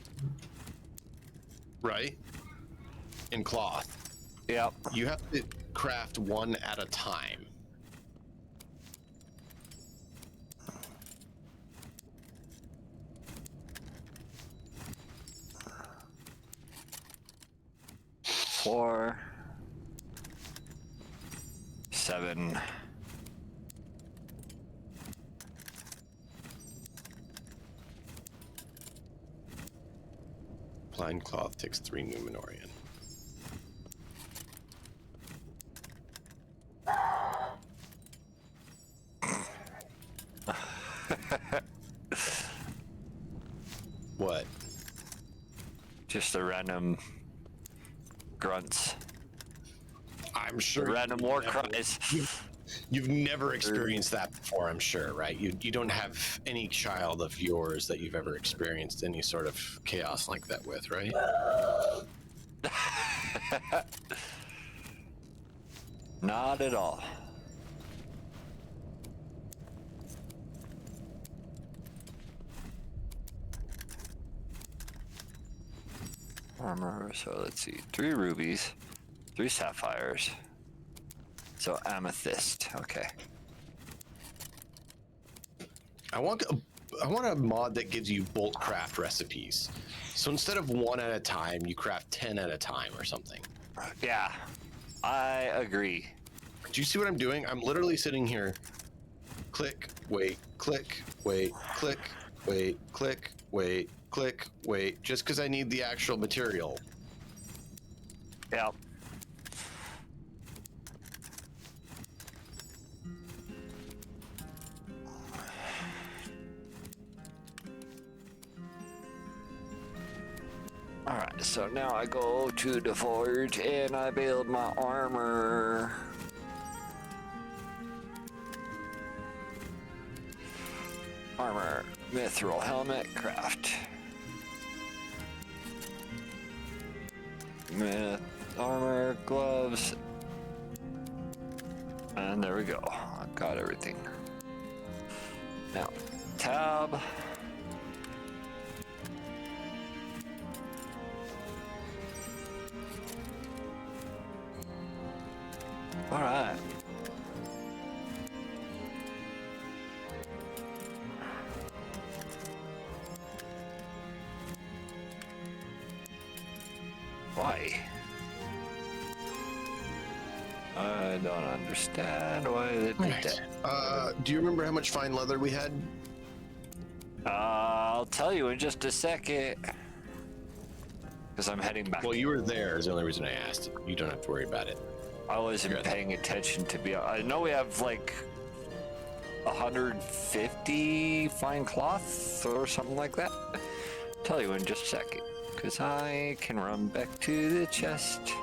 right? In cloth. Yep. You have to craft one at a time. Four. 7. Blind cloth takes 3 Numenorian. What? Just the random grunts. I'm sure The random you've war never- cries. You've never experienced that before, I'm sure, right? You don't have any child of yours that you've ever experienced any sort of chaos like that with, right? Not at all. Armor, so let's see. 3 rubies, 3 sapphires. So amethyst, okay. I want a mod that gives you bolt craft recipes. So instead of one at a time, you craft 10 at a time or something. Yeah, I agree. Do you see what I'm doing? I'm literally sitting here. Click, wait, click, wait, click, wait, click, wait, click, wait, just because I need the actual material. Yep. Alright, so now I go to the forge and I build my armor. Armor, mithril helmet, craft. Armor, gloves. And there we go. I got everything. Now, tab. All right. Why? I don't understand why they did that. Do you remember how much fine leather we had? I'll tell you in just a second. Because I'm heading back. Well, you were there is the only reason I asked. You don't have to worry about it. I wasn't paying attention to be. I know we have like 150 fine cloth or something like that. Tell you in just a second, because I can run back to the chest.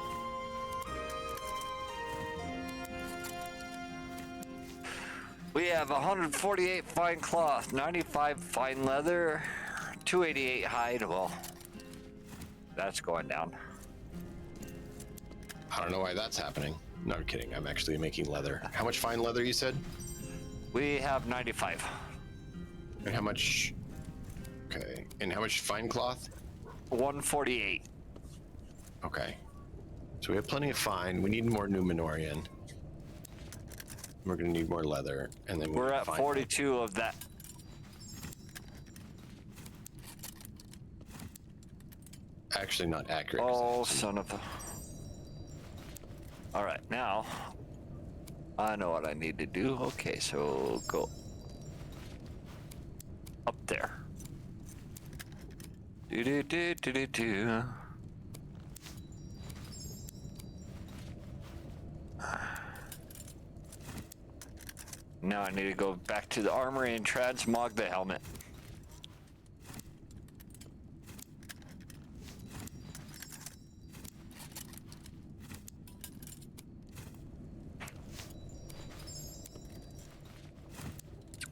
We have 148 fine cloth, 95 fine leather, 288 hide. Well, that's going down. I don't know why that's happening. No, I'm kidding. I'm actually making leather. How much fine leather you said? We have 95. And how much? Okay. And how much fine cloth? 148. Okay. So we have plenty of fine. We need more Numenorian. We're gonna need more leather, and then We're at 42 of that. Actually, not accurate. Oh, son of a. All right, now I know what I need to do. Okay, so go up there. Do do do do do do. Now I need to go back to the armory and transmog the helmet.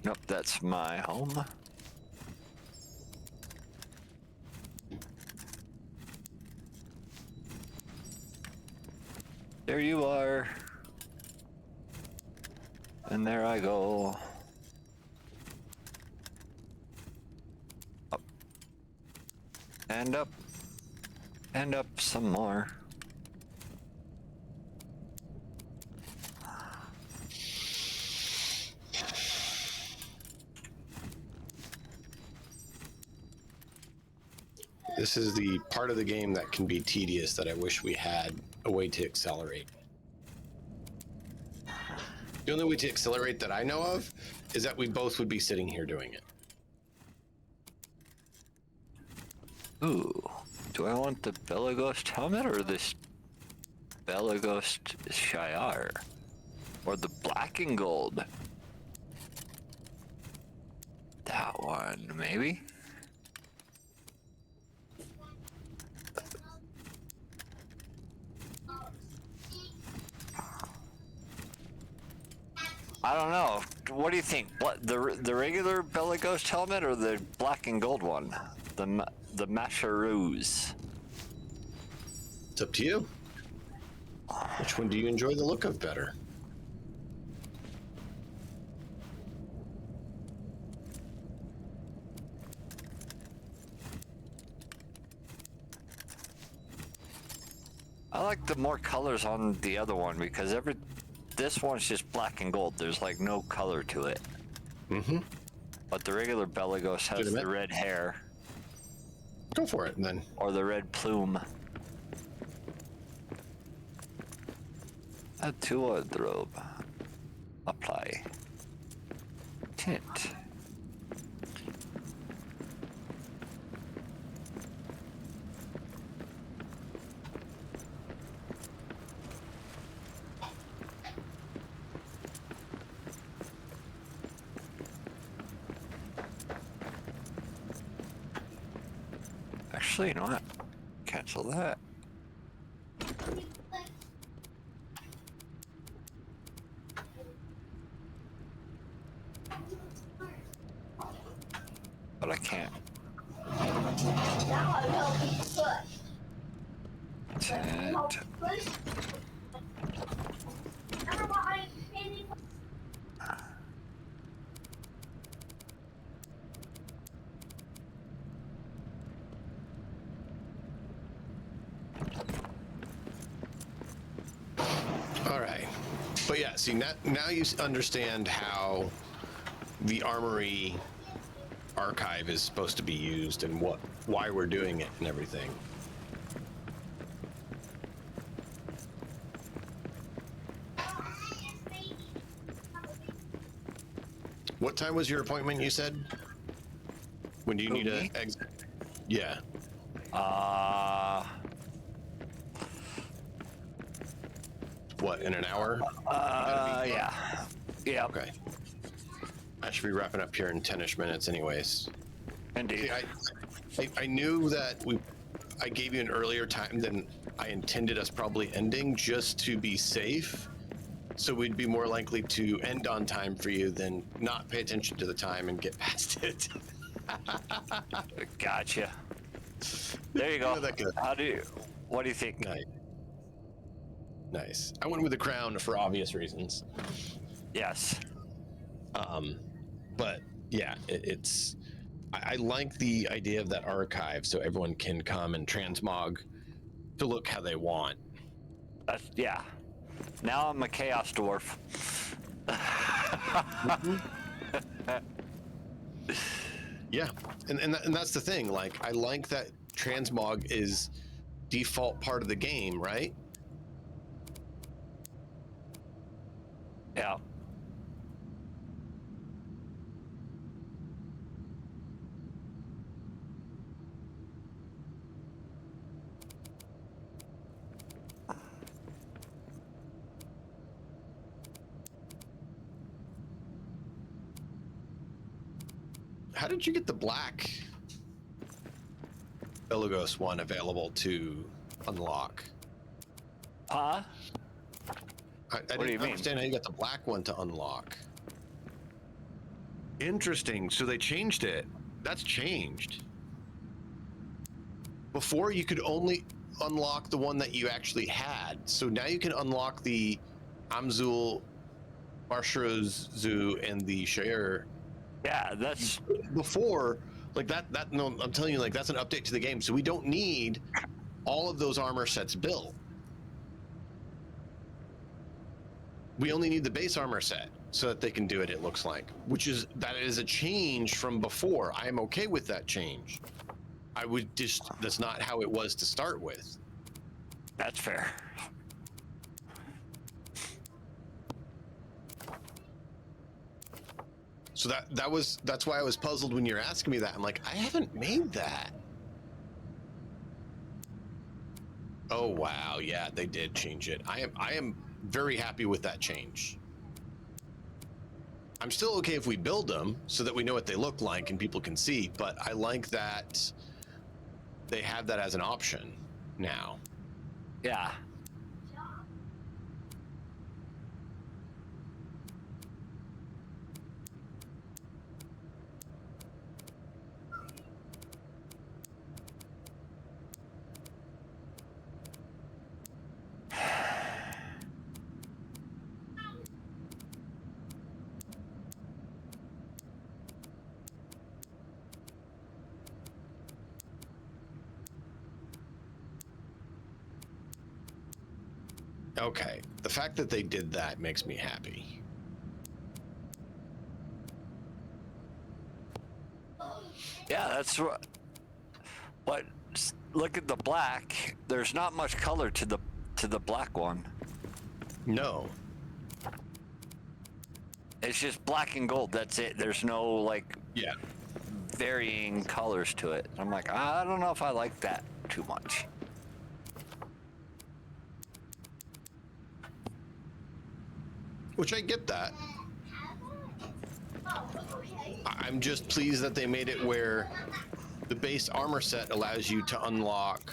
Nope, that's my home. There you are. And there I go. Up. And up. And up some more. This is the part of the game that can be tedious that I wish we had a way to accelerate. The only way to accelerate that I know of is that we both would be sitting here doing it. Ooh, do I want the Belaghost helmet or this Belaghost Shiar? Or the black and gold? That one, maybe? I don't know. What do you think? What, the regular Belaghost helmet or the black and gold one? The Masharoos? It's up to you. Which one do you enjoy the look of better? I like the more colors on the other one because this one's just black and gold. There's like no color to it. Mm-hmm. But the regular Belaghost has the red hair. Go for it, then. Or the red plume. Add to wardrobe. Apply. Tint. Actually, you know what? cancel that. But I can't. Tent. All right. But yeah, see, now you understand how the armory archive is supposed to be used and why we're doing it and everything. What time was your appointment, you said? When do you need to exit? Yeah. What, in an hour? Yeah. Yeah. Okay. I should be wrapping up here in 10-ish minutes anyways. Indeed. See, I knew that I gave you an earlier time than I intended us probably ending just to be safe. So we'd be more likely to end on time for you than not pay attention to the time and get past it. Gotcha. There you go. You know that good. What do you think? Nice. I went with the crown for obvious reasons. Yes. But yeah, I like the idea of that archive so everyone can come and transmog to look how they want. Yeah. Now I'm a chaos dwarf. Yeah, and that's the thing. Like, I like that transmog is default part of the game, right? Yeah. How did you get the black Belagos one available to unlock? Huh? I didn't understand how you got the black one to unlock. Interesting. So they changed it. That's changed. Before you could only unlock the one that you actually had. So now you can unlock the Amzul, Marshazu, and the Shair. Yeah, that's Before, like that. No, I'm telling you, like that's an update to the game. So we don't need all of those armor sets built. We only need the base armor set so that they can do it. It looks like, that is a change from before. I am okay with that change. I would just, that's not how it was to start with. That's fair. So that's why I was puzzled when you're asking me that. I'm like, I haven't made that. Oh wow, yeah, they did change it. I am very happy with that change. I'm still okay if we build them so that we know what they look like and people can see, but I like that they have that as an option now. Yeah. Okay, the fact that they did that makes me happy. Yeah, that's what. But look at the black. There's not much color to the black one. No. It's just black and gold. That's it. There's no like varying colors to it. I'm like, I don't know if I like that too much. Which I get that. I'm just pleased that they made it where the base armor set allows you to unlock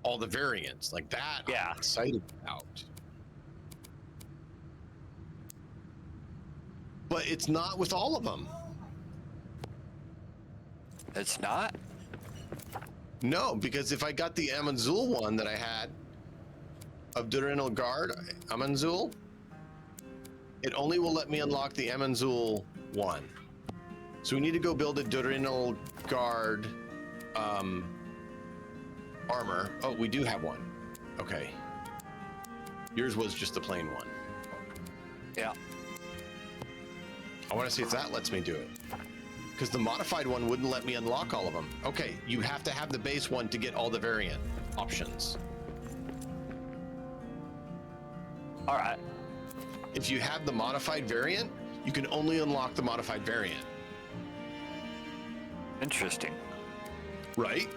all the variants like that. Yeah. I'm excited about. But it's not with all of them. It's not? No, because if I got the Amanzul one that I had of Durinal Guard, Amanzul, it only will let me unlock the Amanzul one. So we need to go build a Durinal Guard armor. Oh, we do have one. Okay. Yours was just the plain one. Yeah. I want to see if that lets me do it. Because the modified one wouldn't let me unlock all of them. Okay, you have to have the base one to get all the variant options. All right. If you have the modified variant, you can only unlock the modified variant. Interesting. Right?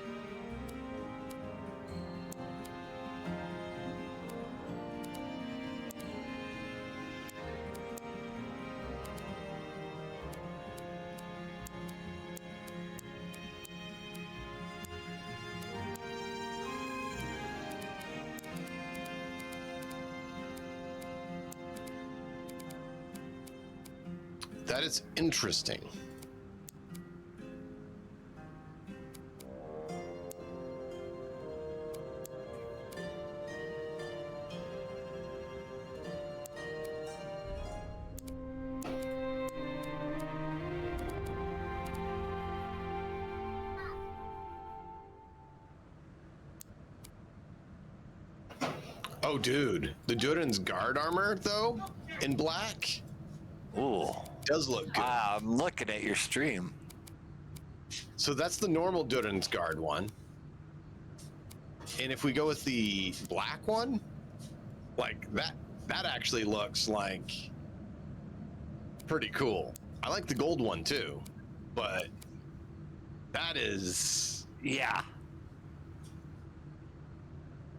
That is interesting. Oh, dude, the Durin's guard armor, though, in black, Ooh. does look good. I'm looking at your stream. So that's the normal Durin's guard one. And if we go with the black one, like that actually looks like pretty cool. I like the gold one too, but that is, Yeah.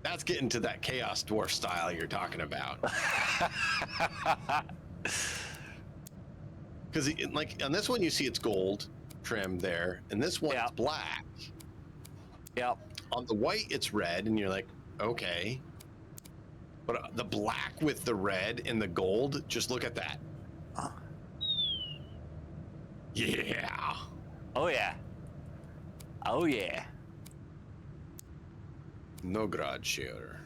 that's getting to that Chaos Dwarf style you're talking about. Because like on this one you see it's gold trim there, and this one it's black. Yep. On the white it's red, and you're like, okay. But the black with the red and the gold, just look at that. Yeah. Oh yeah. Oh yeah. Nograd share.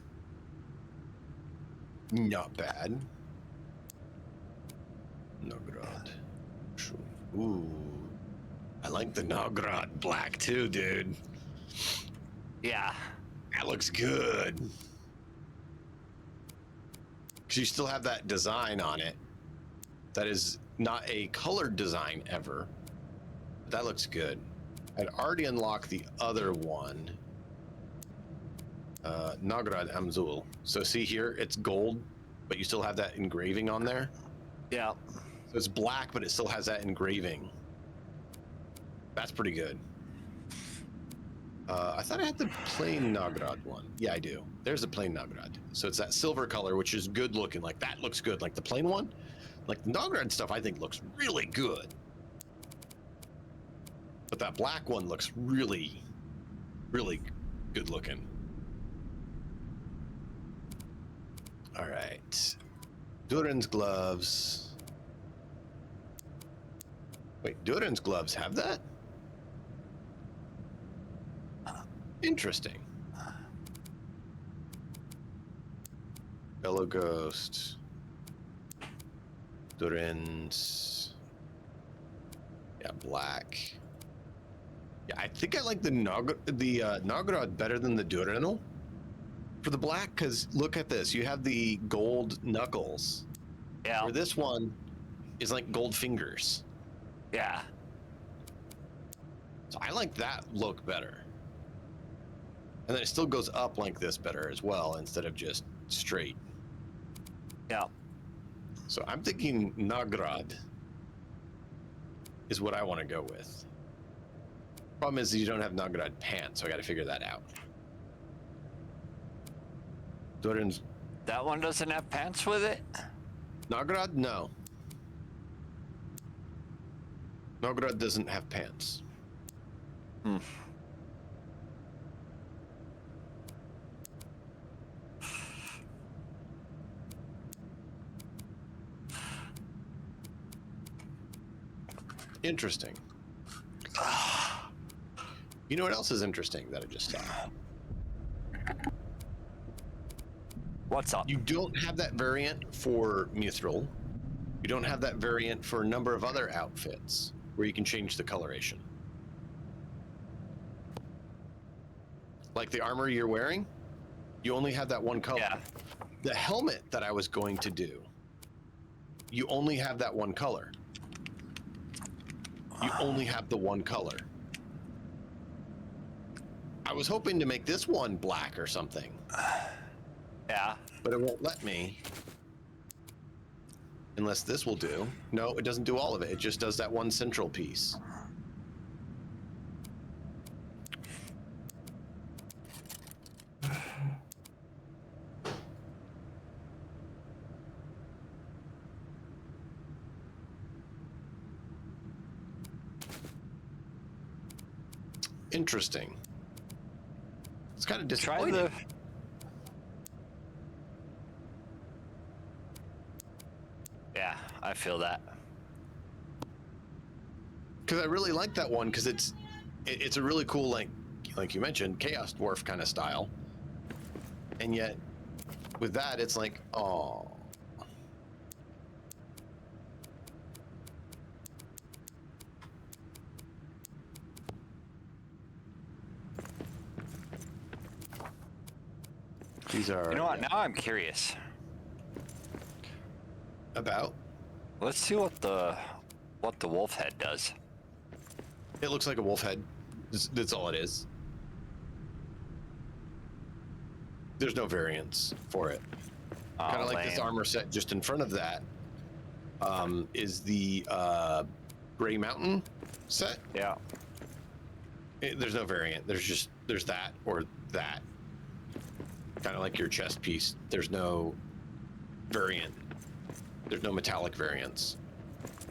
Not bad. Nograd. Ooh. I like the Nograd black too, dude. Yeah. That looks good. Because you still have that design on it. That is not a colored design ever. But that looks good. I'd already unlocked the other one. Nagrad Amzul. So see here, it's gold, but you still have that engraving on there. Yeah. So it's black, but it still has that engraving. That's pretty good. I thought I had the plain Nagrad one. Yeah, I do. There's the plain Nagrad. So it's that silver color, which is good looking. Like that looks good. Like the plain one, like the Nagrad stuff, I think looks really good. But that black one looks really, really good looking. All right. Durin's gloves. Wait, Durin's gloves have that? Interesting. Fellow Ghost. Durin's. Yeah, black. Yeah, I think I like the Nagrad better than the Durinal for the black, because look at this. You have the gold knuckles. Yeah. Where this one is like gold fingers. Yeah. So I like that look better. And then it still goes up like this better as well, instead of just straight. Yeah. So I'm thinking Nagrad is what I want to go with. Problem is you don't have Nagrad pants, so I got to figure that out. Durin's That one doesn't have pants with it? Nagrad? No. Nagrad doesn't have pants. Hmm. Interesting. You know what else is interesting that I just saw? What's up? You don't have that variant for Mithril. You don't have that variant for a number of other outfits where you can change the coloration. Like the armor you're wearing, you only have that one color. Yeah. The helmet that I was going to do, you only have that one color. You only have the one color. I was hoping to make this one black or something. Yeah. But it won't let me. Unless this will do. No, it doesn't do all of it. It just does that one central piece. Interesting. It's kind of Try disappointing. the. Yeah, I feel that. Because I really like that one because it's a really cool, like you mentioned, Chaos Dwarf kind of style. And yet with that it's like, oh. These are, You know what? Now I'm curious. about. Let's see what the wolf head does. It looks like a wolf head. That's all it is. There's no variance for it. Oh, Kind of like this lame. armor set just in front of that is the Gray Mountain set. Yeah. There's no variant. There's that or that. Kind of like your chest piece. There's no variant. There's no metallic variants.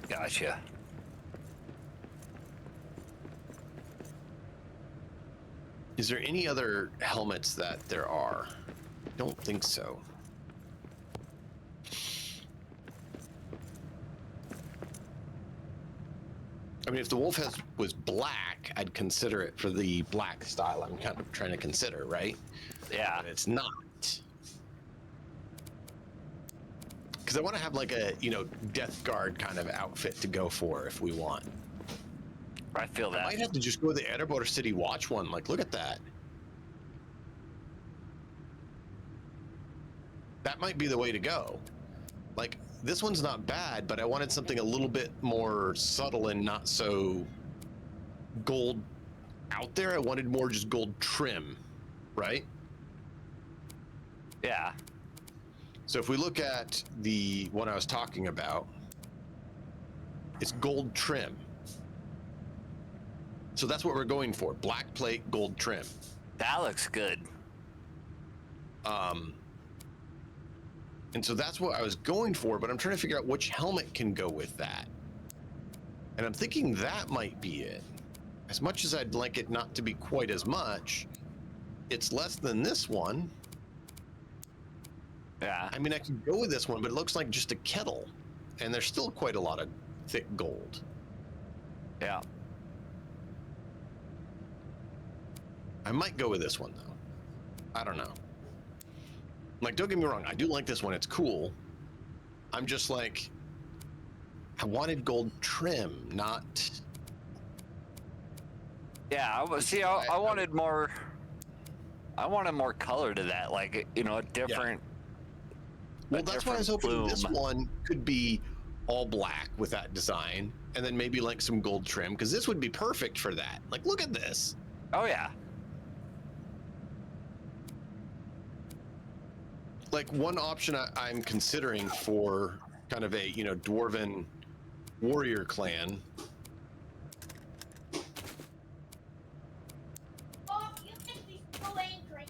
Gotcha. Is there any other helmets that there are? I don't think so. I mean, if the wolf head was black, I'd consider it for the black style I'm kind of trying to consider, right? Yeah. But it's not. Because I want to have like a, Death Guard kind of outfit to go for if we want. I feel I that. might have to just go with the Edinburgh City Watch one. Like, look at that. That might be the way to go. Like, this one's not bad, but I wanted something a little bit more subtle and not so gold out there. I wanted more just gold trim, right? Yeah. So if we look at the one I was talking about, it's gold trim. So that's what we're going for. Black plate, gold trim. That looks good. And so that's what I was going for, but I'm trying to figure out which helmet can go with that. And I'm thinking that might be it. As much as I'd like it not to be quite as much, it's less than this one. Yeah. I mean, I could go with this one, but it looks like just a kettle. And there's still quite a lot of thick gold. Yeah. I might go with this one, though. I don't know. Like, don't get me wrong, I do like this one. It's cool. I'm just like, I wanted gold trim, not... Yeah. I wanted more. I wanted more color to that, like a different. Well, that's why I was hoping plume. this one could be all black with that design, and then maybe like some gold trim, because this would be perfect for that. Like, look at this. Oh yeah. Like, one option I'm considering for kind of a, dwarven warrior clan. Bob, you make me so angry.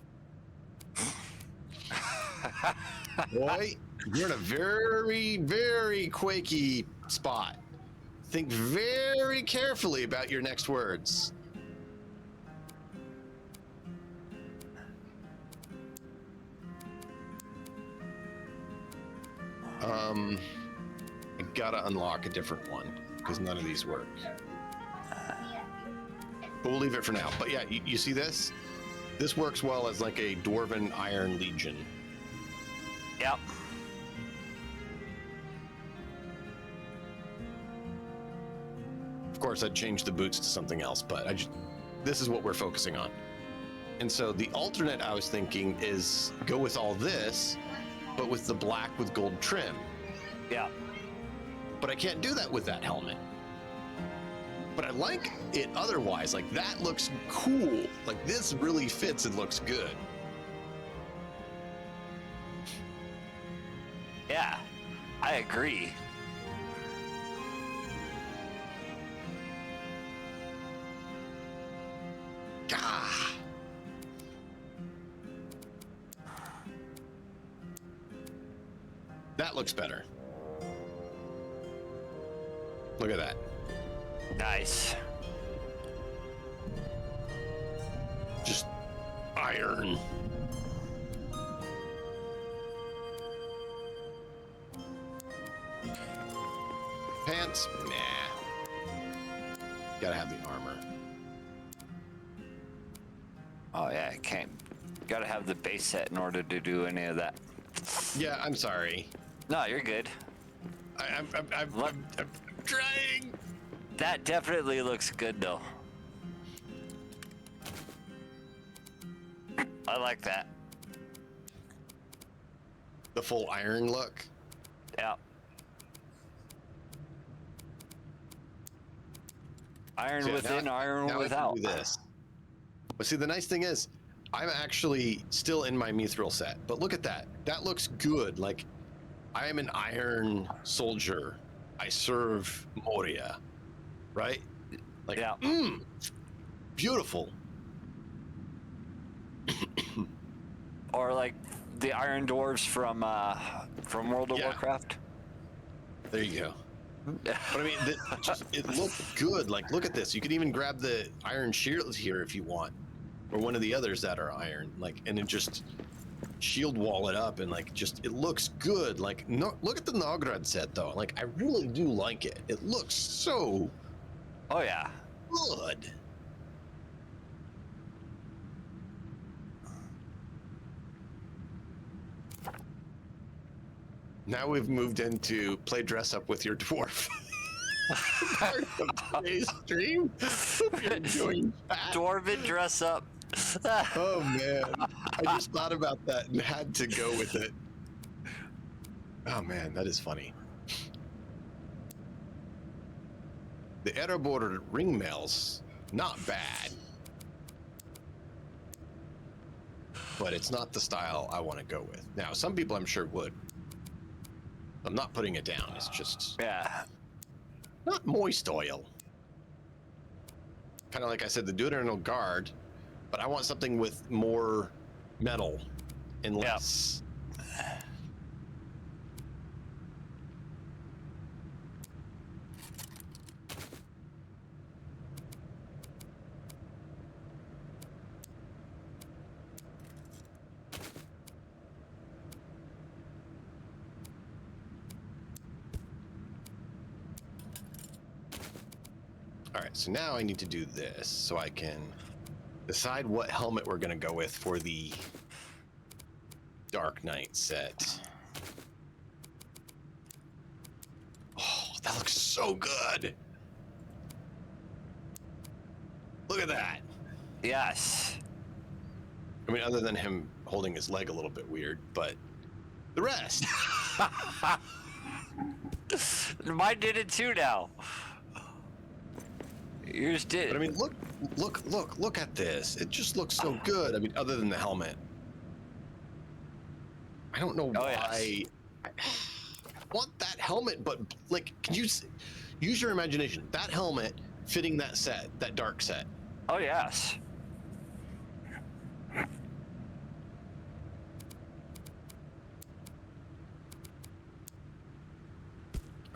Boy, you're in a very, very quaky spot. Think very carefully about your next words. I gotta unlock a different one. because none of these work. But we'll leave it for now. But yeah, you see this? This works well as like a Dwarven Iron Legion. Yep. Of course, I'd change the boots to something else, but this is what we're focusing on. And so the alternate I was thinking is go with all this, but with the black with gold trim. Yeah. But I can't do that with that helmet. But I like it otherwise. Like, that looks cool. Like, this really fits and looks good. Yeah, I agree. Gah! That looks better. Look at that. Nice. Just iron. Pants? Nah. Gotta have the armor. Oh yeah, I can't. Gotta have the base set in order to do any of that. Yeah, I'm sorry. No, you're good. I'm trying. That definitely looks good though. I like that. The full iron look. Yeah. Iron So yeah, within, now iron I can without. do this. But see, the nice thing is, I'm actually still in my mithril set. But look at that. That looks good. Like, I am an iron soldier. I serve Moria, right? Like, Yeah. Beautiful. Or like the Iron Dwarves from World of Yeah. Warcraft. There you go. But I mean, it looked good. Like, look at this. You could even grab the iron shields here if you want, or one of the others that are iron. Like, and then just shield wall it up, and like, just it looks good. Like, no, look at the Nograd set though. Like, I really do like it. It looks so Oh yeah. good. Now we've moved into play dress up with your dwarf. Part of today's stream. We're doing that. Dwarven dress up. Oh man, I just thought about that and had to go with it. Oh man, that is funny. The Erebor ringmail's not bad, but it's not the style I want to go with. Now, some people I'm sure would. I'm not putting it down. It's just Yeah. not moist oil. Kind of like I said, the Diurnal Guard, but I want something with more metal and less. All right, so now I need to do this so I can decide what helmet we're going to go with for the Dark Knight set. Oh, that looks so good. Look at that. Yes. I mean, other than him holding his leg a little bit weird, but the rest. Mine did it too now. Yours did. But I mean, look at this. It just looks so good. I mean, other than the helmet. I don't know why. Yes. I want that helmet, but like, can you use your imagination? That helmet fitting that set, that dark set. Oh yes.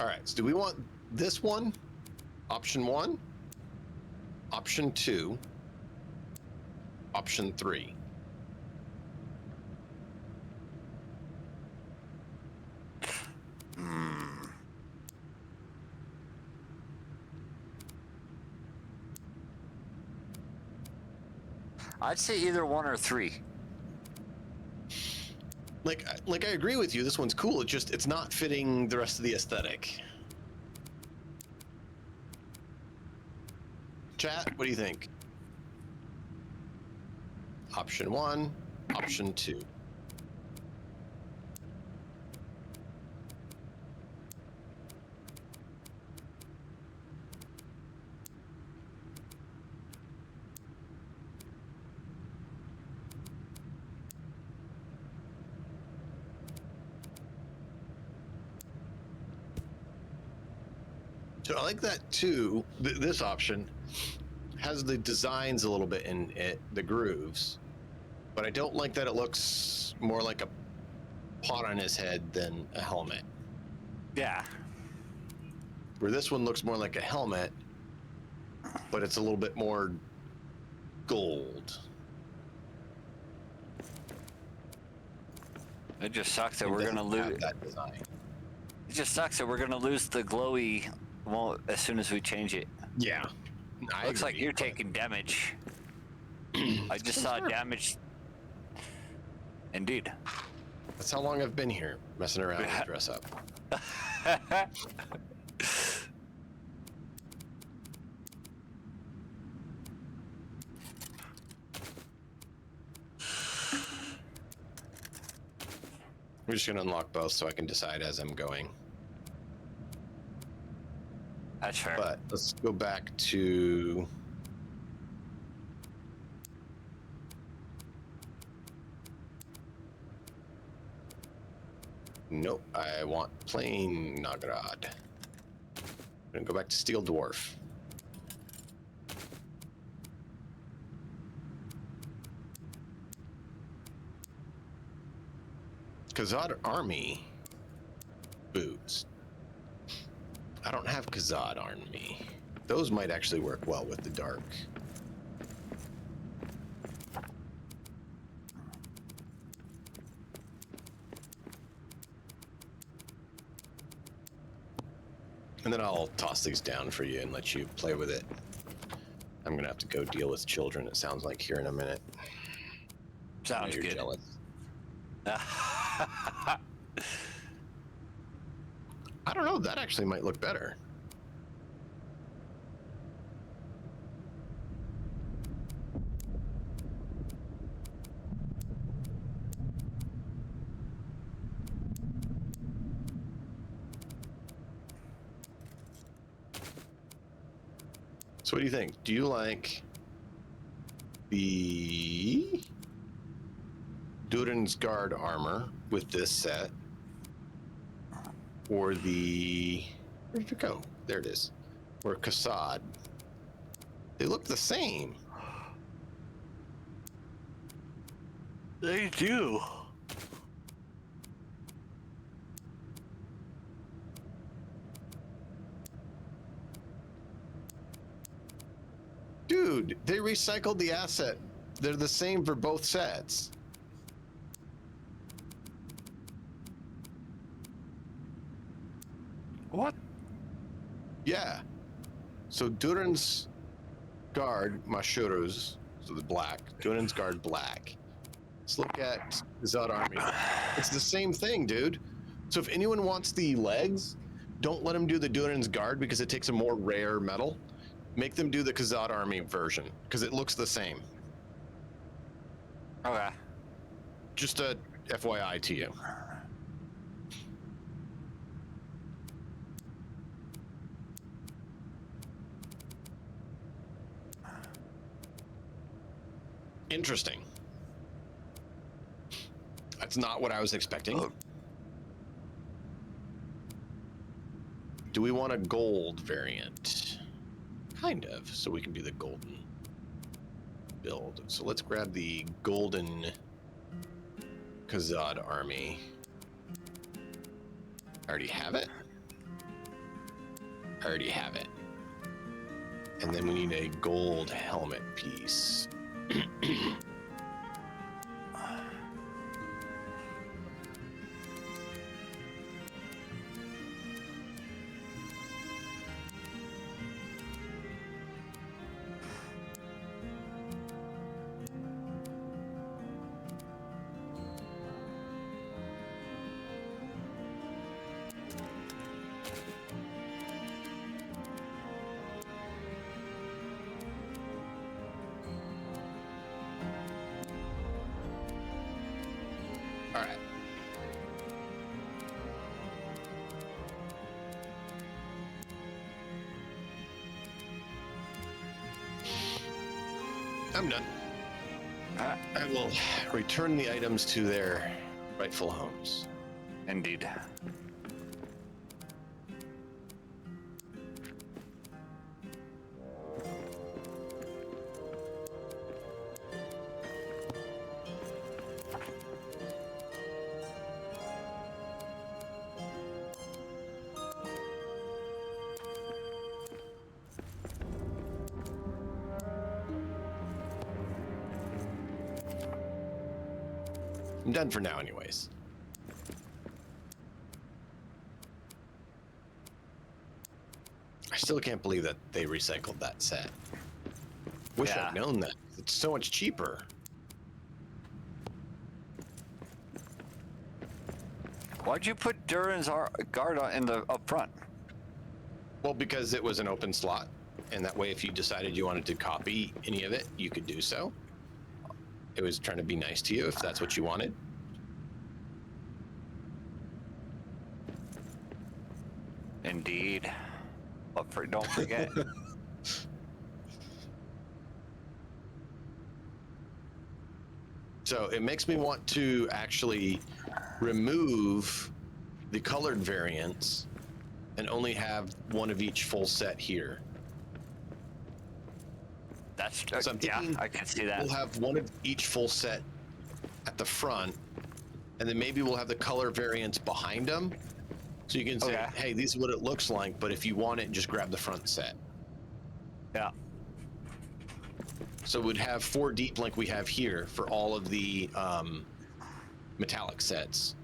All right, so do we want this one? Option 1? Option 2? Option 3? I'd say either 1 or 3. Like I agree with you. This one's cool. It's not fitting the rest of the aesthetic. Chat, what do you think? Option 1, option 2. So I like that too. This option has the designs a little bit in it, the grooves, but I don't like that it looks more like a pot on his head than a helmet. Yeah. Where this one looks more like a helmet, but it's a little bit more gold. It just sucks that It we're gonna doesn't have lose. that design. It just sucks that we're gonna lose the glowy. Well, as soon as we change it. Yeah. I Looks like agree, you're but- taking damage. I just saw damage. Indeed. That's how long I've been here, messing around with dress up. I'm just gonna unlock both so I can decide as I'm going. That's fair. But let's go back to nope, I want plain Nagrad. I'm gonna go back to Steel Dwarf. Kazad Army boots. I don't have Kazad on me. Those might actually work well with the dark. And then I'll toss these down for you and let you play with it. I'm gonna have to go deal with children, it sounds like, here in a minute. Sounds You're good. jealous. I don't know, that actually might look better. So what do you think? Do you like the Durin's Guard armor with this set? Or the... Where did it go? There it is. Or Kassad. They look the same. They do. Dude, they recycled the asset. They're the same for both sets. What? Yeah. So Durin's Guard, Mashurus, so the black. Durin's Guard black. Let's look at Zod Army. It's the same thing, dude. So if anyone wants the legs, don't let them do the Durin's Guard because it takes a more rare metal. Make them do the Kazad Army version because it looks the same. Okay. Just a FYI to you. Interesting. That's not what I was expecting. Do we want a gold variant? Kind of, so we can do the golden build. So let's grab the golden Kazad army. I already have it. I already have it. And then we need a gold helmet piece. All right. I'm done. I will return the items to their rightful homes. Indeed. I'm done for now, anyways. I still can't believe that they recycled that set. Wish Yeah. I'd known that. It's so much cheaper. Why'd you put Duran's guard in the up front? Well, because it was an open slot, and that way, if you decided you wanted to copy any of it, you could do so. It was trying to be nice to you if that's what you wanted. Indeed. But don't forget. So it makes me want to actually remove the colored variants and only have one of each full set here. That's So I'm yeah, thinking I can see that. we'll have one of each full set at the front, and then maybe we'll have the color variants behind them. So you can say, Okay. hey, this is what it looks like, but if you want it, just grab the front set. Yeah. So we'd have 4 deep like we have here for all of the metallic sets.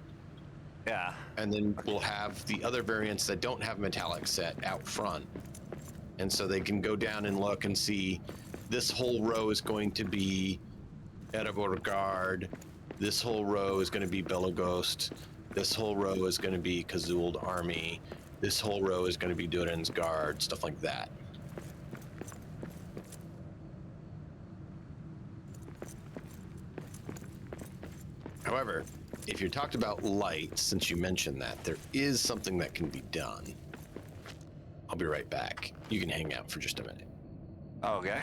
Yeah. And then we'll have the other variants that don't have metallic set out front. And so they can go down and look and see this whole row is going to be Erebor Guard. This whole row is going to be Belaghost. This whole row is going to be Kazuld Army. This whole row is going to be Durin's Guard, stuff like that. However, if you talked about light, since you mentioned that, there is something that can be done. I'll be right back. You can hang out for just a minute. Okay.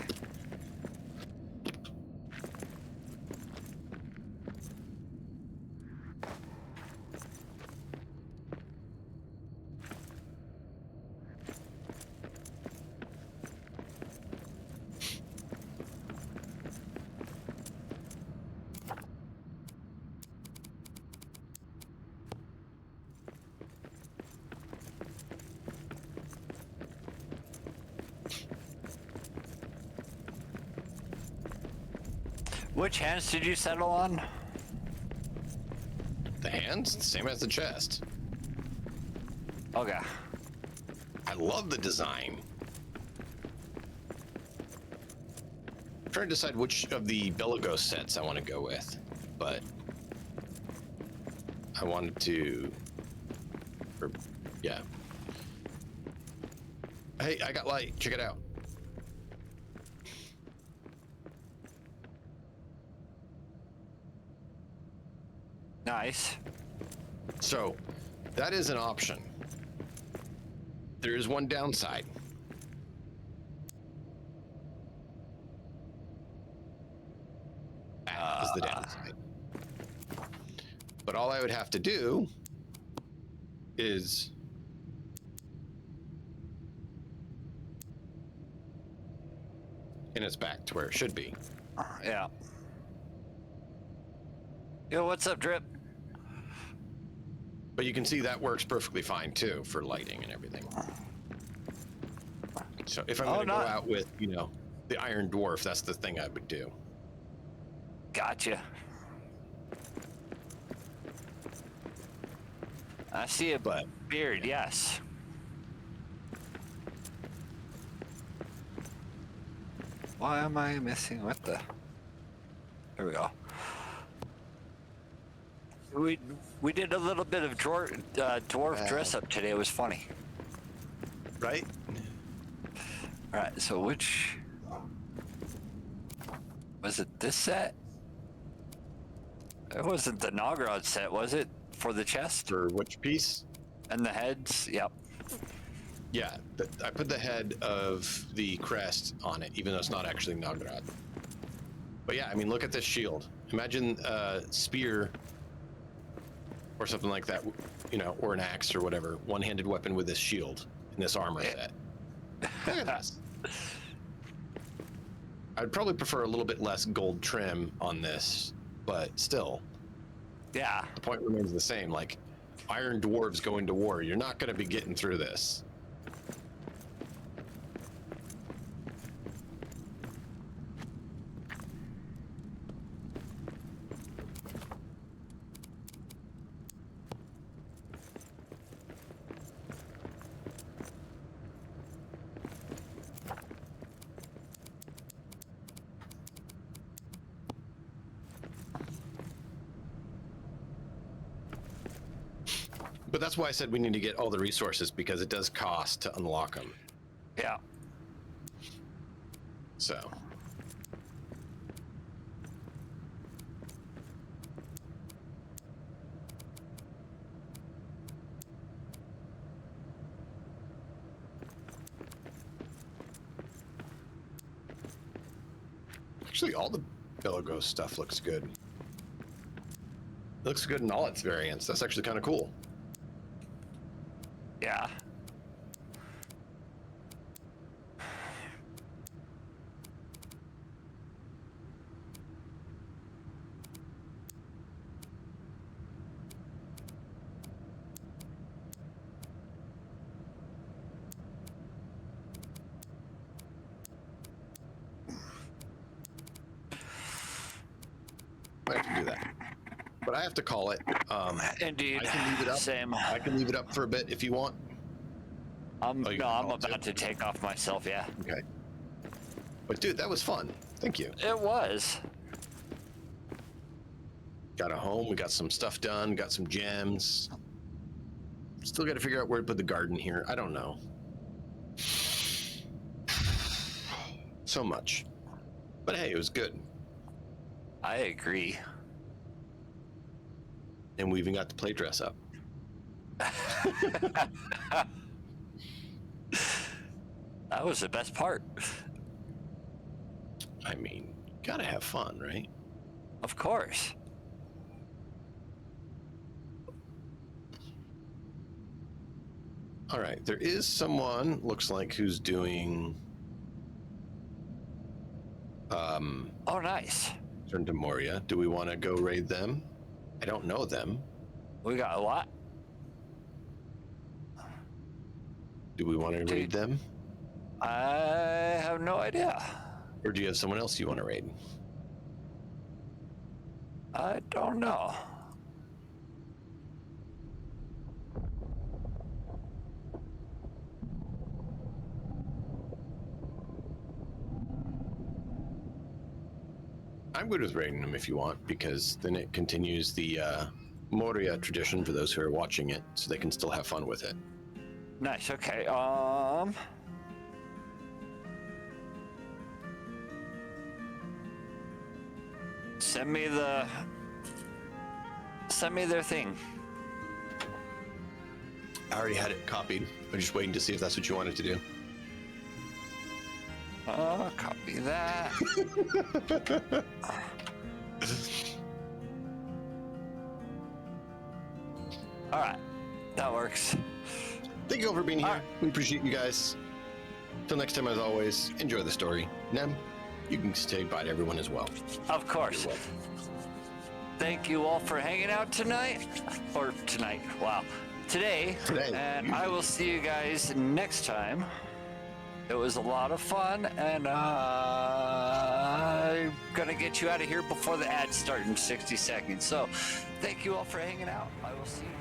Which hands did you settle on? The hands, same as the chest. Okay. I love the design. I'm trying to decide which of the Belagos sets I want to go with, but I wanted to, yeah. Hey, I got light. Check it out. Nice. So, that is an option. There is one downside. That is the downside. But all I would have to do is and it's back to where it should be. Yeah. Yo, what's up, Drip? But you can see that works perfectly fine too for lighting and everything. So if I'm going to go out with, you know, the Iron Dwarf, that's the thing I would do. Gotcha. I see a beard, yes. Why am I missing what the? There we go. We did a little bit of dwarf dress up today. It was funny. Right? All right. So which was it? This set? It wasn't the Nogrod set, was it? For the chest? For which piece? And the heads? Yep. Yeah, I put the head of the crest on it, even though it's not actually Nogrod. But yeah, I mean, look at this shield. Imagine a spear or something like that, you know, or an axe or whatever, one-handed weapon with this shield in this armor set. Look at this. I'd probably prefer a little bit less gold trim on this, but still, Yeah. the point remains the same. Like, iron dwarves going to war, you're not going to be getting through this. But that's why I said we need to get all the resources, because it does cost to unlock them. Yeah. So. Actually, all the Belagos stuff looks good. It looks good in all its variants. That's actually kind of cool. Yeah. I have to do that. But I have to call it. Indeed. I can leave it up. Same. I can leave it up for a bit if you want. I'm Oh, you no, can I'm call about too? to take off myself, yeah. Okay. But dude, that was fun. Thank you. It was. Got a home. We got some stuff done. Got some gems. Still got to figure out where to put the garden here. I don't know. So much. But hey, it was good. I agree. And we even got to play dress up. That was the best part. I mean, gotta have fun, right? Of course. All right, there is someone, looks like, who's doing Oh, nice. turn to Moria. Do we want to go raid them? I don't know them. We got a lot. Do we want to raid them? I have no idea. Or do you have someone else you want to raid? I don't know. I'm good with raiding them if you want, because then it continues the Moria tradition for those who are watching it, so they can still have fun with it. Nice. Okay. Send me their thing. I already had it copied. I'm just waiting to see if that's what you wanted to do. Copy that. All right, that works. Thank you all for being here. All right. We appreciate you guys. Till next time, as always, enjoy the story. Nem, you can say bye to everyone as well. Of course. You're welcome. Thank you all for hanging out tonight. Or tonight. Wow. Today. Today. And I will see you guys next time. It was a lot of fun, and I'm gonna get you out of here before the ads start in 60 seconds. So, thank you all for hanging out. I will see you.